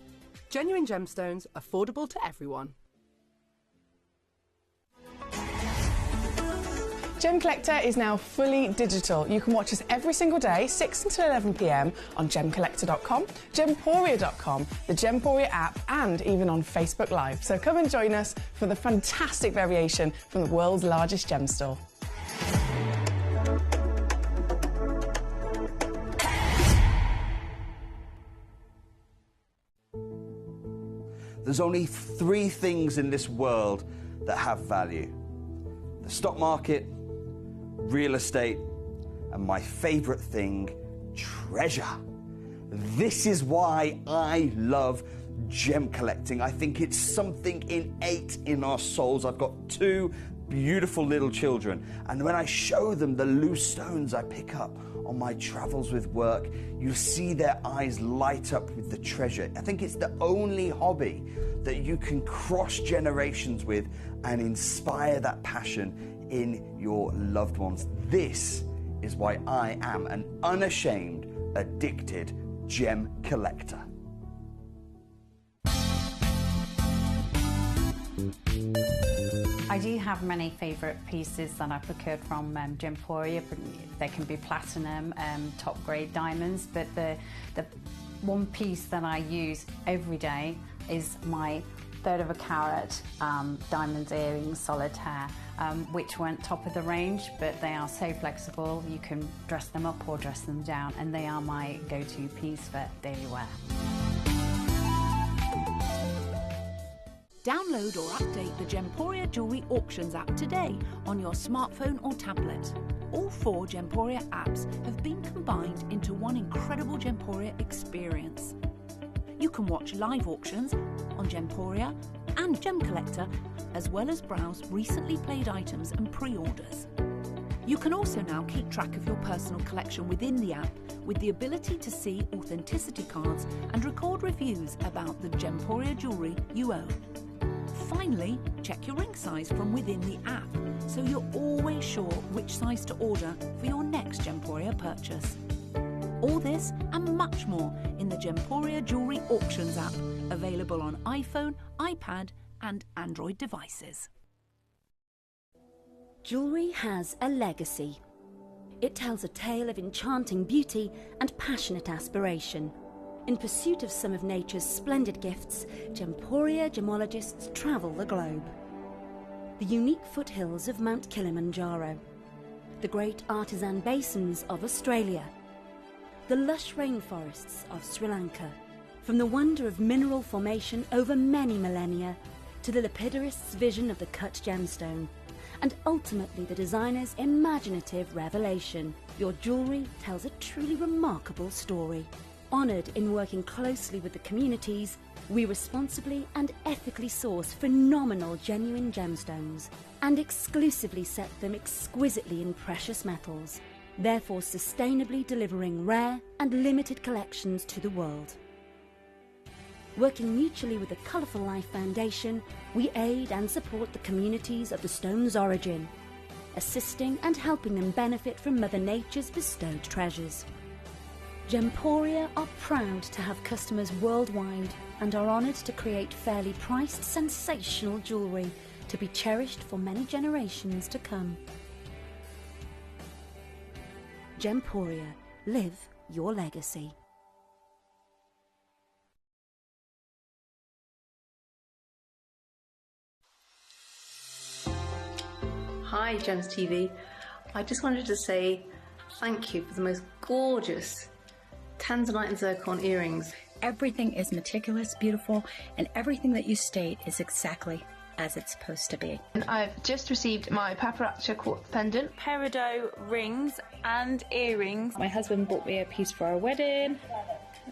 Genuine gemstones, affordable to everyone.
Gemcollector is now fully digital. You can watch us every single day, 6 until 11 p.m. on Gemcollector.com, Gemporia.com, the Gemporia app, and even on Facebook Live. So come and join us for the fantastic variation from the world's largest gem store.
There's only 3 things in this world that have value: the stock market, real estate, and my favorite thing, treasure. This is why I love gem collecting. I think it's something innate in our souls. I've got 2 beautiful little children, and when I show them the loose stones I pick up on my travels with work, you see their eyes light up with the treasure. I think it's the only hobby that you can cross generations with and inspire that passion in your loved ones. This is why I am an unashamed, addicted gem collector.
I do have many favourite pieces that I've procured from Gemporia. They can be platinum, top grade diamonds, but the one piece that I use every day is my 1/3 of a carat diamond earrings, solitaire, which weren't top of the range, but they are so flexible. You can dress them up or dress them down, and they are my go-to piece for daily wear.
Download or update the Gemporia Jewellery Auctions app today on your smartphone or tablet. All 4 Gemporia apps have been combined into one incredible Gemporia experience. You can watch live auctions on Gemporia and Gemcollector, as well as browse recently played items and pre-orders. You can also now keep track of your personal collection within the app with the ability to see authenticity cards and record reviews about the Gemporia jewellery you own. Finally, check your ring size from within the app, so you're always sure which size to order for your next Gemporia purchase. All this and much more in the Gemporia Jewellery Auctions app, available on iPhone, iPad and Android devices.
Jewellery has a legacy. It tells a tale of enchanting beauty and passionate aspiration. In pursuit of some of nature's splendid gifts, Gemporia gemologists travel the globe. The unique foothills of Mount Kilimanjaro, the great artisan basins of Australia, the lush rainforests of Sri Lanka, from the wonder of mineral formation over many millennia to the lapidarists' vision of the cut gemstone, and ultimately the designer's imaginative revelation. Your jewellery tells a truly remarkable story. Honoured in working closely with the communities, we responsibly and ethically source phenomenal genuine gemstones and exclusively set them exquisitely in precious metals, therefore sustainably delivering rare and limited collections to the world. Working mutually with the Colourful Life Foundation, we aid and support the communities of the stone's origin, assisting and helping them benefit from Mother Nature's bestowed treasures. Gemporia are proud to have customers worldwide and are honoured to create fairly priced, sensational jewellery to be cherished for many generations to come. Gemporia, live your legacy.
Hi Gems TV, I just wanted to say thank you for the most gorgeous tanzanite and zircon earrings.
Everything is meticulous, beautiful, and everything that you state is exactly as it's supposed to be.
And I've just received my paparazzi quartz pendant, peridot rings and earrings. My husband bought me a piece for our wedding.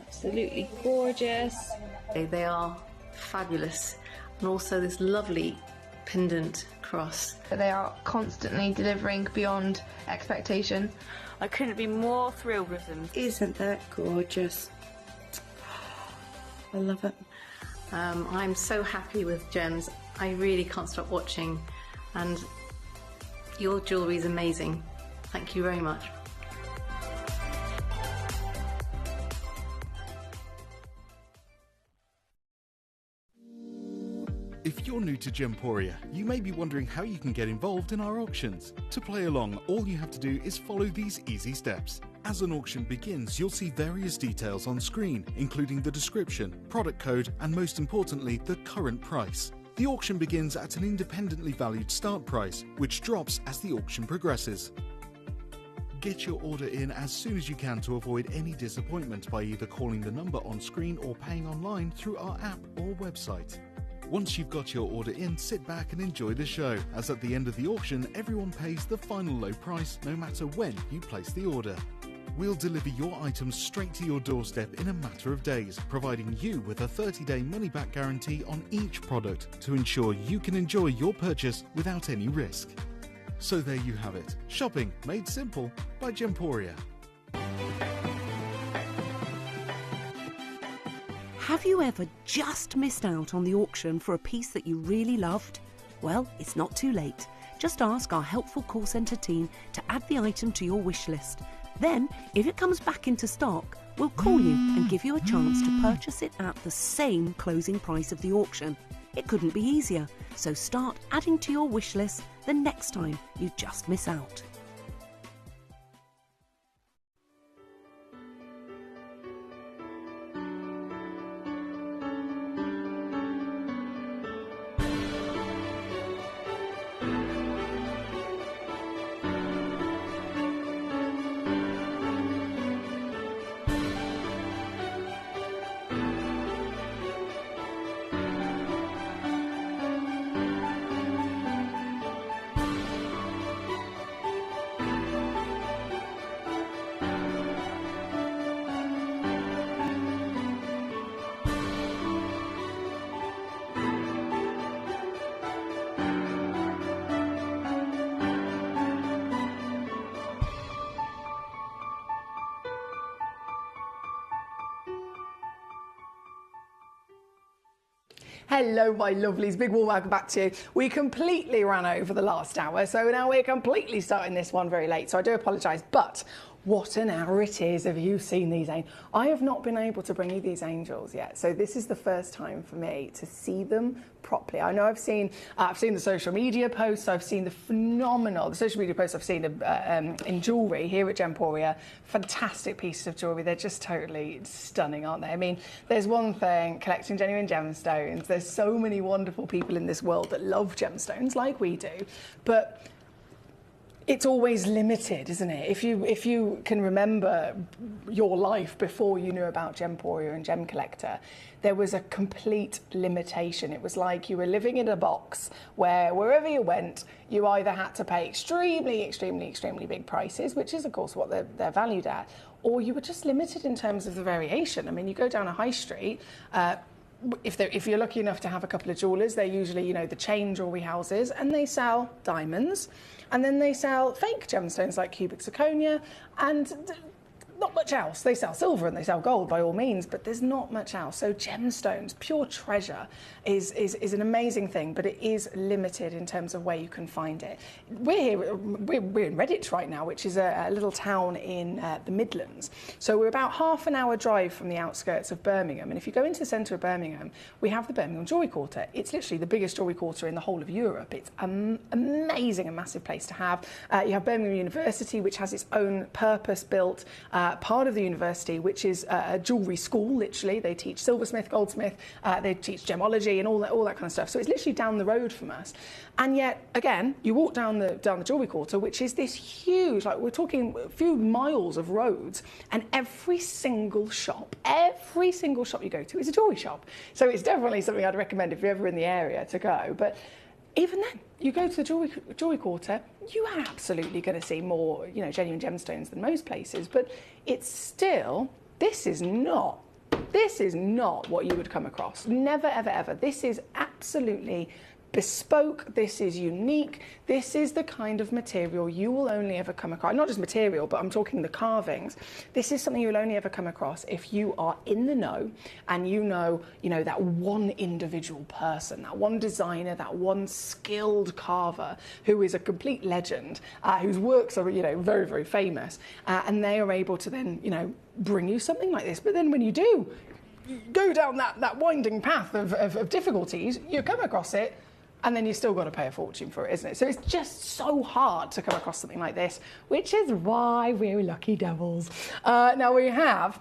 Absolutely gorgeous.
They are fabulous, and also this lovely pendant cross.
They are constantly delivering beyond expectation. I couldn't be more thrilled with them.
Isn't that gorgeous? I love it. I'm so happy with Gems. I really can't stop watching, and your jewellery is amazing. Thank you very much.
If you're new to Gemporia, you may be wondering how you can get involved in our auctions. To play along, all you have to do is follow these easy steps. As an auction begins, you'll see various details on screen, including the description, product code, and most importantly, the current price. The auction begins at an independently valued start price, which drops as the auction progresses. Get your order in as soon as you can to avoid any disappointment by either calling the number on screen or paying online through our app or website. Once you've got your order in, sit back and enjoy the show, as at the end of the auction, everyone pays the final low price no matter when you place the order. We'll deliver your items straight to your doorstep in a matter of days, providing you with a 30-day money-back guarantee on each product to ensure you can enjoy your purchase without any risk. So there you have it, shopping made simple by Gemporia.
Have you ever just missed out on the auction for a piece that you really loved? Well, it's not too late. Just ask our helpful call centre team to add the item to your wish list. Then, if it comes back into stock, we'll call you and give you a chance to purchase it at the same closing price of the auction. It couldn't be easier, so start adding to your wish list the next time you just miss out.
Hello, my lovelies. Big warm welcome back to you. We completely ran over the last hour, so now we're completely starting this one very late, so I do apologise, but what an hour it is. Have you seen these angels? I have not been able to bring you these angels yet, so this is the first time for me to see them properly. I know I've seen the social media posts, I've seen the social media posts I've seen in jewellery here at Gemporia. Fantastic pieces of jewellery. They're just totally stunning, aren't they? I mean, there's one thing, collecting genuine gemstones. There's so many wonderful people in this world that love gemstones like we do, but
It's always limited, isn't it? If you can remember your life before you knew about Gemporia and Gemcollector, there was a complete limitation. It was like you were living in a box where wherever you went, you either had to pay extremely big prices, which is of course what they're valued at, or you were just limited in terms of the variation. I mean, you go down a high street, if you're lucky enough to have a couple of jewellers, they're usually, you know, the chain jewellery houses, and they sell diamonds, and then they sell fake gemstones like cubic zirconia, and not much else. They sell silver and they sell gold by all means, but there's not much else. So gemstones, pure treasure, is an amazing thing, but it is limited in terms of where you can find it. We're in Redditch right now, which is a little town in the Midlands. So we're about half an hour drive from the outskirts of Birmingham. And if you go into the centre of Birmingham, we have the Birmingham Jewellery Quarter. It's literally the biggest jewellery quarter in the whole of Europe. It's amazing and massive place to have. You have Birmingham University, which has its own purpose-built part of the university, which is a jewellery school, literally. They teach silversmith, goldsmith, they teach gemology and all that kind of stuff. So it's literally down the road from us. And yet, again, you walk down the jewellery quarter, which is this huge, like we're talking a few miles of roads, and every single shop you go to is a jewellery shop. So it's definitely something I'd recommend if you're ever in the area to go. But even then, you go to the jewellery quarter, you are absolutely going to see more, you know, genuine gemstones than most places. But it's still, this is not what you would come across. Never, ever, ever. This is absolutely bespoke. This is unique. This is the kind of material you will only ever come across. Not just material, but I'm talking the carvings. This is something you'll only ever come across if you are in the know and you know that one individual person, that one designer, that one skilled carver who is a complete legend, whose works are, you know, very, very famous, and they are able to then, you know, bring you something like this. But then when you do go down that winding path of difficulties, you come across it, and then you've still got to pay a fortune for it, isn't it? So it's just so hard to come across something like this, which is why we're lucky devils. Now we have,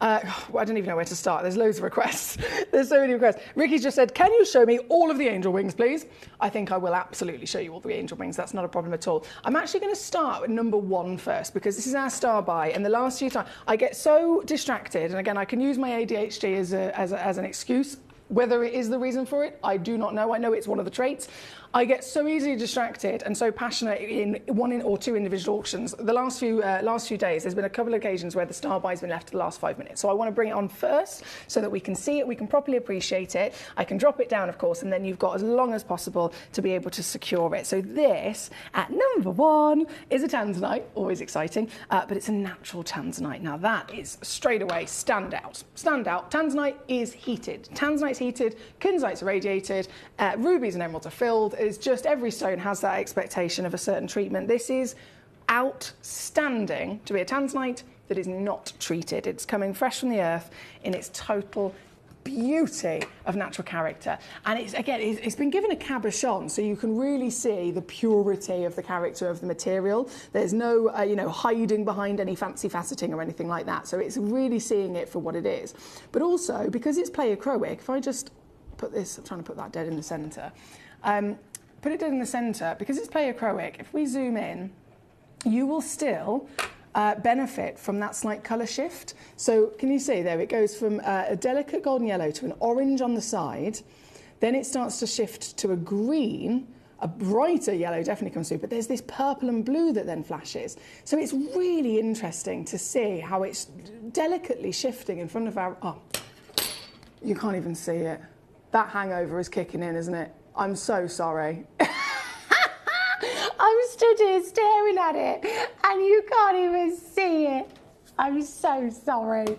I don't even know where to start. There's loads of requests. There's so many requests. Ricky's just said, can you show me all of the angel wings, please? I think I will absolutely show you all the angel wings. That's not a problem at all. I'm actually going to start with number 1 first, because this is our star buy. And the last few times, I get so distracted. And again, I can use my ADHD as an excuse. Whether it is the reason for it, I do not know. I know it's one of the traits. I get so easily distracted and so passionate in one or two individual auctions. The last few days, there's been a couple of occasions where the star buy's been left to the last 5 minutes. So I want to bring it on first so that we can see it, we can properly appreciate it. I can drop it down, of course, and then you've got as long as possible to be able to secure it. So this, at number 1, is a tanzanite, always exciting, but it's a natural tanzanite. Now that is straight away standout. Tanzanite is heated. Tanzanite's heated, kunzite's irradiated, rubies and emeralds are filled. It's just every stone has that expectation of a certain treatment. This is outstanding to be a tanzanite that is not treated. It's coming fresh from the earth in its total beauty of natural character. And it's been given a cabochon, so you can really see the purity of the character of the material. There's no hiding behind any fancy faceting or anything like that. So it's really seeing it for what it is. But also, because it's pleochroic, if I just put this, I'm trying to put that dead in the centre. Put it dead in the centre, because it's pleochroic, if we zoom in, you will still benefit from that slight colour shift. So can you see there, it goes from a delicate golden yellow to an orange on the side, then it starts to shift to a green, a brighter yellow definitely comes through, but there's this purple and blue that then flashes. So it's really interesting to see how it's delicately shifting in front of our... Oh, you can't even see it. That hangover is kicking in, isn't it? I'm so sorry. I'm stood here staring at it and you can't even see it. I'm so sorry.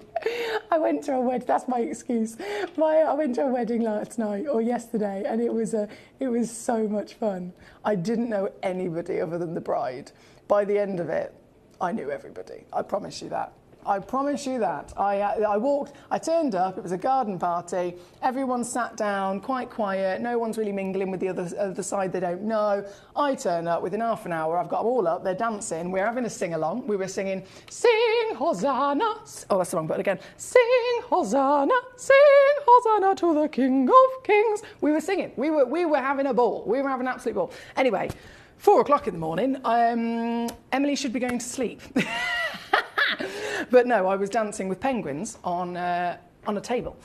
I went to a wedding, that's my excuse. I went to a wedding last night or yesterday, and it was so much fun. I didn't know anybody other than the bride. By the end of it, I knew everybody. I promise you that. I promise you that. I walked, I turned up, it was a garden party, everyone sat down, quite quiet, no one's really mingling with the other side they don't know. I turn up within half an hour, I've got them all up, they're dancing, we're having a sing-along, we were singing, sing Hosanna, oh that's the wrong button again, sing Hosanna to the King of Kings. We were singing, we were having a ball, we were having an absolute ball. Anyway, 4 o'clock in the morning, Emily should be going to sleep. But no, I was dancing with penguins on a table.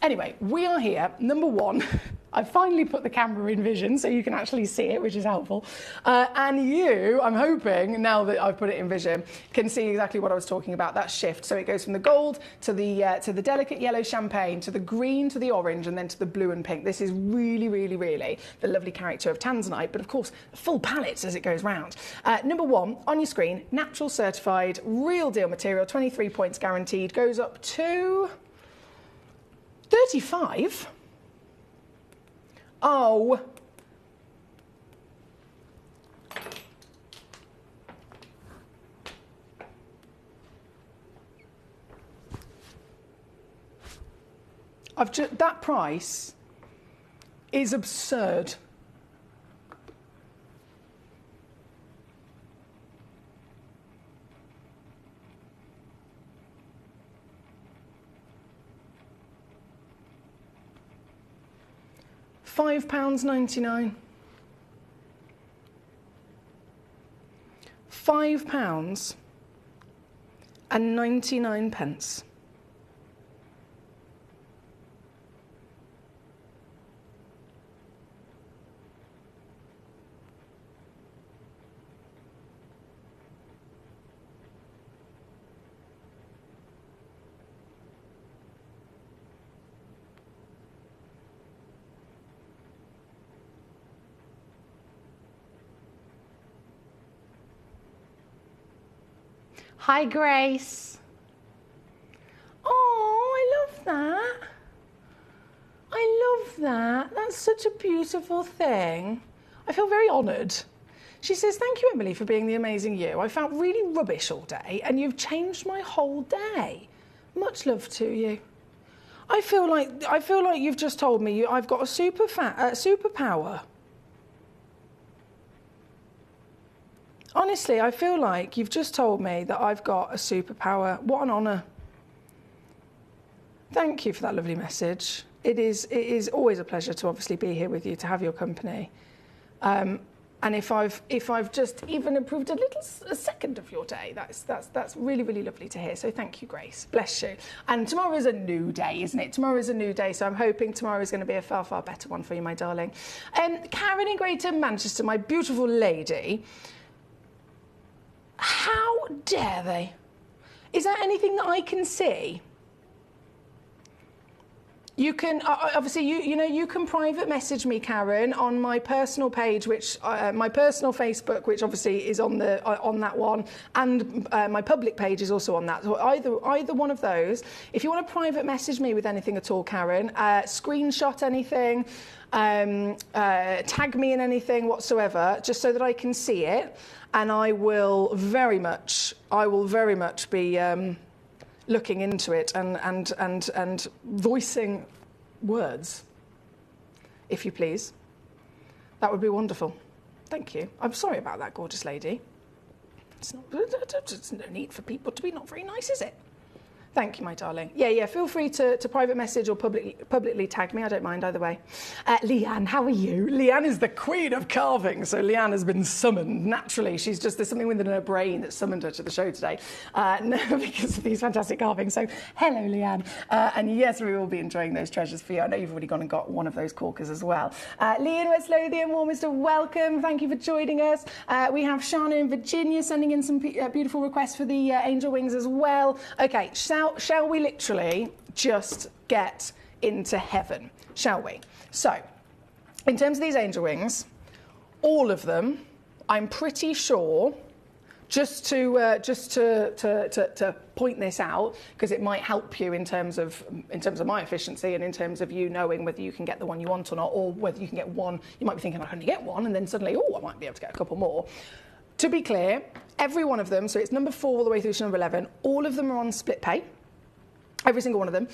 Anyway, we are here. Number one, I finally put the camera in vision so you can actually see it, which is helpful. And you, I'm hoping, now that I've put it in vision, can see exactly what I was talking about, that shift. So it goes from the gold to the delicate yellow champagne, to the green, to the orange, and then to the blue and pink. This is really, really, really the lovely character of Tanzanite, but of course, full palette as it goes round. Number one, on your screen, natural certified, real deal material, 23 points guaranteed, goes up to 35. Oh. That price is absurd. £5.99. £5.99. Hi, Grace. Oh, I love that. I love that. That's such a beautiful thing. I feel very honoured. She says, thank you, Emily, for being the amazing you. I felt really rubbish all day and you've changed my whole day. Much love to you. I feel like you've just told me I've got a superpower. Honestly, I feel like you've just told me that I've got a superpower. What an honour. Thank you for that lovely message. It is always a pleasure to obviously be here with you, to have your company. And if I've just even improved a second of your day, that's really, really lovely to hear. So thank you, Grace. Bless you. And tomorrow is a new day, isn't it? Tomorrow is a new day, so I'm hoping tomorrow is going to be a far, far better one for you, my darling. Karen in Greater Manchester, my beautiful lady. How dare they? Is there anything that I can see? You can obviously you can private message me, Karen, on my personal page, which my personal Facebook, which obviously is on that one, and my public page is also on that. So either one of those. If you want to private message me with anything at all, Karen, screenshot anything, tag me in anything whatsoever, just so that I can see it, and I will very much be looking into it and voicing words, if you please. That would be wonderful. Thank you. I'm sorry about that, gorgeous lady. There's no need for people to be not very nice, is it? Thank you, my darling. Yeah, feel free to private message or publicly tag me. I don't mind either way. Leanne, how are you? Leanne is the queen of carving, so Leanne has been summoned naturally. There's something within her brain that summoned her to the show today because of these fantastic carvings. So hello, Leanne. And yes, we will be enjoying those treasures for you. I know you've already gone and got one of those corkers as well. Lee in West Lothian, warmest of welcome. Thank you for joining us. We have Shana in Virginia sending in some beautiful requests for the angel wings as well. Okay, shall we literally just get into heaven, shall we? So, in terms of these angel wings, all of them, I'm pretty sure, just to point this out, because it might help you in terms of my efficiency and in terms of you knowing whether you can get the one you want or not, or whether you can get one. You might be thinking, I can only get one, and then suddenly, I might be able to get a couple more. To be clear, every one of them, so it's number 4 all the way through to number 11, all of them are on split pay.
Every single one of them.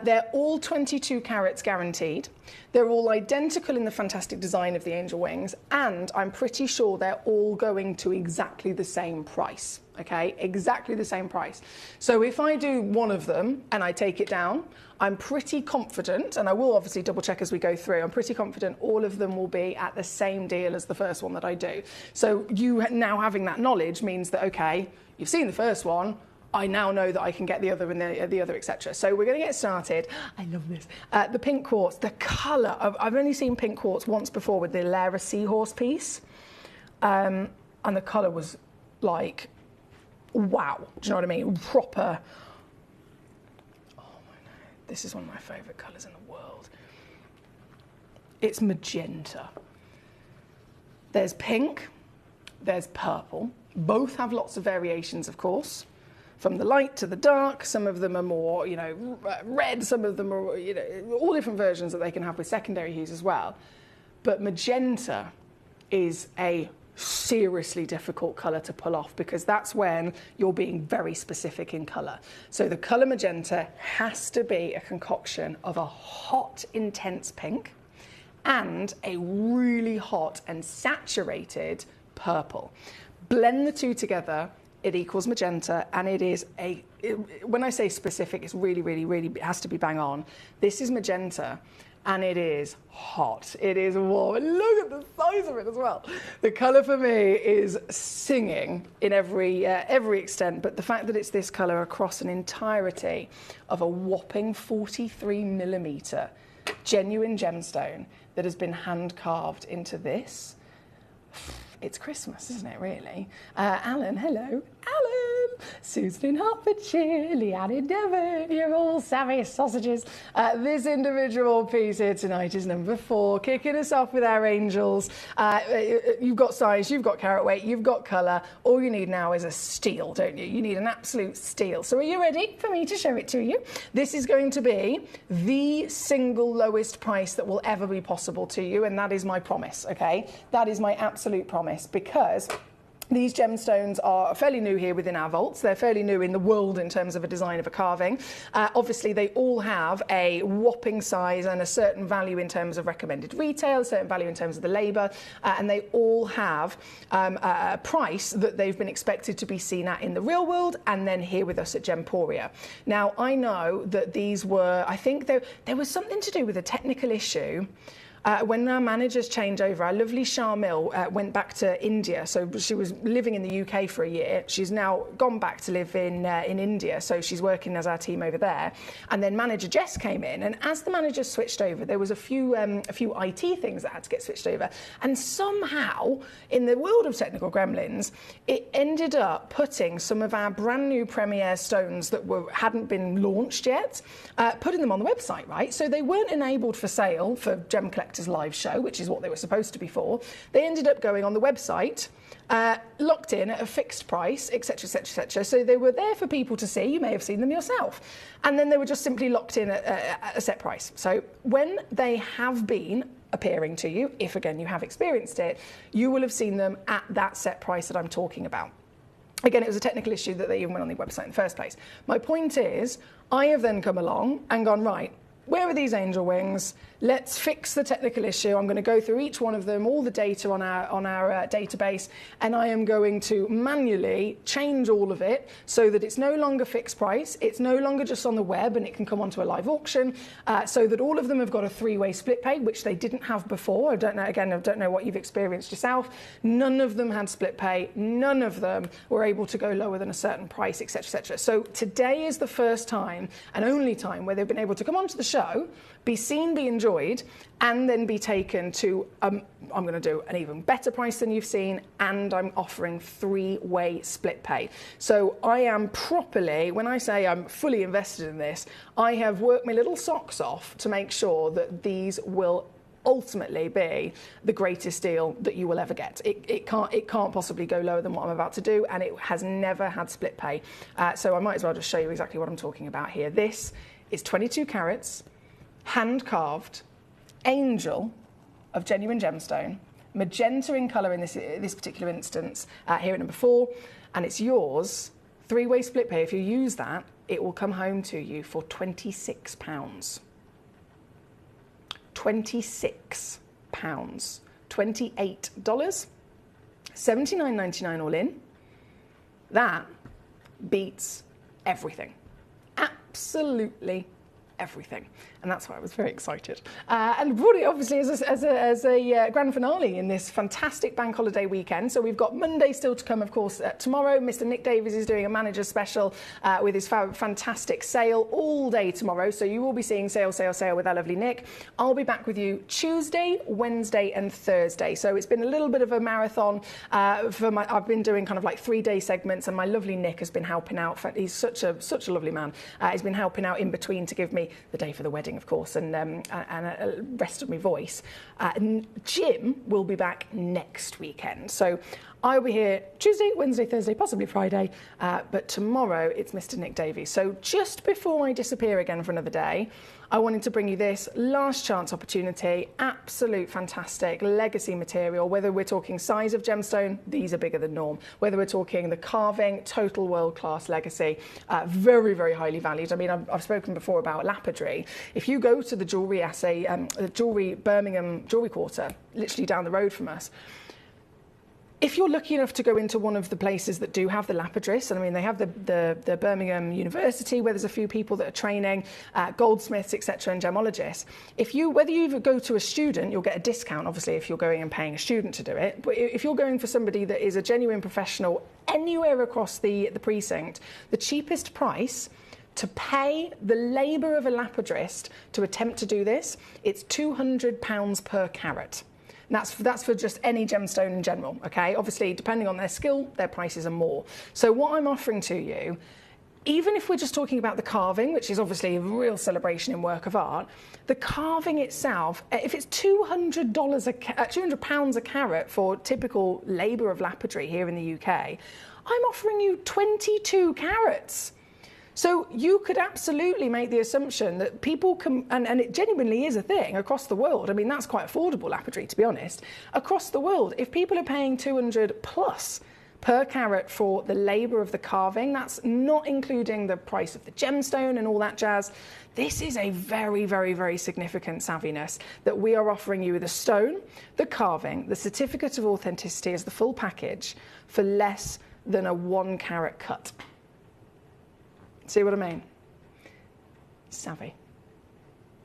They're all 22 carats guaranteed. They're all identical in the fantastic design of the angel wings, and I'm pretty sure they're all going to exactly the same price, okay? Exactly the same price. So if I do one of them and I take it down, I'm pretty confident, and I will obviously double check as we go through, I'm pretty confident all of them will be at the same deal as the first one that I do. So you now having that knowledge means that, okay, you've seen the first one, I now know that I can get the other and the other, etc. So we're going to get started. I love this. The pink quartz, the colour. I've only seen pink quartz once before with the Lara Seahorse piece. And the colour was like, wow. Do you know what I mean? Proper. Oh my God. This is one of my favourite colours in the world. It's magenta. There's pink. There's purple. Both have lots of variations, of course. From the light to the dark, some of them are more, you know, red, some of them are, you know, all different versions that they can have with secondary hues as well. But magenta is a seriously difficult colour to pull off because that's when you're being very specific in colour. So the colour magenta has to be a concoction of a hot, intense pink and a really hot and saturated purple. Blend the two together, it equals magenta, and it is when I say specific, it's really, really, really, it has to be bang on. This is magenta, and it is hot. It is warm. And look at the size of it as well. The colour for me is singing in every extent, but the fact that it's this colour across an entirety of a whopping 43mm genuine gemstone that has been hand carved into this. It's Christmas, isn't it, really? Alan, hello. Alan! Susan in Hertfordshire, Leanne in Devon, you're all savvy sausages. This individual piece here tonight is number 4, kicking us off with our angels. You've got size, you've got carat weight, you've got colour. All you need now is a steal, don't you? You need an absolute steal. So are you ready for me to show it to you? This is going to be the single lowest price that will ever be possible to you, and that is my promise, okay? That is my absolute promise, because these gemstones are fairly new here within our vaults. They're fairly new in the world in terms of a design of a carving. Obviously, they all have a whopping size and a certain value in terms of recommended retail, a certain value in terms of the labour, and they all have a price that they've been expected to be seen at in the real world and then here with us at Gemporia. Now, I know that these were, I think there was something to do with a technical issue. When our managers changed over, our lovely Sharmil went back to India. So she was living in the UK for a year. She's now gone back to live in India. So she's working as our team over there. And then manager Jess came in. And as the managers switched over, there was a few IT things that had to get switched over. And somehow, in the world of technical gremlins, it ended up putting some of our brand new Premier stones that hadn't been launched yet, putting them on the website, right? So they weren't enabled for sale for Gemcollector live show, which is what they were supposed to be for. They ended up going on the website, locked in at a fixed price, etc, etc, etc. So they were there for people to see. You may have seen them yourself. And then they were just simply locked in at a set price. So when they have been appearing to you, if again you have experienced it, you will have seen them at that set price that I'm talking about. Again, it was a technical issue that they even went on the website in the first place. My point is, I have then come along and gone, right, where are these angel wings? Let's fix the technical issue. I'm going to go through each one of them, all the data on our database, and I am going to manually change all of it so that it's no longer fixed price, it's no longer just on the web and it can come onto a live auction, so that all of them have got a 3-way split pay, which they didn't have before. I don't know what you've experienced yourself. None of them had split pay. None of them were able to go lower than a certain price, etc, etc. So today is the first time and only time where they've been able to come onto the show, be seen, be enjoyed, and then be taken to, I'm going to do an even better price than you've seen, and I'm offering 3-way split pay. So I am properly, when I say I'm fully invested in this, I have worked my little socks off to make sure that these will ultimately be the greatest deal that you will ever get. It can't possibly go lower than what I'm about to do, and it has never had split pay. So I might as well just show you exactly what I'm talking about here. This is 22 carats, hand-carved, angel of genuine gemstone, magenta in colour in this particular instance, here at number 4, and it's yours, 3-way split pay. If you use that,
it will come home to you for £26. £26. $28. $79.99 all in. That beats everything. Absolutely everything. And that's why I was very excited. And brought it obviously as a grand finale in this fantastic bank holiday weekend. So we've got Monday still to come, of course. Tomorrow, Mr. Nick Davies is doing a manager special with his fantastic sale all day tomorrow. So you will be seeing sale with our lovely Nick. I'll be back with you Tuesday, Wednesday and Thursday. So it's been a little bit of a marathon. I've been doing kind of like 3-day segments, and my lovely Nick has been helping out. He's such a lovely man. He's been helping out in between to give me the day for the wedding, of course, and rest of my voice. Jim will be back next weekend. So I'll be here Tuesday, Wednesday, Thursday, possibly Friday, but tomorrow it's Mr. Nick Davies. So just before I disappear again for another day, I wanted to bring you this last chance opportunity, absolute fantastic legacy material. Whether we're talking size of gemstone, these are bigger than norm. Whether we're talking the carving, total world-class legacy, very, very highly valued. I mean, I've spoken before about lapidary. If you go to the jewellery assay, the Birmingham Jewellery Quarter, literally down the road from us, if you're lucky enough to go into one of the places that do have the lapidarists, and I mean, they have the Birmingham University where there's a few people that are training, goldsmiths, etc., and gemologists. Whether you go to a student, you'll get a discount, obviously, if you're going and paying a student to do it. But if you're going for somebody that is a genuine professional anywhere across the precinct, the cheapest price to pay the labour of a lapidarist to attempt to do this, it's £200 per carat. And that's for just any gemstone in general, okay? Obviously, depending on their skill, their prices are more. So what I'm offering to you, even if we're just talking about the carving, which is obviously a real celebration in work of art, the carving itself, if it's £200 a carat for typical labour of lapidary here in the UK, I'm offering you 22 carats. So you could absolutely make the assumption that people can, and it genuinely is a thing across the world. I mean, that's quite affordable lapidary, to be honest. Across the world, if people are paying 200 plus per carat for the labour of the carving, that's not including the price of the gemstone and all that jazz. This is a very, very, very significant savviness that we are offering you: the stone, the carving, the certificate of authenticity as the full package for less than a 1 carat cut. See what I mean? Savvy.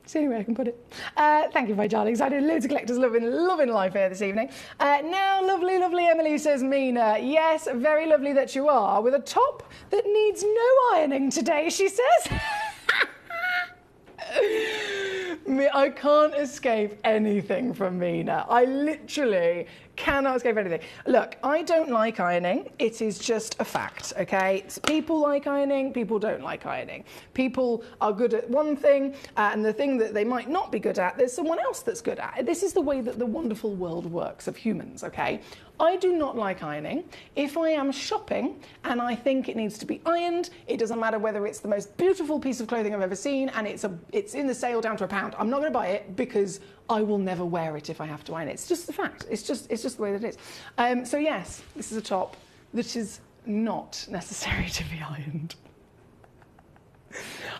It's the only way I can put it. Thank you, my darlings. I know loads of collectors loving life here this evening. Now, lovely Emily says, Mina, yes, very lovely that you are, with a top that needs no ironing today, she says. I can't escape anything from Mina. I literally cannot escape anything. Look, I don't like ironing. It is just a fact, okay? People like ironing, people don't like ironing. People are good at one thing, and the thing that they might not be good at, there's someone else that's good at. This is the way that the wonderful world works of humans, okay? I do not like ironing. If I am shopping and I think it needs to be ironed, it doesn't matter whether it's the most beautiful piece of clothing I've ever seen and it's in the sale down to £1. I'm not going to buy it because I will never wear it if I have to iron it. It's just the fact. It's just the way that it is. So yes, this is a top that is not necessary to be ironed.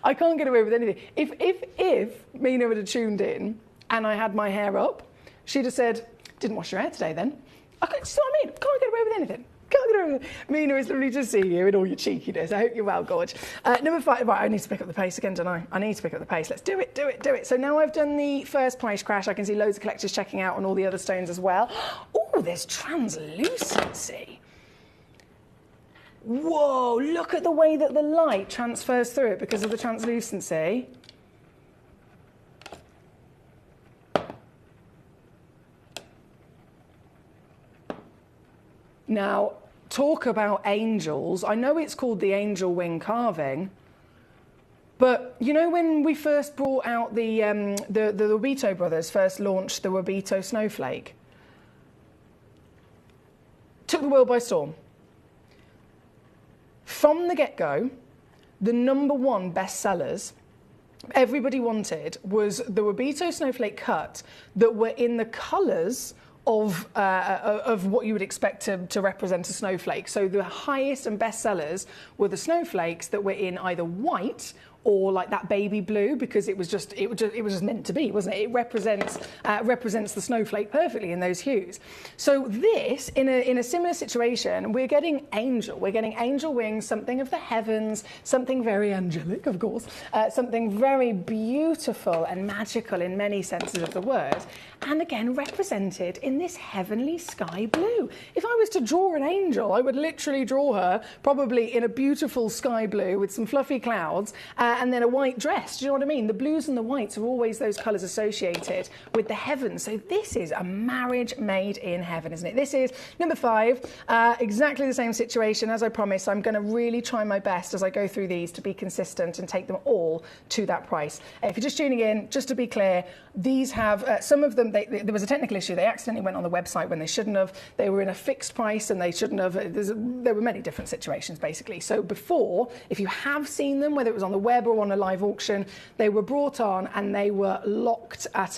I can't get away with anything. If Mina would have tuned in and I had my hair up, she'd have said, "Didn't wash your hair today then." See what I mean? Can't get away with anything. Can't get away with it. Mina, it's lovely to see you in all your cheekiness. I hope you're well, Gorge. Number 5. Right, I need to pick up the pace again, don't I? I need to pick up the pace. Let's do it. So now I've done the first price crash. I can see loads of collectors checking out on all the other stones as well. Oh, there's translucency. Whoa, look at the way that the light transfers through it because of the translucency. Now, talk about angels. I know it's called the angel wing carving, but you know when we first brought out the Wabito brothers first launched the Wabito snowflake? Took the world by storm. From the get-go, the #1 bestsellers everybody wanted was the Wabito snowflake cut that were in the colours of what you would expect to represent a snowflake. So the highest and best sellers were the snowflakes that were in either white or like that baby blue, because it was just meant to be, wasn't it? It represents the snowflake perfectly in those hues. So this, in a similar situation, we're getting angel wings, something of the heavens, something very angelic, of course, something very beautiful and magical in many senses of the word, and again represented in this heavenly sky blue. If I was to draw an angel, I would literally draw her probably in a beautiful sky blue with some fluffy clouds, and then a white dress. Do you know what I mean? The blues and the whites are always those colours associated with the heavens. So this is a marriage made in heaven, isn't it? This is number 5, exactly the same situation. As I promised, I'm going to really try my best as I go through these to be consistent and take them all to that price. If you're just tuning in, just to be clear, these have, some of them, there was a technical issue. They accidentally went on the website when they shouldn't have. They were in a fixed price and they shouldn't have. There were many different situations, basically. So before, if you have seen them, whether it was on the web or on a live auction, they were brought on and they were locked at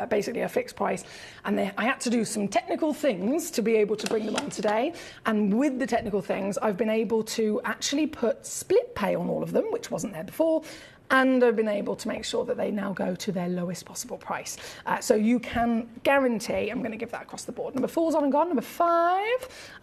basically a fixed price. And I had to do some technical things to be able to bring them on today. And with the technical things, I've been able to actually put split pay on all of them, which wasn't there before. And I've been able to make sure that they now go to their lowest possible price. So you can guarantee, I'm going to give that across the board. Number 4's on and gone. Number 5,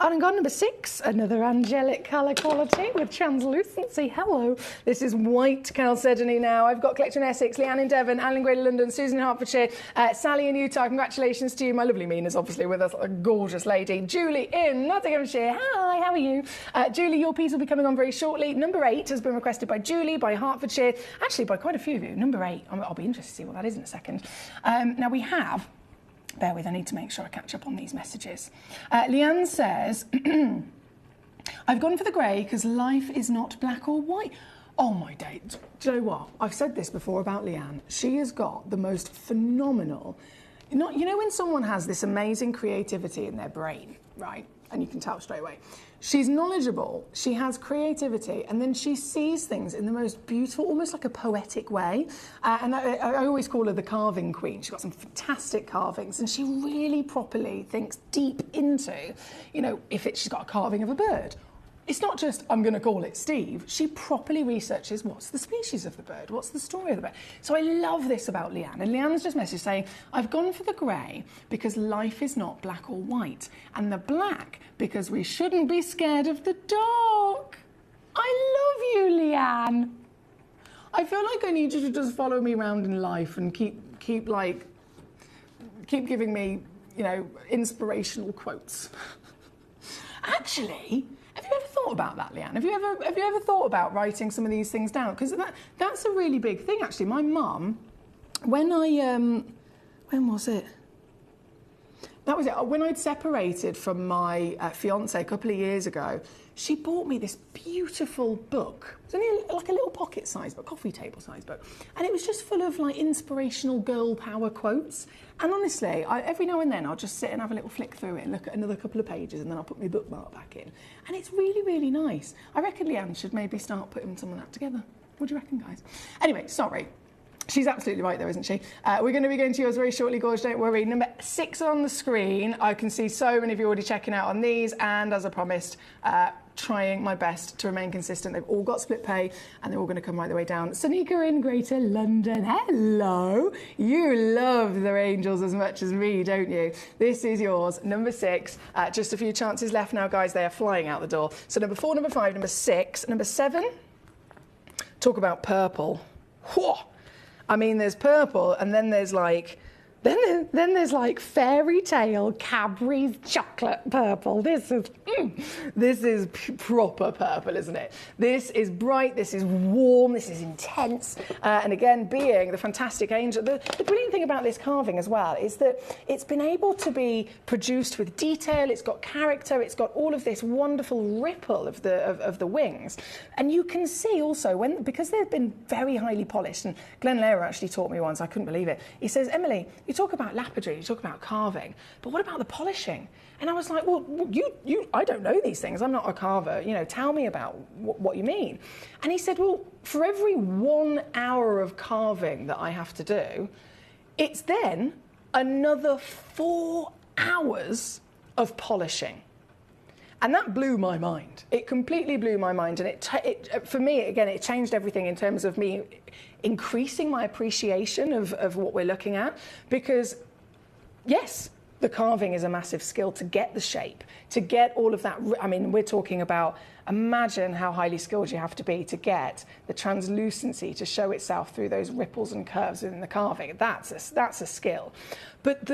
on and gone. Number 6, another angelic colour quality with translucency. Hello. This is white chalcedony now. I've got Collector in Essex, Leanne in Devon, Alan in Greater London, Susan in Hertfordshire, Sally in Utah. Congratulations to you. My lovely Mina's obviously with us, a gorgeous lady. Julie in Nottinghamshire. Hi, how are you? Julie, your piece will be coming on very shortly. Number 8 has been requested by Julie, by Hertfordshire. Actually, by quite a few of you. Number 8, I'll be interested to see what that is in a second. Now we have, bear with, I need to make sure I catch up on these messages. Leanne says, I've gone for the grey because life is not black or white. Oh my days. Do you know what? I've said this before about Leanne. She has got the most phenomenal, you know when someone has this amazing creativity in their brain, right? And you can tell straight away. She's knowledgeable, she has creativity, and then she sees things in the most beautiful, almost like a poetic way. And I always call her the carving queen. She's got some fantastic carvings, and she really properly thinks deep into, you know, she's got a carving of a bird. It's not just, I'm going to call it Steve. She properly researches what's the species of the bird, what's the story of the bird. So I love this about Leanne. And Leanne's just messaged saying, I've gone for the grey because life is not black or white. And the black because we shouldn't be scared of the dark. I love you, Leanne. I feel like I need you to just follow me around in life and keep giving me, you know, inspirational quotes. Actually, have you ever thought about that, Leanne? Have you ever thought about writing some of these things down? Because that's a really big thing, actually. My mum, when was it? That was it. When I'd separated from my fiance a couple of years ago, she bought me this beautiful book. It was only like a little pocket-sized book, coffee table-sized book. And it was just full of like inspirational girl power quotes. And honestly, every now and then I'll just sit and have a little flick through it and look at another couple of pages and then I'll put my bookmark back in. And it's really, really nice. I reckon Leanne should maybe start putting some of that together. What do you reckon, guys? Anyway, sorry. She's absolutely right there, isn't she? We're going to be going to yours very shortly, Gorge, don't worry. Number 6 on the screen. I can see so many of you already checking out on these. And as I promised, trying my best to remain consistent. They've all got split pay and they're all going to come right the way down. Sanika in Greater London. Hello. You love the Angels as much as me, don't you? This is yours. Number 6. Just a few chances left now, guys. They are flying out the door. So number 4, number 5, number 6. Number 7. Talk about purple. Whoa. I mean, there's purple, and then there's like, then there's like fairy tale Cadbury's chocolate purple. This is proper purple, isn't it? This is bright, this is warm, this is intense. And again, being the fantastic angel, the brilliant thing about this carving as well is that it's been able to be produced with detail, it's got character, it's got all of this wonderful ripple of the wings. And you can see also, because they've been very highly polished, and Glenn Lehrer actually taught me once, I couldn't believe it. He says, Emily, you talk about lapidary, you talk about carving, but what about the polishing? And I was like, well, I don't know these things. I'm not a carver. You know, tell me about what you mean. And he said, well, for every 1 hour of carving that I have to do, it's then another 4 hours of polishing. And that blew my mind. It completely blew my mind. And for me, again, it changed everything in terms of me increasing my appreciation of what we're looking at. Because, yes, the carving is a massive skill to get the shape, to get all of that. I mean, we're talking about, imagine how highly skilled you have to be to get the translucency to show itself through those ripples and curves within the carving. That's a skill. But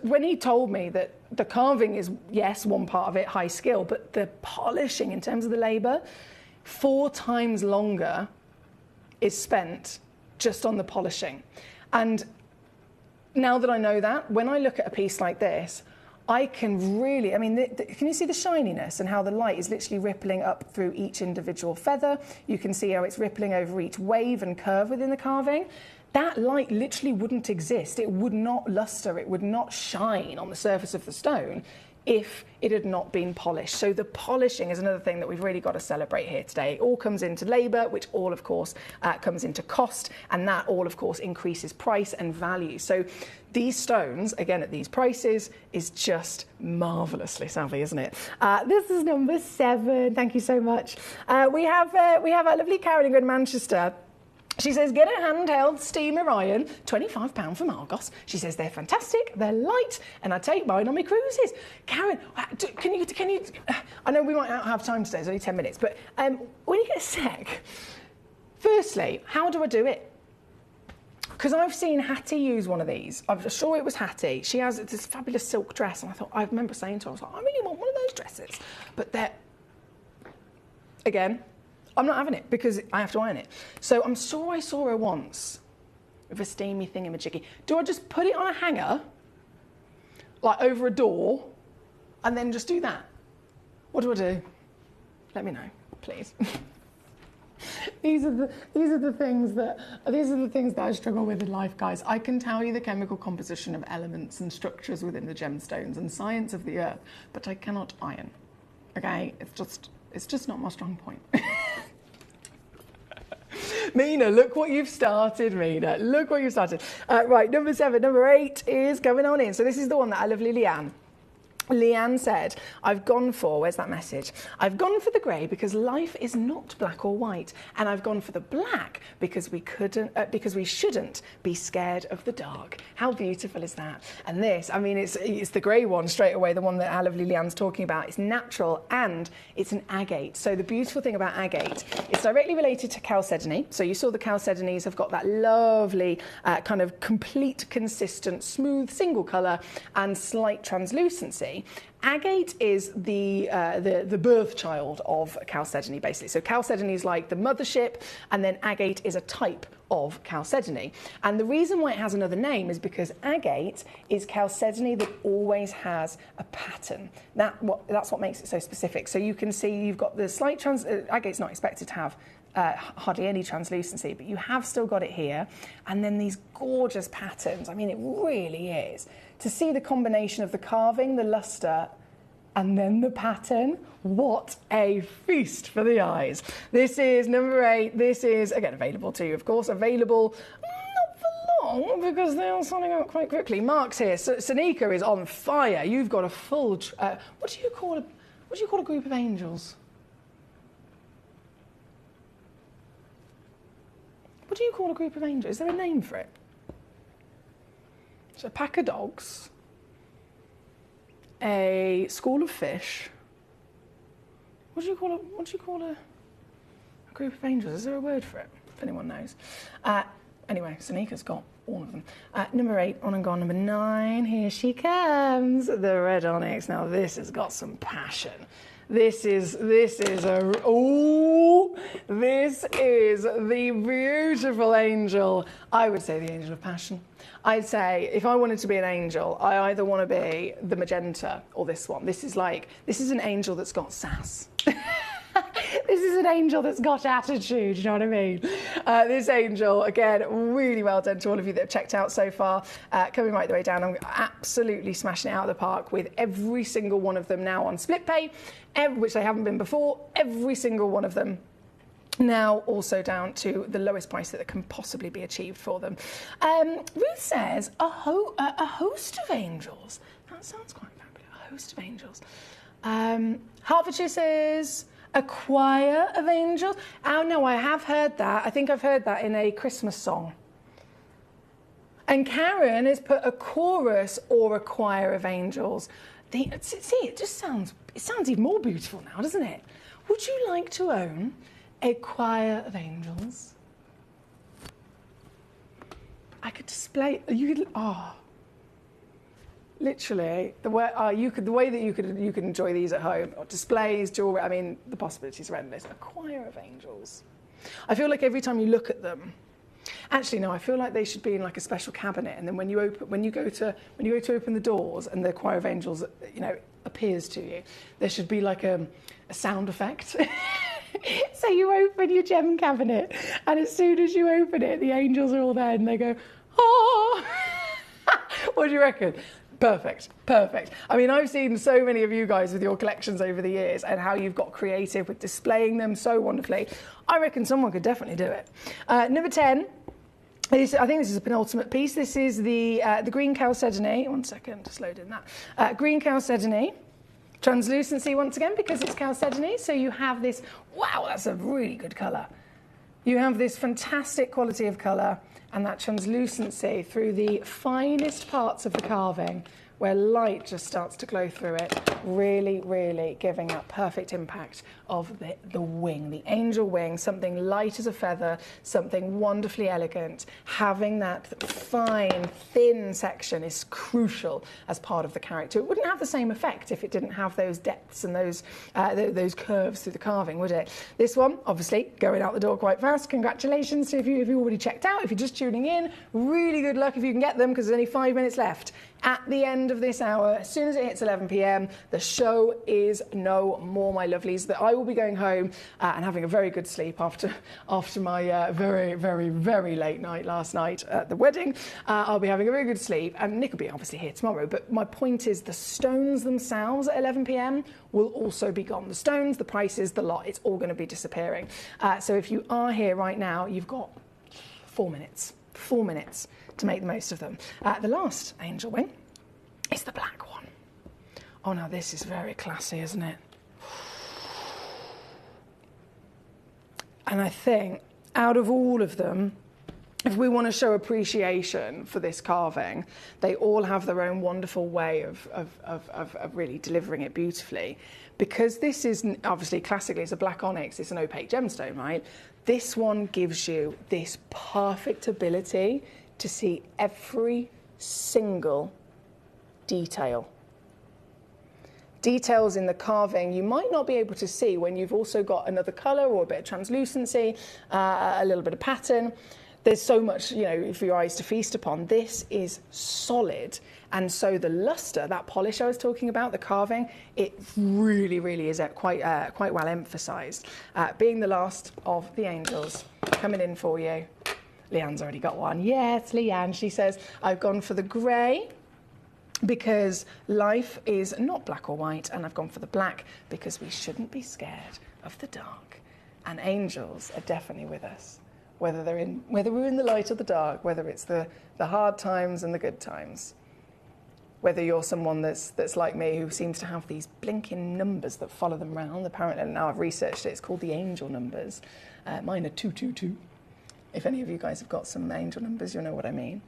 when he told me that the carving is, yes, one part of it, high skill, but the polishing in terms of the labour, 4 times longer is spent just on the polishing. And now that I know that, when I look at a piece like this, I can really, I mean, can you see the shininess and how the light is literally rippling up through each individual feather? You can see how it's rippling over each wave and curve within the carving. That light literally wouldn't exist. It would not luster, it would not shine on the surface of the stone if it had not been polished. So the polishing is another thing that we've really got to celebrate here today. It all comes into labour, which all, of course, comes into cost, and that all, of course, increases price and value. So these stones, again, at these prices, is just marvellously savvy, isn't it? This is number 7. Thank you so much. We have our lovely Karen in Manchester. She says, get a handheld steamer iron, £25 from Argos. She says, they're fantastic, they're light, and I take mine on my cruises. Karen, can you, I know we might not have time today, it's only 10 minutes, but when you get a sec, firstly, how do I do it? Because I've seen Hattie use one of these. I'm sure it was Hattie. She has this fabulous silk dress, and I remember saying to her, I was like, I really want one of those dresses. But they're, again, I'm not having it because I have to iron it. So I'm sure I saw her once with a steamy thingamajiggy. Do I just put it on a hanger, like over a door, and then just do that? What do I do? Let me know, please. These are the things that I struggle with in life, guys. I can tell you the chemical composition of elements and structures within the gemstones and science of the earth, but I cannot iron. Okay, it's just not my strong point. Mina, look what you've started, Mina. Look what you've started. Right, number 7. Number 8 is going on in. So this is the one that I love, Leanne. Leanne said, I've gone for, where's that message? I've gone for the grey because life is not black or white, and I've gone for the black because we shouldn't be scared of the dark. How beautiful is that? And this, I mean, it's the grey one straight away, the one that our lovely Leanne's talking about. It's natural and it's an agate. So the beautiful thing about agate, it's directly related to chalcedony. So you saw the chalcedonies have got that lovely kind of complete, consistent, smooth, single colour and slight translucency. Agate is the birth child of chalcedony, basically. So chalcedony is like the mothership, and then agate is a type of chalcedony. And the reason why it has another name is because agate is chalcedony that always has a pattern. That's what makes it so specific. So you can see you've got the slight agate's not expected to have hardly any translucency, but you have still got it here. And then these gorgeous patterns. I mean, it really is. To see the combination of the carving, the luster, and then the pattern, what a feast for the eyes. This is number 8. This is, again, available to you, of course. Available not for long, because they are selling out quite quickly. Mark's here. Sanika is on fire. You've got a full... what do you call a group of angels? What do you call a group of angels? Is there a name for it? It's a pack of dogs, a school of fish. What do you call a group of angels? Is there a word for it? If anyone knows. Anyway, Sanika's got all of them. Number 8, on and gone. Number 9, here she comes. The red onyx. Now this has got some passion. This is the beautiful angel. I would say the angel of passion. I'd say if I wanted to be an angel, I either want to be the magenta or this one. This is an angel that's got sass. This is an angel that's got attitude, you know what I mean? This angel, again, really well done to all of you that have checked out so far. Coming right the way down, I'm absolutely smashing it out of the park with every single one of them now on split pay, which they haven't been before. Every single one of them Now also down to the lowest price that can possibly be achieved for them. Ruth says a host of angels. That sounds quite fabulous. A host of angels. Hertfordshire says a choir of angels. Oh no, I have heard that. I think I've heard that in a Christmas song. And Karen has put a chorus or a choir of angels. See, it sounds even more beautiful now, doesn't it? Would you like to own a choir of angels? I could display. You could. Literally, the way that you could enjoy these at home, or displays, jewelry. I mean, the possibilities are endless. A choir of angels. I feel like every time you look at them. Actually, no. I feel like they should be in like a special cabinet, and then when you go to open the doors, and the choir of angels, appears to you, there should be like a sound effect. So you open your gem cabinet, and as soon as you open it, the angels are all there, and they go, oh. What do you reckon? Perfect. I mean, I've seen so many of you guys with your collections over the years and how you've got creative with displaying them so wonderfully. I reckon someone could definitely do it. Number 10, I think this is a penultimate piece. This is the Green Chalcedony. 1 second, just load in that. Green Chalcedony. Translucency once again because it's chalcedony. So you have this, wow, that's a really good colour. You have this fantastic quality of colour and that translucency through the finest parts of the carving where light just starts to glow through it, really, really giving that perfect impact of the wing, the angel wing, something light as a feather, something wonderfully elegant. Having that fine, thin section is crucial as part of the character. It wouldn't have the same effect if it didn't have those depths and those curves through the carving, would it? This one, obviously, going out the door quite fast. Congratulations if you already checked out. If you're just tuning in, really good luck if you can get them because there's only 5 minutes left. At the end of this hour, as soon as it hits 11 p.m, the show is no more, my lovelies. That I will be going home and having a very good sleep after my very, very, very late night last night at the wedding. I'll be having a very good sleep, and Nick will be obviously here tomorrow. But my point is, the stones themselves at 11 p.m. will also be gone. The stones, the prices, the lot, it's all going to be disappearing. So if you are here right now, you've got 4 minutes. 4 minutes to make the most of them. The last angel wing is the black one. Oh, now this is very classy, isn't it? And I think out of all of them, if we want to show appreciation for this carving, they all have their own wonderful way of really delivering it beautifully. Because this is obviously classically, it's a black onyx, it's an opaque gemstone, right? This one gives you this perfect ability to see every single detail. Details in the carving you might not be able to see when you've also got another colour or a bit of translucency, a little bit of pattern. There's so much, for your eyes to feast upon. This is solid. And so the luster, that polish I was talking about, the carving, it really, really is quite well emphasised. Being the last of the angels, coming in for you. Leanne's already got one. Yes, Leanne, she says, I've gone for the grey because life is not black or white, and I've gone for the black because we shouldn't be scared of the dark. And angels are definitely with us. Whether we're in the light or the dark, whether it's the hard times and the good times, whether you're someone that's like me who seems to have these blinking numbers that follow them around. Apparently, now I've researched it, it's called the angel numbers. Mine are 222. If any of you guys have got some angel numbers, you'll know what I mean.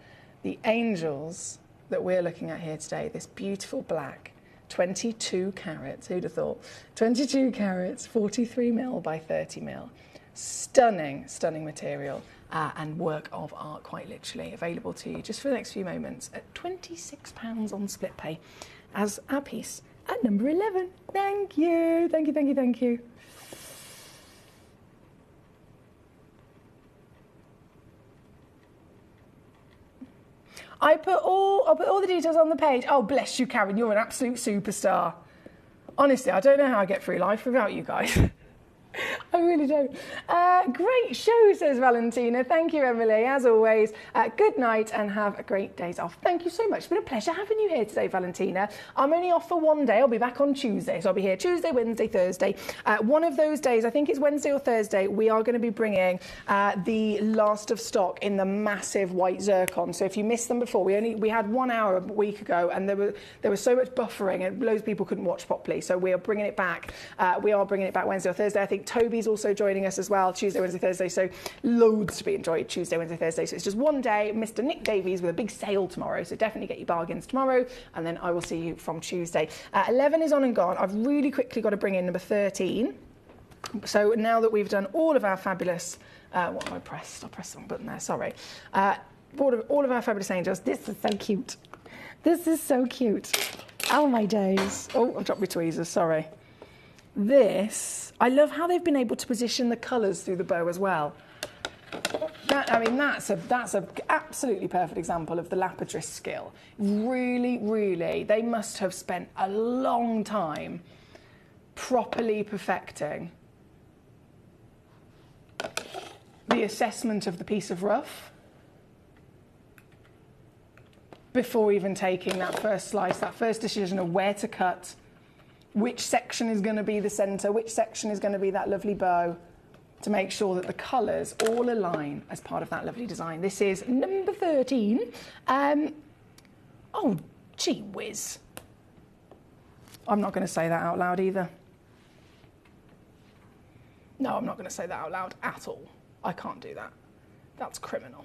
The angels that we're looking at here today, this beautiful black, 22 carats, who'd have thought? 22 carats, 43 mil by 30 mil. Stunning, stunning material and work of art, quite literally, available to you just for the next few moments at £26 on split pay as our piece at number 11. Thank you, thank you, thank you, thank you. I'll put all the details on the page. Oh, bless you, Karen, you're an absolute superstar. Honestly, I don't know how I get through life without you guys.
I really don't. Great show, says Valentina. Thank you, Emily. As always, good night and have a great days off. Thank you so much. It's been a pleasure having you here today, Valentina. I'm only off for one day. I'll be back on Tuesday. So I'll be here Tuesday, Wednesday, Thursday. One of those days, I think it's Wednesday or Thursday, we are going to be bringing the last of stock in the massive white zircon. So if you missed them before, we had 1 hour a week ago, and there was so much buffering and loads of people couldn't watch properly. So we are bringing it back. We are bringing it back Wednesday or Thursday. I think Toby's also joining us as well, Tuesday, Wednesday, Thursday. So loads to be enjoyed Tuesday, Wednesday, Thursday. So it's just one day. Mr. Nick Davies with a big sale tomorrow. So definitely get your bargains tomorrow. And then I will see you from Tuesday. 11 is on and gone. I've really quickly got to bring in number 13. So now that we've done all of our fabulous, what have I pressed? I pressed the wrong button there, sorry. All of our fabulous angels. This is so cute. This is so cute. Oh my days. Oh, I've dropped my tweezers, sorry. This, I love how they've been able to position the colours through the bow as well. That's a absolutely perfect example of the lapidrist skill. Really, really, they must have spent a long time properly perfecting the assessment of the piece of rough before even taking that first slice, that first decision of where to cut, which section is going to be the centre, which section is going to be that lovely bow, to make sure that the colours all align as part of that lovely design. This is number 13. Oh, gee whiz. I'm not going to say that out loud either. No, I'm not going to say that out loud at all. I can't do that. That's criminal.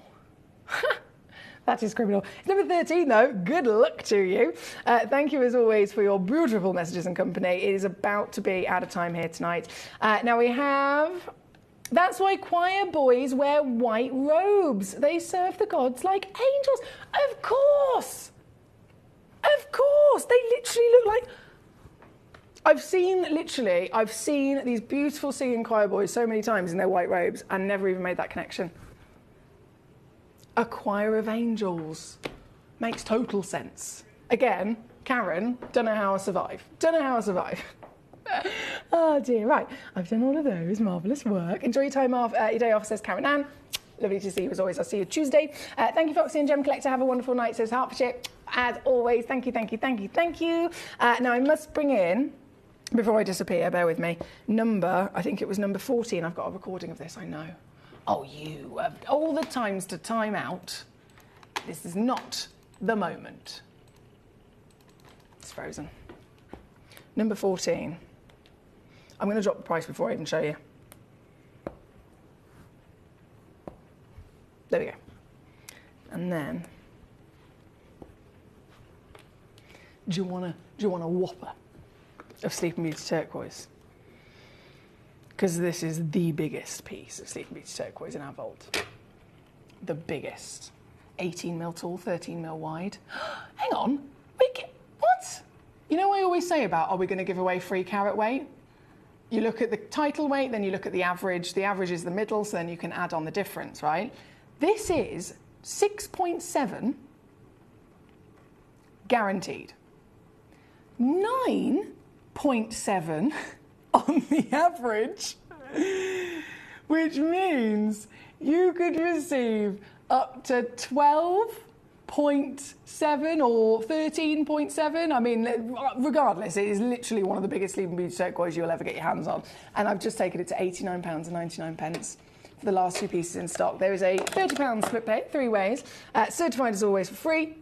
That is criminal. It's number 13, though. Good luck to you. Thank you, as always, for your beautiful messages and company. It is about to be out of time here tonight. Now we have... That's why choir boys wear white robes. They serve the gods like angels. Of course! Of course! They literally look like... I've seen these beautiful singing choir boys so many times in their white robes and never even made that connection. A choir of angels. Makes total sense. Again, Karen, don't know how I survive. Don't know how I survive. Oh dear, right. I've done all of those. Marvellous work. Enjoy your time off, your day off, says Karen Ann. Lovely to see you as always. I'll see you Tuesday. Thank you, Foxy and Gem Collector. Have a wonderful night, says Hertfordshire. As always, thank you, thank you, thank you, thank you. Now I must bring in, before I disappear, bear with me, I think it was number 14. I've got a recording of this, I know. Oh, you have all the times to time out. This is not the moment. It's frozen. Number 14. I'm going to drop the price before I even show you. There we go. And then, do you want a whopper of Sleeping Beauty turquoise? Because this is the biggest piece of Sleeping Beauty turquoise in our vault. The biggest. 18mm tall, 13mm wide. Hang on. What? You know what I always say about, are we going to give away free carat weight? You look at the title weight, then you look at the average. The average is the middle, so then you can add on the difference, right? This is 6.7 guaranteed. 9.7 on the average, which means you could receive up to 12.7 or 13.7. I mean, regardless, it is literally one of the biggest Sleeping Beauty turquoise you'll ever get your hands on. And I've just taken it to £89.99 for the last two pieces in stock. There is a £30 split pay, 3 ways, certified as always for free.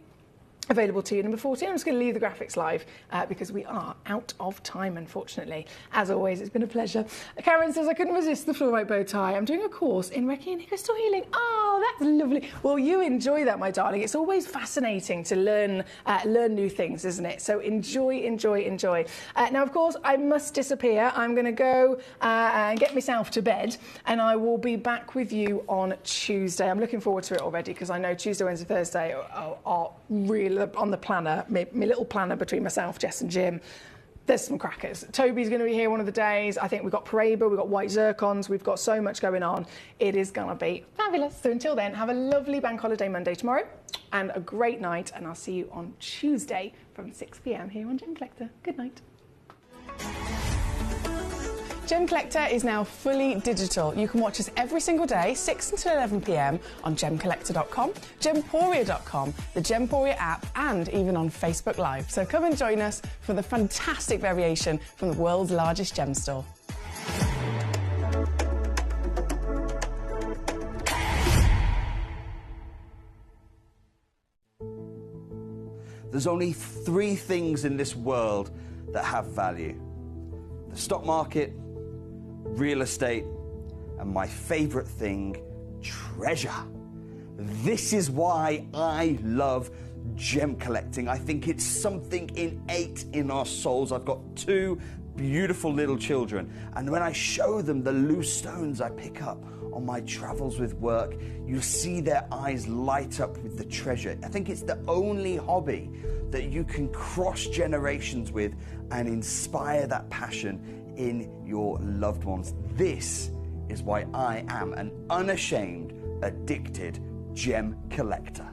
Available to you, number 14. I'm just going to leave the graphics live because we are out of time, unfortunately. As always, it's been a pleasure. Karen says, I couldn't resist the floor white bow tie. I'm doing a course in Reiki and crystal healing. Oh, that's lovely. Well, you enjoy that, my darling. It's always fascinating to learn new things, isn't it? So enjoy, enjoy, enjoy. Now, of course, I must disappear. I'm going to go and get myself to bed, and I will be back with you on Tuesday. I'm looking forward to it already because I know Tuesday, Wednesday, Thursday are really on the planner, my little planner between myself, Jess and Jim. There's some crackers. Toby's going to be here one of the days. I think we've got Paraiba, we've got white zircons, we've got so much going on. It is going to be fabulous. So until then, have a lovely Bank Holiday Monday tomorrow and a great night, and I'll see you on Tuesday from 6 p.m. here on Gemcollector. Good night. Gem Collector is now fully digital. You can watch us every single day, 6 until 11 p.m. on Gemcollector.com, Gemporia.com, the Gemporia app, and even on Facebook Live. So come and join us for the fantastic variation from the world's largest gem store.
There's only 3 things in this world that have value: the stock market, real estate, and my favorite thing, treasure. This is why I love gem collecting. I think it's something innate in our souls. I've got 2 beautiful little children, and when I show them the loose stones I pick up on my travels with work, you see their eyes light up with the treasure. I think it's the only hobby that you can cross generations with and inspire that passion in your loved ones. This is why I am an unashamed, addicted gem collector.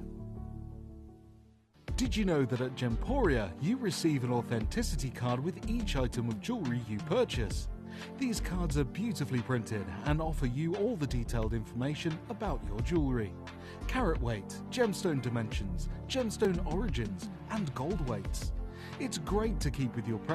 Did you know that at Gemporia you receive an authenticity card with each item of jewellery you purchase? These cards are beautifully printed and offer you all the detailed information about your jewellery. Carat weight, gemstone dimensions, gemstone origins and gold weights. It's great to keep with your precious